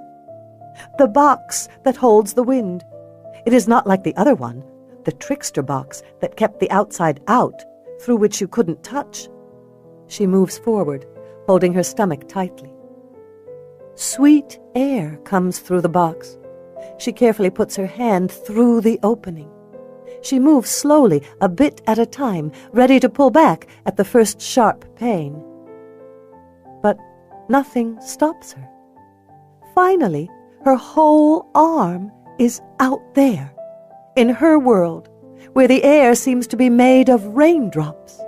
The box that holds the wind. It is not like the other one, the trickster box that kept the outside out, through which you couldn't touch. She moves forward, holding her stomach tightly. Sweet air comes through the box. She carefully puts her hand through the opening. She moves slowly, a bit at a time, ready to pull back at the first sharp pain. But nothing stops her. Finally, her whole arm is out there, in her world, where the air seems to be made of raindrops.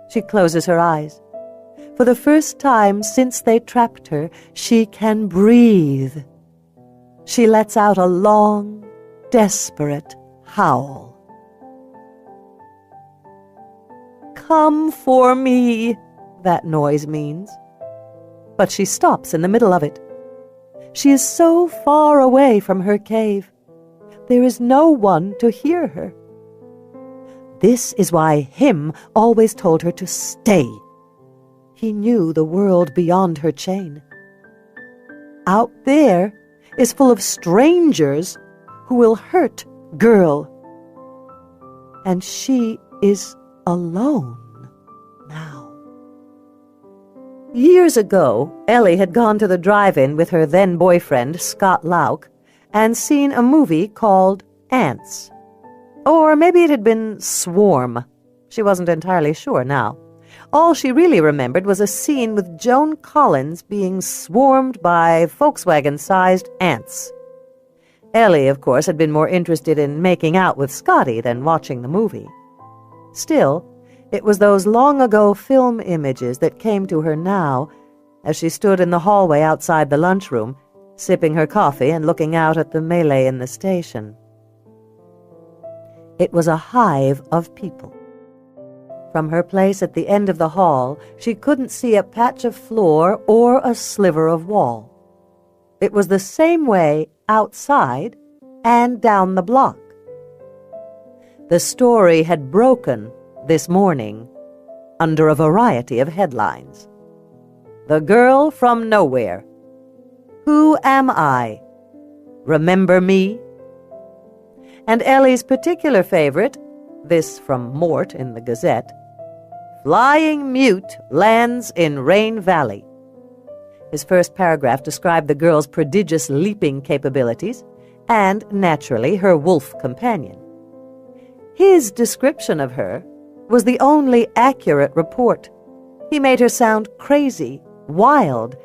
She closes her eyes. For the first time since they trapped her, she can breathe. She lets out a long, desperate howl. "Come for me," that noise means. But she stops in the middle of it. She is so far away from her cave. There is no one to hear her. This is why him always told her to stay. He knew the world beyond her chain. Out there is full of strangers who will hurt girl. And she is alone now. Years ago, Ellie had gone to the drive-in with her then-boyfriend, Scott Lauk, and seen a movie called Ants. Or maybe it had been Swarm. She wasn't entirely sure now. All she really remembered was a scene with Joan Collins being swarmed by Volkswagen-sized ants. Ellie, of course, had been more interested in making out with Scotty than watching the movie. Still, it was those long-ago film images that came to her now as she stood in the hallway outside the lunchroom, sipping her coffee and looking out at the melee in the station. It was a hive of people. From her place at the end of the hall, she couldn't see a patch of floor or a sliver of wall. It was the same way outside and down the block. The story had broken this morning under a variety of headlines. The Girl from Nowhere. Who am I? Remember me? And Ellie's particular favorite, this from Mort in the Gazette, Flying Mute lands in Rain Valley. His first paragraph described the girl's prodigious leaping capabilities and, naturally, her wolf companion. His description of her was the only accurate report. He made her sound crazy, wild,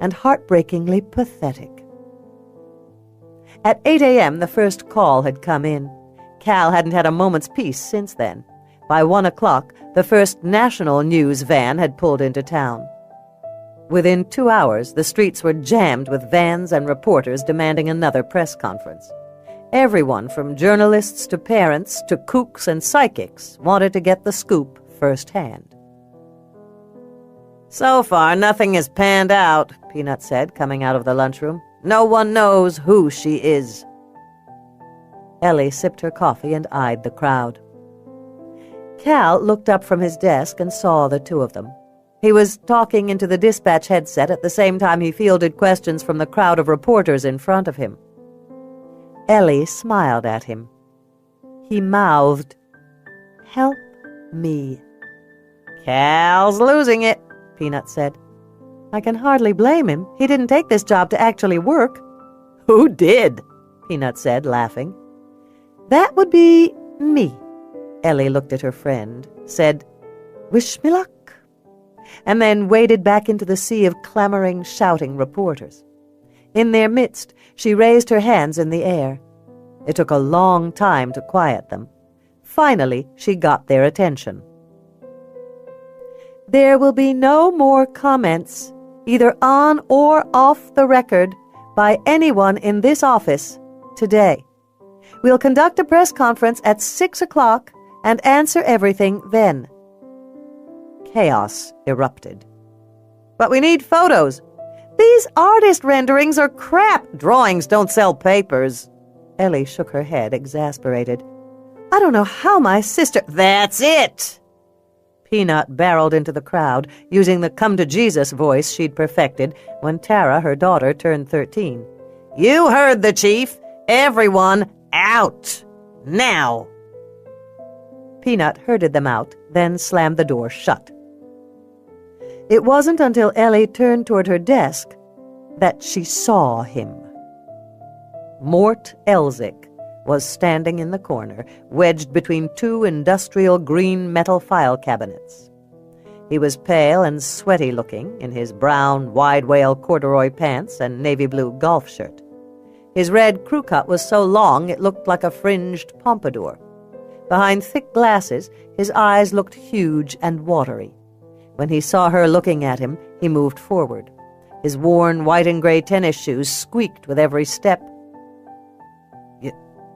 and heartbreakingly pathetic. At 8 a.m., the first call had come in. Cal hadn't had a moment's peace since then. By 1 o'clock, the first national news van had pulled into town. Within 2 hours, the streets were jammed with vans and reporters demanding another press conference. Everyone from journalists to parents to kooks and psychics wanted to get the scoop firsthand. "So far, nothing has panned out," Peanut said, coming out of the lunchroom. "No one knows who she is." Ellie sipped her coffee and eyed the crowd. Cal looked up from his desk and saw the two of them. He was talking into the dispatch headset at the same time he fielded questions from the crowd of reporters in front of him. Ellie smiled at him. He mouthed, "Help me." "Cal's losing it," Peanut said. "I can hardly blame him. He didn't take this job to actually work." "Who did?" Peanut said, laughing. "That would be me." Ellie looked at her friend, said, "Wish me luck," and then waded back into the sea of clamoring, shouting reporters. In their midst, she raised her hands in the air. It took a long time to quiet them. Finally, she got their attention. "There will be no more comments, either on or off the record, by anyone in this office today. We'll conduct a press conference at 6 o'clock and answer everything then." Chaos erupted. "But we need photos." "These artist renderings are crap. Drawings don't sell papers." Ellie shook her head, exasperated. "I don't know how my sister—" "That's it!" Peanut barreled into the crowd, using the come-to-Jesus voice she'd perfected when Tara, her daughter, turned 13. You heard the chief. Everyone out. Now. Peanut herded them out, then slammed the door shut. It wasn't until Ellie turned toward her desk that she saw him. Mort Elzick was standing in the corner, wedged between two industrial green metal file cabinets. He was pale and sweaty-looking in his brown, wide-wale corduroy pants and navy-blue golf shirt. His red crew cut was so long it looked like a fringed pompadour. Behind thick glasses, his eyes looked huge and watery. When he saw her looking at him, he moved forward. His worn white and gray tennis shoes squeaked with every step.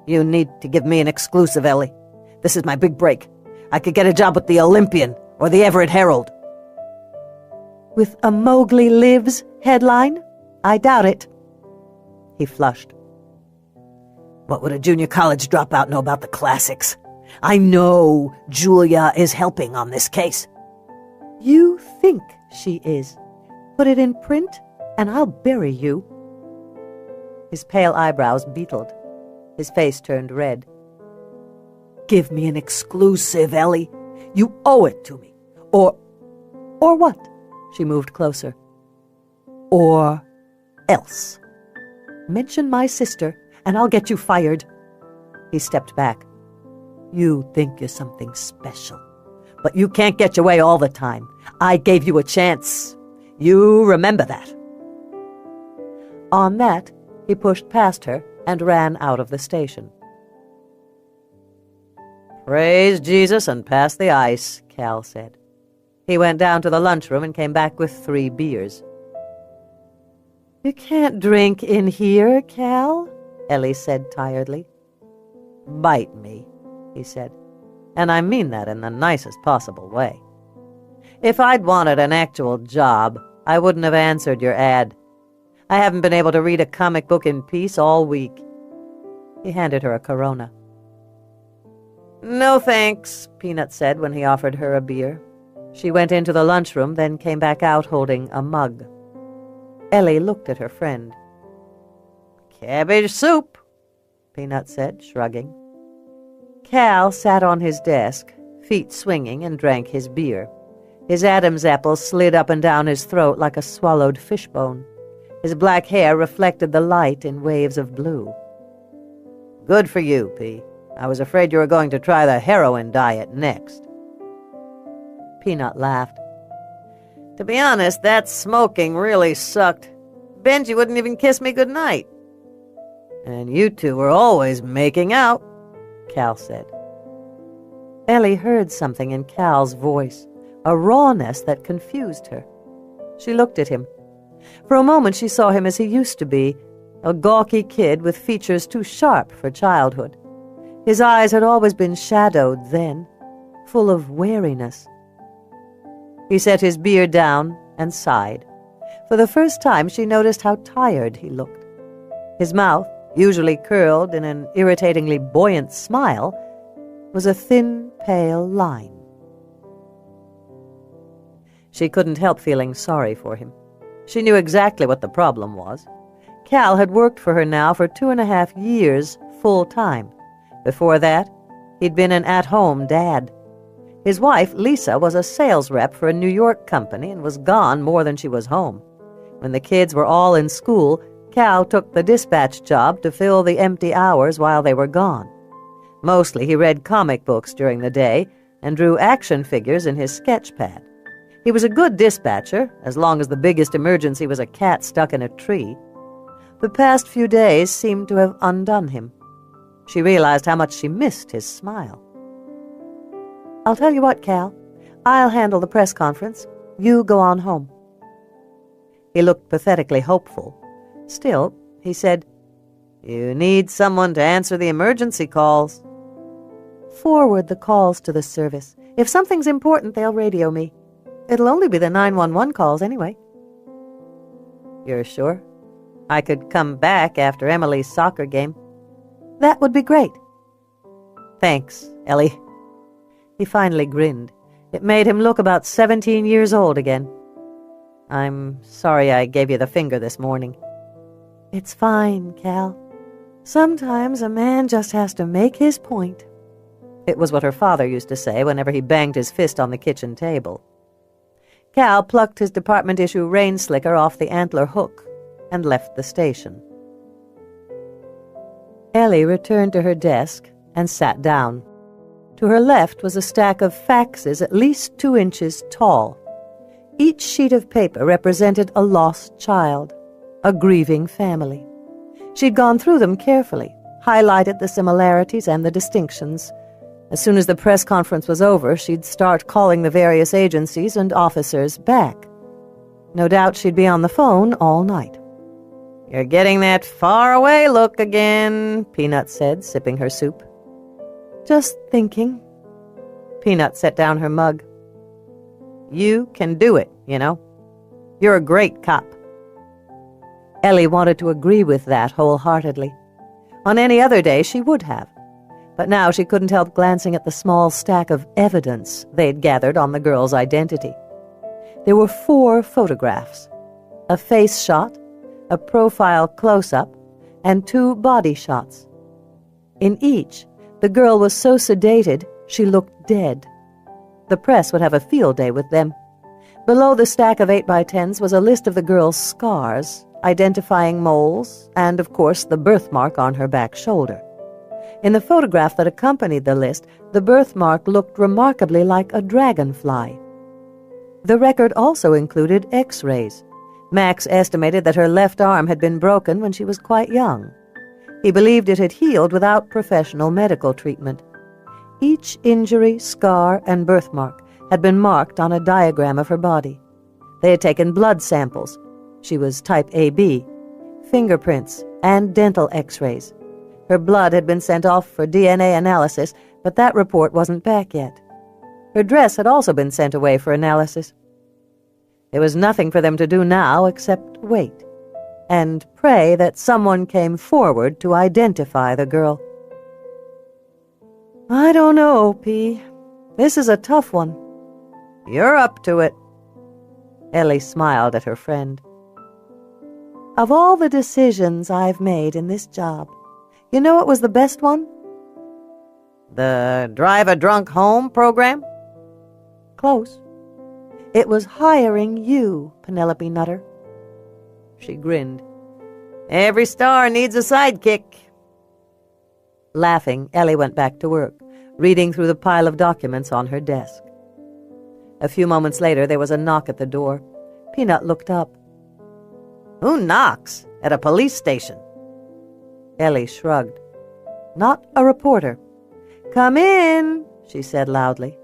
You need to give me an exclusive, Ellie. This is my big break. I could get a job with the Olympian or the Everett Herald. With a Mowgli Lives headline? I doubt it. He flushed. What would a junior college dropout know about the classics? I know Julia is helping on this case. You think she is. Put it in print, and I'll bury you. His pale eyebrows beetled. His face turned red. Give me an exclusive, Ellie. You owe it to me. Or what? She moved closer. Or else. Mention my sister, and I'll get you fired. He stepped back. You think you're something special, but you can't get your way all the time. I gave you a chance. You remember that. On that, he pushed past her and ran out of the station. Praise Jesus and pass the ice, Cal said. He went down to the lunchroom and came back with 3 beers. You can't drink in here, Cal, Ellie said tiredly. Bite me, he said, and I mean that in the nicest possible way. If I'd wanted an actual job, I wouldn't have answered your ad. I haven't been able to read a comic book in peace all week. He handed her a Corona. No thanks, Peanut said when he offered her a beer. She went into the lunchroom, then came back out holding a mug. Ellie looked at her friend. Cabbage soup, Peanut said, shrugging. Cal sat on his desk, feet swinging, and drank his beer. His Adam's apple slid up and down his throat like a swallowed fishbone. His black hair reflected the light in waves of blue. Good for you, P. I was afraid you were going to try the heroin diet next. Peanut laughed. To be honest, that smoking really sucked. Benji wouldn't even kiss me goodnight. And you two were always making out, Cal said. Ellie heard something in Cal's voice, a rawness that confused her. She looked at him. For a moment she saw him as he used to be, a gawky kid with features too sharp for childhood. His eyes had always been shadowed then, full of wariness. He set his beer down and sighed. For the first time she noticed how tired he looked. His mouth, usually curled in an irritatingly buoyant smile, was a thin, pale line. She couldn't help feeling sorry for him. She knew exactly what the problem was. Cal had worked for her now for 2.5 years, full-time. Before that, he'd been an at-home dad. His wife, Lisa, was a sales rep for a New York company and was gone more than she was home. When the kids were all in school, Cal took the dispatch job to fill the empty hours while they were gone. Mostly he read comic books during the day and drew action figures in his sketch pad. He was a good dispatcher, as long as the biggest emergency was a cat stuck in a tree. The past few days seemed to have undone him. She realized how much she missed his smile. I'll tell you what, Cal. I'll handle the press conference. You go on home. He looked pathetically hopeful. Still, he said, You need someone to answer the emergency calls. Forward the calls to the service. If something's important, they'll radio me. It'll only be the 911 calls anyway. You're sure? I could come back after Emily's soccer game. That would be great. Thanks, Ellie. He finally grinned. It made him look about 17 years old again. I'm sorry I gave you the finger this morning. "It's fine, Cal. Sometimes a man just has to make his point." It was what her father used to say whenever he banged his fist on the kitchen table. Cal plucked his department-issue rain slicker off the antler hook and left the station. Ellie returned to her desk and sat down. To her left was a stack of faxes at least 2 inches tall. Each sheet of paper represented a lost child, a grieving family. She'd gone through them carefully, highlighted the similarities and the distinctions. As soon as the press conference was over, she'd start calling the various agencies and officers back. No doubt she'd be on the phone all night. "You're getting that far-away look again," Peanut said, sipping her soup. "Just thinking." Peanut set down her mug. "You can do it, you know. You're a great cop." Ellie wanted to agree with that wholeheartedly. On any other day she would have. But now she couldn't help glancing at the small stack of evidence they'd gathered on the girl's identity. There were 4 photographs, a face shot, a profile close-up, and 2 body shots. In each, the girl was so sedated she looked dead. The press would have a field day with them. Below the stack of 8x10s was a list of the girl's scars, identifying moles, and, of course, the birthmark on her back shoulder. In the photograph that accompanied the list, the birthmark looked remarkably like a dragonfly. The record also included X-rays. Max estimated that her left arm had been broken when she was quite young. He believed it had healed without professional medical treatment. Each injury, scar, and birthmark had been marked on a diagram of her body. They had taken blood samples. She was type AB, fingerprints, and dental X-rays. Her blood had been sent off for DNA analysis, but that report wasn't back yet. Her dress had also been sent away for analysis. There was nothing for them to do now except wait, and pray that someone came forward to identify the girl. "I don't know, P. This is a tough one." "You're up to it." Ellie smiled at her friend. "Of all the decisions I've made in this job, you know what was the best one?" "The Drive a Drunk Home program?" "Close. It was hiring you, Penelope Nutter." She grinned. "Every star needs a sidekick." Laughing, Ellie went back to work, reading through the pile of documents on her desk. A few moments later, there was a knock at the door. Peanut looked up. "Who knocks at a police station?" Ellie shrugged. "Not a reporter." "Come in," she said loudly.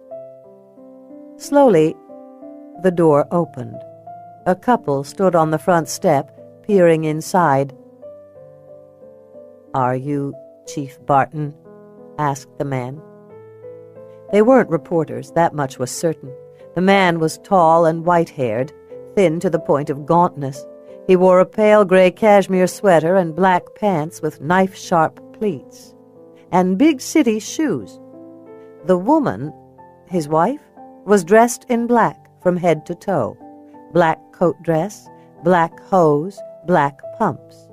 Slowly, the door opened. A couple stood on the front step, peering inside. "Are you Chief Barton?" asked the man. They weren't reporters, that much was certain. The man was tall and white-haired, thin to the point of gauntness. He wore a pale gray cashmere sweater and black pants with knife-sharp pleats, and big city shoes. The woman, his wife, was dressed in black from head to toe. Black coat dress, black hose, black pumps.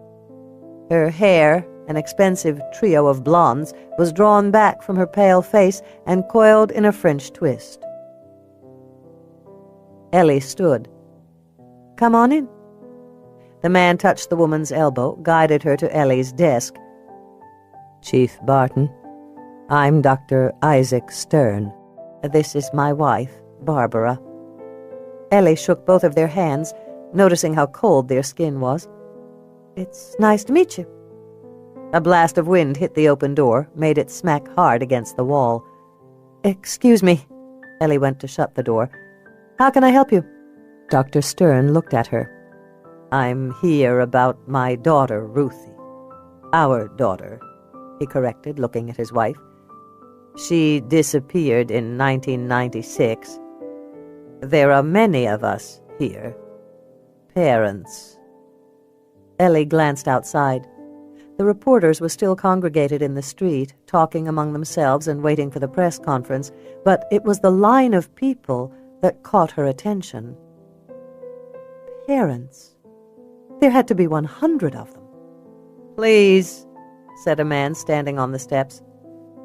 Her hair, an expensive trio of blondes, was drawn back from her pale face and coiled in a French twist. Ellie stood. "Come on in." The man touched the woman's elbow, guided her to Ellie's desk. "Chief Barton, I'm Dr. Isaac Stern. This is my wife, Barbara." Ellie shook both of their hands, noticing how cold their skin was. "It's nice to meet you." A blast of wind hit the open door, made it smack hard against the wall. "Excuse me." Ellie went to shut the door. "How can I help you?" Dr. Stern looked at her. "I'm here about my daughter, Ruthie. Our daughter," he corrected, looking at his wife. "She disappeared in 1996. There are many of us here. Parents." Ellie glanced outside. The reporters were still congregated in the street, talking among themselves and waiting for the press conference, but it was the line of people that caught her attention. Parents. There had to be 100 of them. "Please," said a man standing on the steps.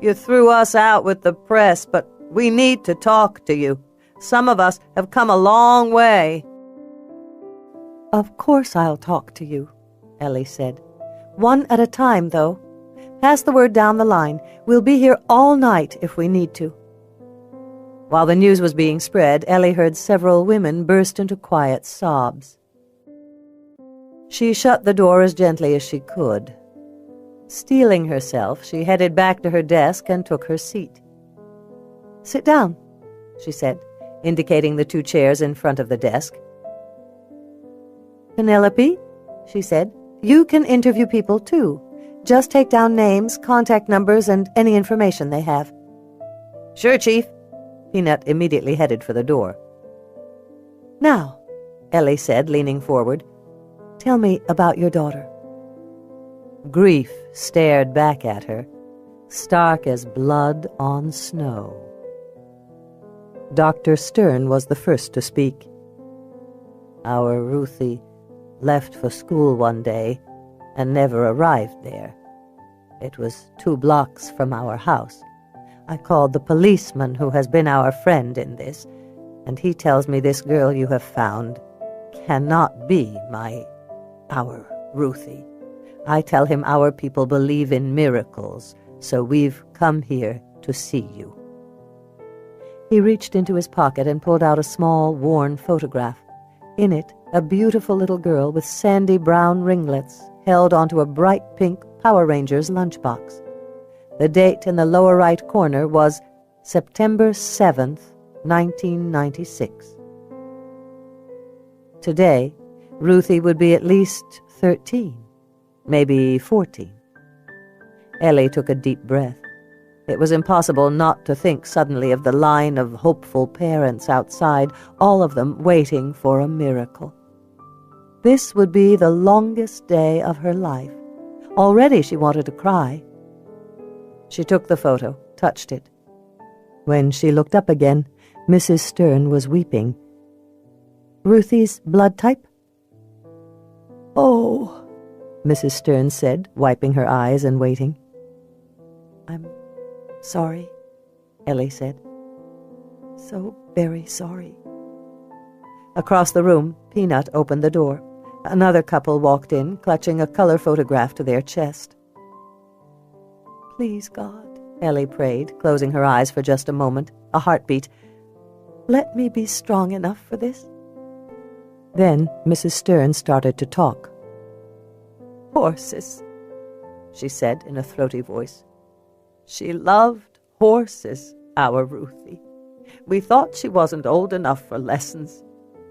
"You threw us out with the press, but we need to talk to you. Some of us have come a long way." "Of course I'll talk to you," Ellie said. "One at a time, though. Pass the word down the line. We'll be here all night if we need to." While the news was being spread, Ellie heard several women burst into quiet sobs. She shut the door as gently as she could. Steeling herself, she headed back to her desk and took her seat. "Sit down," she said, indicating the 2 chairs in front of the desk. "Penelope," she said, "you can interview people too. Just take down names, contact numbers, and any information they have." "Sure, Chief." Peanut immediately headed for the door. "Now," Ellie said, leaning forward, "tell me about your daughter." Grief stared back at her, stark as blood on snow. Dr. Stern was the first to speak. "Our Ruthie left for school one day and never arrived there. It was 2 blocks from our house. I called the policeman who has been our friend in this, and he tells me this girl you have found cannot be our Ruthie. I tell him our people believe in miracles, so we've come here to see you." He reached into his pocket and pulled out a small, worn photograph. In it, a beautiful little girl with sandy brown ringlets held onto a bright pink Power Rangers lunchbox. The date in the lower right corner was September 7th, 1996. Today, Ruthie would be at least 13, maybe 14. Ellie took a deep breath. It was impossible not to think suddenly of the line of hopeful parents outside, all of them waiting for a miracle. This would be the longest day of her life. Already she wanted to cry. She took the photo, touched it. When she looked up again, Mrs. Stern was weeping. "Ruthie's blood type?" "Oh," Mrs. Stern said, wiping her eyes and waiting. "I'm sorry," Ellie said. "So very sorry." Across the room, Peanut opened the door. Another couple walked in, clutching a color photograph to their chest. "Please, God," Ellie prayed, closing her eyes for just a moment, a heartbeat. "Let me be strong enough for this." Then Mrs. Stern started to talk. "Horses," she said in a throaty voice. "She loved horses, our Ruthie. We thought she wasn't old enough for lessons.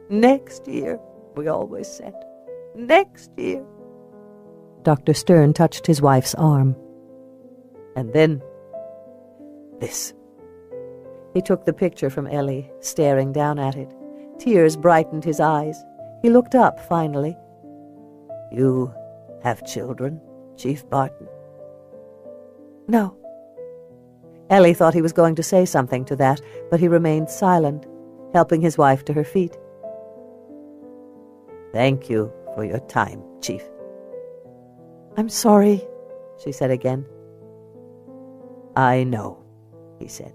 Next year, we always said. Next year." Dr. Stern touched his wife's arm. "And then this." He took the picture from Ellie, staring down at it. Tears brightened his eyes. He looked up, finally. "You have children, Chief Barton?" "No." Ellie thought he was going to say something to that, but he remained silent, helping his wife to her feet. "Thank you for your time, Chief." "I'm sorry," she said again. "I know," he said,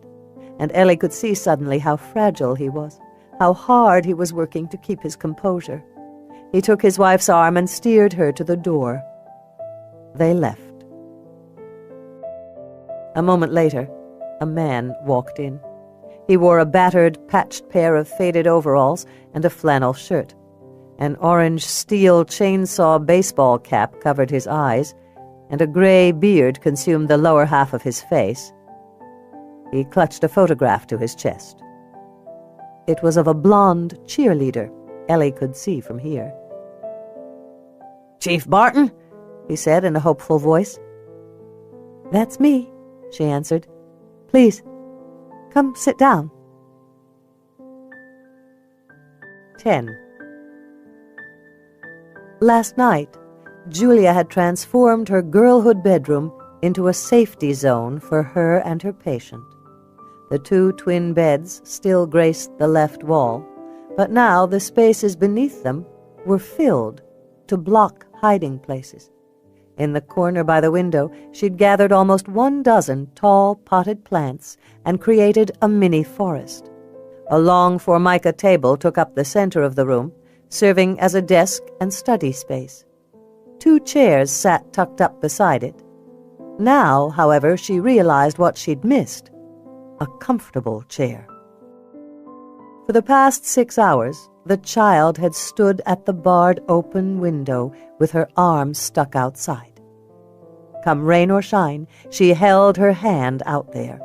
and Ellie could see suddenly how fragile he was, how hard he was working to keep his composure. He took his wife's arm and steered her to the door. They left. A moment later, a man walked in. He wore a battered, patched pair of faded overalls and a flannel shirt. An orange steel chainsaw baseball cap covered his eyes, and a gray beard consumed the lower half of his face. He clutched a photograph to his chest. It was of a blonde cheerleader, Ellie could see from here. "Chief Barton?" he said in a hopeful voice. "That's me," she answered. "Please, come sit down." 10. Last night, Julia had transformed her girlhood bedroom into a safety zone for her and her patient. The 2 twin beds still graced the left wall, but now the spaces beneath them were filled to block hiding places. In the corner by the window, she'd gathered almost 12 tall potted plants and created a mini forest. A long formica table took up the center of the room, serving as a desk and study space. 2 chairs sat tucked up beside it. Now, however, she realized what she'd missed: a comfortable chair. For the past 6 hours, the child had stood at the barred open window with her arms stuck outside. Come rain or shine, she held her hand out there.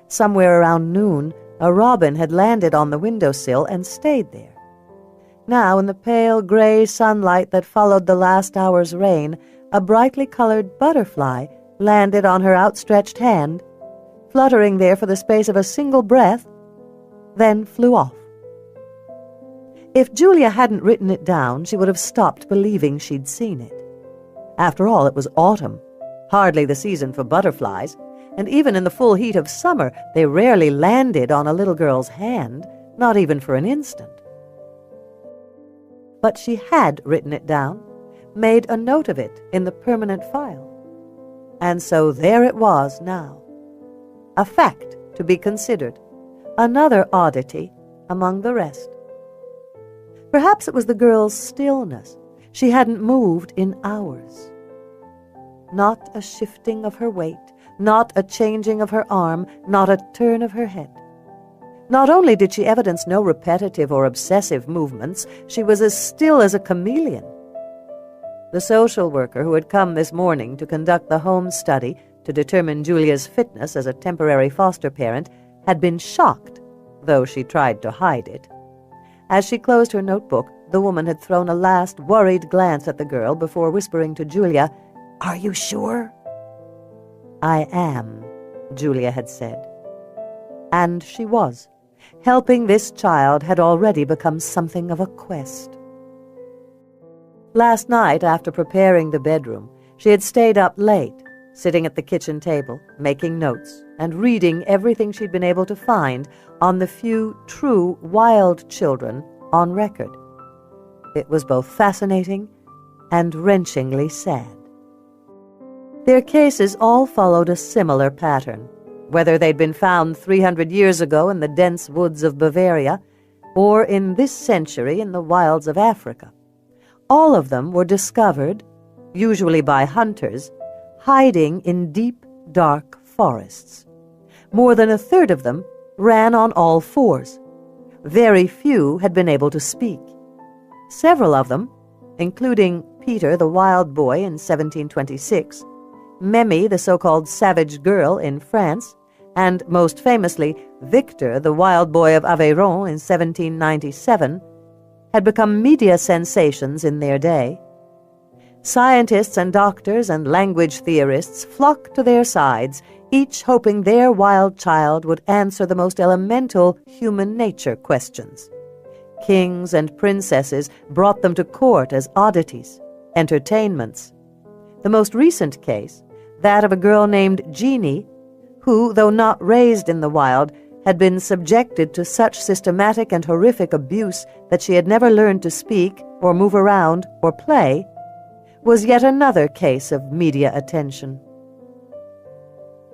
Somewhere around noon, a robin had landed on the windowsill and stayed there. Now, in the pale gray sunlight that followed the last hour's rain, a brightly colored butterfly landed on her outstretched hand, fluttering there for the space of a single breath, then flew off. If Julia hadn't written it down, she would have stopped believing she'd seen it. After all, it was autumn, hardly the season for butterflies, and even in the full heat of summer, they rarely landed on a little girl's hand, not even for an instant. But she had written it down, made a note of it in the permanent file. And so there it was now, a fact to be considered, another oddity among the rest. Perhaps it was the girl's stillness. She hadn't moved in hours. Not a shifting of her weight, not a changing of her arm, not a turn of her head. Not only did she evidence no repetitive or obsessive movements, she was as still as a chameleon. The social worker who had come this morning to conduct the home study to determine Julia's fitness as a temporary foster parent had been shocked, though she tried to hide it. As she closed her notebook, the woman had thrown a last worried glance at the girl before whispering to Julia, "Are you sure?" "I am," Julia had said. And she was. Helping this child had already become something of a quest. Last night, after preparing the bedroom, she had stayed up late, sitting at the kitchen table, making notes, and reading everything she'd been able to find on the few true wild children on record. It was both fascinating and wrenchingly sad. Their cases all followed a similar pattern, whether they'd been found 300 years ago in the dense woods of Bavaria or in this century in the wilds of Africa. All of them were discovered, usually by hunters, hiding in deep, dark forests. More than a third of them ran on all fours. Very few had been able to speak. Several of them, including Peter the wild boy in 1726, Memi the so-called savage girl in France, and most famously Victor the wild boy of Aveyron in 1797, had become media sensations in their day. Scientists and doctors and language theorists flocked to their sides, each hoping their wild child would answer the most elemental human nature questions. Kings and princesses brought them to court as oddities, entertainments. The most recent case, that of a girl named Jeannie, who, though not raised in the wild, had been subjected to such systematic and horrific abuse that she had never learned to speak or move around or play, was yet another case of media attention.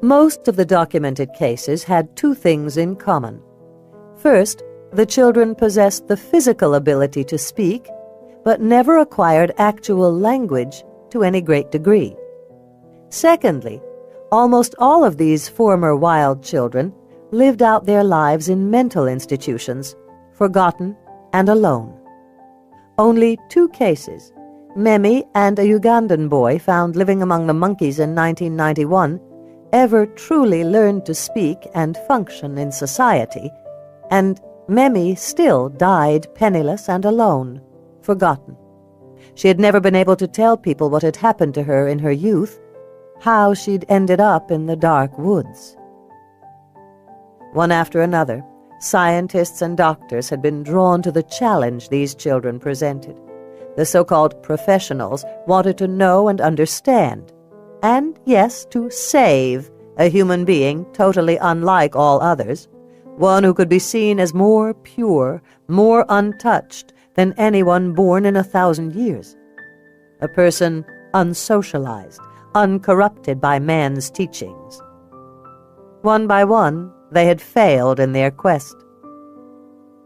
Most of the documented cases had 2 things in common. First, the children possessed the physical ability to speak, but never acquired actual language to any great degree. Secondly, almost all of these former wild children lived out their lives in mental institutions, forgotten and alone. Only 2 cases, Memi and a Ugandan boy found living among the monkeys in 1991, ever truly learned to speak and function in society, and Memi still died penniless and alone, forgotten. She had never been able to tell people what had happened to her in her youth, how she'd ended up in the dark woods. One after another, scientists and doctors had been drawn to the challenge these children presented. The so-called professionals wanted to know and understand, and, yes, to save a human being totally unlike all others, one who could be seen as more pure, more untouched than anyone born in 1,000 years. A person unsocialized, uncorrupted by man's teachings. One by one, they had failed in their quest.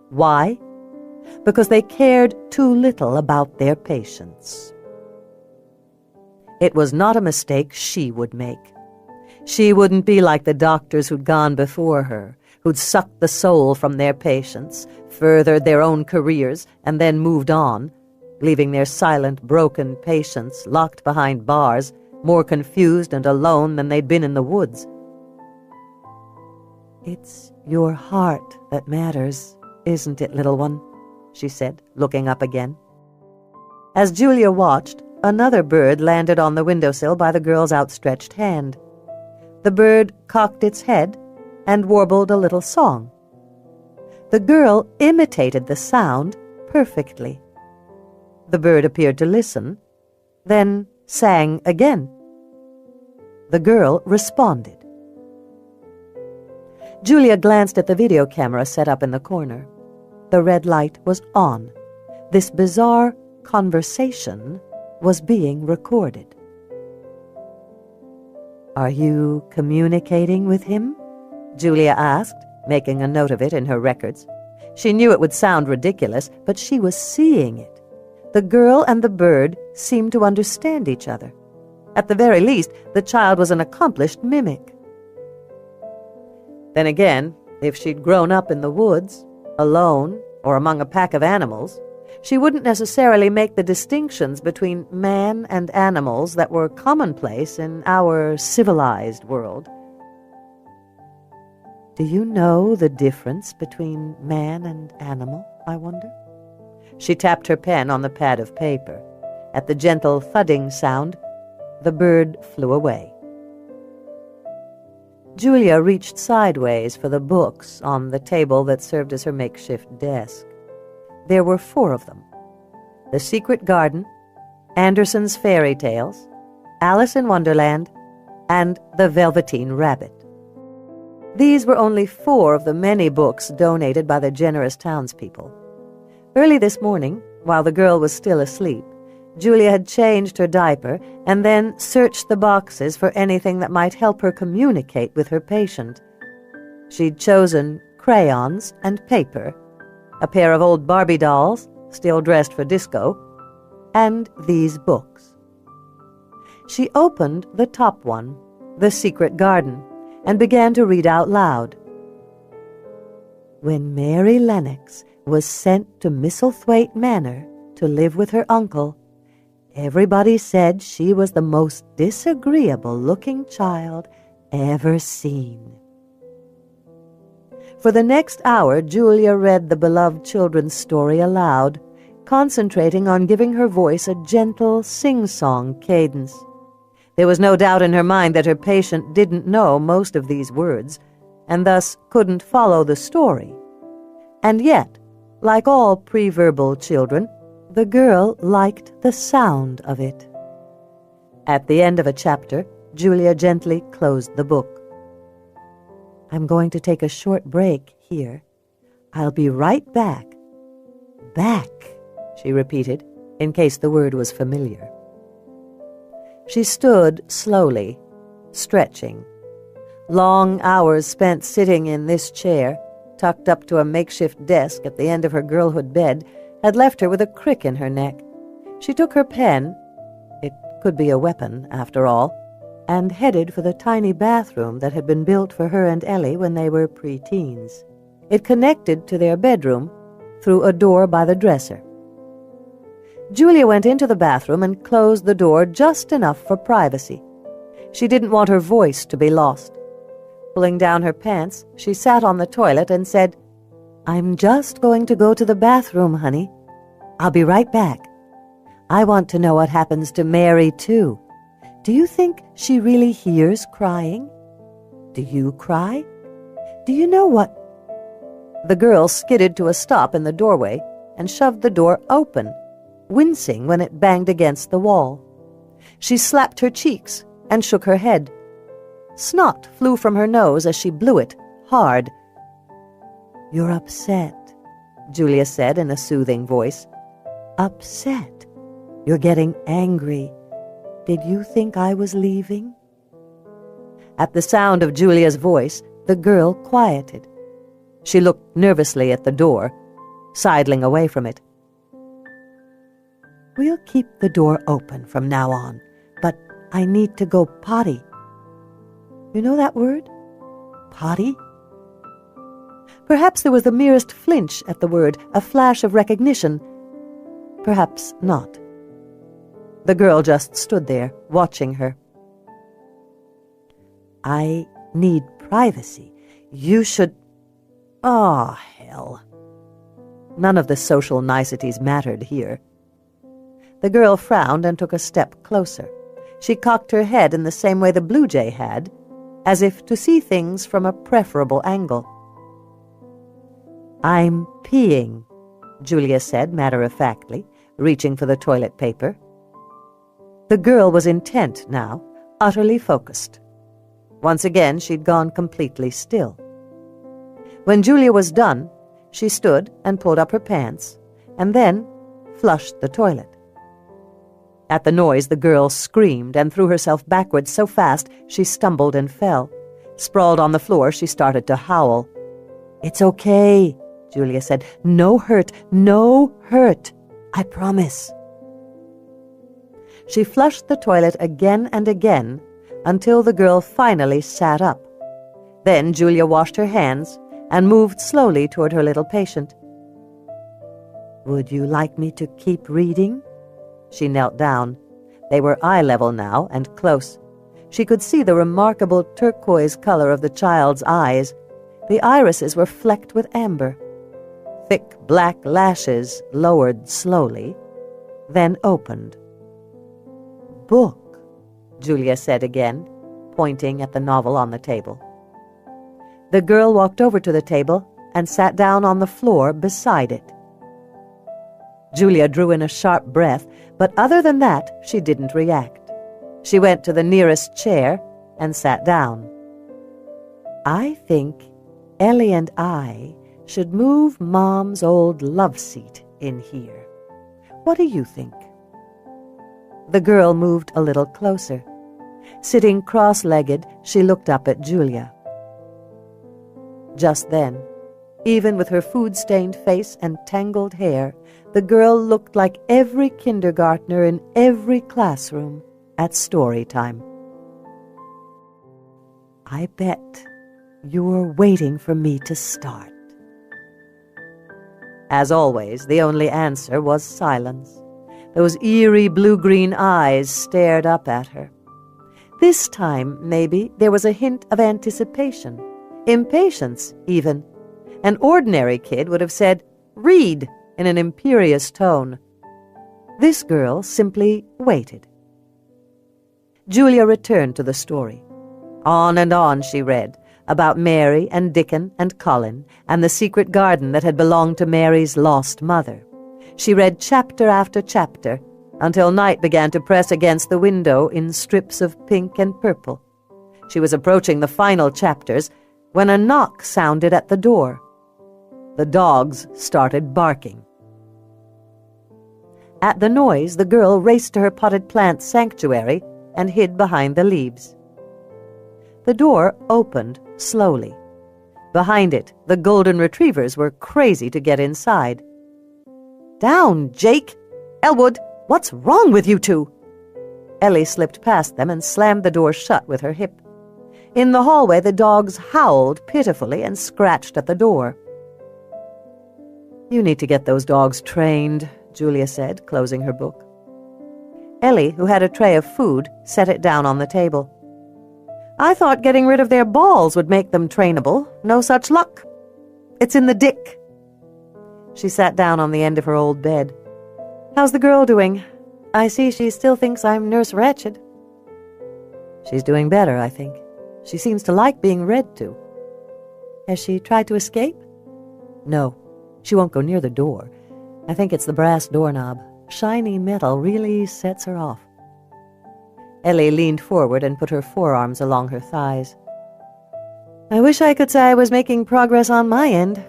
Why? Because they cared too little about their patients. It was not a mistake she would make. She wouldn't be like the doctors who'd gone before her, who'd sucked the soul from their patients, furthered their own careers, and then moved on, leaving their silent, broken patients locked behind bars, more confused and alone than they'd been in the woods. "It's your heart that matters, isn't it, little one?" she said, looking up again. As Julia watched, another bird landed on the windowsill by the girl's outstretched hand. The bird cocked its head and warbled a little song. The girl imitated the sound perfectly. The bird appeared to listen, then sang again. The girl responded. Julia glanced at the video camera set up in the corner. The red light was on. This bizarre conversation was being recorded. "Are you communicating with him?" Julia asked, making a note of it in her records. She knew it would sound ridiculous, but she was seeing it. The girl and the bird seemed to understand each other. At the very least, the child was an accomplished mimic. Then again, if she'd grown up in the woods, alone, or among a pack of animals, she wouldn't necessarily make the distinctions between man and animals that were commonplace in our civilized world. "Do you know the difference between man and animal, I wonder?" She tapped her pen on the pad of paper. At the gentle thudding sound, the bird flew away. Julia reached sideways for the books on the table that served as her makeshift desk. There were 4 of them: The Secret Garden, Andersen's Fairy Tales, Alice in Wonderland, and The Velveteen Rabbit. These were only 4 of the many books donated by the generous townspeople. Early this morning, while the girl was still asleep, Julia had changed her diaper and then searched the boxes for anything that might help her communicate with her patient. She'd chosen crayons and paper, a pair of old Barbie dolls, still dressed for disco, and these books. She opened the top one, The Secret Garden, and began to read out loud. "When Mary Lennox was sent to Misselthwaite Manor to live with her uncle, everybody said she was the most disagreeable-looking child ever seen." For the next hour, Julia read the beloved children's story aloud, concentrating on giving her voice a gentle sing-song cadence. There was no doubt in her mind that her patient didn't know most of these words, and thus couldn't follow the story. And yet, like all pre-verbal children, the girl liked the sound of it. At the end of a chapter, Julia gently closed the book. "I'm going to take a short break here. I'll be right back." "Back," she repeated, in case the word was familiar. She stood slowly, stretching. Long hours spent sitting in this chair, tucked up to a makeshift desk at the end of her girlhood bed, had left her with a crick in her neck. She took her pen, it could be a weapon after all, and headed for the tiny bathroom that had been built for her and Ellie when they were pre-teens. It connected to their bedroom through a door by the dresser. Julia went into the bathroom and closed the door just enough for privacy. She didn't want her voice to be lost. Pulling down her pants, she sat on the toilet and said, "I'm just going to go to the bathroom, honey. I'll be right back. I want to know what happens to Mary, too. Do you think she really hears crying? Do you cry? Do you know what—" The girl skidded to a stop in the doorway and shoved the door open, wincing when it banged against the wall. She slapped her cheeks and shook her head. Snot flew from her nose as she blew it, hard. "You're upset," Julia said in a soothing voice. "Upset. You're getting angry. Did you think I was leaving?" At the sound of Julia's voice, the girl quieted. She looked nervously at the door, sidling away from it. "We'll keep the door open from now on, but I need to go potty." "You know that word? Potty?" Perhaps there was the merest flinch at the word, a flash of recognition. Perhaps not. The girl just stood there, watching her. "I need privacy. You should—" "Oh, hell." None of the social niceties mattered here. The girl frowned and took a step closer. She cocked her head in the same way the blue jay had, as if to see things from a preferable angle. "I'm peeing," Julia said matter-of-factly, reaching for the toilet paper. The girl was intent now, utterly focused. Once again she'd gone completely still. When Julia was done, she stood and pulled up her pants, and then flushed the toilet. At the noise, the girl screamed and threw herself backwards so fast she stumbled and fell. Sprawled on the floor, she started to howl. "It's okay," Julia said. "No hurt, no hurt. I promise." She flushed the toilet again and again until the girl finally sat up. Then Julia washed her hands and moved slowly toward her little patient. "Would you like me to keep reading?" She knelt down. They were eye level now and close. She could see the remarkable turquoise color of the child's eyes. The irises were flecked with amber. Thick black lashes lowered slowly, then opened. "Book," Julia said again, pointing at the novel on the table. The girl walked over to the table and sat down on the floor beside it. Julia drew in a sharp breath, but other than that, she didn't react. She went to the nearest chair and sat down. "I think Ellie and I should move Mom's old love seat in here. What do you think?" The girl moved a little closer. Sitting cross-legged, she looked up at Julia. Just then, even with her food-stained face and tangled hair, the girl looked like every kindergartner in every classroom at story time. "I bet you're waiting for me to start." As always, the only answer was silence. Those eerie blue-green eyes stared up at her. This time, maybe, there was a hint of anticipation, impatience even. An ordinary kid would have said, "Read," in an imperious tone. This girl simply waited. Julia returned to the story. On and on she read, about Mary and Dickon and Colin and the secret garden that had belonged to Mary's lost mother. She read chapter after chapter until night began to press against the window in strips of pink and purple. She was approaching the final chapters when a knock sounded at the door. The dogs started barking. At the noise, the girl raced to her potted plant sanctuary and hid behind the leaves. The door opened slowly. Behind it, the golden retrievers were crazy to get inside. "Down, Jake! Elwood, what's wrong with you two?" Ellie slipped past them and slammed the door shut with her hip. In the hallway, the dogs howled pitifully and scratched at the door. "You need to get those dogs trained," Julia said, closing her book. Ellie, who had a tray of food, set it down on the table. "I thought getting rid of their balls would make them trainable. No such luck. It's in the dick." She sat down on the end of her old bed. "How's the girl doing? I see she still thinks I'm Nurse Ratched." "She's doing better, I think. She seems to like being read to." "Has she tried to escape?" "No. She won't go near the door. I think it's the brass doorknob. Shiny metal really sets her off." Ellie leaned forward and put her forearms along her thighs. "I wish I could say I was making progress on my end."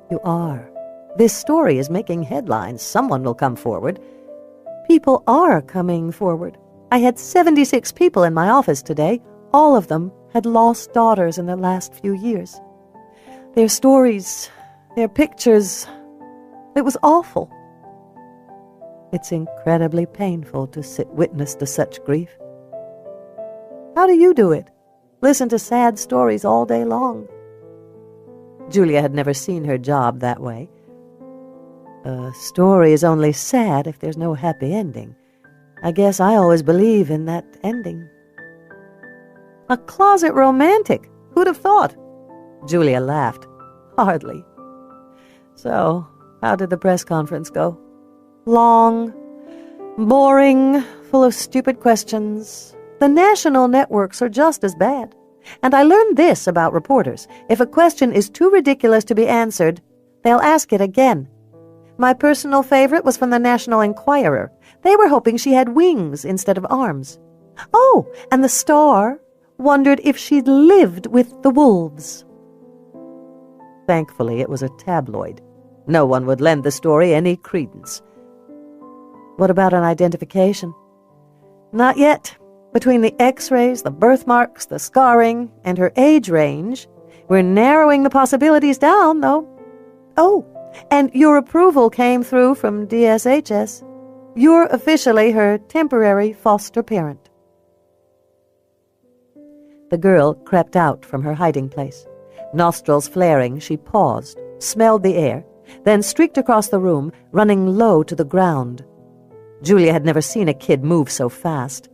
"You are. This story is making headlines. Someone will come forward." "People are coming forward. I had 76 people in my office today. All of them had lost daughters in the last few years. Their stories, their pictures, it was awful. It's incredibly painful to sit witness to such grief. How do you do it? Listen to sad stories all day long. Julia had never seen her job that way. A story is only sad if there's no happy ending. I guess I always believe in that ending. A closet romantic? Who'd have thought? Julia laughed. Hardly. So, how did the press conference go? Long, boring, full of stupid questions. The national networks are just as bad. And I learned this about reporters. If a question is too ridiculous to be answered, they'll ask it again. My personal favorite was from the National Enquirer. They were hoping she had wings instead of arms. Oh, and the Star wondered if she'd lived with the wolves. Thankfully, it was a tabloid. No one would lend the story any credence. What about an identification? Not yet. Between the X-rays, the birthmarks, the scarring, and her age range, we're narrowing the possibilities down, though. Oh, and your approval came through from DSHS. You're officially her temporary foster parent. The girl crept out from her hiding place. Nostrils flaring, she paused, smelled the air, then streaked across the room, running low to the ground. Julia had never seen a kid move so fast.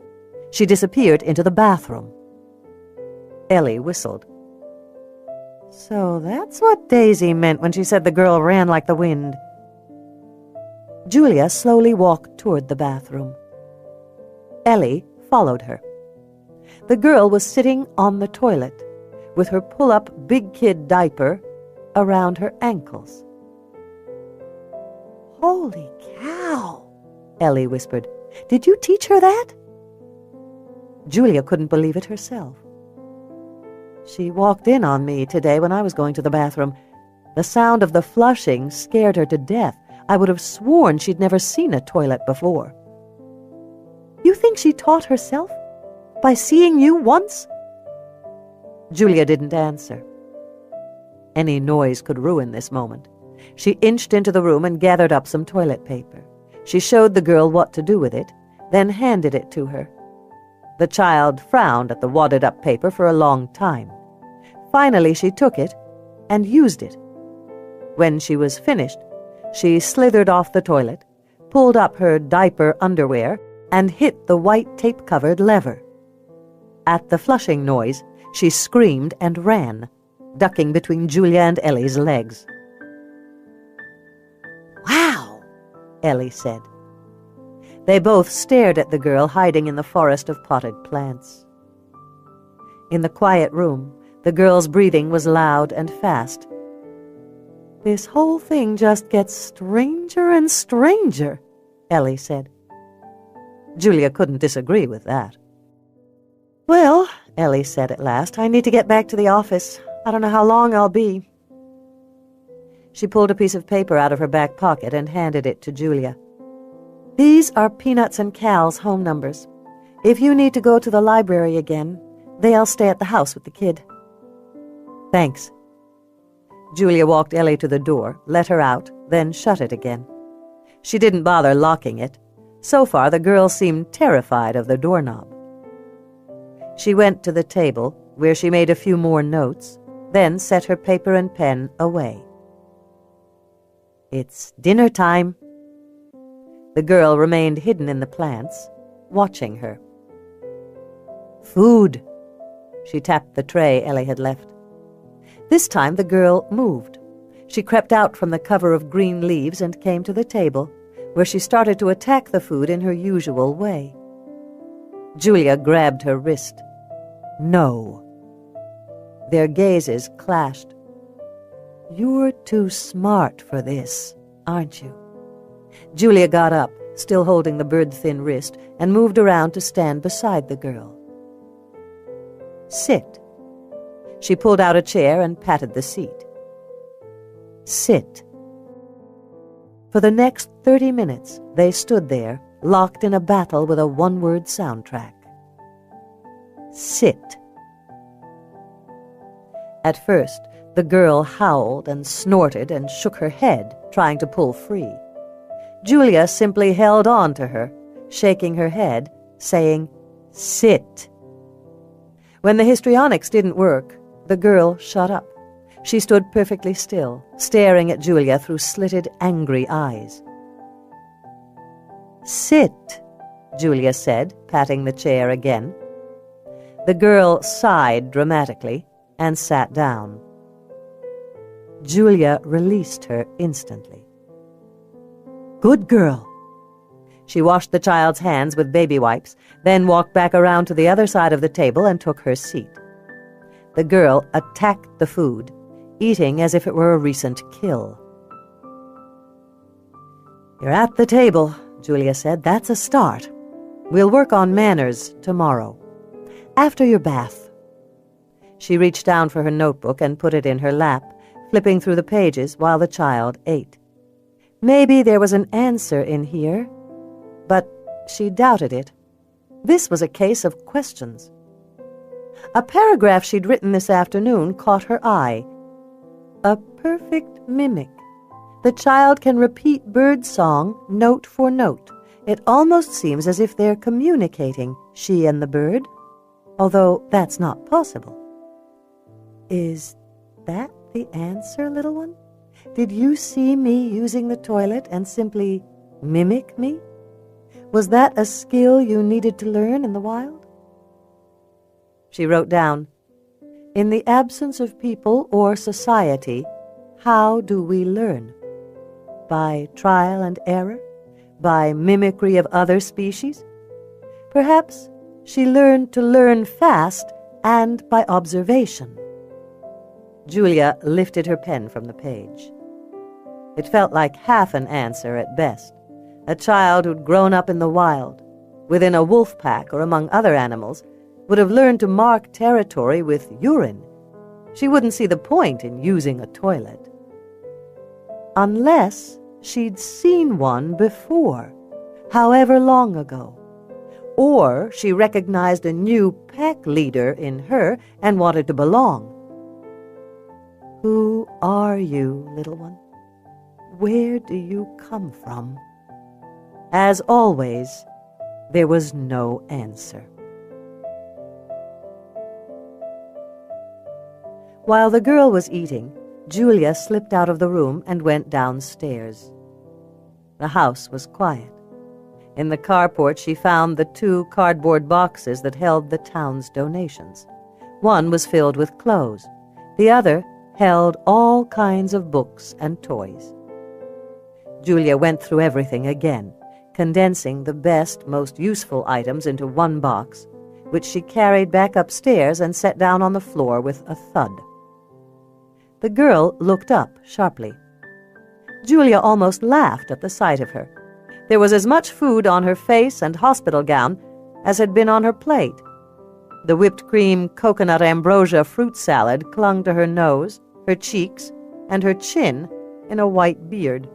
She disappeared into the bathroom. Ellie whistled. So that's what Daisy meant when she said the girl ran like the wind. Julia slowly walked toward the bathroom. Ellie followed her. The girl was sitting on the toilet, with her pull-up big kid diaper around her ankles. Holy cow, Ellie whispered. Did you teach her that? Julia couldn't believe it herself. She walked in on me today when I was going to the bathroom. The sound of the flushing scared her to death. I would have sworn she'd never seen a toilet before. You think she taught herself? By seeing you once? Julia didn't answer. Any noise could ruin this moment. She inched into the room and gathered up some toilet paper. She showed the girl what to do with it, then handed it to her. The child frowned at the wadded-up paper for a long time. Finally, she took it and used it. When she was finished, she slithered off the toilet, pulled up her diaper underwear, and hit the white tape-covered lever. At the flushing noise, she screamed and ran, ducking between Julia and Ellie's legs. Wow, Ellie said. They both stared at the girl hiding in the forest of potted plants. In the quiet room, the girl's breathing was loud and fast. This whole thing just gets stranger and stranger, Ellie said. Julia couldn't disagree with that. Well, Ellie said at last, I need to get back to the office. I don't know how long I'll be. She pulled a piece of paper out of her back pocket and handed it to Julia. These are Peanuts and Cal's home numbers. If you need to go to the library again, they'll stay at the house with the kid. Thanks. Julia walked Ellie to the door, let her out, then shut it again. She didn't bother locking it. So far, the girl seemed terrified of the doorknob. She went to the table, where she made a few more notes, then set her paper and pen away. It's dinner time. The girl remained hidden in the plants, watching her. Food. She tapped the tray Ellie had left. This time the girl moved. She crept out from the cover of green leaves and came to the table, where she started to attack the food in her usual way. Julia grabbed her wrist. No. Their gazes clashed. You're too smart for this, aren't you? Julia got up, still holding the bird-thin wrist, and moved around to stand beside the girl. Sit. She pulled out a chair and patted the seat. Sit. For the next 30 minutes, they stood there, locked in a battle with a one-word soundtrack. Sit. At first, the girl howled and snorted and shook her head, trying to pull free. Julia simply held on to her, shaking her head, saying, "Sit." When the histrionics didn't work, the girl shut up. She stood perfectly still, staring at Julia through slitted, angry eyes. "Sit," Julia said, patting the chair again. The girl sighed dramatically and sat down. Julia released her instantly. "Good girl." She washed the child's hands with baby wipes, then walked back around to the other side of the table and took her seat. The girl attacked the food, eating as if it were a recent kill. "You're at the table," Julia said. "That's a start. We'll work on manners tomorrow, after your bath." She reached down for her notebook and put it in her lap, flipping through the pages while the child ate. Maybe there was an answer in here, but she doubted it. This was a case of questions. A paragraph she'd written this afternoon caught her eye. A perfect mimic. The child can repeat bird song note for note. It almost seems as if they're communicating, she and the bird, although that's not possible. Is that the answer, little one? Did you see me using the toilet and simply mimic me? Was that a skill you needed to learn in the wild? She wrote down, "In the absence of people or society, how do we learn? By trial and error? By mimicry of other species? Perhaps she learned to learn fast and by observation." Julia lifted her pen from the page. It felt like half an answer at best. A child who'd grown up in the wild, within a wolf pack or among other animals, would have learned to mark territory with urine. She wouldn't see the point in using a toilet. Unless she'd seen one before, however long ago. Or she recognized a new pack leader in her and wanted to belong. Who are you, little one? Where do you come from? As always, there was no answer. While the girl was eating, Julia slipped out of the room and went downstairs. The house was quiet. In the carport she found the 2 cardboard boxes that held the town's donations. One was filled with clothes. The other held all kinds of books and toys. Julia went through everything again, condensing the best, most useful items into one box, which she carried back upstairs and set down on the floor with a thud. The girl looked up sharply. Julia almost laughed at the sight of her. There was as much food on her face and hospital gown as had been on her plate. The whipped cream coconut ambrosia fruit salad clung to her nose, her cheeks, and her chin in a white beard.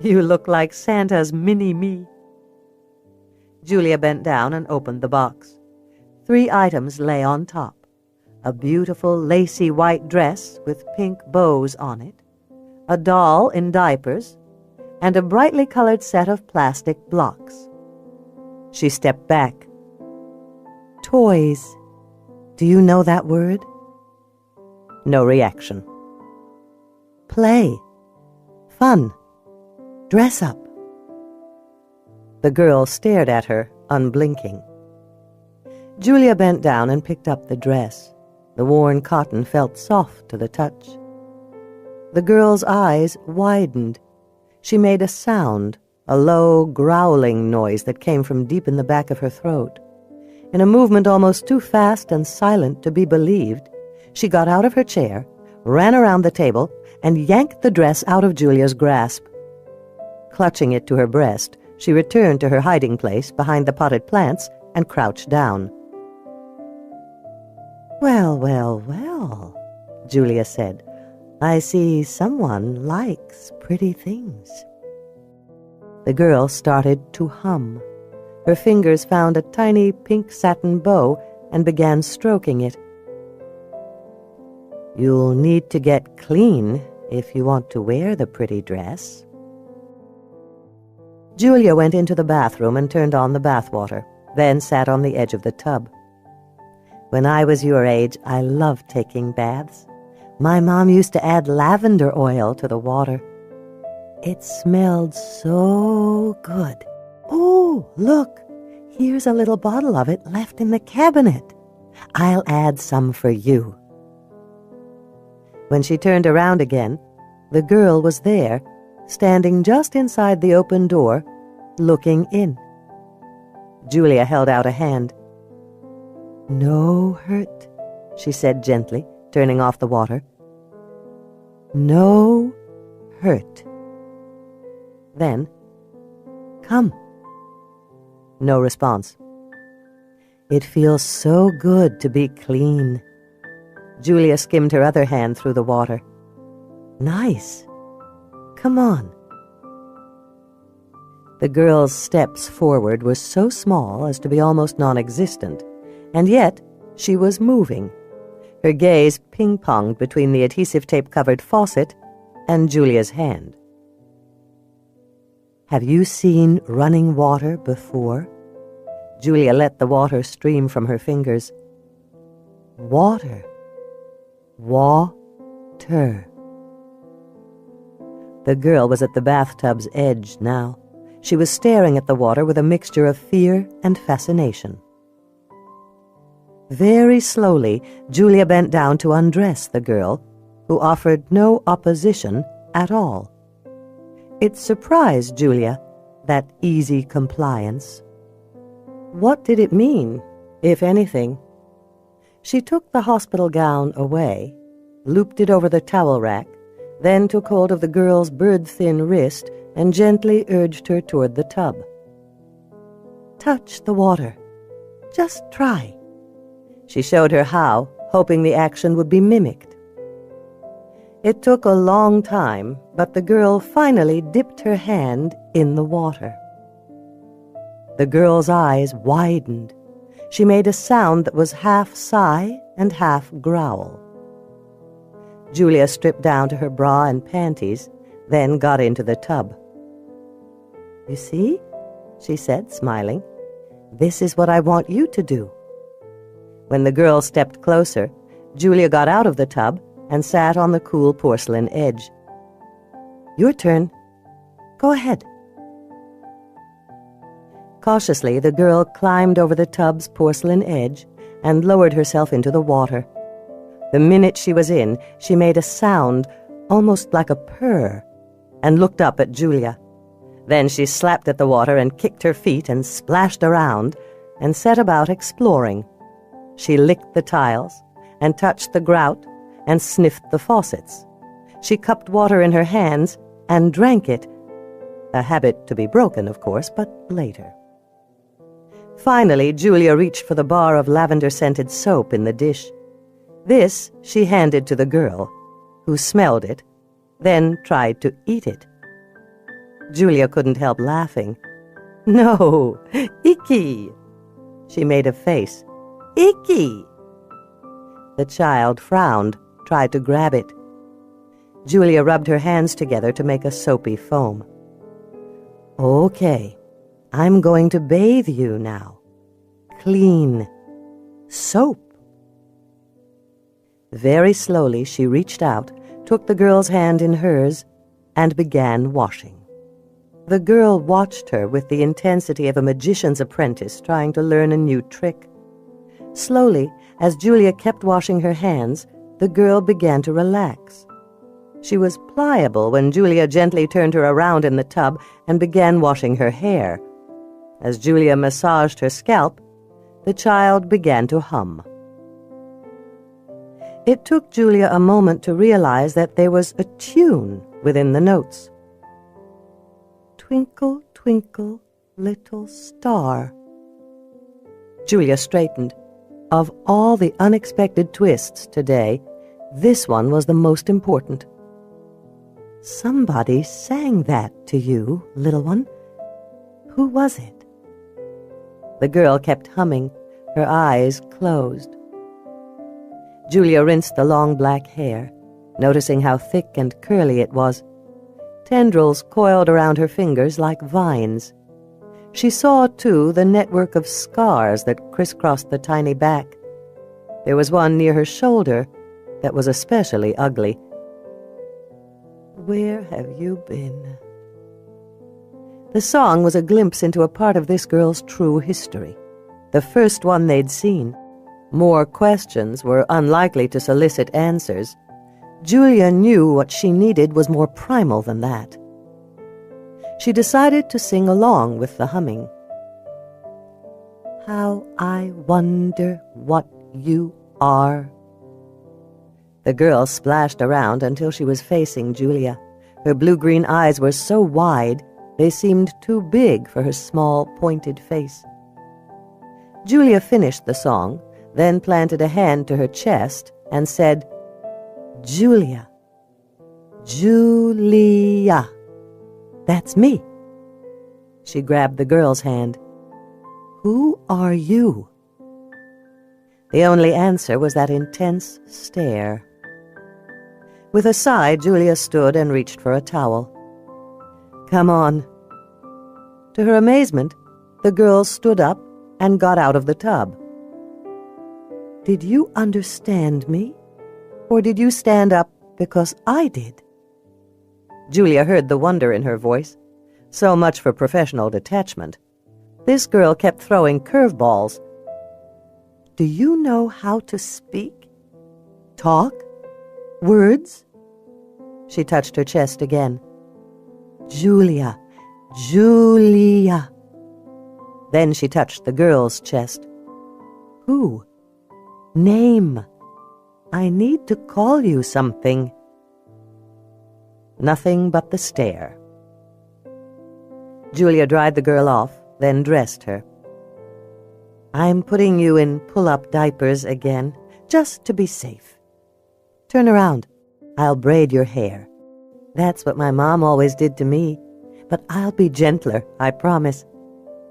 "You look like Santa's mini-me." Julia bent down and opened the box. 3 items lay on top. A beautiful lacy white dress with pink bows on it, a doll in diapers, and a brightly colored set of plastic blocks. She stepped back. "Toys. Do you know that word?" No reaction. "Play. Fun. Dress up." The girl stared at her, unblinking. Julia bent down and picked up the dress. The worn cotton felt soft to the touch. The girl's eyes widened. She made a sound, a low, growling noise that came from deep in the back of her throat. In a movement almost too fast and silent to be believed, she got out of her chair, ran around the table, and yanked the dress out of Julia's grasp. Clutching it to her breast, she returned to her hiding place behind the potted plants and crouched down. "Well, well, well," Julia said. "I see someone likes pretty things." The girl started to hum. Her fingers found a tiny pink satin bow and began stroking it. "You'll need to get clean if you want to wear the pretty dress." Julia went into the bathroom and turned on the bathwater, then sat on the edge of the tub. "When I was your age, I loved taking baths. My mom used to add lavender oil to the water. It smelled so good. Oh, look, here's a little bottle of it left in the cabinet. I'll add some for you." When she turned around again, the girl was there, standing just inside the open door, looking in. Julia held out a hand. "No hurt," she said gently, turning off the water. "No hurt." Then, "Come." No response. "It feels so good to be clean." Julia skimmed her other hand through the water. "Nice. Come on." The girl's steps forward were so small as to be almost non-existent, and yet she was moving. Her gaze ping-ponged between the adhesive tape-covered faucet and Julia's hand. "Have you seen running water before?" Julia let the water stream from her fingers. "Water. Water." The girl was at the bathtub's edge now. She was staring at the water with a mixture of fear and fascination. Very slowly, Julia bent down to undress the girl, who offered no opposition at all. It surprised Julia, that easy compliance. What did it mean, if anything? She took the hospital gown away, looped it over the towel rack, then took hold of the girl's bird-thin wrist and gently urged her toward the tub. "Touch the water. Just try." She showed her how, hoping the action would be mimicked. It took a long time, but the girl finally dipped her hand in the water. The girl's eyes widened. She made a sound that was half sigh and half growl. Julia stripped down to her bra and panties, then got into the tub. "You see?" she said, smiling. "This is what I want you to do." When the girl stepped closer, Julia got out of the tub and sat on the cool porcelain edge. "Your turn. Go ahead." Cautiously, the girl climbed over the tub's porcelain edge and lowered herself into the water. The minute she was in, she made a sound, almost like a purr, and looked up at Julia. Then she slapped at the water and kicked her feet and splashed around and set about exploring. She licked the tiles and touched the grout and sniffed the faucets. She cupped water in her hands and drank it, a habit to be broken, of course, but later. Finally, Julia reached for the bar of lavender-scented soap in the dish. This she handed to the girl, who smelled it, then tried to eat it. Julia couldn't help laughing. "No, icky!" She made a face. "Icky!" The child frowned, tried to grab it. Julia rubbed her hands together to make a soapy foam. "Okay, I'm going to bathe you now. Clean. Soap." Very slowly she reached out, took the girl's hand in hers, and began washing. The girl watched her with the intensity of a magician's apprentice trying to learn a new trick. Slowly, as Julia kept washing her hands, the girl began to relax. She was pliable when Julia gently turned her around in the tub and began washing her hair. As Julia massaged her scalp, the child began to hum. It took Julia a moment to realize that there was a tune within the notes. "Twinkle, twinkle, little star." Julia straightened. Of all the unexpected twists today, this one was the most important. "Somebody sang that to you, little one," Who was it? The girl kept humming, her eyes closed. Julia rinsed the long black hair, noticing how thick and curly it was. Tendrils coiled around her fingers like vines. She saw, too, the network of scars that crisscrossed the tiny back. There was one near her shoulder that was especially ugly. Where have you been? The song was a glimpse into a part of this girl's true history, the first one they'd seen. More questions were unlikely to solicit answers. Julia knew what she needed was more primal than that. She decided to sing along with the humming. How I wonder what you are. The girl splashed around until she was facing Julia. Her blue-green eyes were so wide they seemed too big for her small, pointed face. Julia finished the song, then planted a hand to her chest and said, Julia. Julia. That's me. She grabbed the girl's hand. Who are you? The only answer was that intense stare. With a sigh, Julia stood and reached for a towel. Come on. To her amazement, the girl stood up and got out of the tub. Did you understand me? Or did you stand up because I did? Julia heard the wonder in her voice. So much for professional detachment. This girl kept throwing curveballs. Do you know how to speak? Talk? Words? She touched her chest again. Julia, Julia. Then she touched the girl's chest. Who? Name. I need to call you something. Nothing but the stare. Julia dried the girl off, then dressed her. I'm putting you in pull-up diapers again, just to be safe. Turn around. I'll braid your hair. That's what my mom always did to me, but I'll be gentler, I promise.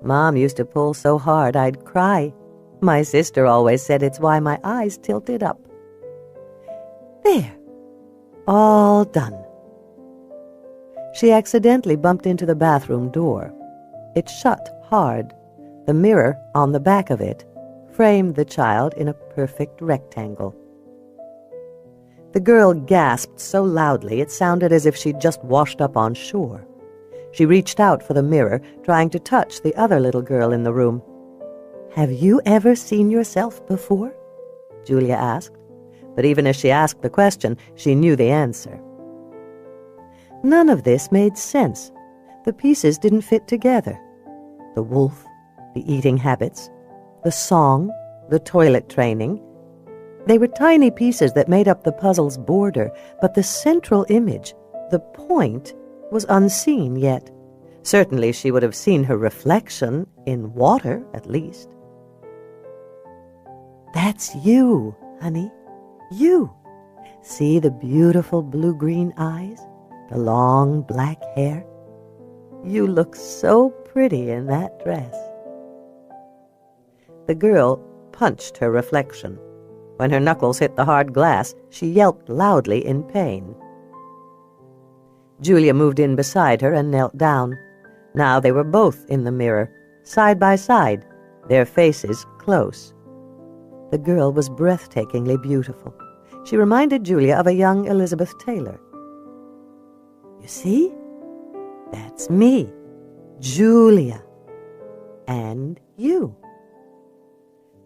Mom used to pull so hard I'd cry. My sister always said it's why my eyes tilted up. There. All done. She accidentally bumped into the bathroom door. It shut hard. The mirror on the back of it framed the child in a perfect rectangle. The girl gasped so loudly it sounded as if she'd just washed up on shore. She reached out for the mirror, trying to touch the other little girl in the room. Have you ever seen yourself before? Julia asked. But even as she asked the question, she knew the answer. None of this made sense. The pieces didn't fit together. The wolf, the eating habits, the song, the toilet training. They were tiny pieces that made up the puzzle's border, but the central image, the point, was unseen yet. Certainly she would have seen her reflection, in water at least. That's you, honey. You. See the beautiful blue-green eyes, the long black hair? You look so pretty in that dress. The girl punched her reflection. When her knuckles hit the hard glass, she yelped loudly in pain. Julia moved in beside her and knelt down. Now they were both in the mirror, side by side, their faces close. The girl was breathtakingly beautiful. She reminded Julia of a young Elizabeth Taylor. You see? That's me, Julia. And you.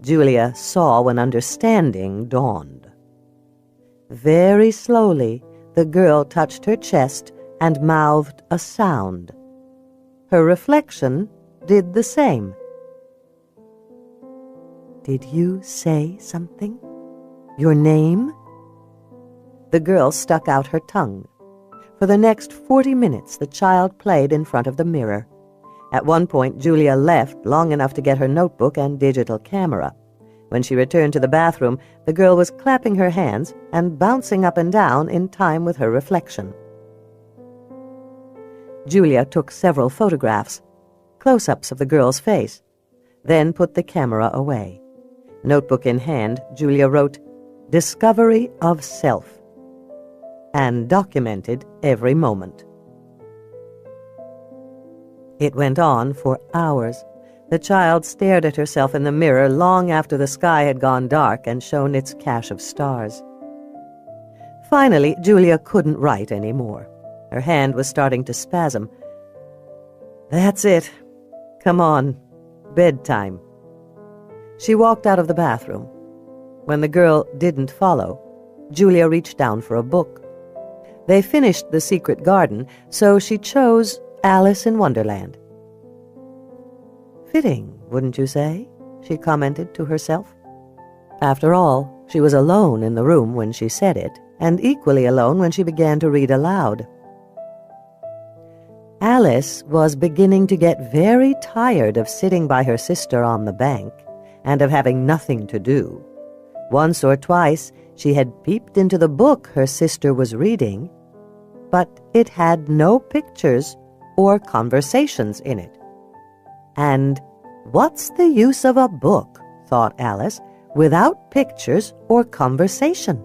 Julia saw when understanding dawned. Very slowly, the girl touched her chest and mouthed a sound. Her reflection did the same. Did you say something? Your name? The girl stuck out her tongue. For the next 40 minutes, the child played in front of the mirror. At one point, Julia left long enough to get her notebook and digital camera. When she returned to the bathroom, the girl was clapping her hands and bouncing up and down in time with her reflection. Julia took several photographs. close-ups of the girl's face, then put the camera away. Notebook in hand, Julia wrote, "Discovery of Self," and documented every moment. It went on for hours. The child stared at herself in the mirror long after the sky had gone dark and shown its cache of stars. Finally, Julia couldn't write any more. Her hand was starting to spasm. "That's it. Come on. Bedtime." She walked out of the bathroom. When the girl didn't follow, Julia reached down for a book. They finished The Secret Garden, so she chose Alice in Wonderland. "Fitting, wouldn't you say?" she commented to herself. After all, she was alone in the room when she said it, and equally alone when she began to read aloud. Alice was beginning to get very tired of sitting by her sister on the bank and of having nothing to do. Once or twice she had peeped into the book her sister was reading, but it had no pictures or conversations in it. And what's the use of a book, thought Alice, without pictures or conversation?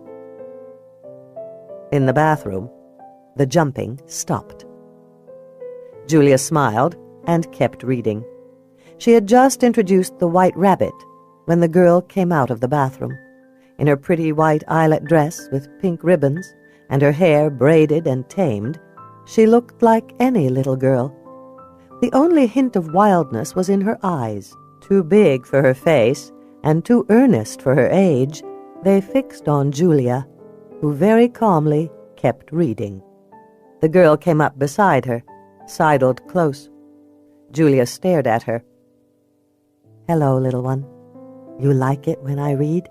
In the bathroom, the jumping stopped. Julia smiled and kept reading. She had just introduced the white rabbit when the girl came out of the bathroom. In her pretty white eyelet dress with pink ribbons and her hair braided and tamed, she looked like any little girl. The only hint of wildness was in her eyes. Too big for her face and too earnest for her age, they fixed on Julia, who very calmly kept reading. The girl came up beside her, sidled close. Julia stared at her. "Hello, little one. You like it when I read?"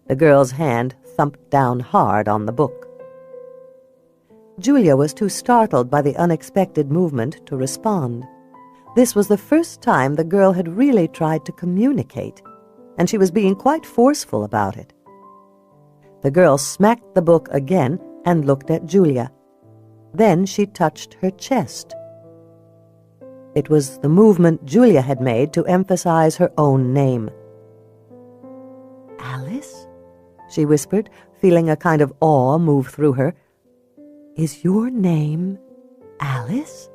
The girl's hand thumped down hard on the book. Julia was too startled by the unexpected movement to respond. This was the first time the girl had really tried to communicate, and she was being quite forceful about it. The girl smacked the book again and looked at Julia. Then she touched her chest. It was the movement Julia had made to emphasize her own name. "Alice?" she whispered, feeling a kind of awe move through her. "Is your name Alice?"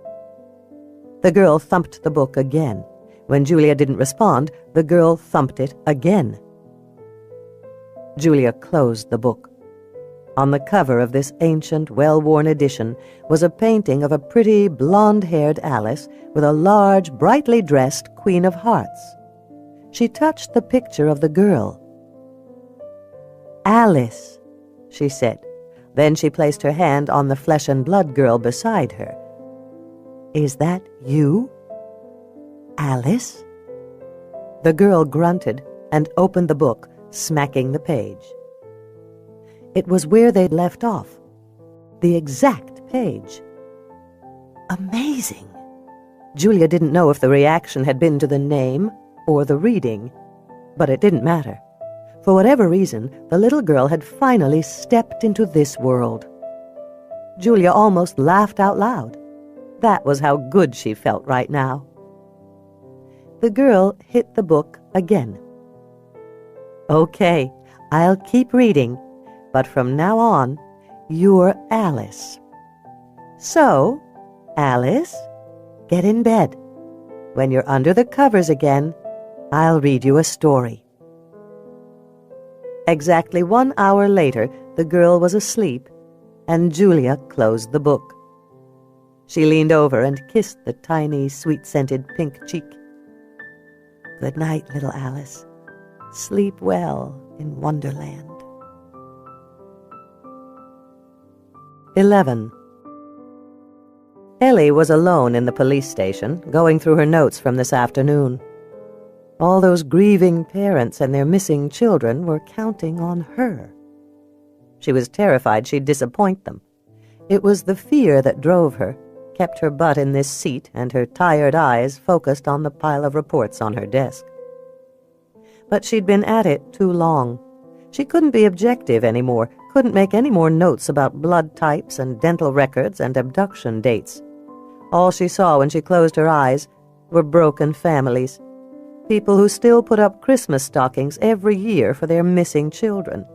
The girl thumped the book again. When Julia didn't respond, the girl thumped it again. Julia closed the book. On the cover of this ancient, well-worn edition was a painting of a pretty, blonde-haired Alice with a large, brightly dressed Queen of Hearts. She touched the picture of the girl. "Alice," she said. Then she placed her hand on the flesh-and-blood girl beside her. "Is that you, Alice?" The girl grunted and opened the book, smacking the page. It was where they'd left off. The exact page. Amazing! Julia didn't know if the reaction had been to the name or the reading, but it didn't matter. For whatever reason, the little girl had finally stepped into this world. Julia almost laughed out loud. That was how good she felt right now. The girl hit the book again. "Okay, I'll keep reading, but from now on, you're Alice. So, Alice, get in bed. When you're under the covers again, I'll read you a story." Exactly 1 hour later, the girl was asleep, and Julia closed the book. She leaned over and kissed the tiny, sweet-scented pink cheek. "Good night, little Alice. Sleep well in Wonderland." 11. Ellie was alone in the police station, going through her notes from this afternoon. All those grieving parents and their missing children were counting on her. She was terrified she'd disappoint them. It was the fear that drove her, kept her butt in this seat and her tired eyes focused on the pile of reports on her desk. But she'd been at it too long. She couldn't be objective anymore, couldn't make any more notes about blood types and dental records and abduction dates. All she saw when she closed her eyes were broken families, people who still put up Christmas stockings every year for their missing children.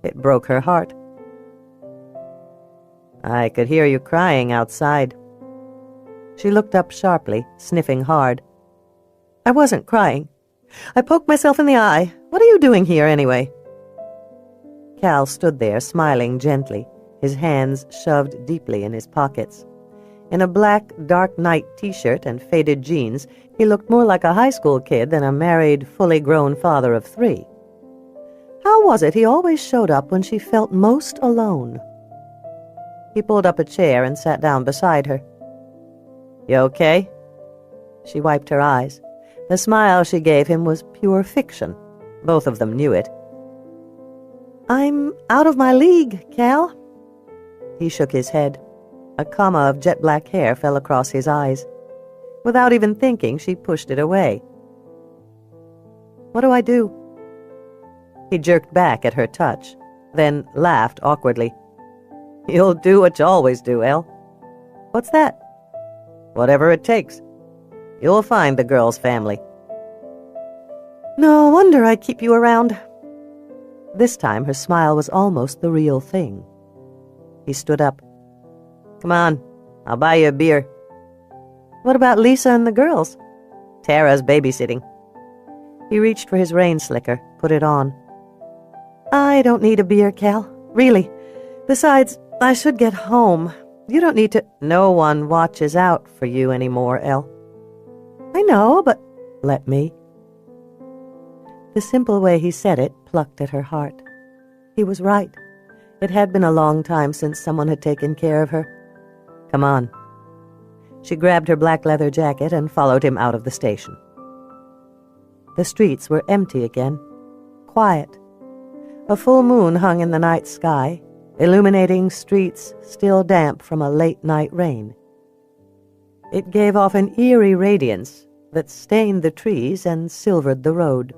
It broke her heart. "I could hear you crying outside." She looked up sharply, sniffing hard. "I wasn't crying. I poked myself in the eye. What are you doing here, anyway?" Cal stood there, smiling gently, his hands shoved deeply in his pockets. In a black, dark night t-shirt and faded jeans, he looked more like a high school kid than a married, fully grown father of 3. How was it he always showed up when she felt most alone? He pulled up a chair and sat down beside her. "You okay?" She wiped her eyes. The smile she gave him was pure fiction. Both of them knew it. "I'm out of my league, Cal." He shook his head. A comma of jet-black hair fell across his eyes. Without even thinking, she pushed it away. "What do I do?" He jerked back at her touch, then laughed awkwardly. "You'll do what you always do, Elle." "What's that?" "Whatever it takes. You'll find the girl's family." "No wonder I keep you around." This time her smile was almost the real thing. He stood up. "Come on, I'll buy you a beer." "What about Lisa and the girls?" "Tara's babysitting." He reached for his rain slicker, put it on. "I don't need a beer, Cal. Really. Besides, I should get home. You don't need to—" "No one watches out for you anymore, Elle." "I know, but—" "Let me." The simple way he said it plucked at her heart. He was right. It had been a long time since someone had taken care of her. "Come on." She grabbed her black leather jacket and followed him out of the station. The streets were empty again, quiet. A full moon hung in the night sky, illuminating streets still damp from a late-night rain. It gave off an eerie radiance that stained the trees and silvered the road.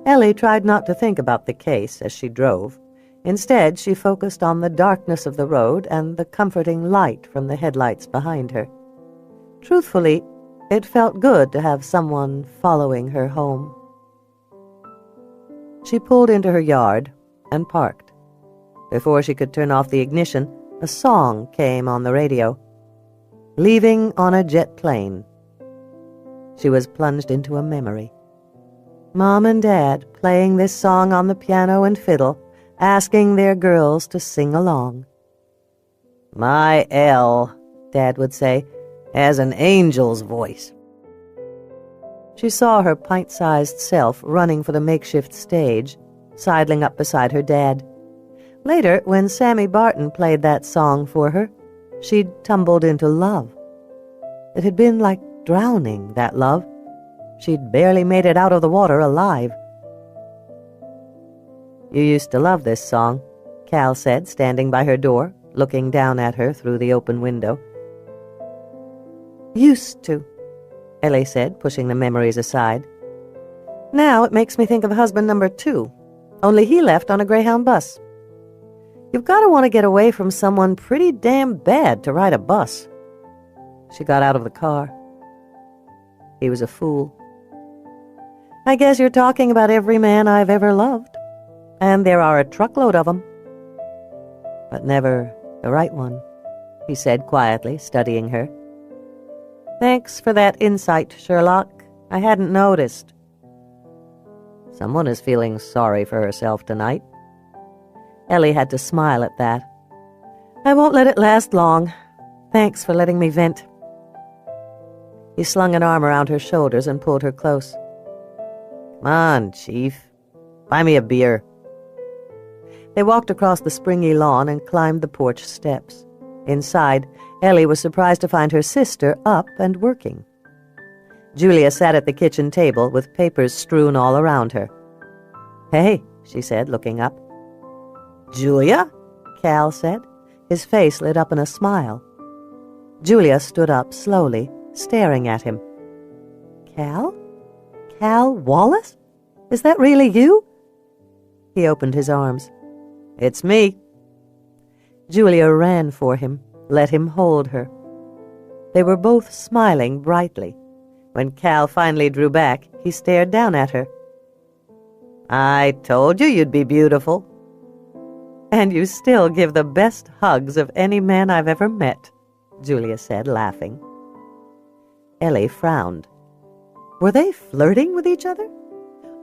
Ellie tried not to think about the case as she drove. Instead, she focused on the darkness of the road and the comforting light from the headlights behind her. Truthfully, it felt good to have someone following her home. She pulled into her yard and parked. Before she could turn off the ignition, a song came on the radio. "Leaving on a jet plane." She was plunged into a memory. Mom and Dad playing this song on the piano and fiddle, asking their girls to sing along. "My Elle," Dad would say, "has an angel's voice." She saw her pint-sized self running for the makeshift stage, sidling up beside her dad. Later, when Sammy Barton played that song for her, she'd tumbled into love. It had been like drowning, that love. She'd barely made it out of the water alive. "You used to love this song," Cal said, standing by her door, looking down at her through the open window. "Used to," Ellie said, pushing the memories aside. "Now it makes me think of husband number 2, only he left on a Greyhound bus. You've got to want to get away from someone pretty damn bad to ride a bus." She got out of the car. He was a fool. "I guess you're talking about every man I've ever loved. And there are a truckload of 'em." "But never the right one," he said quietly, studying her. "Thanks for that insight, Sherlock. I hadn't noticed." "Someone is feeling sorry for herself tonight." Ellie had to smile at that. "I won't let it last long. Thanks for letting me vent." He slung an arm around her shoulders and pulled her close. "Come on, Chief. Buy me a beer." They walked across the springy lawn and climbed the porch steps. Inside, Ellie was surprised to find her sister up and working. Julia sat at the kitchen table with papers strewn all around her. "Hey," she said, looking up. "Julia?" Cal said. His face lit up in a smile. Julia stood up slowly, staring at him. "Cal? Cal Wallace? Is that really you?" He opened his arms. "It's me." Julia ran for him, let him hold her. They were both smiling brightly. When Cal finally drew back, he stared down at her. I told you you'd be beautiful. And you still give the best hugs of any man I've ever met, Julia said, laughing. Ellie frowned. Were they flirting with each other?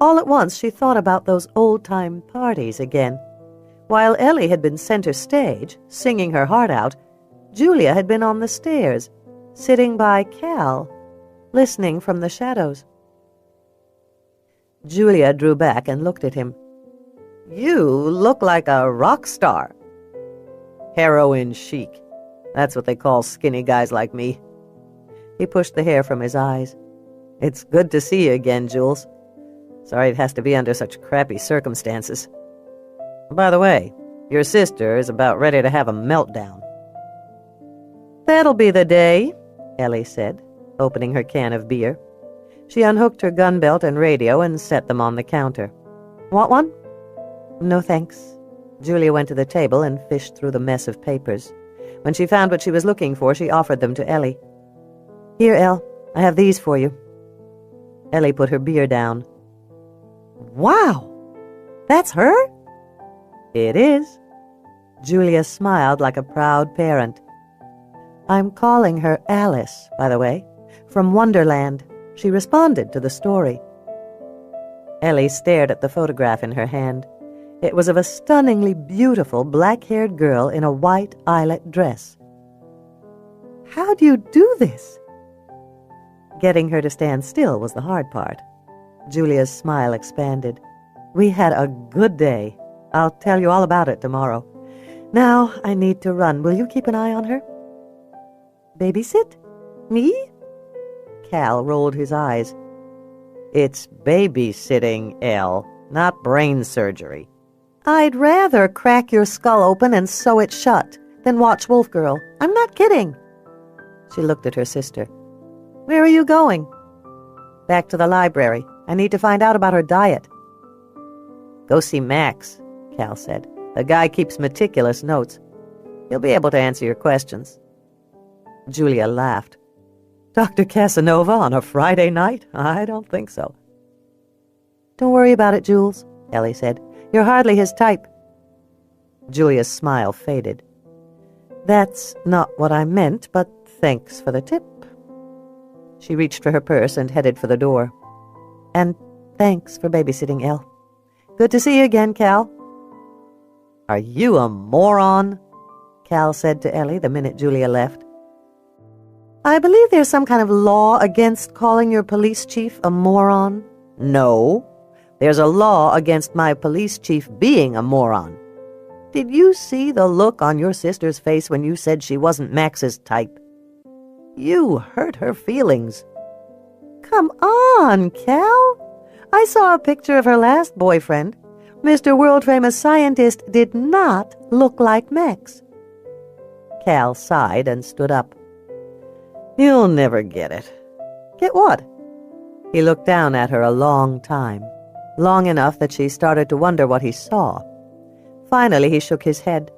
All at once she thought about those old-time parties again. While Ellie had been center stage, singing her heart out, Julia had been on the stairs, sitting by Cal, listening from the shadows. Julia drew back and looked at him. You look like a rock star. Heroin chic. That's what they call skinny guys like me. He pushed the hair from his eyes. It's good to see you again, Jules. Sorry it has to be under such crappy circumstances. By the way, your sister is about ready to have a meltdown. That'll be the day, Ellie said, opening her can of beer. She unhooked her gun belt and radio and set them on the counter. Want one? No, thanks. Julia went to the table and fished through the mess of papers. When she found what she was looking for, she offered them to Ellie. Here, Elle, I have these for you. Ellie put her beer down. Wow! That's her? It is. Julia smiled like a proud parent. I'm calling her Alice, by the way, from Wonderland. She responded to the story. Ellie stared at the photograph in her hand. It was of a stunningly beautiful black-haired girl in a white eyelet dress. How do you do this? Getting her to stand still was the hard part. Julia's smile expanded. We had a good day. I'll tell you all about it tomorrow. Now I need to run. Will you keep an eye on her? Babysit? Me? Cal rolled his eyes. It's babysitting, Elle, not brain surgery. I'd rather crack your skull open and sew it shut than watch Wolf Girl. I'm not kidding. She looked at her sister. Where are you going? Back to the library. I need to find out about her diet. Go see Max, Cal said. The guy keeps meticulous notes. He'll be able to answer your questions. Julia laughed. Dr. Casanova on a Friday night? I don't think so. Don't worry about it, Jules, Ellie said. You're hardly his type. Julia's smile faded. That's not what I meant, but thanks for the tip. She reached for her purse and headed for the door. And thanks for babysitting, Elle. Good to see you again, Cal. Are you a moron? Cal said to Ellie the minute Julia left. I believe there's some kind of law against calling your police chief a moron. No, there's a law against my police chief being a moron. Did you see the look on your sister's face when you said she wasn't Max's type? You hurt her feelings. Come on, Cal. I saw a picture of her last boyfriend. Mr. World-famous scientist did not look like Max. Cal sighed and stood up. You'll never get it. Get what? He looked down at her a long time, long enough that she started to wonder what he saw. Finally, he shook his head.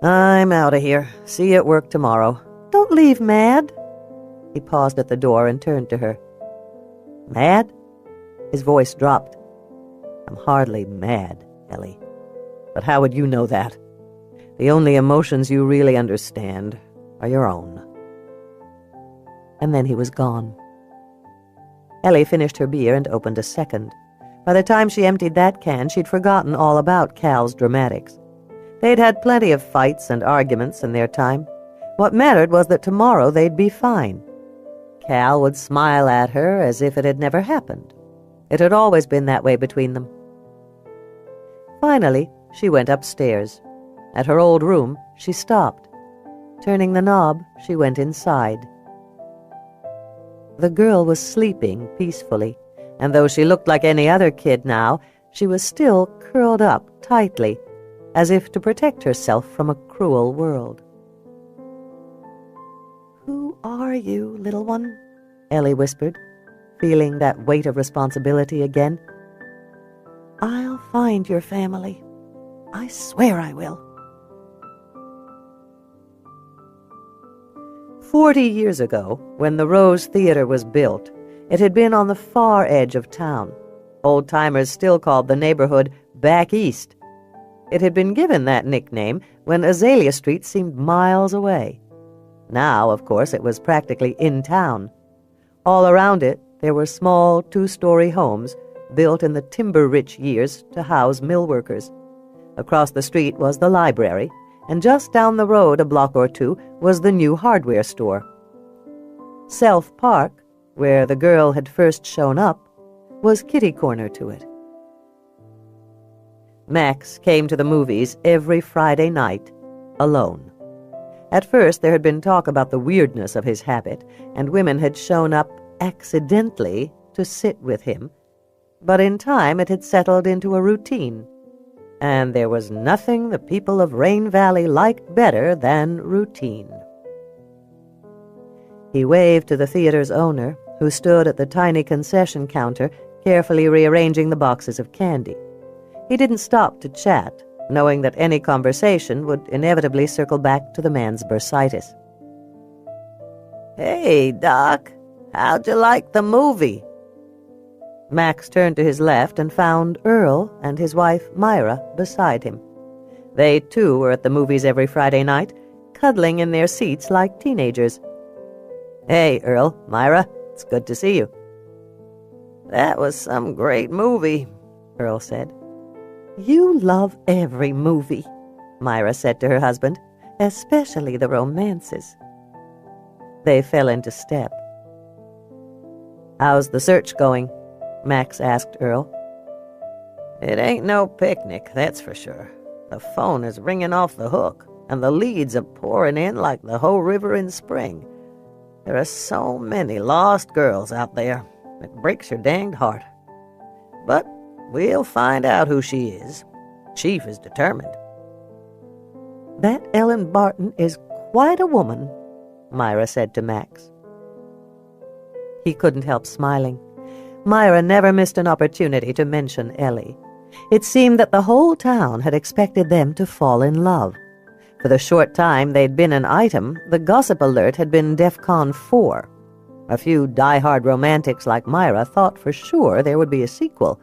I'm out of here. See you at work tomorrow. Don't leave mad. He paused at the door and turned to her. Mad? His voice dropped. I'm hardly mad, Ellie. But how would you know that? The only emotions you really understand are your own. And then he was gone. Ellie finished her beer and opened a second. By the time she emptied that can, she'd forgotten all about Cal's dramatics. They'd had plenty of fights and arguments in their time. What mattered was that tomorrow they'd be fine. Cal would smile at her as if it had never happened. It had always been that way between them. Finally, she went upstairs. At her old room, she stopped. Turning the knob, she went inside. The girl was sleeping peacefully, and though she looked like any other kid now, she was still curled up tightly, as if to protect herself from a cruel world. "Who are you, little one?" Ellie whispered, feeling that weight of responsibility again. "I'll find your family. I swear I will." 40 years ago, when the Rose Theater was built, it had been on the far edge of town. Old-timers still called the neighborhood Back East. It had been given that nickname when Azalea Street seemed miles away. Now, of course, it was practically in town. All around it, there were small two-story homes built in the timber-rich years to house mill workers. Across the street was the library, and just down the road a block or two was the new hardware store. South Park, where the girl had first shown up, was kitty corner to it. Max came to the movies every Friday night, alone. At first there had been talk about the weirdness of his habit, and women had shown up accidentally to sit with him, but in time it had settled into a routine, and there was nothing the people of Rain Valley liked better than routine. He waved to the theater's owner, who stood at the tiny concession counter, carefully rearranging the boxes of candy. He didn't stop to chat, knowing that any conversation would inevitably circle back to the man's bursitis. Hey, Doc, how'd you like the movie? Max turned to his left and found Earl and his wife Myra beside him. They, too, were at the movies every Friday night, cuddling in their seats like teenagers. "Hey, Earl, Myra, it's good to see you." That was some great movie, Earl said. "You love every movie," Myra said to her husband, "especially the romances." They fell into step. "How's the search going?" Max asked Earl. It ain't no picnic, that's for sure. The phone is ringing off the hook, and the leads are pouring in like the whole river in spring. There are so many lost girls out there. It breaks your danged heart. But we'll find out who she is. Chief is determined. "That Ellen Barton is quite a woman," Myra said to Max. He couldn't help smiling. Myra never missed an opportunity to mention Ellie. It seemed that the whole town had expected them to fall in love. For the short time they'd been an item, the gossip alert had been DEFCON 4. A few die-hard romantics like Myra thought for sure there would be a sequel.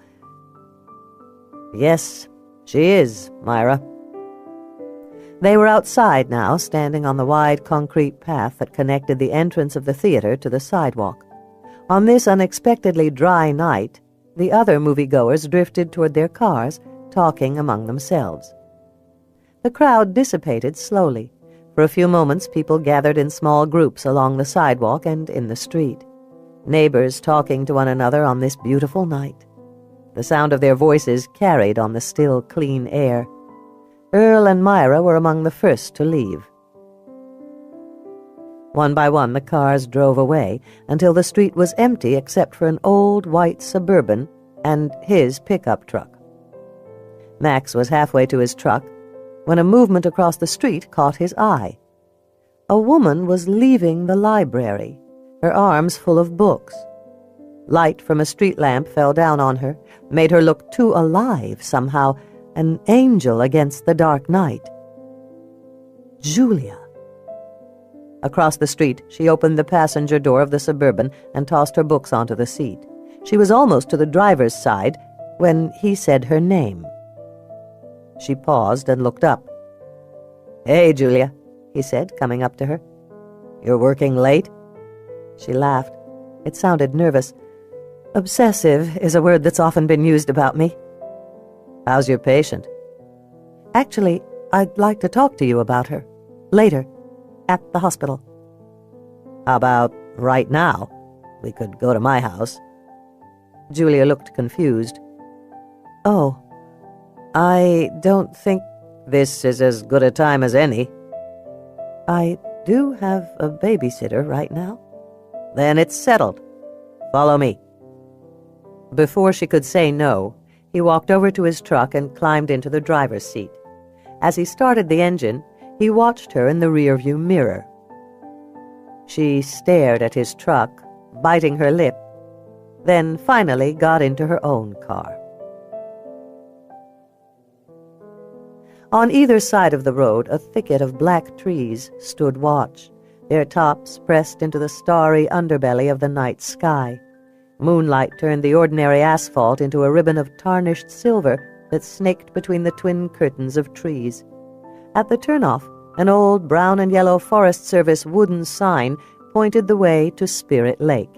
"Yes, she is, Myra." They were outside now, standing on the wide concrete path that connected the entrance of the theater to the sidewalk. On this unexpectedly dry night, the other moviegoers drifted toward their cars, talking among themselves. The crowd dissipated slowly. For a few moments people gathered in small groups along the sidewalk and in the street, neighbors talking to one another on this beautiful night. The sound of their voices carried on the still, clean air. Earl and Myra were among the first to leave. One by one the cars drove away until the street was empty except for an old white Suburban and his pickup truck. Max was halfway to his truck when a movement across the street caught his eye. A woman was leaving the library, her arms full of books. Light from a street lamp fell down on her, made her look too alive somehow, an angel against the dark night. Julia. Across the street, she opened the passenger door of the Suburban and tossed her books onto the seat. She was almost to the driver's side when he said her name. She paused and looked up. "Hey, Julia," he said, coming up to her. "You're working late?" She laughed. It sounded nervous. "Obsessive is a word that's often been used about me." "How's your patient?" "Actually, I'd like to talk to you about her. Later. At the hospital." "How about right now? We could go to my house." Julia looked confused. "Oh, I don't think this is as good a time as any." "I do have a babysitter right now." "Then it's settled. Follow me." Before she could say no, he walked over to his truck and climbed into the driver's seat. As he started the engine, he watched her in the rearview mirror. She stared at his truck, biting her lip, then finally got into her own car. On either side of the road, a thicket of black trees stood watch, their tops pressed into the starry underbelly of the night sky. Moonlight turned the ordinary asphalt into a ribbon of tarnished silver that snaked between the twin curtains of trees. At the turnoff, an old brown and yellow Forest Service wooden sign pointed the way to Spirit Lake.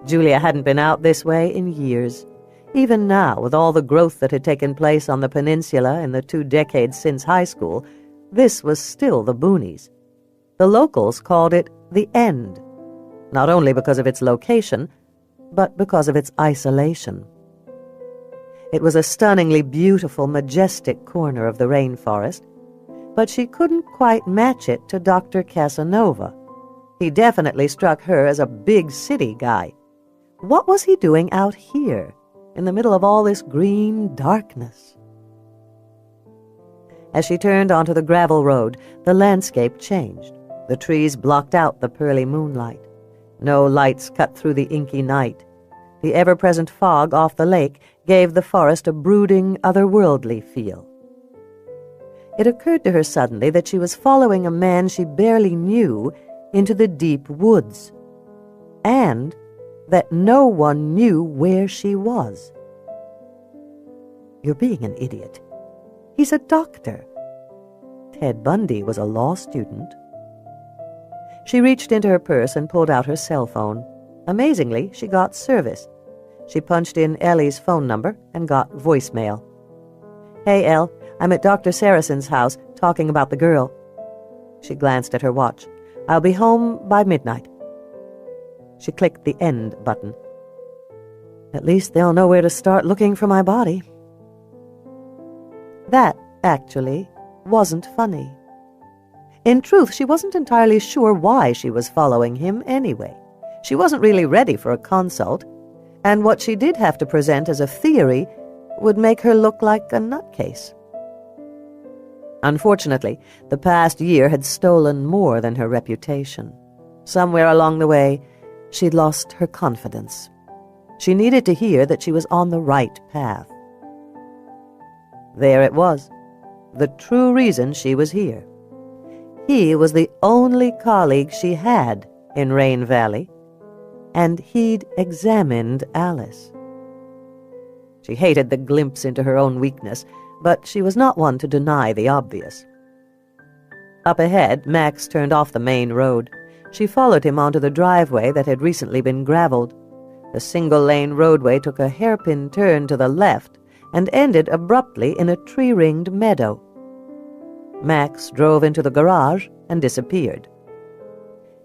Julia hadn't been out this way in years. Even now, with all the growth that had taken place on the peninsula in the 2 decades since high school, this was still the boonies. The locals called it the End, not only because of its location, but because of its isolation. It was a stunningly beautiful, majestic corner of the rainforest, but she couldn't quite match it to Dr. Casanova. He definitely struck her as a big city guy. What was he doing out here, in the middle of all this green darkness? As she turned onto the gravel road, the landscape changed. The trees blocked out the pearly moonlight. No lights cut through the inky night. The ever-present fog off the lake gave the forest a brooding, otherworldly feel. It occurred to her suddenly that she was following a man she barely knew into the deep woods, and that no one knew where she was. "You're being an idiot. He's a doctor." Ted Bundy was a law student. She reached into her purse and pulled out her cell phone. Amazingly, she got service. She punched in Ellie's phone number and got voicemail. "Hey, Elle, I'm at Dr. Saracen's house talking about the girl." She glanced at her watch. "I'll be home by midnight." She clicked the end button. "At least they'll know where to start looking for my body." That, actually, wasn't funny. In truth, she wasn't entirely sure why she was following him anyway. She wasn't really ready for a consult, and what she did have to present as a theory would make her look like a nutcase. Unfortunately, the past year had stolen more than her reputation. Somewhere along the way, she'd lost her confidence. She needed to hear that she was on the right path. There it was, the true reason she was here. He was the only colleague she had in Rain Valley, and he'd examined Alice. She hated the glimpse into her own weakness, but she was not one to deny the obvious. Up ahead, Max turned off the main road. She followed him onto the driveway that had recently been graveled. The single-lane roadway took a hairpin turn to the left and ended abruptly in a tree-ringed meadow. Max drove into the garage and disappeared.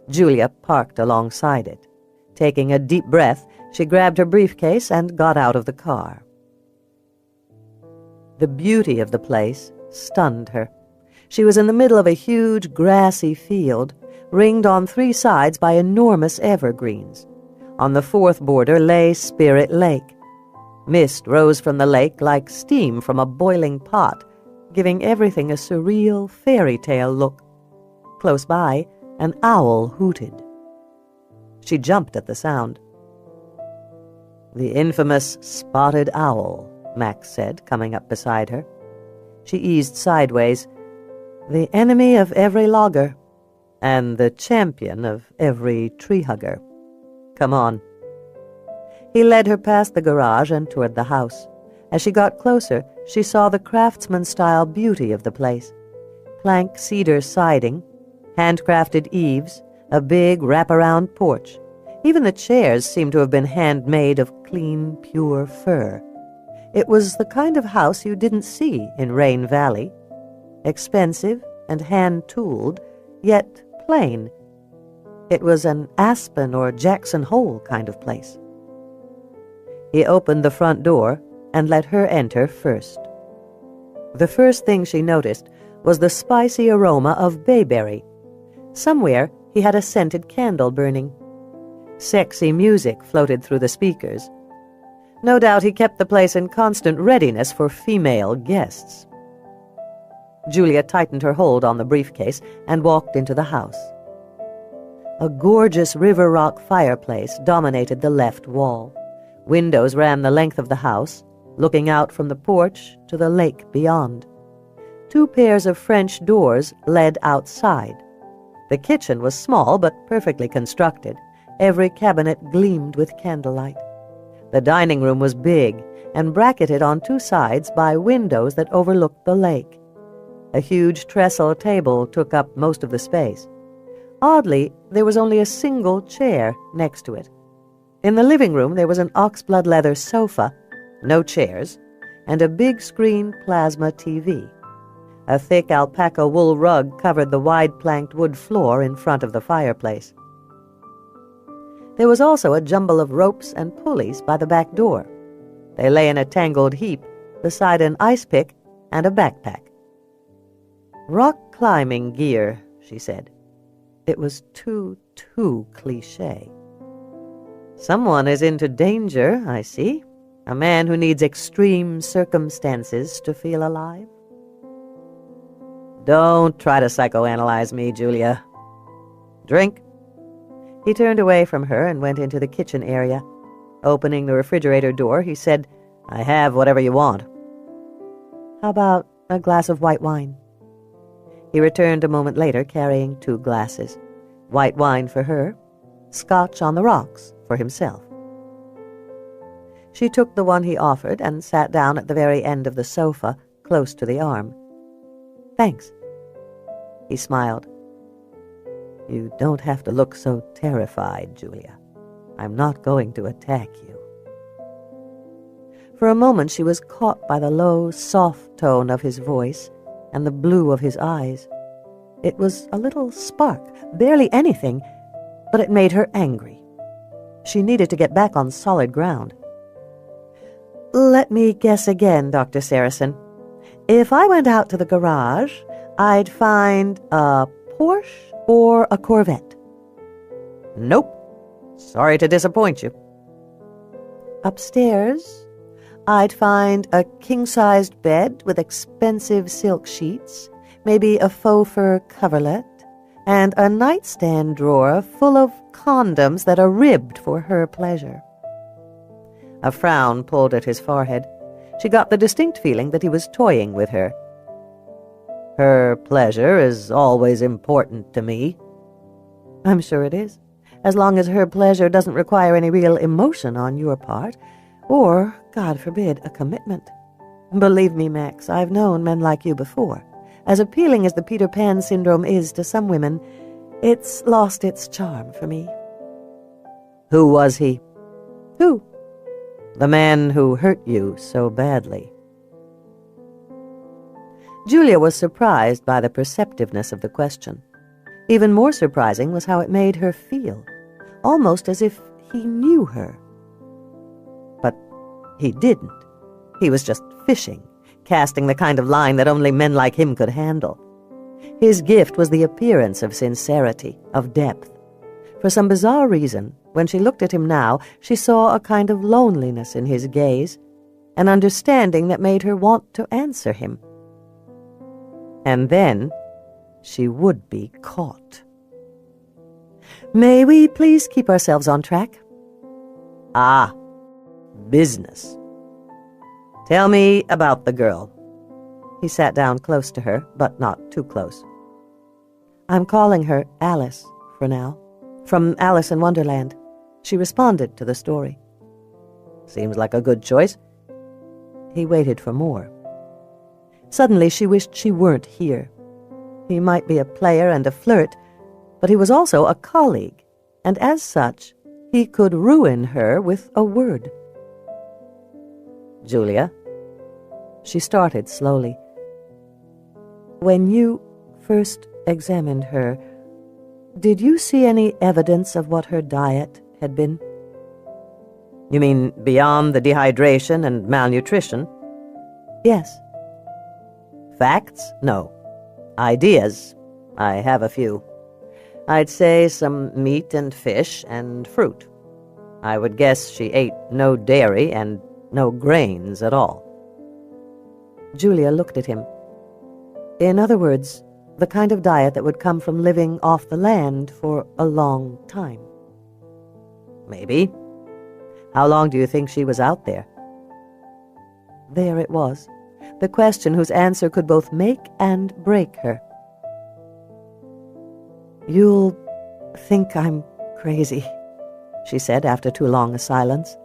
Julia parked alongside it. Taking a deep breath, she grabbed her briefcase and got out of the car. The beauty of the place stunned her. She was in the middle of a huge grassy field, ringed on 3 sides by enormous evergreens. On the 4th border lay Spirit Lake. Mist rose from the lake like steam from a boiling pot, giving everything a surreal fairy tale look. Close by, an owl hooted. She jumped at the sound. "The infamous spotted owl," Max said, coming up beside her. She eased sideways. "The enemy of every logger, and the champion of every tree-hugger. Come on." He led her past the garage and toward the house. As she got closer, she saw the craftsman-style beauty of the place. Plank cedar siding, handcrafted eaves, a big wraparound porch. Even the chairs seemed to have been handmade of clean, pure fur. It was the kind of house you didn't see in Rain Valley. Expensive and hand-tooled, yet plain. It was an Aspen or Jackson Hole kind of place. He opened the front door and let her enter first. The first thing she noticed was the spicy aroma of bayberry. Somewhere he had a scented candle burning. Sexy music floated through the speakers. No doubt he kept the place in constant readiness for female guests. Julia tightened her hold on the briefcase and walked into the house. A gorgeous river rock fireplace dominated the left wall. Windows ran the length of the house, looking out from the porch to the lake beyond. 2 pairs of French doors led outside. The kitchen was small but perfectly constructed. Every cabinet gleamed with candlelight. The dining room was big and bracketed on two sides by windows that overlooked the lake. A huge trestle table took up most of the space. Oddly, there was only a single chair next to it. In the living room there was an oxblood leather sofa, no chairs, and a big-screen plasma TV. A thick alpaca wool rug covered the wide-planked wood floor in front of the fireplace. There was also a jumble of ropes and pulleys by the back door. They lay in a tangled heap beside an ice pick and a backpack. "Rock climbing gear," she said. It was too cliché. "Someone is into danger, I see. A man who needs extreme circumstances to feel alive." "Don't try to psychoanalyze me, Julia. Drink?" He turned away from her and went into the kitchen area. Opening the refrigerator door, he said, "I have whatever you want." "How about a glass of white wine?" He returned a moment later carrying 2 glasses. White wine for her, Scotch on the rocks for himself. She took the one he offered and sat down at the very end of the sofa, close to the arm. "Thanks." He smiled. "You don't have to look so terrified, Julia. I'm not going to attack you." For a moment she was caught by the low, soft tone of his voice and the blue of his eyes. It was a little spark, barely anything, but it made her angry. She needed to get back on solid ground. "Let me guess again, Dr. Saracen. If I went out to the garage, I'd find a Porsche or a Corvette?" "Nope. Sorry to disappoint you." "Upstairs, I'd find a king-sized bed with expensive silk sheets, maybe a faux fur coverlet, and a nightstand drawer full of condoms that are ribbed for her pleasure." A frown pulled at his forehead. She got the distinct feeling that he was toying with her. "Her pleasure is always important to me." "I'm sure it is, as long as her pleasure doesn't require any real emotion on your part, or, God forbid, a commitment. Believe me, Max, I've known men like you before. As appealing as the Peter Pan syndrome is to some women, it's lost its charm for me." "Who was he?" "Who?" "The man who hurt you so badly." Julia was surprised by the perceptiveness of the question. Even more surprising was how it made her feel, almost as if he knew her. But he didn't. He was just fishing, casting the kind of line that only men like him could handle. His gift was the appearance of sincerity, of depth. For some bizarre reason, when she looked at him now, she saw a kind of loneliness in his gaze, an understanding that made her want to answer him. And then she would be caught. "May we please keep ourselves on track?" "Ah, business. Tell me about the girl." He sat down close to her, but not too close. "I'm calling her Alice for now, from Alice in Wonderland." She responded to the story. "Seems like a good choice." He waited for more. Suddenly she wished she weren't here. He might be a player and a flirt, but he was also a colleague, and as such, he could ruin her with a word. "Julia?" She started slowly. "When you first examined her, did you see any evidence of what her diet had been?" "You mean beyond the dehydration and malnutrition?" "Yes." "Facts? No. Ideas? I have a few. I'd say some meat and fish and fruit. I would guess she ate no dairy and no grains at all." Julia looked at him. "In other words, the kind of diet that would come from living off the land for a long time." "Maybe. How long do you think she was out there?" There it was, the question whose answer could both make and break her. "You'll think I'm crazy," she said after too long a silence.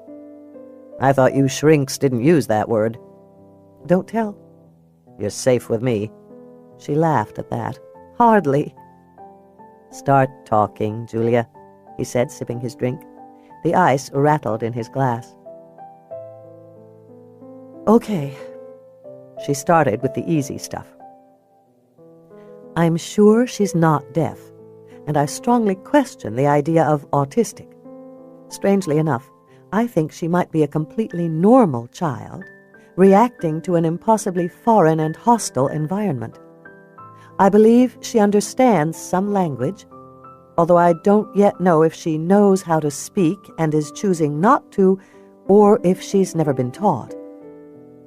"I thought you shrinks didn't use that word." "Don't tell." "You're safe with me." She laughed at that. "Hardly." "Start talking, Julia," he said, sipping his drink. The ice rattled in his glass. "Okay." She started with the easy stuff. "I'm sure she's not deaf, and I strongly question the idea of autistic. Strangely enough, I think she might be a completely normal child, reacting to an impossibly foreign and hostile environment. I believe she understands some language, although I don't yet know if she knows how to speak and is choosing not to, or if she's never been taught.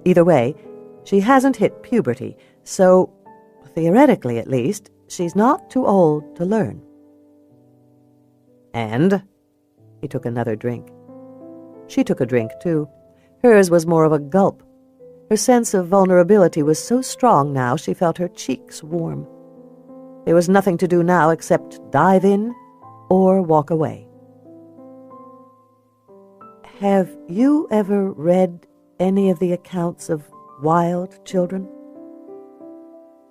Either way, she hasn't hit puberty, so, theoretically at least, she's not too old to learn." "And?" He took another drink. She took a drink, too. Hers was more of a gulp. Her sense of vulnerability was so strong now she felt her cheeks warm. There was nothing to do now except dive in or walk away. "Have you ever read any of the accounts of wild children?"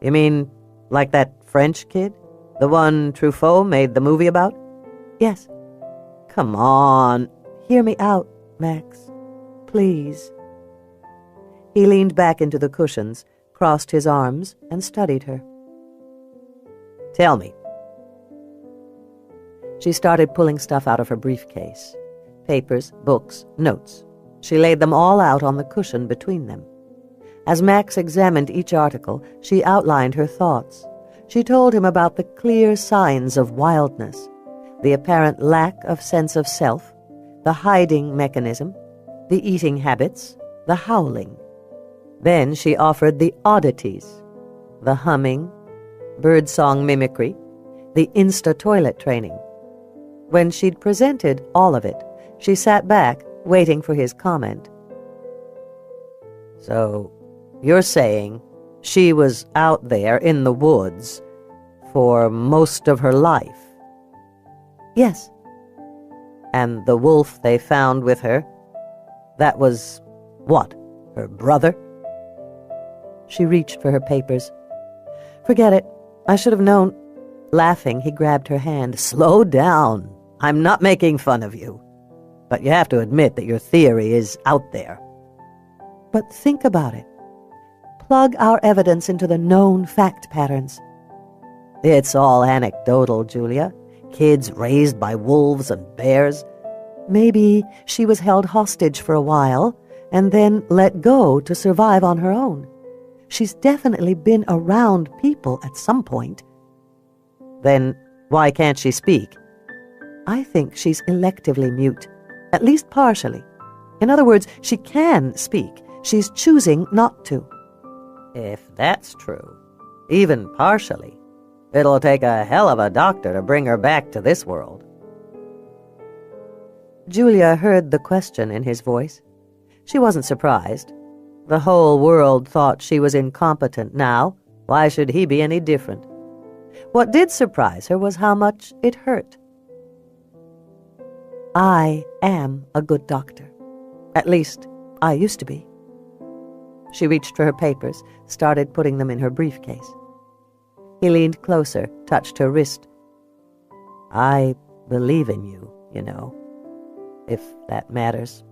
"You mean like that French kid? The one Truffaut made the movie about?" "Yes." "Come on." "Hear me out, Max. Please." He leaned back into the cushions, crossed his arms, and studied her. "Tell me." She started pulling stuff out of her briefcase. Papers, books, notes. She laid them all out on the cushion between them. As Max examined each article, she outlined her thoughts. She told him about the clear signs of wildness, the apparent lack of sense of self, the hiding mechanism, the eating habits, the howling. Then she offered the oddities, the humming, birdsong mimicry, the insta-toilet training. When she'd presented all of it, she sat back, waiting for his comment. "So, you're saying she was out there in the woods for most of her life?" "Yes." "And the wolf they found with her, that was, what, her brother?" She reached for her papers. "Forget it. I should have known." Laughing, he grabbed her hand. "Slow down. I'm not making fun of you. But you have to admit that your theory is out there." "But think about it. Plug our evidence into the known fact patterns." "It's all anecdotal, Julia. Kids raised by wolves and bears." "Maybe she was held hostage for a while and then let go to survive on her own. She's definitely been around people at some point." "Then why can't she speak?" "I think she's electively mute, at least partially. In other words, she can speak. She's choosing not to." "If that's true, even partially, it'll take a hell of a doctor to bring her back to this world." Julia heard the question in his voice. She wasn't surprised. The whole world thought she was incompetent now. Why should he be any different? What did surprise her was how much it hurt. "I am a good doctor. At least, I used to be." She reached for her papers, started putting them in her briefcase. He leaned closer, touched her wrist. "I believe in you, you know, if that matters."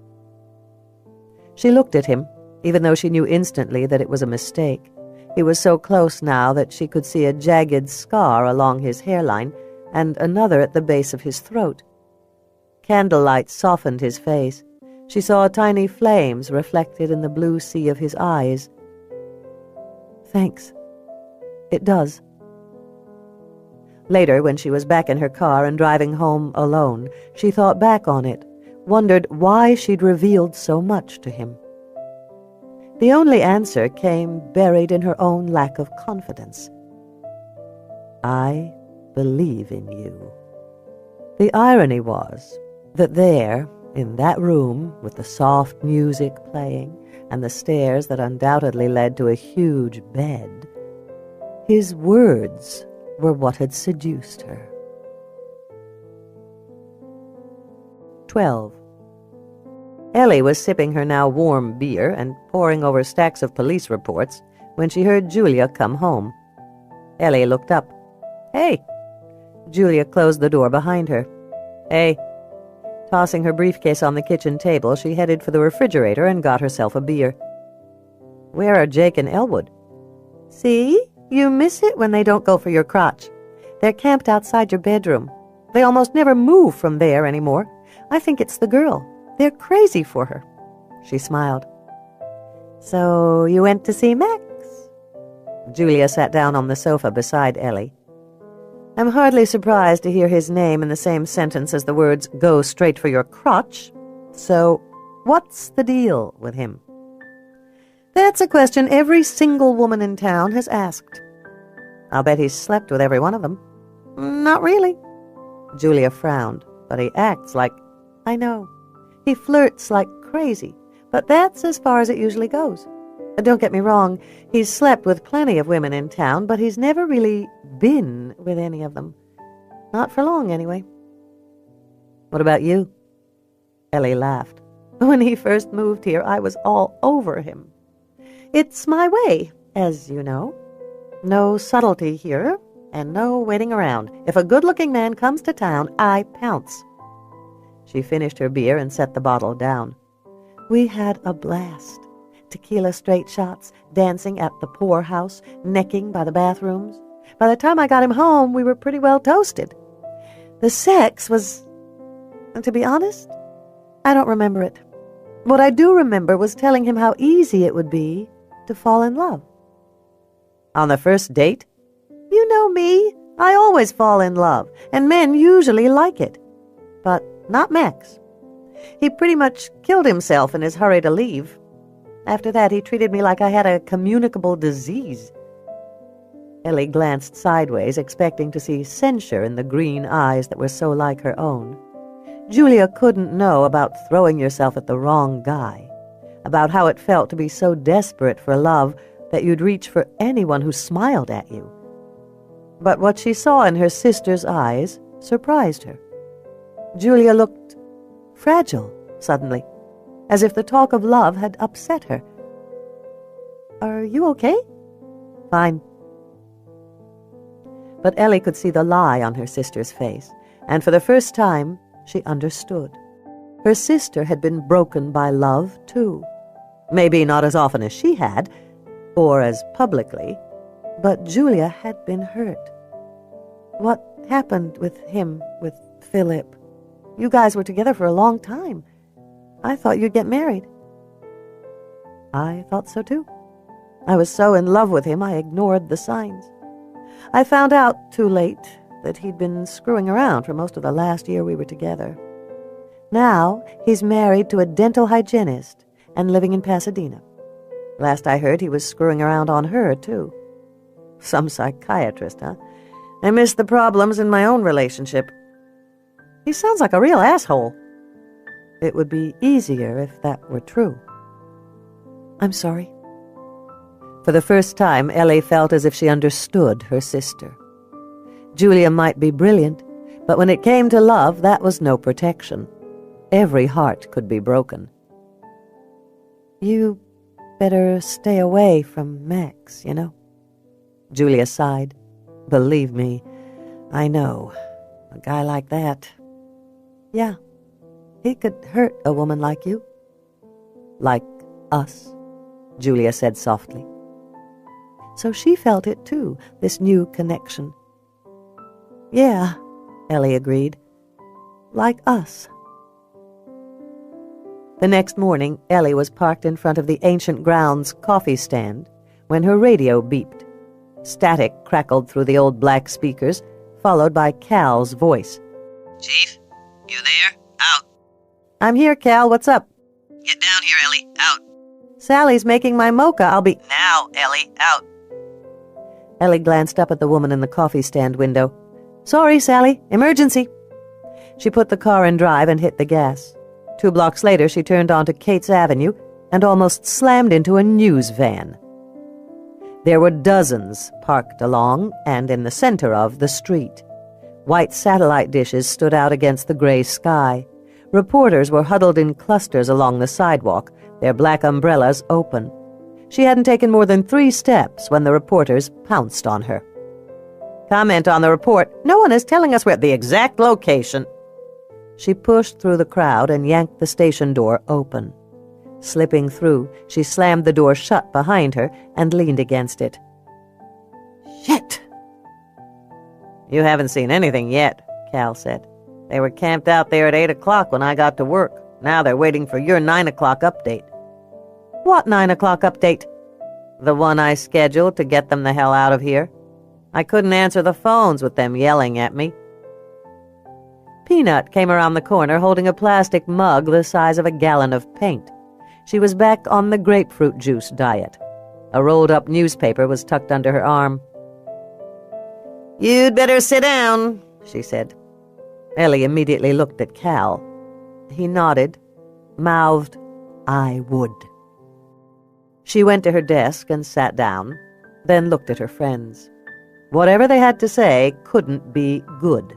She looked at him, even though she knew instantly that it was a mistake. He was so close now that she could see a jagged scar along his hairline and another at the base of his throat. Candlelight softened his face. She saw tiny flames reflected in the blue sea of his eyes. "Thanks. It does." Later, when she was back in her car and driving home alone, she thought back on it, wondered why she'd revealed so much to him. The only answer came buried in her own lack of confidence. "I believe in you." The irony was that there, in that room, with the soft music playing and the stairs that undoubtedly led to a huge bed, his words were what had seduced her. 12. Ellie was sipping her now warm beer and poring over stacks of police reports when she heard Julia come home. Ellie looked up. "Hey." Julia closed the door behind her. "Hey." Tossing her briefcase on the kitchen table, she headed for the refrigerator and got herself a beer. "Where are Jake and Elwood?" See? You miss it when they don't go for your crotch. They're camped outside your bedroom. They almost never move from there anymore. I think it's the girl. They're crazy for her." She smiled. "So you went to see Max?" Julia sat down on the sofa beside Ellie. "I'm hardly surprised to hear his name in the same sentence as the words, 'go straight for your crotch.' So, what's the deal with him?" "That's a question every single woman in town has asked." "I'll bet he's slept with every one of them." "Not really." Julia frowned. "But he acts like—" "I know. He flirts like crazy, but that's as far as it usually goes. Don't get me wrong, he's slept with plenty of women in town, but he's never really been with any of them. Not for long, anyway." "What about you?" Ellie laughed. "When he first moved here, I was all over him. It's my way, as you know. No subtlety here, and no waiting around. If a good-looking man comes to town, I pounce." She finished her beer and set the bottle down. "We had a blast. Tequila straight shots, dancing at the poorhouse, necking by the bathrooms. By the time I got him home, we were pretty well toasted. The sex was... to be honest, I don't remember it. What I do remember was telling him how easy it would be to fall in love." "On the first date?" "You know me. I always fall in love, and men usually like it. But not Max. He pretty much killed himself in his hurry to leave. After that, he treated me like I had a communicable disease." Ellie glanced sideways, expecting to see censure in the green eyes that were so like her own. Julia couldn't know about throwing yourself at the wrong guy, about how it felt to be so desperate for love that you'd reach for anyone who smiled at you. But what she saw in her sister's eyes surprised her. Julia looked fragile, suddenly, as if the talk of love had upset her. "Are you okay?" "Fine." But Ellie could see the lie on her sister's face, and for the first time she understood. Her sister had been broken by love, too. Maybe not as often as she had, or as publicly, but Julia had been hurt. "What happened with him, with Philip? You guys were together for a long time. I thought you'd get married." "I thought so, too. I was so in love with him I ignored the signs. I found out too late that he'd been screwing around for most of the last year we were together. Now he's married to a dental hygienist and living in Pasadena. Last I heard, he was screwing around on her, too. Some psychiatrist, huh? I miss the problems in my own relationship. He sounds like a real asshole." "It would be easier if that were true." "I'm sorry." For the first time, Ellie felt as if she understood her sister. Julia might be brilliant, but when it came to love, that was no protection. Every heart could be broken. "You better stay away from Max, you know." Julia sighed. "Believe me, I know. A guy like that." "Yeah, he could hurt a woman like you." "Like us," Julia said softly. So she felt it too, this new connection. "Yeah," Ellie agreed. "Like us." The next morning, Ellie was parked in front of the Ancient Grounds coffee stand when her radio beeped. Static crackled through the old black speakers, followed by Cal's voice. "Chief, you there? Out." "I'm here, Cal. What's up?" "Get down here, Ellie. Out." "Sally's making my mocha. I'll be—" "Now, Ellie. Out." Ellie glanced up at the woman in the coffee stand window. "Sorry, Sally. Emergency." She put the car in drive and hit the gas. 2 blocks later, she turned onto Cates Avenue and almost slammed into a news van. There were dozens parked along and in the center of the street. White satellite dishes stood out against the gray sky. Reporters were huddled in clusters along the sidewalk, their black umbrellas open. She hadn't taken more than 3 steps when the reporters pounced on her. Comment on the report. No one is telling us where the exact location. She pushed through the crowd and yanked the station door open. Slipping through, she slammed the door shut behind her and leaned against it. Shit! You haven't seen anything yet, Cal said. They were camped out there at 8 o'clock when I got to work. Now they're waiting for your 9 o'clock update. What 9 o'clock update? The one I scheduled to get them the hell out of here. I couldn't answer the phones with them yelling at me. Peanut came around the corner holding a plastic mug the size of a gallon of paint. She was back on the grapefruit juice diet. A rolled-up newspaper was tucked under her arm. "You'd better sit down," she said. Ellie immediately looked at Cal. He nodded, mouthed, "I would." She went to her desk and sat down, then looked at her friends. Whatever they had to say couldn't be good.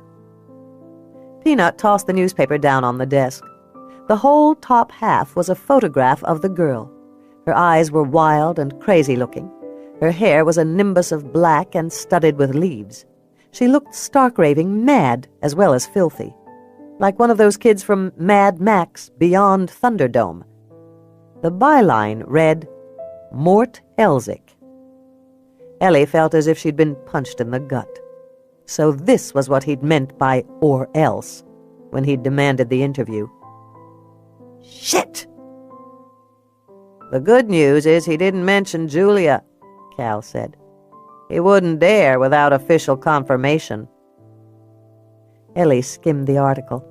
Peanut tossed the newspaper down on the desk. The whole top half was a photograph of the girl. Her eyes were wild and crazy-looking. Her hair was a nimbus of black and studded with leaves. She looked stark-raving mad as well as filthy, like one of those kids from Mad Max Beyond Thunderdome. The byline read, "Mort Elzick." Ellie felt as if she'd been punched in the gut. So this was what he'd meant by "or else" when he'd demanded the interview. Shit! The good news is he didn't mention Julia, Cal said. He wouldn't dare without official confirmation. Ellie skimmed the article.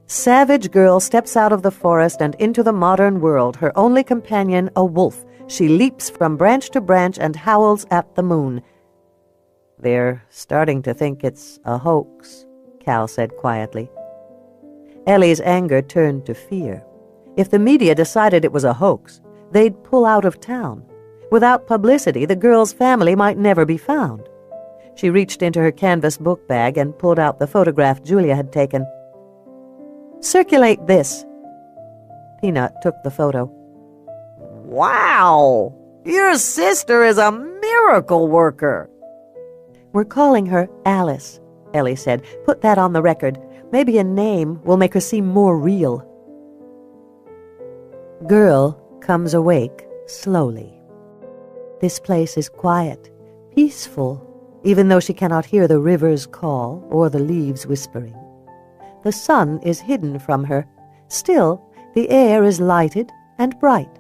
Savage girl steps out of the forest and into the modern world, her only companion a wolf. She leaps from branch to branch and howls at the moon. They're starting to think it's a hoax, Cal said quietly. Ellie's anger turned to fear. If the media decided it was a hoax, they'd pull out of town. Without publicity, the girl's family might never be found. She reached into her canvas book bag and pulled out the photograph Julia had taken. "Circulate this." Peanut took the photo. "Wow! Your sister is a miracle worker." "We're calling her Alice," Ellie said. "Put that on the record. Maybe a name will make her seem more real." Girl comes awake slowly. This place is quiet, peaceful, even though she cannot hear the river's call or the leaves whispering. The sun is hidden from her. Still, the air is lighted and bright.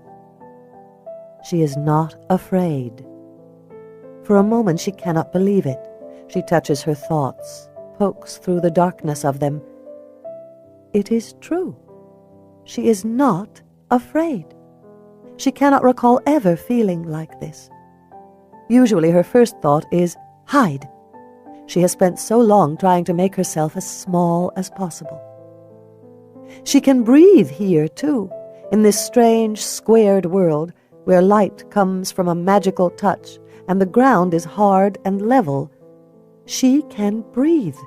She is not afraid. For a moment she cannot believe it. She touches her thoughts, pokes through the darkness of them. It is true. She is not afraid. She cannot recall ever feeling like this. Usually her first thought is, hide. She has spent so long trying to make herself as small as possible. She can breathe here, too, in this strange, squared world where light comes from a magical touch and the ground is hard and level. She can breathe.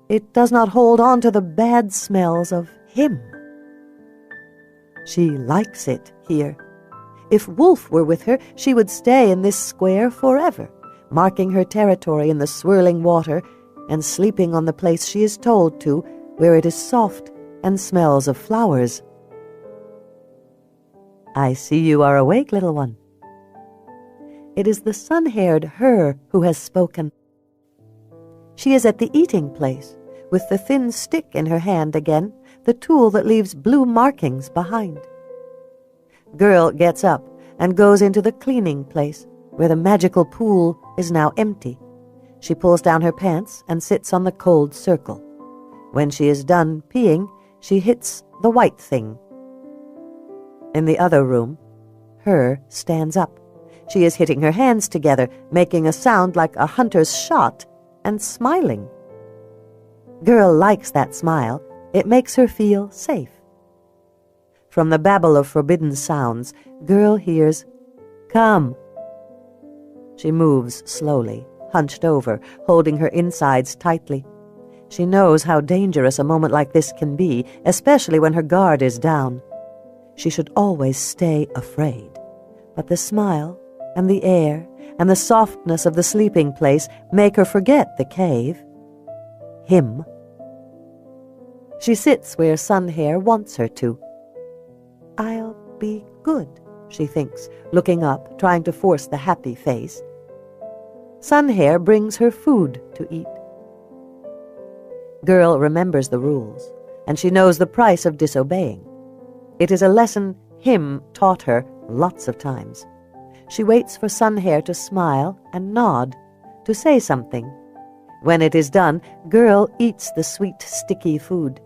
It does not hold on to the bad smells of him. She likes it here. If Wolf were with her, she would stay in this square forever, marking her territory in the swirling water and sleeping on the place she is told to, where it is soft and smells of flowers. "I see you are awake, little one." It is the sun-haired her who has spoken. She is at the eating place, with the thin stick in her hand again, the tool that leaves blue markings behind. Girl gets up and goes into the cleaning place, where the magical pool is now empty. She pulls down her pants and sits on the cold circle. When she is done peeing, she hits the white thing. In the other room, her stands up. She is hitting her hands together, making a sound like a hunter's shot, and smiling. Girl likes that smile. It makes her feel safe. From the babble of forbidden sounds, Girl hears, "Come." She moves slowly, hunched over, holding her insides tightly. She knows how dangerous a moment like this can be, especially when her guard is down. She should always stay afraid. But the smile and the air and the softness of the sleeping place make her forget the cave. Him. She sits where Sunhair wants her to. I'll be good, she thinks, looking up, trying to force the happy face. Sunhair brings her food to eat. Girl remembers the rules, and she knows the price of disobeying. It is a lesson Him taught her lots of times. She waits for Sunhair to smile and nod, to say something. When it is done, Girl eats the sweet, sticky food.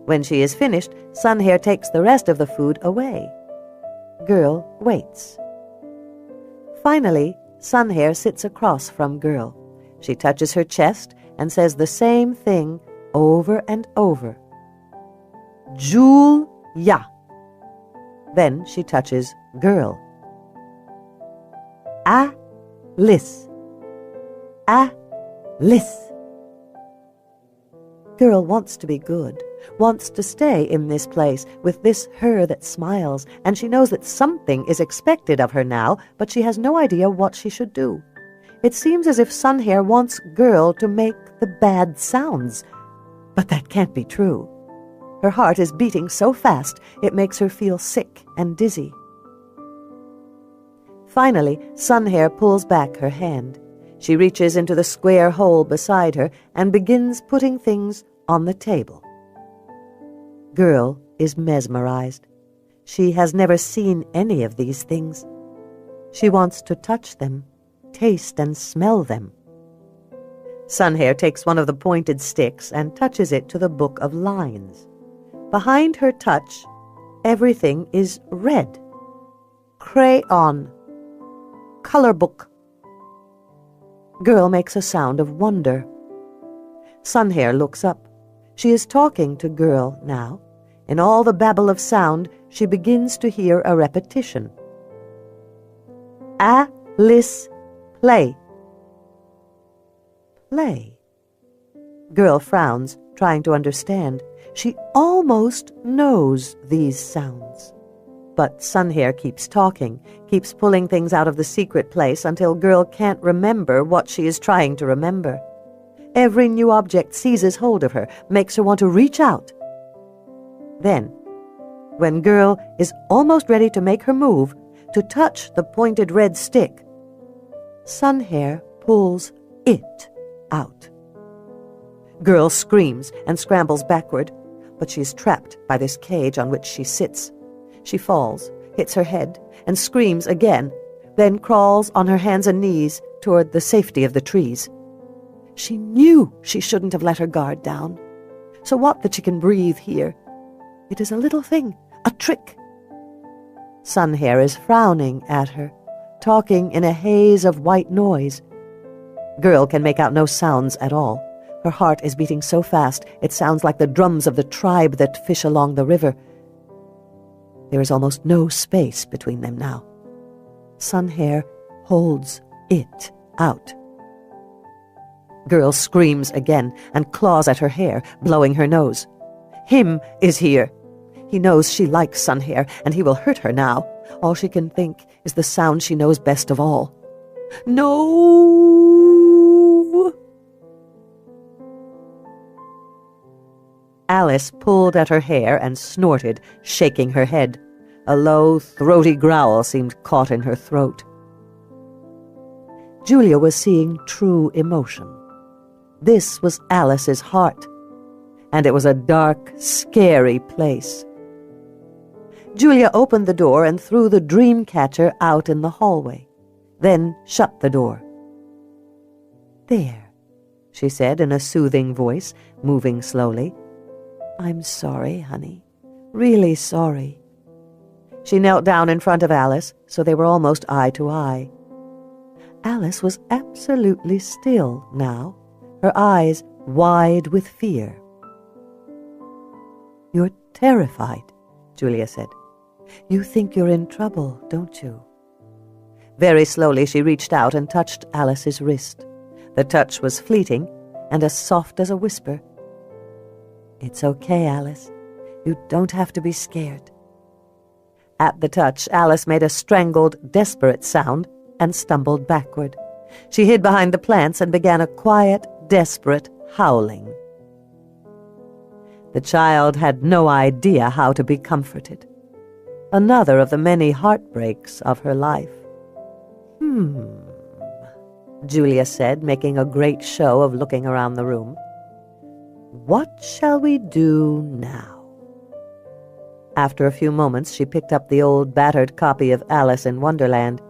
When she is finished, Sunhair takes the rest of the food away. Girl waits. Finally, Sunhair sits across from Girl. She touches her chest and says the same thing over and over. Julia. Then she touches Girl. Alice. Alice. Girl wants to be good, wants to stay in this place with this her that smiles, and she knows that something is expected of her now, but she has no idea what she should do. It seems as if Sunhair wants Girl to make the bad sounds, but that can't be true. Her heart is beating so fast it makes her feel sick and dizzy. Finally, Sunhair pulls back her hand. She reaches into the square hole beside her and begins putting things on the table. Girl is mesmerized. She has never seen any of these things. She wants to touch them, taste and smell them. Sunhair takes one of the pointed sticks and touches it to the book of lines. Behind her touch, everything is red. Crayon. Color book. Girl makes a sound of wonder. Sunhair looks up. She is talking to Girl now. In all the babble of sound, she begins to hear a repetition. Alice, play. Play. Girl frowns, trying to understand. She almost knows these sounds. But Sunhair keeps talking, keeps pulling things out of the secret place until Girl can't remember what she is trying to remember. Every new object seizes hold of her, makes her want to reach out. Then, when Girl is almost ready to make her move, to touch the pointed red stick, Sunhair pulls it out. Girl screams and scrambles backward, but she is trapped by this cage on which she sits. She falls, hits her head, and screams again, then crawls on her hands and knees toward the safety of the trees. She knew she shouldn't have let her guard down. So what that she can breathe here? It is a little thing, a trick. Sunhair is frowning at her, talking in a haze of white noise. Girl can make out no sounds at all. Her heart is beating so fast it sounds like the drums of the tribe that fish along the river. There is almost no space between them now. Sunhair holds it out. Girl screams again and claws at her hair, blowing her nose. Him is here. He knows she likes Sunhair, and he will hurt her now. All she can think is the sound she knows best of all. No! Alice pulled at her hair and snorted, shaking her head. A low, throaty growl seemed caught in her throat. Julia was seeing true emotion. This was Alice's heart, and it was a dark, scary place. Julia opened the door and threw the dream catcher out in the hallway, then shut the door. There, she said in a soothing voice, moving slowly. I'm sorry, honey. Really sorry. She knelt down in front of Alice, so they were almost eye to eye. Alice was absolutely still now, her eyes wide with fear. You're terrified, Julia said. You think you're in trouble, don't you? Very slowly she reached out and touched Alice's wrist. The touch was fleeting and as soft as a whisper. It's okay, Alice. You don't have to be scared. At the touch, Alice made a strangled, desperate sound and stumbled backward. She hid behind the plants and began a quiet, desperate howling. The child had no idea how to be comforted. Another of the many heartbreaks of her life. Julia said, making a great show of looking around the room. What shall we do now? After a few moments, she picked up the old battered copy of Alice in Wonderland.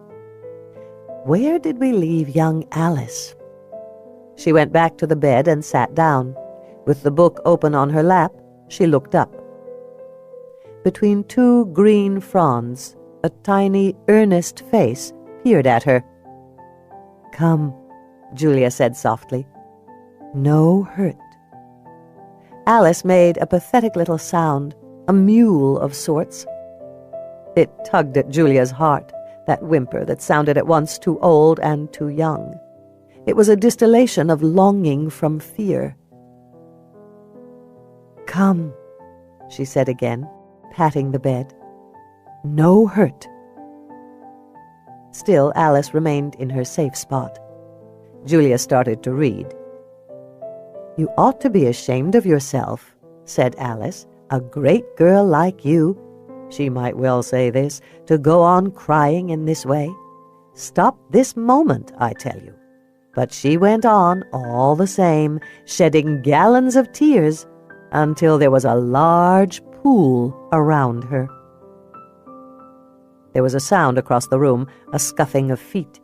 Where did we leave young Alice? She went back to the bed and sat down. With the book open on her lap, she looked up. Between two green fronds, a tiny, earnest face peered at her. Come, Julia said softly. No hurt. Alice made a pathetic little sound, a mewl of sorts. It tugged at Julia's heart, that whimper that sounded at once too old and too young. It was a distillation of longing from fear. Come, she said again, patting the bed. No hurt. Still, Alice remained in her safe spot. Julia started to read. You ought to be ashamed of yourself, said Alice. A great girl like you, she might well say this, to go on crying in this way. Stop this moment, I tell you. But she went on, all the same, shedding gallons of tears, until there was a large pool around her. There was a sound across the room, a scuffing of feet.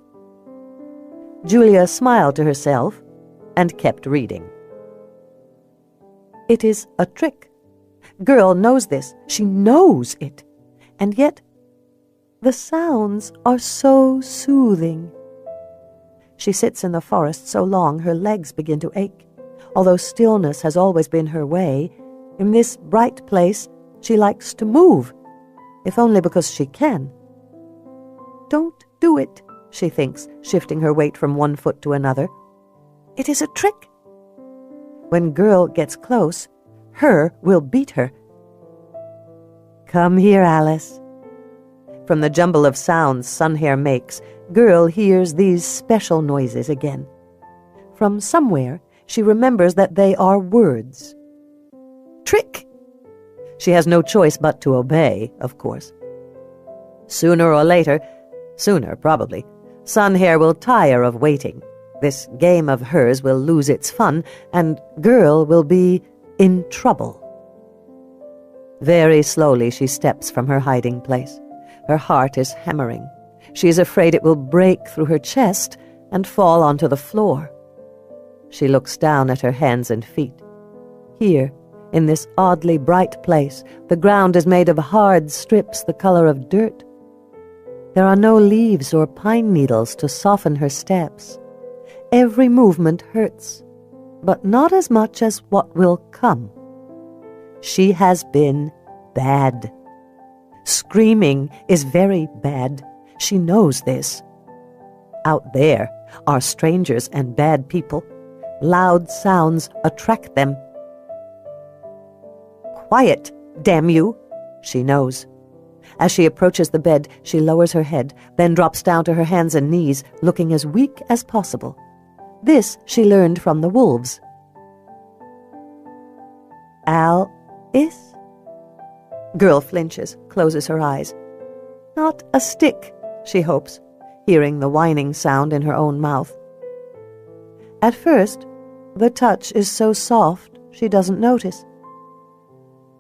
Julia smiled to herself and kept reading. It is a trick. Girl knows this. She knows it. And yet, the sounds are so soothing. She sits in the forest so long her legs begin to ache. Although stillness has always been her way, in this bright place she likes to move, if only because she can. Don't do it, she thinks, shifting her weight from one foot to another. It is a trick. When Girl gets close, her will beat her. Come here, Alice. From the jumble of sounds Sunhair makes, Girl hears these special noises again. From somewhere, she remembers that they are words. Trick! She has no choice but to obey, of course. Sooner or later, sooner probably, Sunhair will tire of waiting. This game of hers will lose its fun, and Girl will be in trouble. Very slowly she steps from her hiding place. Her heart is hammering. She is afraid it will break through her chest and fall onto the floor. She looks down at her hands and feet. Here, in this oddly bright place, the ground is made of hard strips the color of dirt. There are no leaves or pine needles to soften her steps. Every movement hurts, but not as much as what will come. She has been bad. Screaming is very bad. She knows this. Out there are strangers and bad people. Loud sounds attract them. Quiet, damn you, she knows. As she approaches the bed, she lowers her head, then drops down to her hands and knees, looking as weak as possible. This she learned from the wolves. Alice? Girl flinches, closes her eyes. Not a stick, she hopes, hearing the whining sound in her own mouth. At first, the touch is so soft she doesn't notice.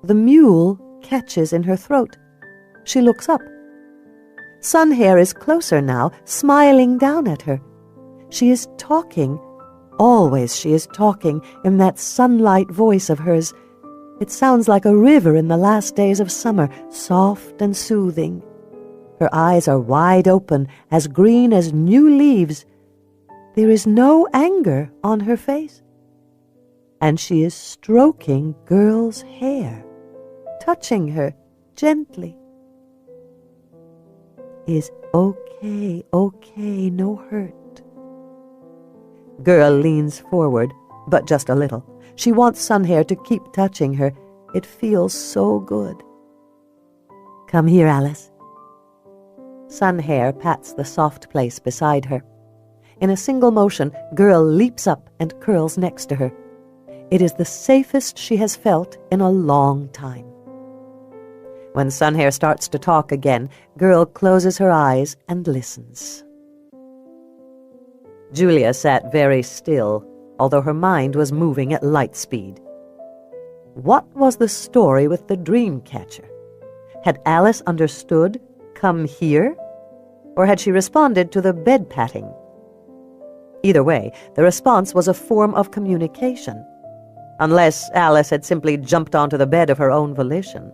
The mule catches in her throat. She looks up. Sunhair is closer now, smiling down at her. She is talking. Always she is talking in that sunlight voice of hers. It sounds like a river in the last days of summer, soft and soothing. Her eyes are wide open, as green as new leaves. There is no anger on her face. And she is stroking Girl's hair, touching her gently. Is okay, no hurt. Girl leans forward, but just a little. She wants Sunhair to keep touching her. It feels so good. Come here, Alice. Sunhair pats the soft place beside her. In a single motion, Girl leaps up and curls next to her. It is the safest she has felt in a long time. When Sunhair starts to talk again, Girl closes her eyes and listens. Julia sat very still, although her mind was moving at light speed. What was the story with the dream catcher? Had Alice understood, "Come here"? Or had she responded to the bed patting? Either way, the response was a form of communication, unless Alice had simply jumped onto the bed of her own volition.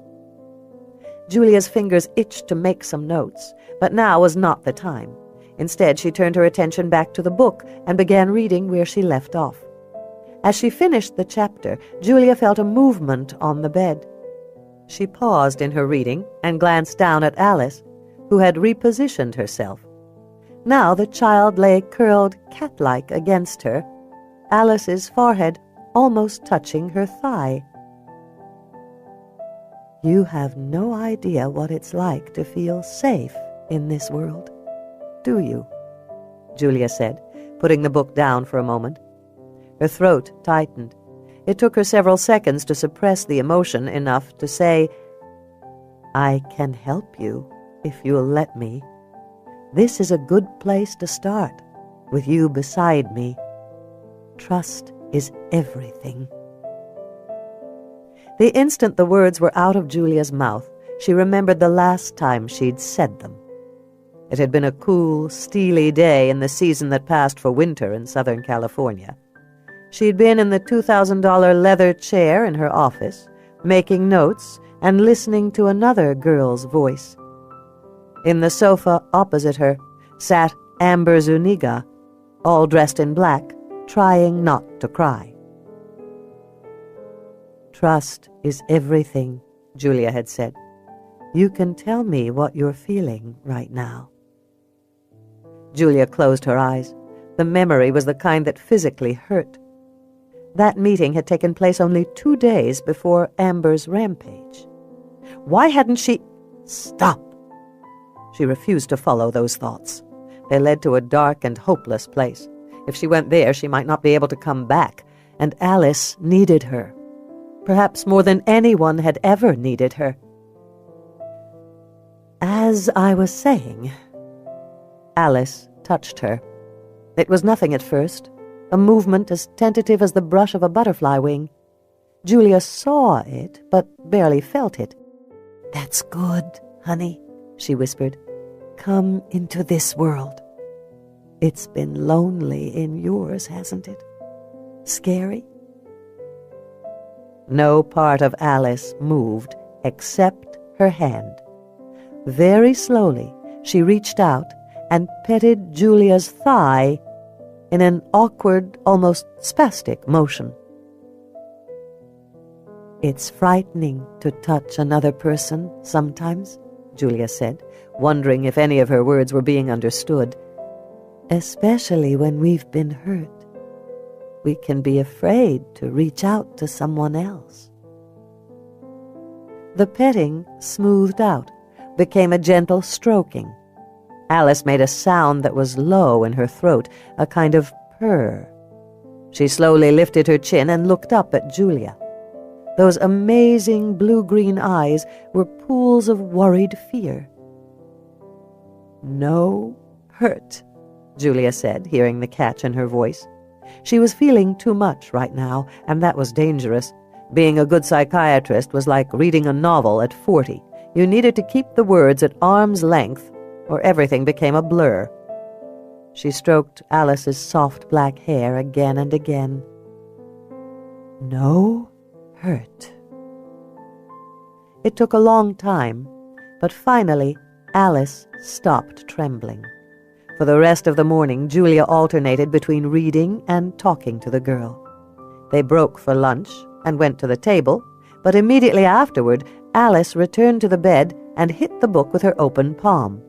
Julia's fingers itched to make some notes, but now was not the time. Instead, she turned her attention back to the book and began reading where she left off. As she finished the chapter, Julia felt a movement on the bed. She paused in her reading and glanced down at Alice, who had repositioned herself. Now the child lay curled cat-like against her, Alice's forehead almost touching her thigh. You have no idea what it's like to feel safe in this world, do you? Julia said, putting the book down for a moment. Her throat tightened. It took her several seconds to suppress the emotion enough to say, I can help you if you'll let me. This is a good place to start, with you beside me. Trust is everything. The instant the words were out of Julia's mouth, she remembered the last time she'd said them. It had been a cool, steely day in the season that passed for winter in Southern California. She'd been in the $2,000 leather chair in her office, making notes and listening to another girl's voice. In the sofa opposite her sat Amber Zuniga, all dressed in black, trying not to cry. Trust is everything, Julia had said. You can tell me what you're feeling right now. Julia closed her eyes. The memory was the kind that physically hurt. That meeting had taken place only 2 days before Amber's rampage. Why hadn't she... Stop! She refused to follow those thoughts. They led to a dark and hopeless place. If she went there, she might not be able to come back, and Alice needed her. Perhaps more than anyone had ever needed her. As I was saying, Alice touched her. It was nothing at first, a movement as tentative as the brush of a butterfly wing. Julia saw it, but barely felt it. That's good, honey, she whispered. Come into this world. It's been lonely in yours, hasn't it? Scary? No part of Alice moved except her hand. Very slowly, she reached out and petted Julia's thigh in an awkward, almost spastic motion. It's frightening to touch another person sometimes, Julia said, wondering if any of her words were being understood. Especially when we've been hurt. We can be afraid to reach out to someone else. The petting smoothed out, became a gentle stroking. Alice made a sound that was low in her throat, a kind of purr. She slowly lifted her chin and looked up at Julia. Those amazing blue-green eyes were pools of worried fear. No hurt, Julia said, hearing the catch in her voice. She was feeling too much right now, and that was dangerous. Being a good psychiatrist was like reading a novel at 40. You needed to keep the words at arm's length, or everything became a blur. She stroked Alice's soft black hair again and again. No hurt. It took a long time, but finally Alice stopped trembling. For the rest of the morning, Julia alternated between reading and talking to the girl. They broke for lunch and went to the table, but immediately afterward, Alice returned to the bed and hit the book with her open palm.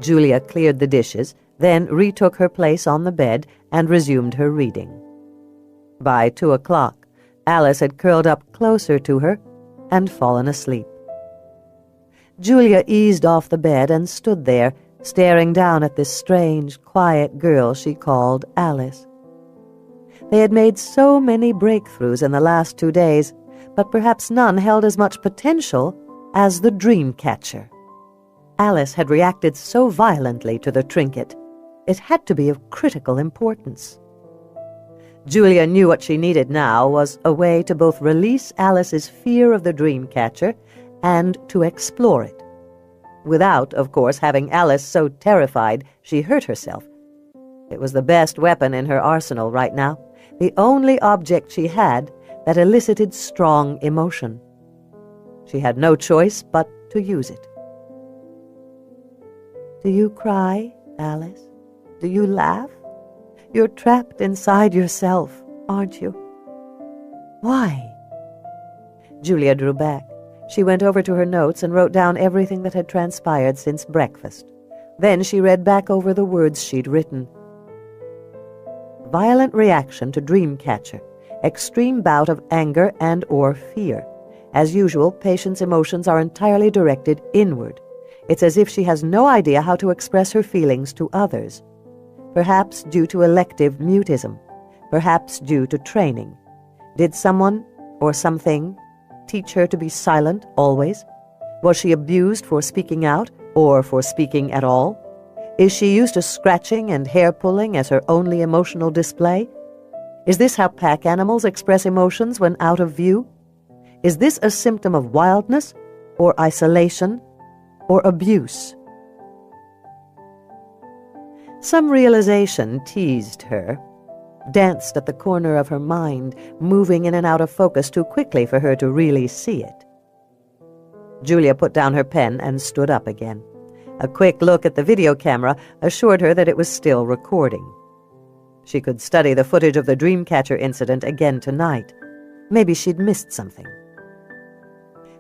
Julia cleared the dishes, then retook her place on the bed and resumed her reading. By 2:00, Alice had curled up closer to her and fallen asleep. Julia eased off the bed and stood there, staring down at this strange, quiet girl she called Alice. They had made so many breakthroughs in the last 2 days, but perhaps none held as much potential as the dream catcher. Alice had reacted so violently to the trinket. It had to be of critical importance. Julia knew what she needed now was a way to both release Alice's fear of the dream catcher and to explore it, without, of course, having Alice so terrified she hurt herself. It was the best weapon in her arsenal right now, the only object she had that elicited strong emotion. She had no choice but to use it. "Do you cry, Alice? Do you laugh? You're trapped inside yourself, aren't you?" "Why?" Julia drew back. She went over to her notes and wrote down everything that had transpired since breakfast. Then she read back over the words she'd written. Violent reaction to dream catcher. Extreme bout of anger and or fear. As usual, patient's emotions are entirely directed inward. It's as if she has no idea how to express her feelings to others. Perhaps due to elective mutism. Perhaps due to training. Did someone or something teach her to be silent always? Was she abused for speaking out or for speaking at all? Is she used to scratching and hair-pulling as her only emotional display? Is this how pack animals express emotions when out of view? Is this a symptom of wildness or isolation or abuse? Some realization teased her, danced at the corner of her mind, moving in and out of focus too quickly for her to really see it. Julia put down her pen and stood up again. A quick look at the video camera assured her that it was still recording. She could study the footage of the Dreamcatcher incident again tonight. Maybe she'd missed something.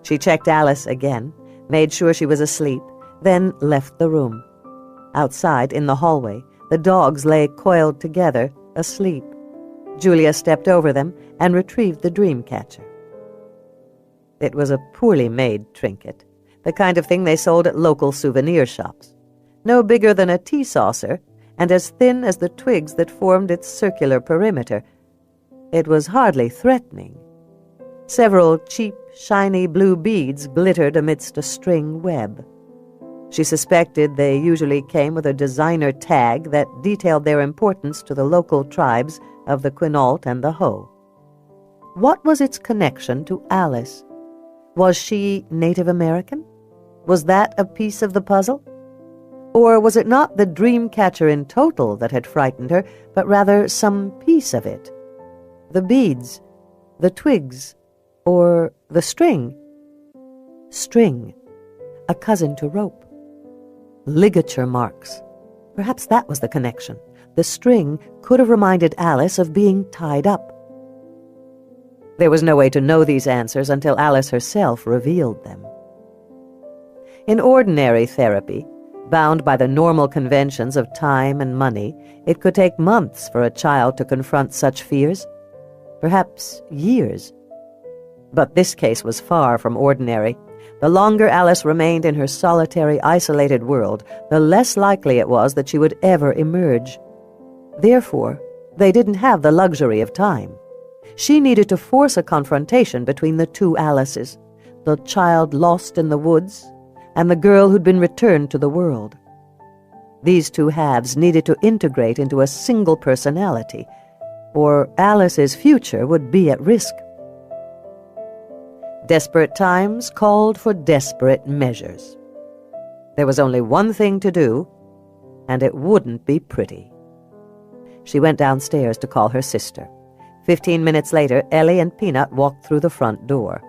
She checked Alice again, made sure she was asleep, then left the room. Outside, in the hallway, the dogs lay coiled together, asleep. Julia stepped over them and retrieved the Dreamcatcher. It was a poorly made trinket, the kind of thing they sold at local souvenir shops. No bigger than a tea saucer, and as thin as the twigs that formed its circular perimeter. It was hardly threatening. Several cheap, shiny blue beads glittered amidst a string web. She suspected they usually came with a designer tag that detailed their importance to the local tribes of the Quinault and the Hoh. What was its connection to Alice? Was she Native American? Was that a piece of the puzzle? Or was it not the Dreamcatcher in total that had frightened her, but rather some piece of it? The beads, the twigs, or the string? String, a cousin to rope. Ligature marks. Perhaps that was the connection. The string could have reminded Alice of being tied up. There was no way to know these answers until Alice herself revealed them. In ordinary therapy, bound by the normal conventions of time and money, it could take months for a child to confront such fears, perhaps years. But this case was far from ordinary. The longer Alice remained in her solitary, isolated world, the less likely it was that she would ever emerge. Therefore, they didn't have the luxury of time. She needed to force a confrontation between the two Alices, the child lost in the woods and the girl who'd been returned to the world. These two halves needed to integrate into a single personality, or Alice's future would be at risk. Desperate times called for desperate measures. There was only one thing to do, and it wouldn't be pretty. She went downstairs to call her sister. 15 minutes later, Ellie and Peanut walked through the front door.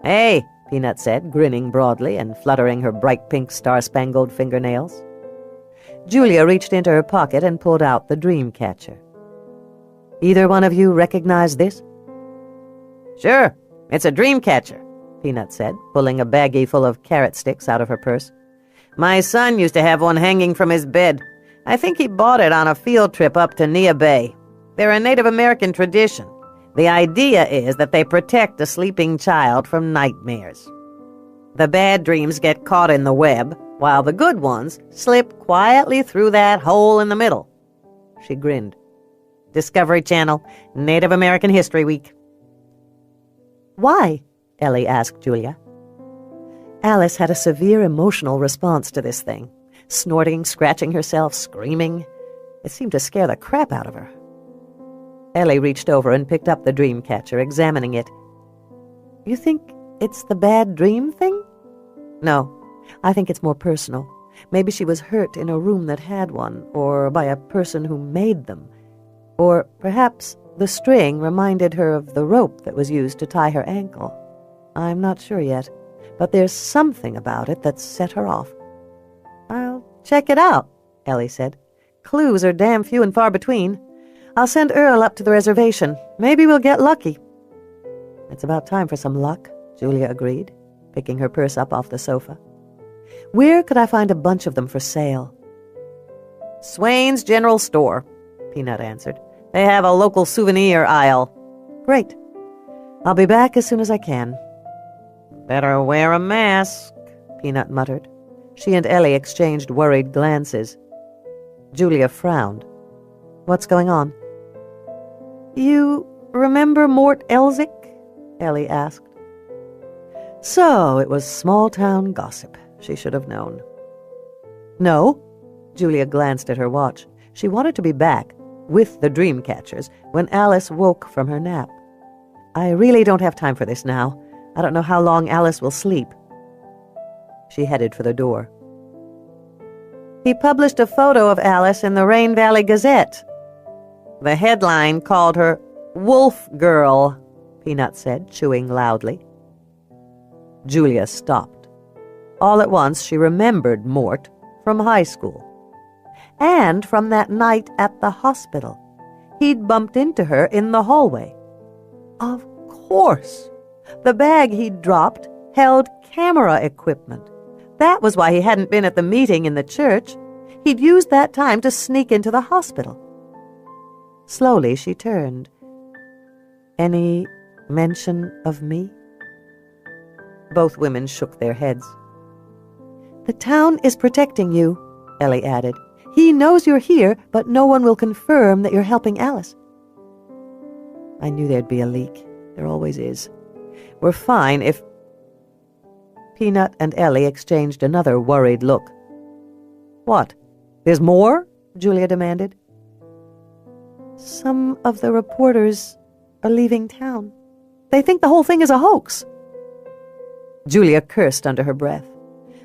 "Hey," Peanut said, grinning broadly and fluttering her bright pink star-spangled fingernails. Julia reached into her pocket and pulled out the Dreamcatcher. "Either one of you recognize this?" "Sure, it's a Dreamcatcher," Peanut said, pulling a baggie full of carrot sticks out of her purse. "My son used to have one hanging from his bed. I think he bought it on a field trip up to Nia Bay. They're a Native American tradition. The idea is that they protect a sleeping child from nightmares. The bad dreams get caught in the web, while the good ones slip quietly through that hole in the middle. She grinned. Discovery Channel, Native American History Week. Why? Ellie asked Julia. Alice had a severe emotional response to this thing. Snorting, scratching herself, screaming. It seemed to scare the crap out of her. Ellie reached over and picked up the dream catcher, examining it. You think it's the bad dream thing? No, I think it's more personal. Maybe she was hurt in a room that had one, or by a person who made them. Or perhaps the string reminded her of the rope that was used to tie her ankle. I'm not sure yet, but there's something about it that set her off. I'll check it out, Ellie said. Clues are damn few and far between. I'll send Earl up to the reservation. Maybe we'll get lucky. It's about time for some luck, Julia agreed, picking her purse up off the sofa. Where could I find a bunch of them for sale? Swain's General Store, Peanut answered. They have a local souvenir aisle. Great. I'll be back as soon as I can. Better wear a mask, Peanut muttered. She and Ellie exchanged worried glances. Julia frowned. What's going on? You remember Mort Elzick? Ellie asked. So it was small-town gossip. She should have known. No. Julia glanced at her watch. She wanted to be back, with the dream catchers, when Alice woke from her nap. I really don't have time for this now. I don't know how long Alice will sleep. She headed for the door. He published a photo of Alice in the Rain Valley Gazette. The headline called her Wolf Girl, Peanut said, chewing loudly. Julia stopped. All at once she remembered Mort from high school. And from that night at the hospital. He'd bumped into her in the hallway. Of course! The bag he'd dropped held camera equipment. That was why he hadn't been at the meeting in the church. He'd used that time to sneak into the hospital. Slowly she turned. Any mention of me? Both women shook their heads. The town is protecting you, Ellie added. He knows you're here, but no one will confirm that you're helping Alice. I knew there'd be a leak. There always is. We're fine if... Peanut and Ellie exchanged another worried look. What? There's more? Julia demanded. Some of the reporters are leaving town. They think the whole thing is a hoax. Julia cursed under her breath.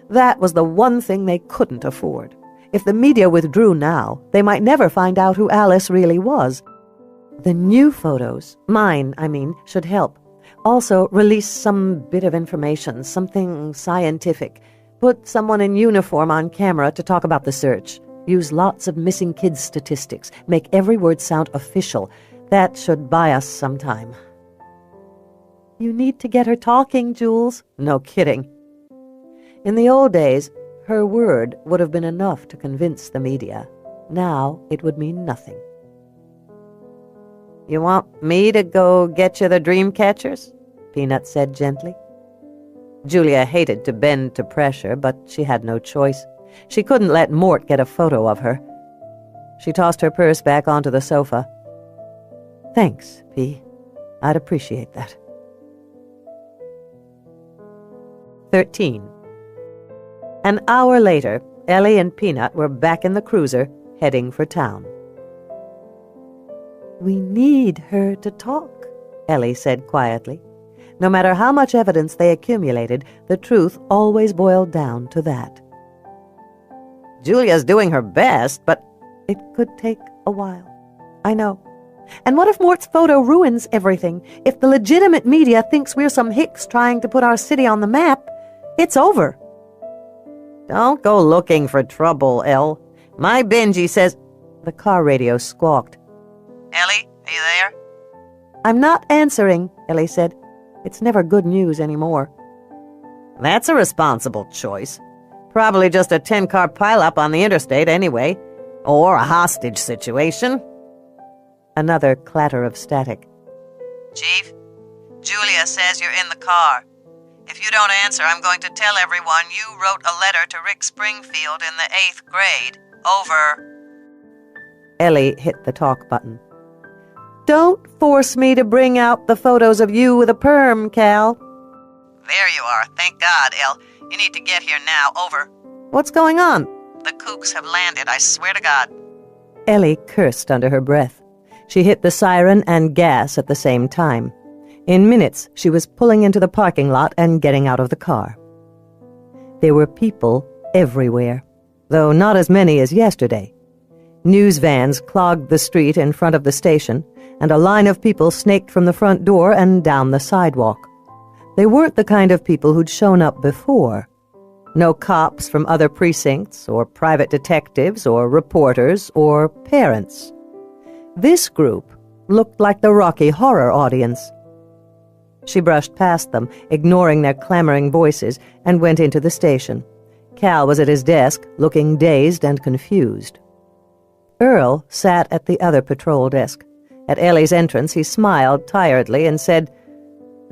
That was the one thing they couldn't afford. If the media withdrew now, they might never find out who Alice really was. The new photos, mine, I mean, should help. Also, release some bit of information, something scientific. Put someone in uniform on camera to talk about the search. Use lots of missing kids statistics. Make every word sound official. That should buy us some time. You need to get her talking, Jules. No kidding. In the old days, her word would have been enough to convince the media. Now it would mean nothing. You want me to go get you the dream catchers? Peanut said gently. Julia hated to bend to pressure, but she had no choice. She couldn't let Mort get a photo of her. She tossed her purse back onto the sofa. Thanks, P. I'd appreciate that. 13. An hour later, Ellie and Peanut were back in the cruiser, heading for town. We need her to talk, Ellie said quietly. No matter how much evidence they accumulated, the truth always boiled down to that. Julia's doing her best, but it could take a while. I know. And what if Mort's photo ruins everything? If the legitimate media thinks we're some hicks trying to put our city on the map, it's over. Don't go looking for trouble, Elle. My Benji says... The car radio squawked. Ellie, are you there? I'm not answering, Ellie said. It's never good news anymore. That's a responsible choice. Probably just a 10-car pileup on the interstate anyway. Or a hostage situation. Another clatter of static. Chief, Julia says you're in the car. If you don't answer, I'm going to tell everyone you wrote a letter to Rick Springfield in the 8th grade. Over. Ellie hit the talk button. Don't force me to bring out the photos of you with a perm, Cal. There you are. Thank God, El. You need to get here now. Over. What's going on? The kooks have landed, I swear to God. Ellie cursed under her breath. She hit the siren and gas at the same time. In minutes, she was pulling into the parking lot and getting out of the car. There were people everywhere, though not as many as yesterday. News vans clogged the street in front of the station, and a line of people snaked from the front door and down the sidewalk. They weren't the kind of people who'd shown up before. No cops from other precincts, or private detectives, or reporters, or parents. This group looked like the Rocky Horror audience. She brushed past them, ignoring their clamoring voices, and went into the station. Cal was at his desk, looking dazed and confused. Earl sat at the other patrol desk. At Ellie's entrance, he smiled tiredly and said,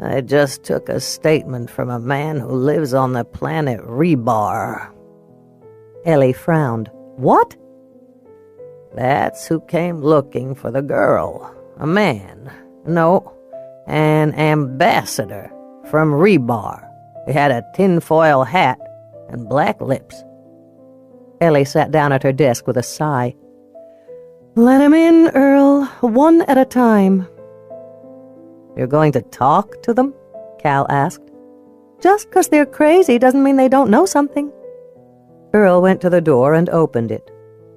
I just took a statement from a man who lives on the planet Rebar. Ellie frowned. What? That's who came looking for the girl. A man. No, an ambassador from Rebar. He had a tinfoil hat and black lips. Ellie sat down at her desk with a sigh. Let him in, Earl, one at a time. You're going to talk to them? Cal asked. Just 'cause they're crazy doesn't mean they don't know something. Earl went to the door and opened it.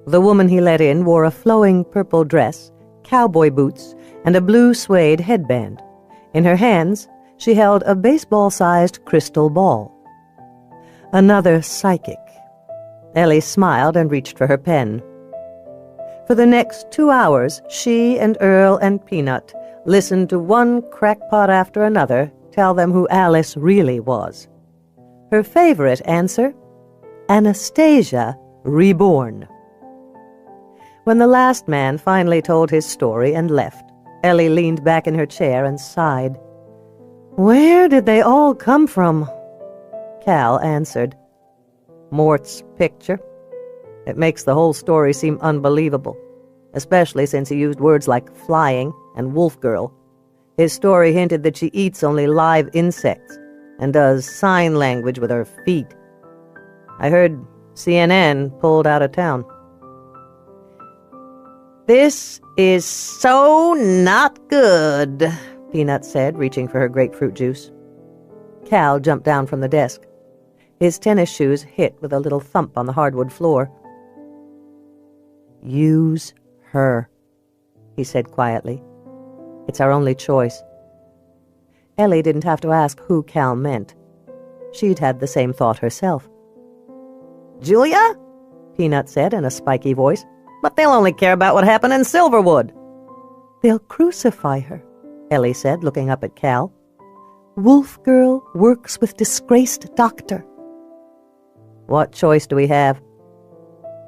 The woman he let in wore a flowing purple dress, cowboy boots, and a blue suede headband. In her hands, she held a baseball-sized crystal ball. Another psychic. Ellie smiled and reached for her pen. For the next 2 hours, she and Earl and Peanut listened to one crackpot after another tell them who Alice really was. Her favorite answer? Anastasia reborn. When the last man finally told his story and left, Ellie leaned back in her chair and sighed. Where did they all come from? Cal answered. Mort's picture. It makes the whole story seem unbelievable, especially since he used words like flying and wolf girl. His story hinted that she eats only live insects and does sign language with her feet. I heard CNN pulled out of town. This is so not good, Peanut said, reaching for her grapefruit juice. Cal jumped down from the desk. His tennis shoes hit with a little thump on the hardwood floor. Use her, he said quietly. It's our only choice. Ellie didn't have to ask who Cal meant. She'd had the same thought herself. Julia? Peanut said in a spiky voice. But they'll only care about what happened in Silverwood. They'll crucify her, Ellie said, looking up at Cal. Wolf girl works with disgraced doctor. What choice do we have?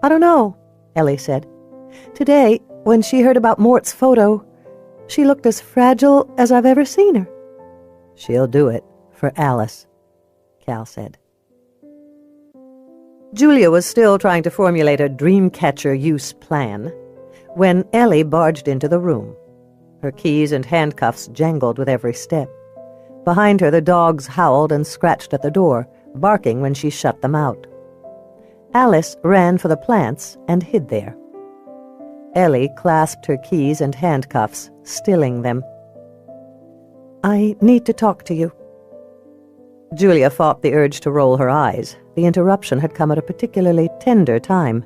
I don't know, Ellie said. Today, when she heard about Mort's photo, she looked as fragile as I've ever seen her. She'll do it for Alice, Cal said. Julia was still trying to formulate a dreamcatcher use plan when Ellie barged into the room. Her keys and handcuffs jangled with every step. Behind her, the dogs howled and scratched at the door, barking when she shut them out. Alice ran for the plants and hid there. Ellie clasped her keys and handcuffs, stilling them. I need to talk to you. Julia fought the urge to roll her eyes. The interruption had come at a particularly tender time.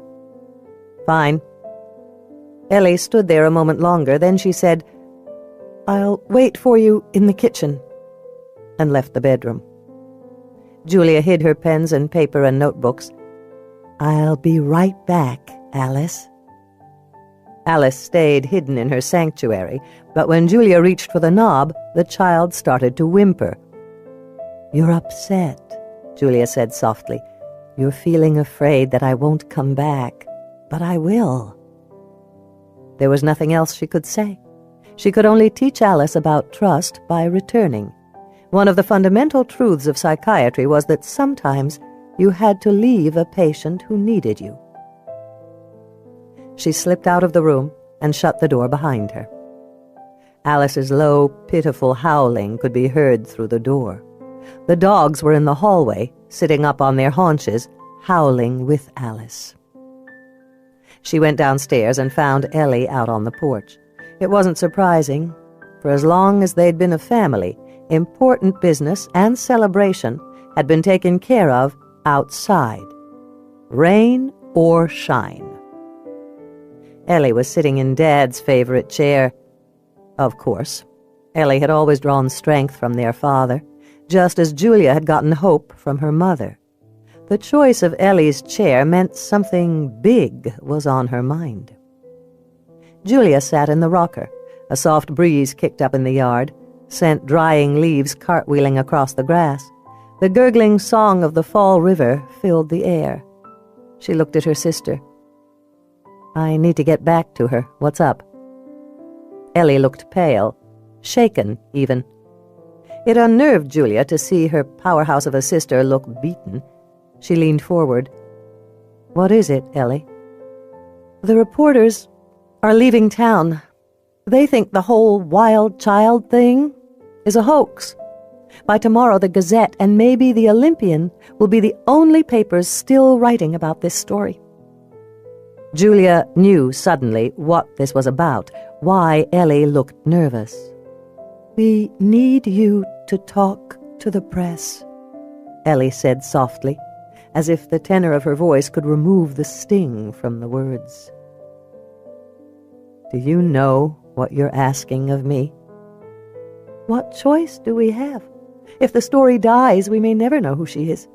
Fine. Ellie stood there a moment longer, then she said, I'll wait for you in the kitchen, and left the bedroom. Julia hid her pens and paper and notebooks. I'll be right back, Alice. Alice stayed hidden in her sanctuary, but when Julia reached for the knob, the child started to whimper. You're upset, Julia said softly. You're feeling afraid that I won't come back, but I will. There was nothing else she could say. She could only teach Alice about trust by returning. One of the fundamental truths of psychiatry was that sometimes you had to leave a patient who needed you. She slipped out of the room and shut the door behind her. Alice's low, pitiful howling could be heard through the door. The dogs were in the hallway, sitting up on their haunches, howling with Alice. She went downstairs and found Ellie out on the porch. It wasn't surprising. For as long as they'd been a family, important business and celebration had been taken care of outside, rain or shine. Ellie was sitting in Dad's favorite chair. Of course, Ellie had always drawn strength from their father, just as Julia had gotten hope from her mother. The choice of Ellie's chair meant something big was on her mind. Julia sat in the rocker. A soft breeze kicked up in the yard, sent drying leaves cartwheeling across the grass. The gurgling song of the fall river filled the air. She looked at her sister. "I need to get back to her. What's up?" Ellie looked pale, shaken even. It unnerved Julia to see her powerhouse of a sister look beaten. She leaned forward. "What is it, Ellie?" "The reporters are leaving town. They think the whole wild child thing is a hoax. By tomorrow, the Gazette and maybe the Olympian will be the only papers still writing about this story." Julia knew suddenly what this was about, why Ellie looked nervous. "We need you to talk to the press," Ellie said softly, as if the tenor of her voice could remove the sting from the words. "Do you know what you're asking of me?" "What choice do we have? If the story dies, we may never know who she is.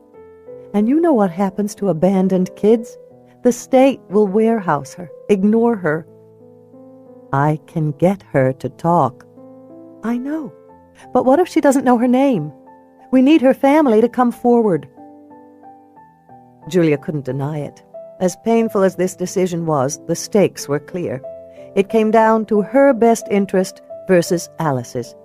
And you know what happens to abandoned kids. The state will warehouse her, ignore her." "I can get her to talk." "I know. But what if she doesn't know her name? We need her family to come forward." Julia couldn't deny it. As painful as this decision was, the stakes were clear. It came down to her best interest versus Alice's.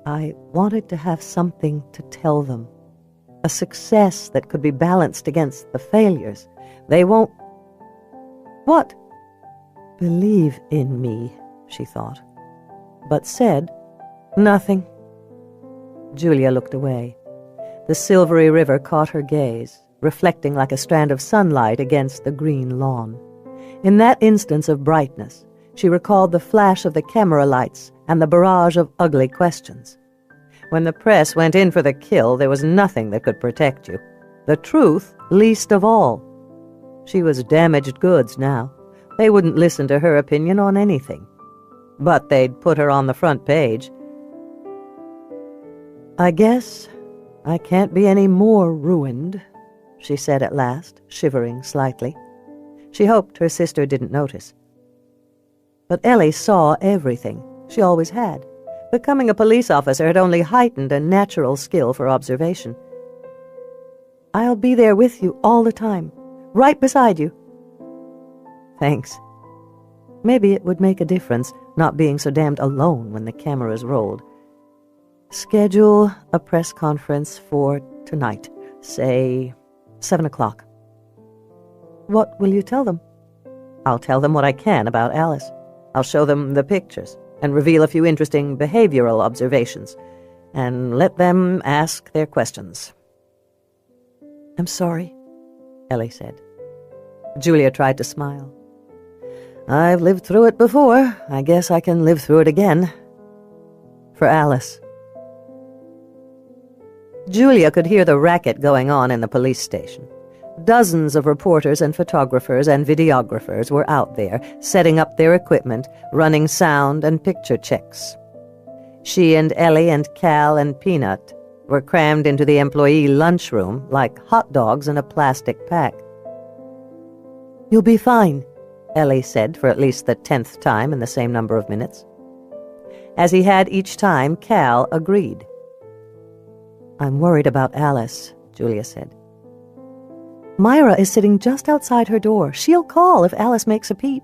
"I wanted to have something to tell them. A success that could be balanced against the failures. They won't—" "What?" "Believe in me," she thought, but said, "Nothing." Julia looked away. The silvery river caught her gaze, reflecting like a strand of sunlight against the green lawn. In that instance of brightness, she recalled the flash of the camera lights and the barrage of ugly questions. When the press went in for the kill, there was nothing that could protect you. The truth least of all. She was damaged goods now. They wouldn't listen to her opinion on anything. But they'd put her on the front page. "I guess I can't be any more ruined," she said at last, shivering slightly. She hoped her sister didn't notice. But Ellie saw everything. She always had. Becoming a police officer had only heightened a natural skill for observation. "I'll be there with you all the time, right beside you." "Thanks. Maybe it would make a difference not being so damned alone when the cameras rolled. Schedule a press conference for tonight, say 7 o'clock. "What will you tell them?" "I'll tell them what I can about Alice. I'll show them the pictures and reveal a few interesting behavioral observations, and let them ask their questions." "I'm sorry," Ellie said. Julia tried to smile. "I've lived through it before. I guess I can live through it again. For Alice." Julia could hear the racket going on in the police station. Dozens of reporters and photographers and videographers were out there, setting up their equipment, running sound and picture checks. She and Ellie and Cal and Peanut were crammed into the employee lunchroom like hot dogs in a plastic pack. "You'll be fine," Ellie said for at least the 10th time in the same number of minutes. As he had each time, Cal agreed. "I'm worried about Alice," Julia said. "Myra is sitting just outside her door. She'll call if Alice makes a peep,"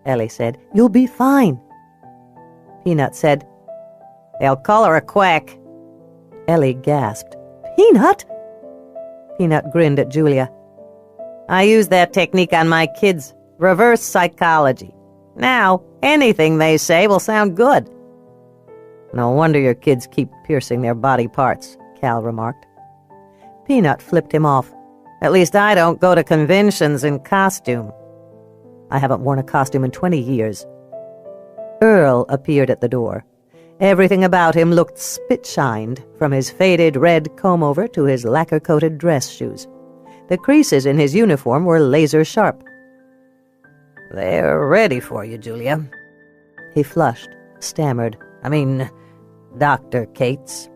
Ellie said. "You'll be fine." Peanut said, "They'll call her a quack." Ellie gasped. "Peanut?" Peanut grinned at Julia. "I use that technique on my kids. Reverse psychology. Now, anything they say will sound good." "No wonder your kids keep piercing their body parts," Cal remarked. Peanut flipped him off. "At least I don't go to conventions in costume." "I haven't worn a costume in 20 years. Earl appeared at the door. Everything about him looked spit-shined, from his faded red comb-over to his lacquer-coated dress shoes. The creases in his uniform were laser-sharp. "They're ready for you, Julia." He flushed, stammered. Dr. Cates."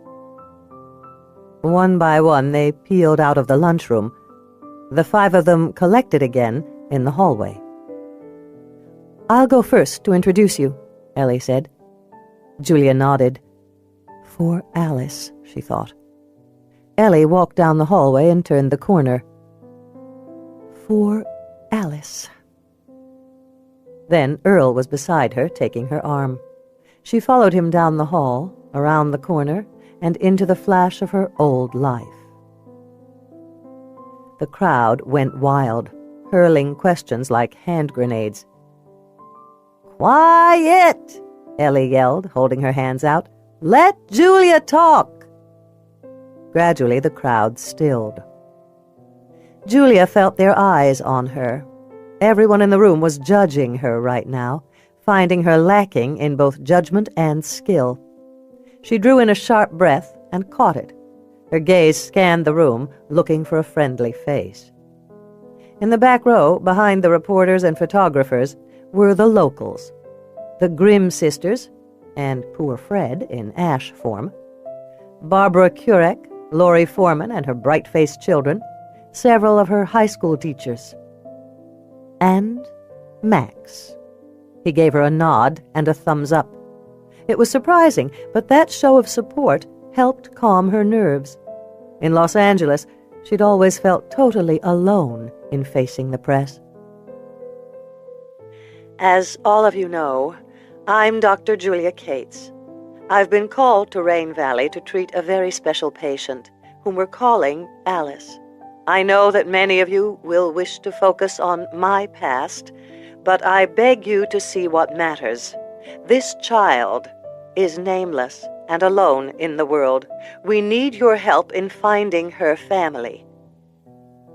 One by one they peeled out of the lunchroom. The 5 of them collected again in the hallway. "I'll go first to introduce you," Ellie said. Julia nodded. "For Alice," she thought. Ellie walked down the hallway and turned the corner. "For Alice." Then Earl was beside her, taking her arm. She followed him down the hall, around the corner, and into the flash of her old life. The crowd went wild, hurling questions like hand grenades. "Quiet!" Ellie yelled, holding her hands out. "Let Julia talk!" Gradually the crowd stilled. Julia felt their eyes on her. Everyone in the room was judging her right now, finding her lacking in both judgment and skill. She drew in a sharp breath and caught it. Her gaze scanned the room, looking for a friendly face. In the back row, behind the reporters and photographers, were the locals. The Grimm sisters, and poor Fred in ash form, Barbara Kurek, Laurie Foreman and her bright-faced children, several of her high school teachers, and Max. He gave her a nod and a thumbs up. It was surprising, but that show of support helped calm her nerves. In Los Angeles, she'd always felt totally alone in facing the press. As all of you know, I'm Dr. Julia Cates. I've been called to Rain Valley to treat a very special patient, whom we're calling Alice. I know that many of you will wish to focus on my past, but I beg you to see what matters. This child is nameless and alone in the world. We need your help in finding her family.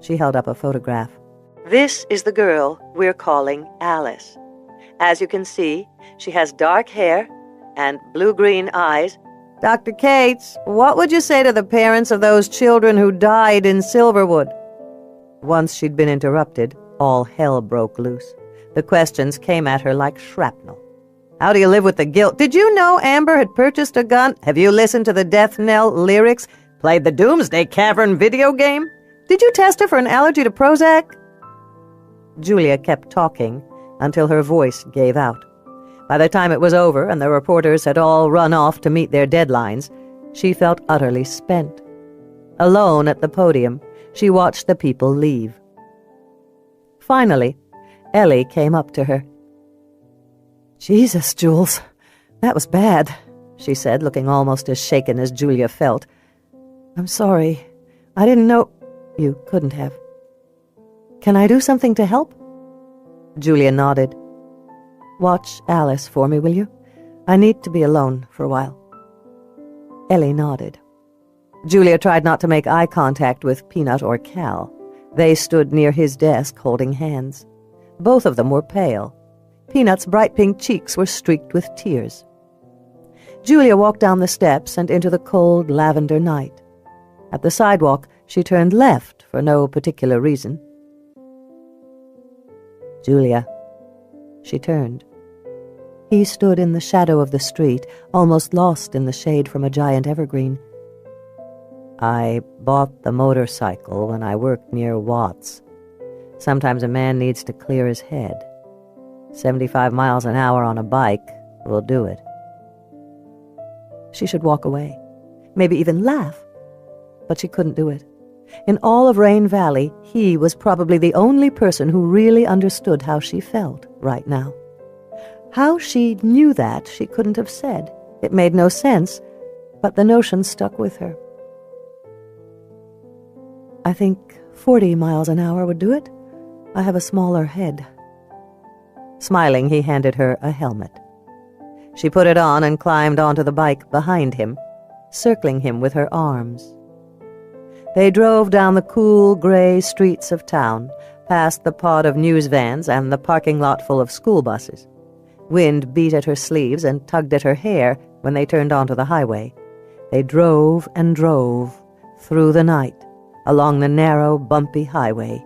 She held up a photograph. This is the girl we're calling Alice. As you can see, she has dark hair and blue-green eyes. "Dr. Cates, what would you say to the parents of those children who died in Silverwood?" Once she'd been interrupted, all hell broke loose. The questions came at her like shrapnel. "How do you live with the guilt? Did you know Amber had purchased a gun? Have you listened to the death knell lyrics? Played the Doomsday Cavern video game? Did you test her for an allergy to Prozac?" Julia kept talking until her voice gave out. By the time it was over and the reporters had all run off to meet their deadlines, she felt utterly spent. Alone at the podium, she watched the people leave. Finally, Ellie came up to her. "Jesus, Jules, that was bad," she said, looking almost as shaken as Julia felt. "I'm sorry. I didn't know—" "You couldn't have. Can I do something to help?" Julia nodded. "Watch Alice for me, will you? I need to be alone for a while." Ellie nodded. Julia tried not to make eye contact with Peanut or Cal. They stood near his desk holding hands. Both of them were pale. Peanut's bright pink cheeks were streaked with tears. Julia walked down the steps and into the cold lavender night. At the sidewalk, she turned left for no particular reason. "Julia." She turned. He stood in the shadow of the street, almost lost in the shade from a giant evergreen. "I bought the motorcycle when I worked near Watts. Sometimes a man needs to clear his head. 75 miles an hour on a bike will do it." She should walk away, maybe even laugh, but she couldn't do it. In all of Rain Valley, he was probably the only person who really understood how she felt right now. How she knew that she couldn't have said. It made no sense, but the notion stuck with her. I think 40 miles an hour would do it. I have a smaller head. Smiling, he handed her a helmet. She put it on and climbed onto the bike behind him, circling him with her arms. They drove down the cool, gray streets of town, past the pod of news vans and the parking lot full of school buses. Wind beat at her sleeves and tugged at her hair when they turned onto the highway. They drove and drove through the night, along the narrow, bumpy highway.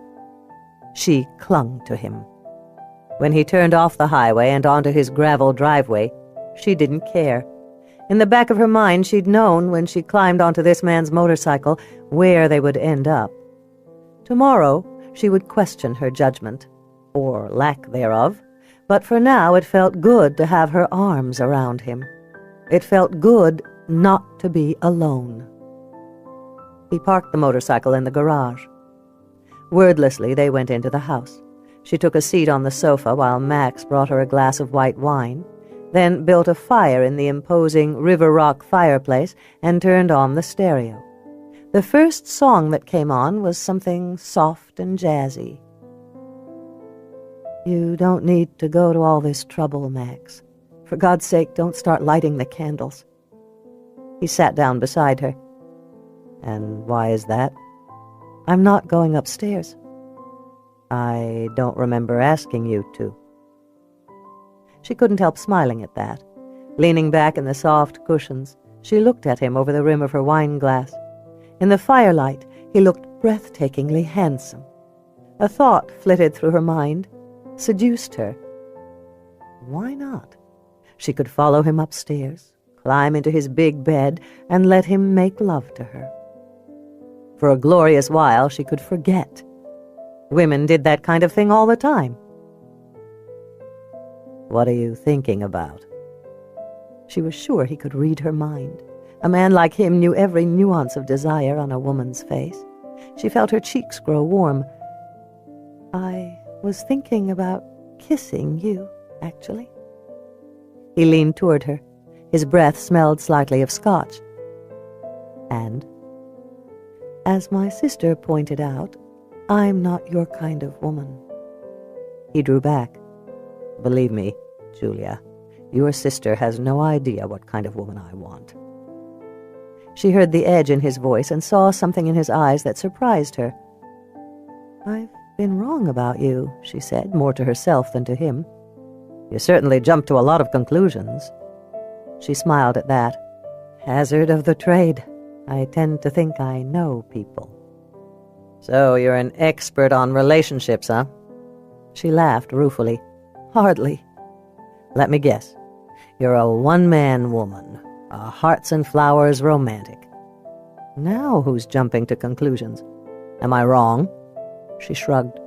She clung to him. When he turned off the highway and onto his gravel driveway, she didn't care. In the back of her mind, she'd known when she climbed onto this man's motorcycle where they would end up. Tomorrow, she would question her judgment, or lack thereof, but for now it felt good to have her arms around him. It felt good not to be alone. He parked the motorcycle in the garage. Wordlessly, they went into the house. She took a seat on the sofa while Max brought her a glass of white wine, then built a fire in the imposing River Rock fireplace and turned on the stereo. The first song that came on was something soft and jazzy. You don't need to go to all this trouble, Max. For God's sake, don't start lighting the candles. He sat down beside her. And why is that? I'm not going upstairs. I don't remember asking you to. She couldn't help smiling at that. Leaning back in the soft cushions, she looked at him over the rim of her wine glass. In the firelight, he looked breathtakingly handsome. A thought flitted through her mind, seduced her. Why not? She could follow him upstairs, climb into his big bed, and let him make love to her. For a glorious while, she could forget. Women did that kind of thing all the time. What are you thinking about? She was sure he could read her mind. A man like him knew every nuance of desire on a woman's face. She felt her cheeks grow warm. I was thinking about kissing you, actually. He leaned toward her. His breath smelled slightly of scotch. And, as my sister pointed out, I'm not your kind of woman. He drew back. Believe me, Julia, your sister has no idea what kind of woman I want. She heard the edge in his voice and saw something in his eyes that surprised her. I've been wrong about you, she said, more to herself than to him. You certainly jumped to a lot of conclusions. She smiled at that. Hazard of the trade. I tend to think I know people. So you're an expert on relationships, huh? She laughed ruefully. Hardly. Let me guess. You're a one-man woman, a hearts and flowers romantic. Now who's jumping to conclusions? Am I wrong? She shrugged.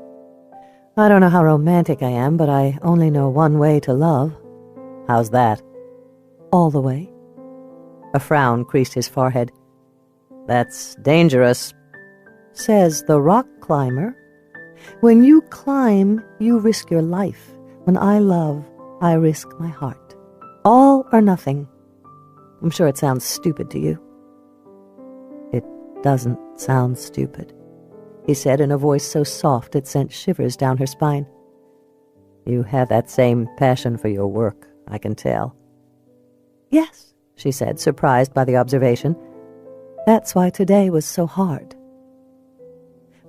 I don't know how romantic I am, but I only know one way to love. How's that? All the way. A frown creased his forehead. That's dangerous. Says the rock climber. When you climb, you risk your life. When I love, I risk my heart. All or nothing. I'm sure it sounds stupid to you. It doesn't sound stupid, he said in a voice so soft it sent shivers down her spine. You have that same passion for your work, I can tell. Yes, she said, surprised by the observation. That's why today was so hard.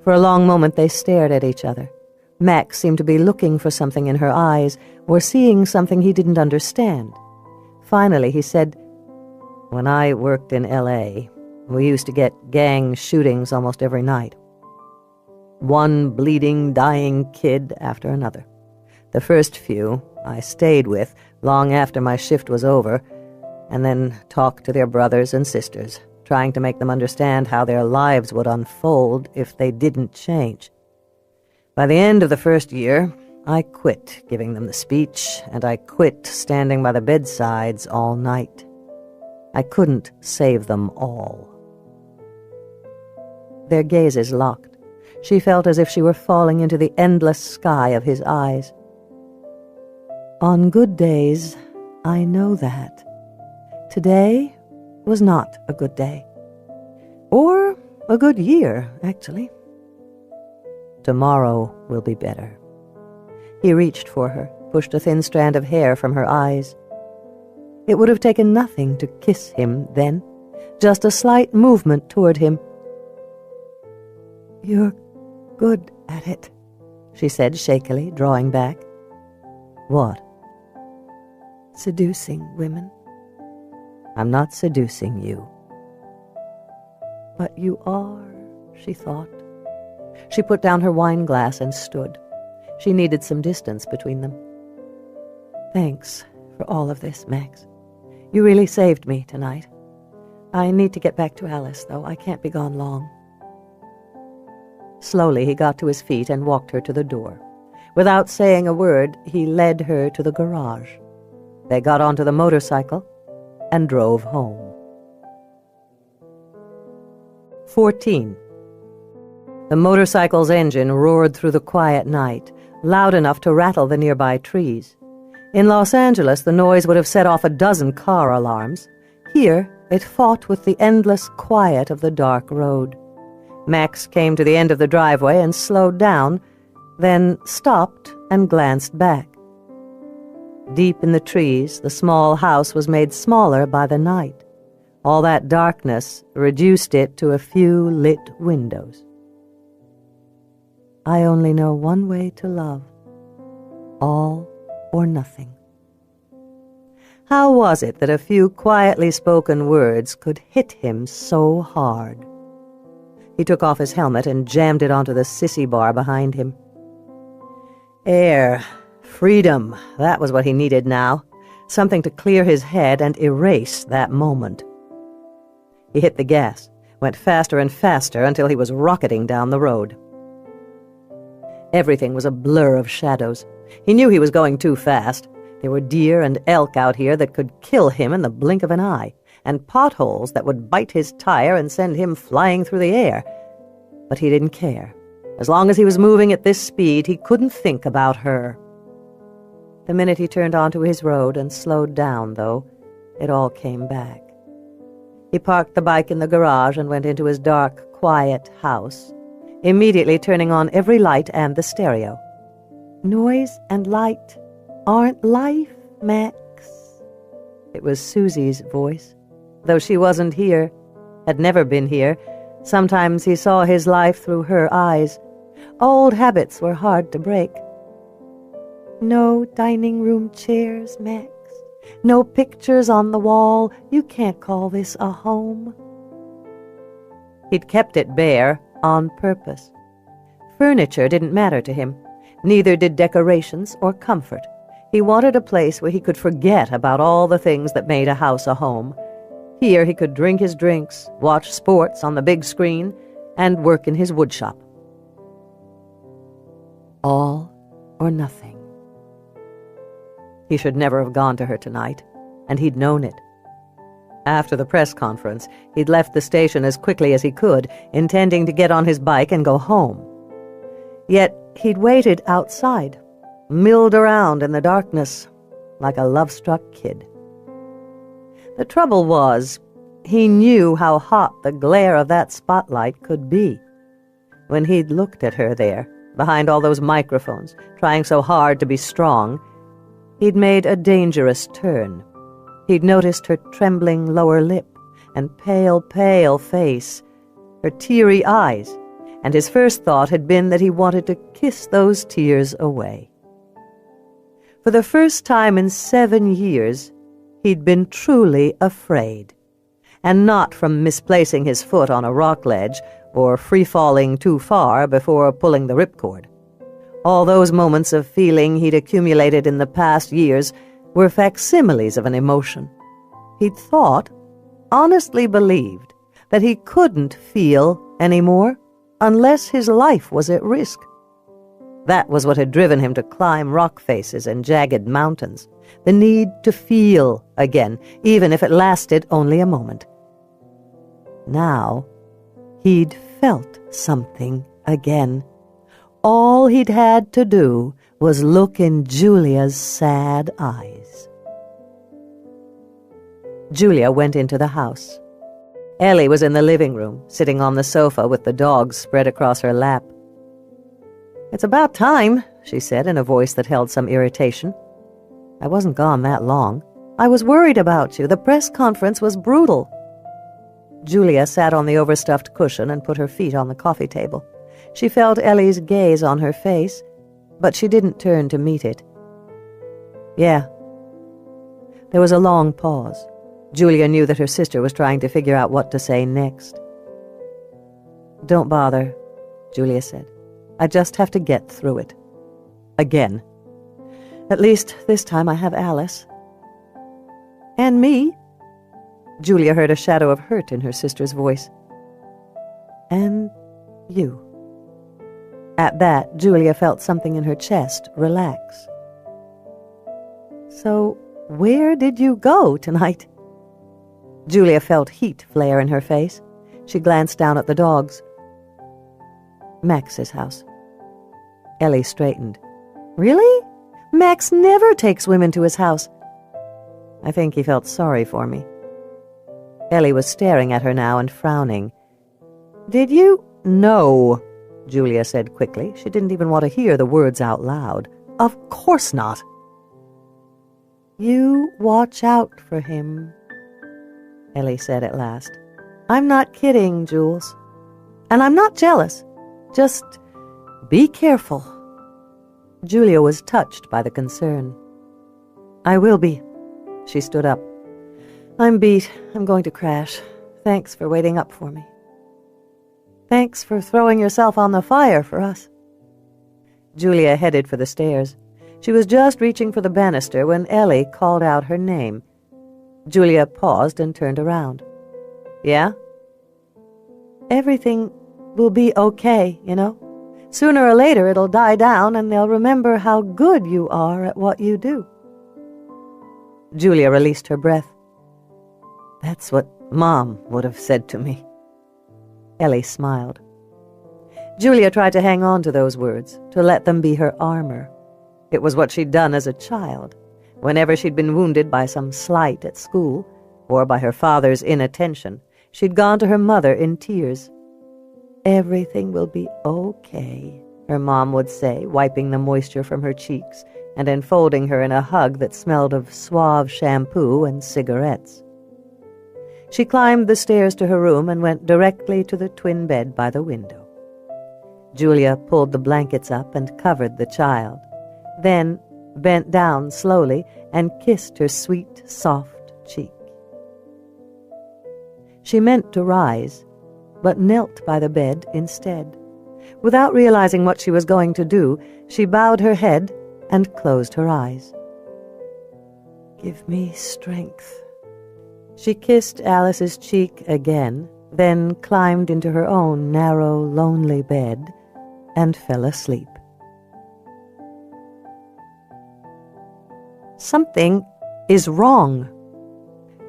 For a long moment they stared at each other. Max seemed to be looking for something in her eyes, or seeing something he didn't understand. Finally he said, When I worked in L.A., we used to get gang shootings almost every night. One bleeding, dying kid after another. The first few I stayed with long after my shift was over, and then talked to their brothers and sisters, trying to make them understand how their lives would unfold if they didn't change. By the end of the first year, I quit giving them the speech, and I quit standing by the bedsides all night. I couldn't save them all. Their gazes locked. She felt as if she were falling into the endless sky of his eyes. On good days, I know that. Today was not a good day. Or a good year, actually. Tomorrow will be better. He reached for her, pushed a thin strand of hair from her eyes. It would have taken nothing to kiss him then, just a slight movement toward him. "You're good at it," she said shakily, drawing back. "What?" "Seducing women." "I'm not seducing you." "But you are," she thought. She put down her wine glass and stood. She needed some distance between them. "Thanks for all of this, Max. You really saved me tonight. I need to get back to Alice, though. I can't be gone long." Slowly he got to his feet and walked her to the door. Without saying a word, he led her to the garage. They got onto the motorcycle and drove home. 14. The motorcycle's engine roared through the quiet night, loud enough to rattle the nearby trees. In Los Angeles, the noise would have set off a dozen car alarms. Here, it fought with the endless quiet of the dark road. Max came to the end of the driveway and slowed down, then stopped and glanced back. Deep in the trees, the small house was made smaller by the night. All that darkness reduced it to a few lit windows. "I only know one way to love. All or nothing." How was it that a few quietly spoken words could hit him so hard? He took off his helmet and jammed it onto the sissy bar behind him. Air, freedom, that was what he needed now. Something to clear his head and erase that moment. He hit the gas, went faster and faster until he was rocketing down the road. Everything was a blur of shadows. He knew he was going too fast. There were deer and elk out here that could kill him in the blink of an eye, and potholes that would bite his tire and send him flying through the air. But he didn't care. As long as he was moving at this speed, he couldn't think about her. The minute he turned onto his road and slowed down, though, it all came back. He parked the bike in the garage and went into his dark, quiet house, immediately turning on every light and the stereo. Noise and light aren't life, Max. It was Susie's voice. Though she wasn't here, had never been here, sometimes he saw his life through her eyes. Old habits were hard to break. No dining room chairs, Max. No pictures on the wall. You can't call this a home. He'd kept it bare on purpose. Furniture didn't matter to him. Neither did decorations or comfort. He wanted a place where he could forget about all the things that made a house a home. Here he could drink his drinks, watch sports on the big screen, and work in his woodshop. All or nothing. He should never have gone to her tonight, and he'd known it. After the press conference, he'd left the station as quickly as he could, intending to get on his bike and go home. Yet he'd waited outside, milled around in the darkness, like a love-struck kid. The trouble was, he knew how hot the glare of that spotlight could be. When he'd looked at her there, behind all those microphones, trying so hard to be strong, he'd made a dangerous turn. He'd noticed her trembling lower lip and pale, pale face, her teary eyes, and his first thought had been that he wanted to kiss those tears away. For the first time in 7 years, he'd been truly afraid, and not from misplacing his foot on a rock ledge or free-falling too far before pulling the ripcord. All those moments of feeling he'd accumulated in the past years were facsimiles of an emotion. He'd thought, honestly believed, that he couldn't feel anymore unless his life was at risk. That was what had driven him to climb rock faces and jagged mountains, the need to feel again, even if it lasted only a moment. Now, he'd felt something again. All he'd had to do was look in Julia's sad eyes. Julia went into the house. Ellie was in the living room, sitting on the sofa with the dogs spread across her lap. "It's about time," she said in a voice that held some irritation. "I wasn't gone that long. I was worried about you. The press conference was brutal." Julia sat on the overstuffed cushion and put her feet on the coffee table. She felt Ellie's gaze on her face, but she didn't turn to meet it. "Yeah." There was a long pause. Julia knew that her sister was trying to figure out what to say next. "Don't bother," Julia said. "I just have to get through it. Again. At least this time I have Alice." "And me?" Julia heard a shadow of hurt in her sister's voice. "And you." At that, Julia felt something in her chest relax. "So, where did you go tonight?" Julia felt heat flare in her face. She glanced down at the dogs. "Max's house." Ellie straightened. "Really? Max never takes women to his house." "I think he felt sorry for me." Ellie was staring at her now and frowning. "Did you—" "No," Julia said quickly. She didn't even want to hear the words out loud. "Of course not." "You watch out for him," Ellie said at last. "I'm not kidding, Jules. And I'm not jealous. Just be careful." Julia was touched by the concern. "I will be." She stood up. "I'm beat. I'm going to crash. Thanks for waiting up for me." "Thanks for throwing yourself on the fire for us." Julia headed for the stairs. She was just reaching for the banister when Ellie called out her name. Julia paused and turned around. "Yeah?" "Everything will be okay, you know. Sooner or later it'll die down and they'll remember how good you are at what you do." Julia released her breath. "That's what Mom would have said to me." Ellie smiled. Julia tried to hang on to those words, to let them be her armor. It was what she'd done as a child. Whenever she'd been wounded by some slight at school, or by her father's inattention, she'd gone to her mother in tears. "Everything will be okay," her mom would say, wiping the moisture from her cheeks and enfolding her in a hug that smelled of suave shampoo and cigarettes. She climbed the stairs to her room and went directly to the twin bed by the window. Julia pulled the blankets up and covered the child, then bent down slowly and kissed her sweet, soft cheek. She meant to rise, but knelt by the bed instead. Without realizing what she was going to do, she bowed her head and closed her eyes. "Give me strength." She kissed Alice's cheek again, then climbed into her own narrow, lonely bed and fell asleep. Something is wrong.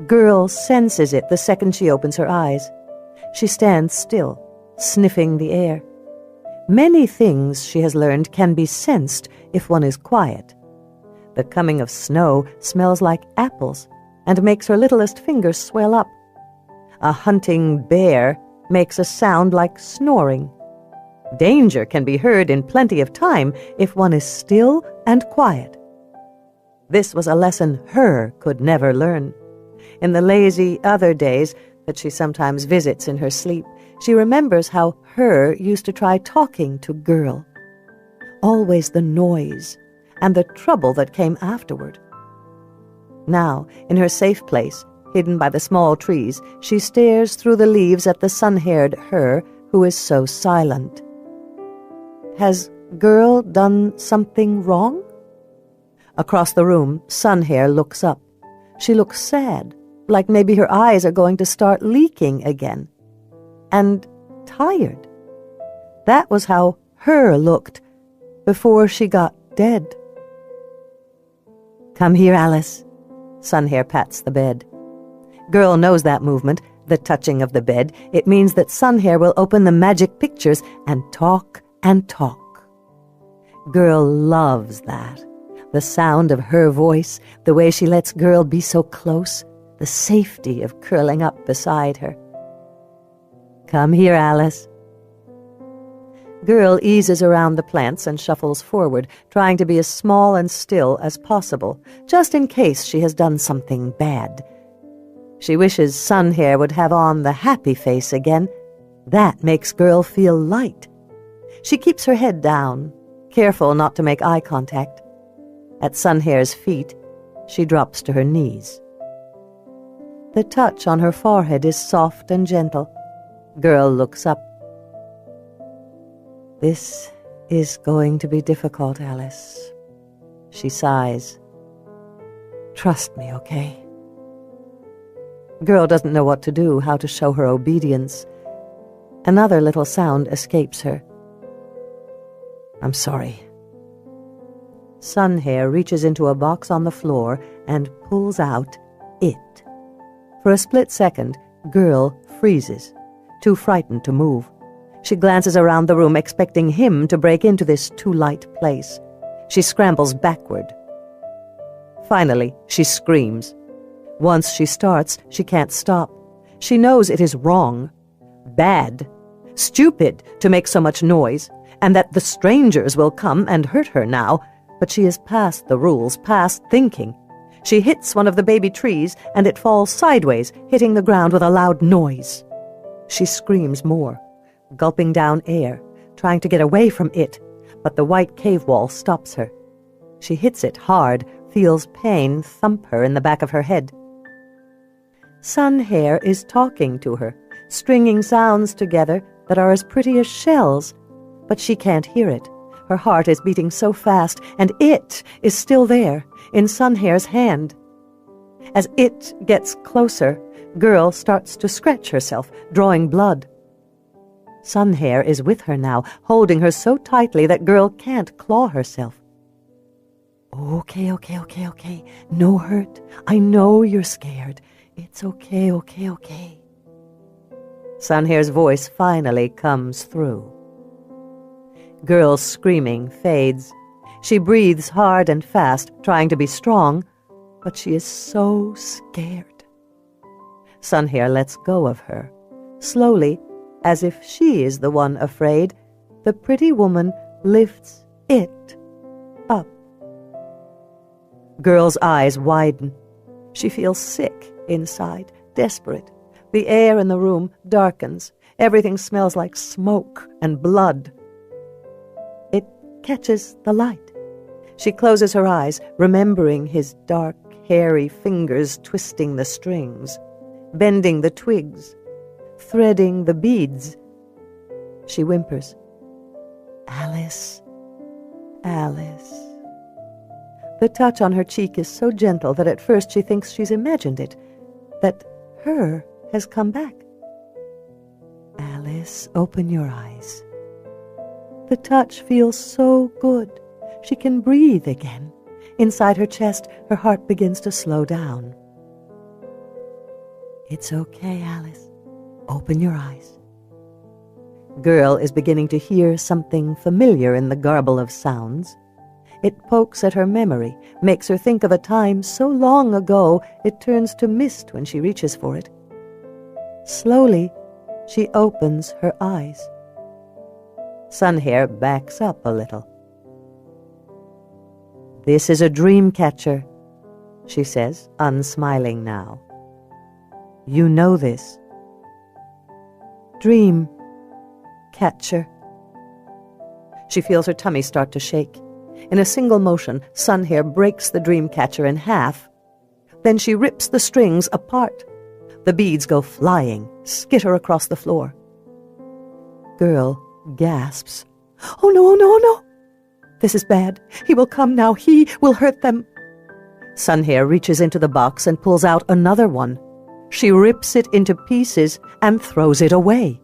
Girl senses it the second she opens her eyes. She stands still, sniffing the air. Many things, she has learned, can be sensed if one is quiet. The coming of snow smells like apples and makes her littlest fingers swell up. A hunting bear makes a sound like snoring. Danger can be heard in plenty of time if one is still and quiet. This was a lesson her could never learn. In the lazy other days that she sometimes visits in her sleep, she remembers how her used to try talking to girl. Always the noise and the trouble that came afterward. Now, in her safe place, hidden by the small trees, she stares through the leaves at the sun-haired her who is so silent. Has girl done something wrong? Across the room, Sunhair looks up. She looks sad, like maybe her eyes are going to start leaking again. And tired. That was how her looked before she got dead. "Come here, Alice." Sunhair pats the bed. Girl knows that movement, the touching of the bed. It means that Sunhair will open the magic pictures and talk and talk. Girl loves that. The sound of her voice, the way she lets Girl be so close, the safety of curling up beside her. "Come here, Alice." Girl eases around the plants and shuffles forward, trying to be as small and still as possible, just in case she has done something bad. She wishes Sunhair would have on the happy face again. That makes Girl feel light. She keeps her head down, careful not to make eye contact. At Sunhair's feet, she drops to her knees. The touch on her forehead is soft and gentle. Girl looks up. "This is going to be difficult, Alice." She sighs. "Trust me, okay?" Girl doesn't know what to do, how to show her obedience. Another little sound escapes her. "I'm sorry." Sunhair reaches into a box on the floor and pulls out it. For a split second, Girl freezes, too frightened to move. She glances around the room, expecting him to break into this too-light place. She scrambles backward. Finally, she screams. Once she starts, she can't stop. She knows it is wrong, bad, stupid to make so much noise, and that the strangers will come and hurt her now, but she is past the rules, past thinking. She hits one of the baby trees, and it falls sideways, hitting the ground with a loud noise. She screams more, gulping down air, trying to get away from it, but the white cave wall stops her. She hits it hard, feels pain thump her in the back of her head. Sunhair is talking to her, stringing sounds together that are as pretty as shells, but she can't hear it. Her heart is beating so fast, and it is still there, in Sunhair's hand. As it gets closer, Girl starts to scratch herself, drawing blood. Sunhair is with her now, holding her so tightly that Girl can't claw herself. Okay. No hurt. I know you're scared. It's okay. Sunhair's voice finally comes through. Girl's screaming fades. She breathes hard and fast, trying to be strong, but she is so scared. Sunhair lets go of her. Slowly, as if she is the one afraid, the pretty woman lifts it up. Girl's eyes widen. She feels sick inside, desperate. The air in the room darkens. Everything smells like smoke and blood. It catches the light. She closes her eyes, remembering his dark, hairy fingers twisting the strings, bending the twigs, threading the beads. She whimpers, "Alice, Alice." The touch on her cheek is so gentle that at first she thinks she's imagined it, that her has come back. "Alice, open your eyes." The touch feels so good. She can breathe again. Inside her chest, her heart begins to slow down. "It's okay, Alice. Open your eyes." Girl is beginning to hear something familiar in the garble of sounds. It pokes at her memory, makes her think of a time so long ago it turns to mist when she reaches for it. Slowly, she opens her eyes. Sunhair backs up a little. "This is a dream catcher," she says, unsmiling now. "You know this." Dream catcher. She feels her tummy start to shake. In a single motion, Sunhair breaks the dream catcher in half. Then she rips the strings apart. The beads go flying, skitter across the floor. Girl gasps. "Oh no. This is bad. He will come now. He will hurt them." Sunhair reaches into the box and pulls out another one. She rips it into pieces and throws it away.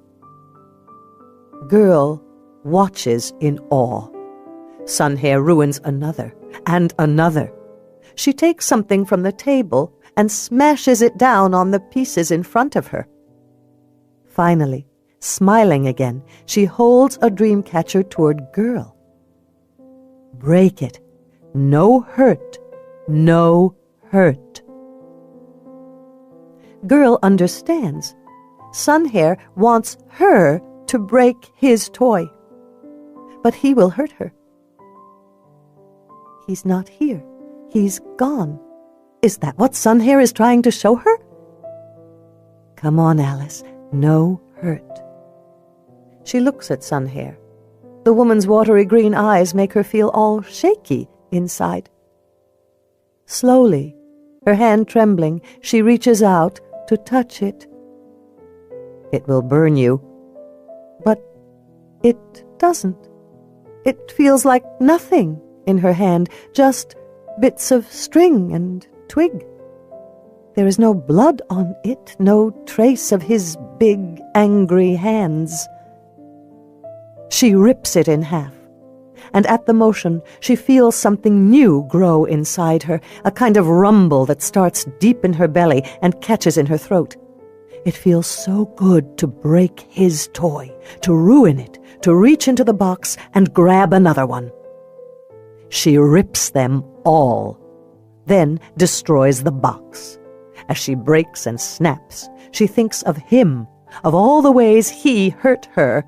Girl watches in awe. Sunhair ruins another and another. She takes something from the table and smashes it down on the pieces in front of her. Finally, smiling again, she holds a dream catcher toward Girl. Break it. No hurt. No hurt. Girl understands. Sunhair wants her to break his toy. But he will hurt her. He's not here. He's gone. Is that what Sunhair is trying to show her? Come on, Alice. No hurt. She looks at Sunhair. The woman's watery green eyes make her feel all shaky inside. Slowly, her hand trembling, she reaches out to touch it. It will burn you. But it doesn't. It feels like nothing in her hand, just bits of string and twig. There is no blood on it, no trace of his big, angry hands. She rips it in half, and at the motion she feels something new grow inside her, a kind of rumble that starts deep in her belly and catches in her throat. It feels so good to break his toy, to ruin it, to reach into the box and grab another one. She rips them all, then destroys the box. As she breaks and snaps, she thinks of him, of all the ways he hurt her,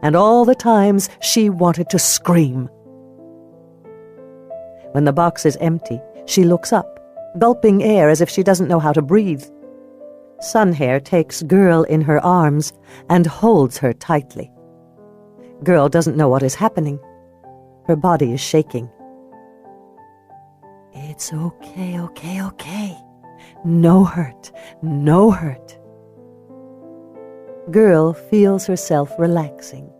and all the times she wanted to scream. When the box is empty, she looks up, gulping air as if she doesn't know how to breathe. Sunhair takes Girl in her arms and holds her tightly. Girl doesn't know what is happening. Her body is shaking. It's okay, okay, okay. No hurt, no hurt. Girl feels herself relaxing.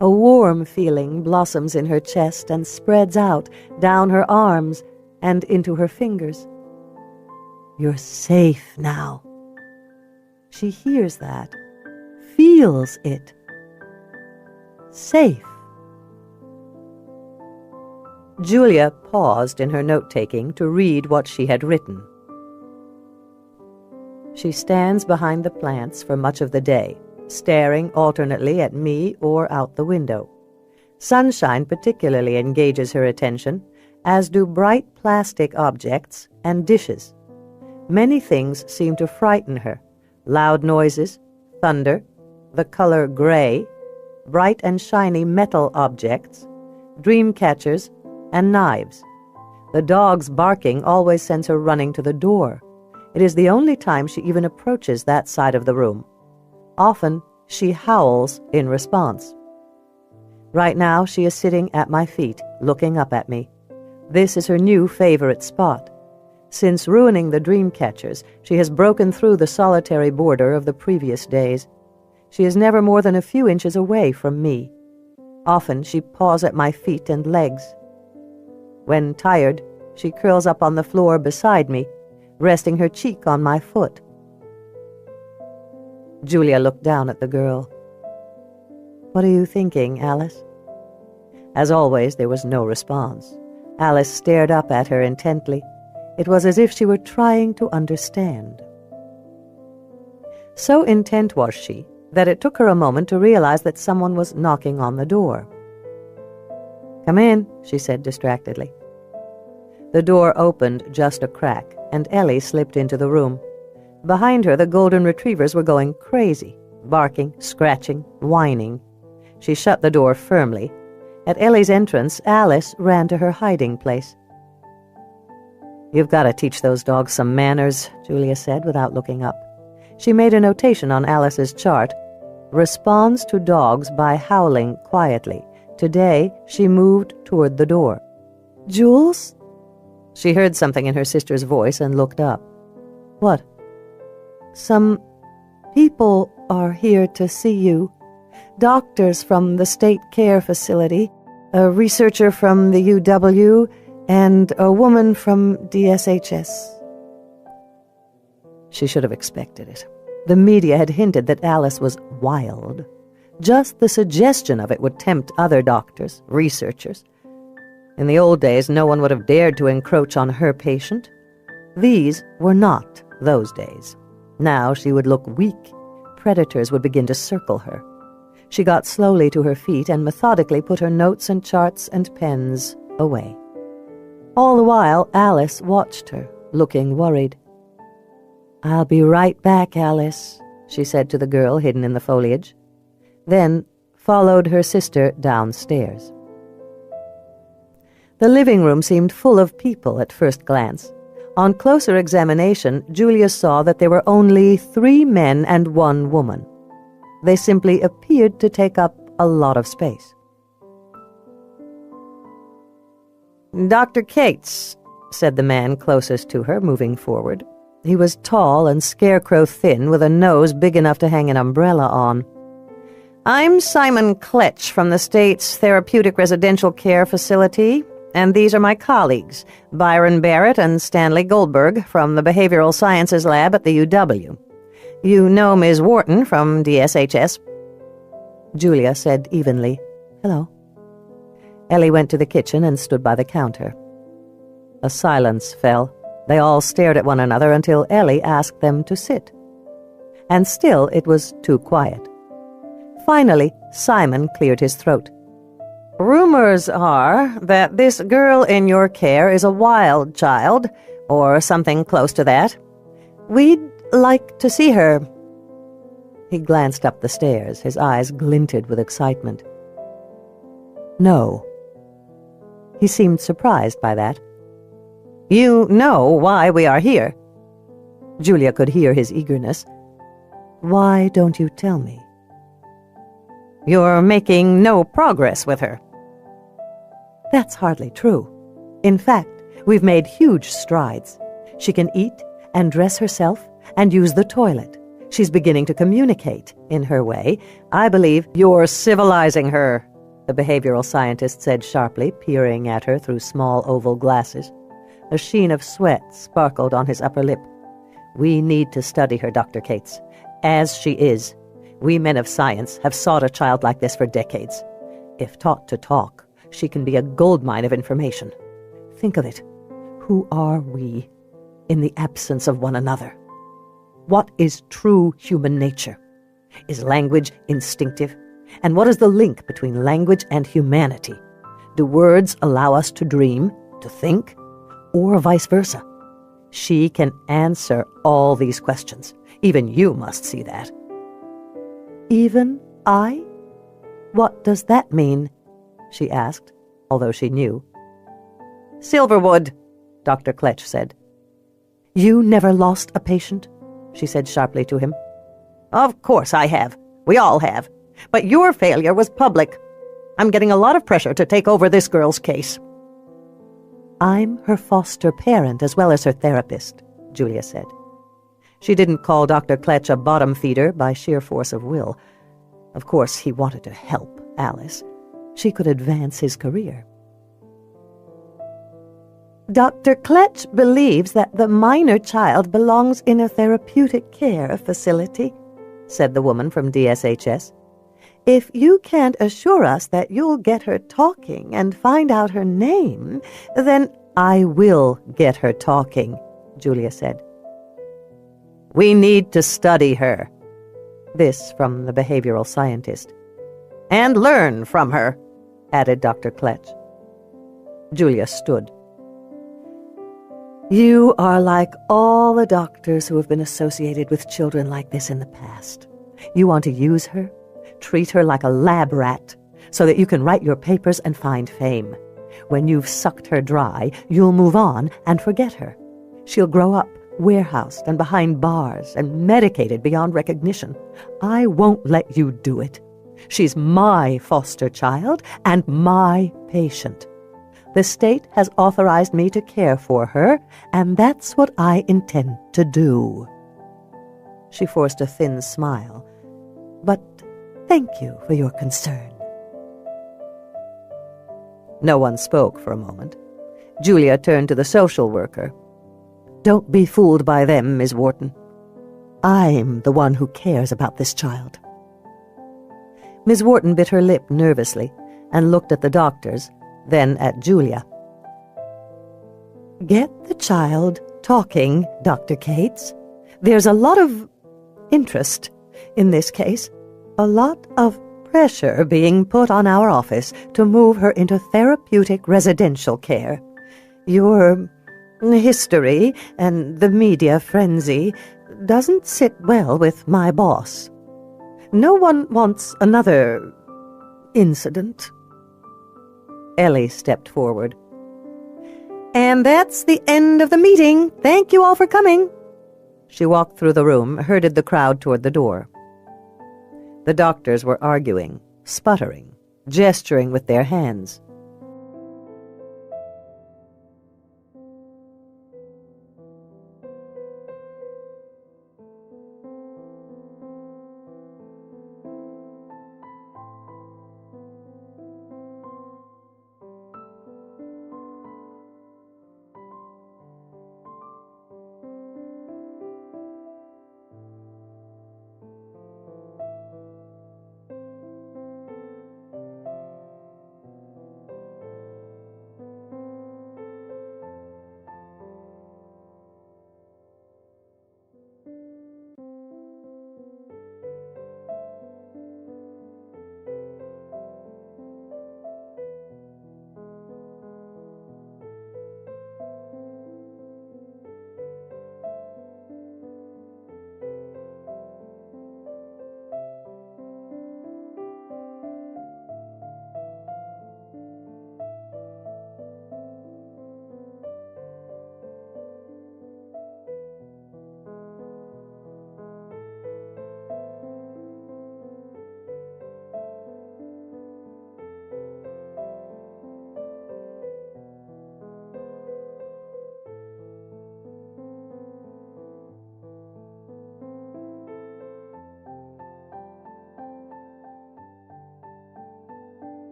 A warm feeling blossoms in her chest and spreads out down her arms and into her fingers. You're safe now. She hears that, feels it. Safe. Julia paused in her note-taking to read what she had written. She stands behind the plants for much of the day, staring alternately at me or out the window. Sunshine particularly engages her attention, as do bright plastic objects and dishes. Many things seem to frighten her. Loud noises, thunder, the color gray, bright and shiny metal objects, dream catchers, and knives. The dog's barking always sends her running to the door. It is the only time she even approaches that side of the room. Often, she howls in response. Right now, she is sitting at my feet, looking up at me. This is her new favorite spot. Since ruining the dream catchers, she has broken through the solitary border of the previous days. She is never more than a few inches away from me. Often, she paws at my feet and legs. When tired, she curls up on the floor beside me, resting her cheek on my foot. Julia looked down at the girl. What are you thinking, Alice? As always, there was no response. Alice stared up at her intently. It was as if she were trying to understand. So intent was she that it took her a moment to realize that someone was knocking on the door. Come in, she said distractedly. The door opened just a crack, and Ellie slipped into the room. Behind her, the golden retrievers were going crazy, barking, scratching, whining. She shut the door firmly. At Ellie's entrance, Alice ran to her hiding place. You've got to teach those dogs some manners, Julia said without looking up. She made a notation on Alice's chart. Responds to dogs by howling quietly. Today, she moved toward the door. Jules? She heard something in her sister's voice and looked up. What? Some people are here to see you. Doctors from the state care facility, a researcher from the UW, and a woman from DSHS. She should have expected it. The media had hinted that Alice was wild. Just the suggestion of it would tempt other doctors, researchers. In the old days, no one would have dared to encroach on her patient. These were not those days. Now she would look weak. Predators would begin to circle her. She got slowly to her feet and methodically put her notes and charts and pens away. All the while, Alice watched her, looking worried. "I'll be right back, Alice," she said to the girl hidden in the foliage, then followed her sister downstairs. The living room seemed full of people at first glance. On closer examination, Julia saw that there were only 3 men and 1 woman. They simply appeared to take up a lot of space. "Dr. Cates," said the man closest to her, moving forward. He was tall and scarecrow thin, with a nose big enough to hang an umbrella on. "I'm Simon Kletch from the state's Therapeutic Residential Care Facility, and these are my colleagues, Byron Barrett and Stanley Goldberg from the Behavioral Sciences Lab at the UW. You know Ms. Wharton from DSHS." Julia said evenly, "Hello." Ellie went to the kitchen and stood by the counter. A silence fell. They all stared at one another until Ellie asked them to sit. And still it was too quiet. Finally, Simon cleared his throat. "Rumors are that this girl in your care is a wild child, or something close to that. We'd like to see her." He glanced up the stairs, his eyes glinted with excitement. "No." He seemed surprised by that. "You know why we are here." Julia could hear his eagerness. "Why don't you tell me?" "You're making no progress with her." "That's hardly true. In fact, we've made huge strides. She can eat and dress herself and use the toilet. She's beginning to communicate in her way. I believe "You're civilizing her," the behavioral scientist said sharply, peering at her through small oval glasses. A sheen of sweat sparkled on his upper lip. "We need to study her, Dr. Cates, as she is. We men of science have sought a child like this for decades. If taught to talk, she can be a goldmine of information. Think of it. Who are we in the absence of one another? What is true human nature? Is language instinctive? And what is the link between language and humanity? Do words allow us to dream, to think, or vice versa? She can answer all these questions. Even you must see that." "Even I? What does that mean?" she asked, although she knew. "Silverwood," Dr. Kletch said. "You never lost a patient?" she said sharply to him. "Of course I have. We all have. But your failure was public. I'm getting a lot of pressure to take over this girl's case." "I'm her foster parent as well as her therapist," Julia said. She didn't call Dr. Kletch a bottom feeder by sheer force of will. Of course, he wanted to help Alice. She could advance his career. "Dr. Kletch believes that the minor child belongs in a therapeutic care facility," said the woman from DSHS. "If you can't assure us that you'll get her talking and find out her name, then—" "I will get her talking," Julia said. "We need to study her." This from the behavioral scientist. "And learn from her," added Dr. Kletch. Julia stood. "You are like all the doctors who have been associated with children like this in the past. You want to use her, treat her like a lab rat, so that you can write your papers and find fame. When you've sucked her dry, you'll move on and forget her. She'll grow up, warehoused and behind bars and medicated beyond recognition. I won't let you do it. She's my foster child and my patient. The state has authorized me to care for her, and that's what I intend to do." She forced a thin smile. "But thank you for your concern." No one spoke for a moment. Julia turned to the social worker. "Don't be fooled by them, Ms. Wharton. I'm the one who cares about this child." Ms. Wharton bit her lip nervously and looked at the doctors, then at Julia. "Get the child talking, Dr. Cates. There's a lot of interest in this case, a lot of pressure being put on our office to move her into therapeutic residential care. Your history and the media frenzy doesn't sit well with my boss. No one wants another incident." Ellie stepped forward. "And that's the end of the meeting. Thank you all for coming." She walked through the room, herded the crowd toward the door. The doctors were arguing, sputtering, gesturing with their hands.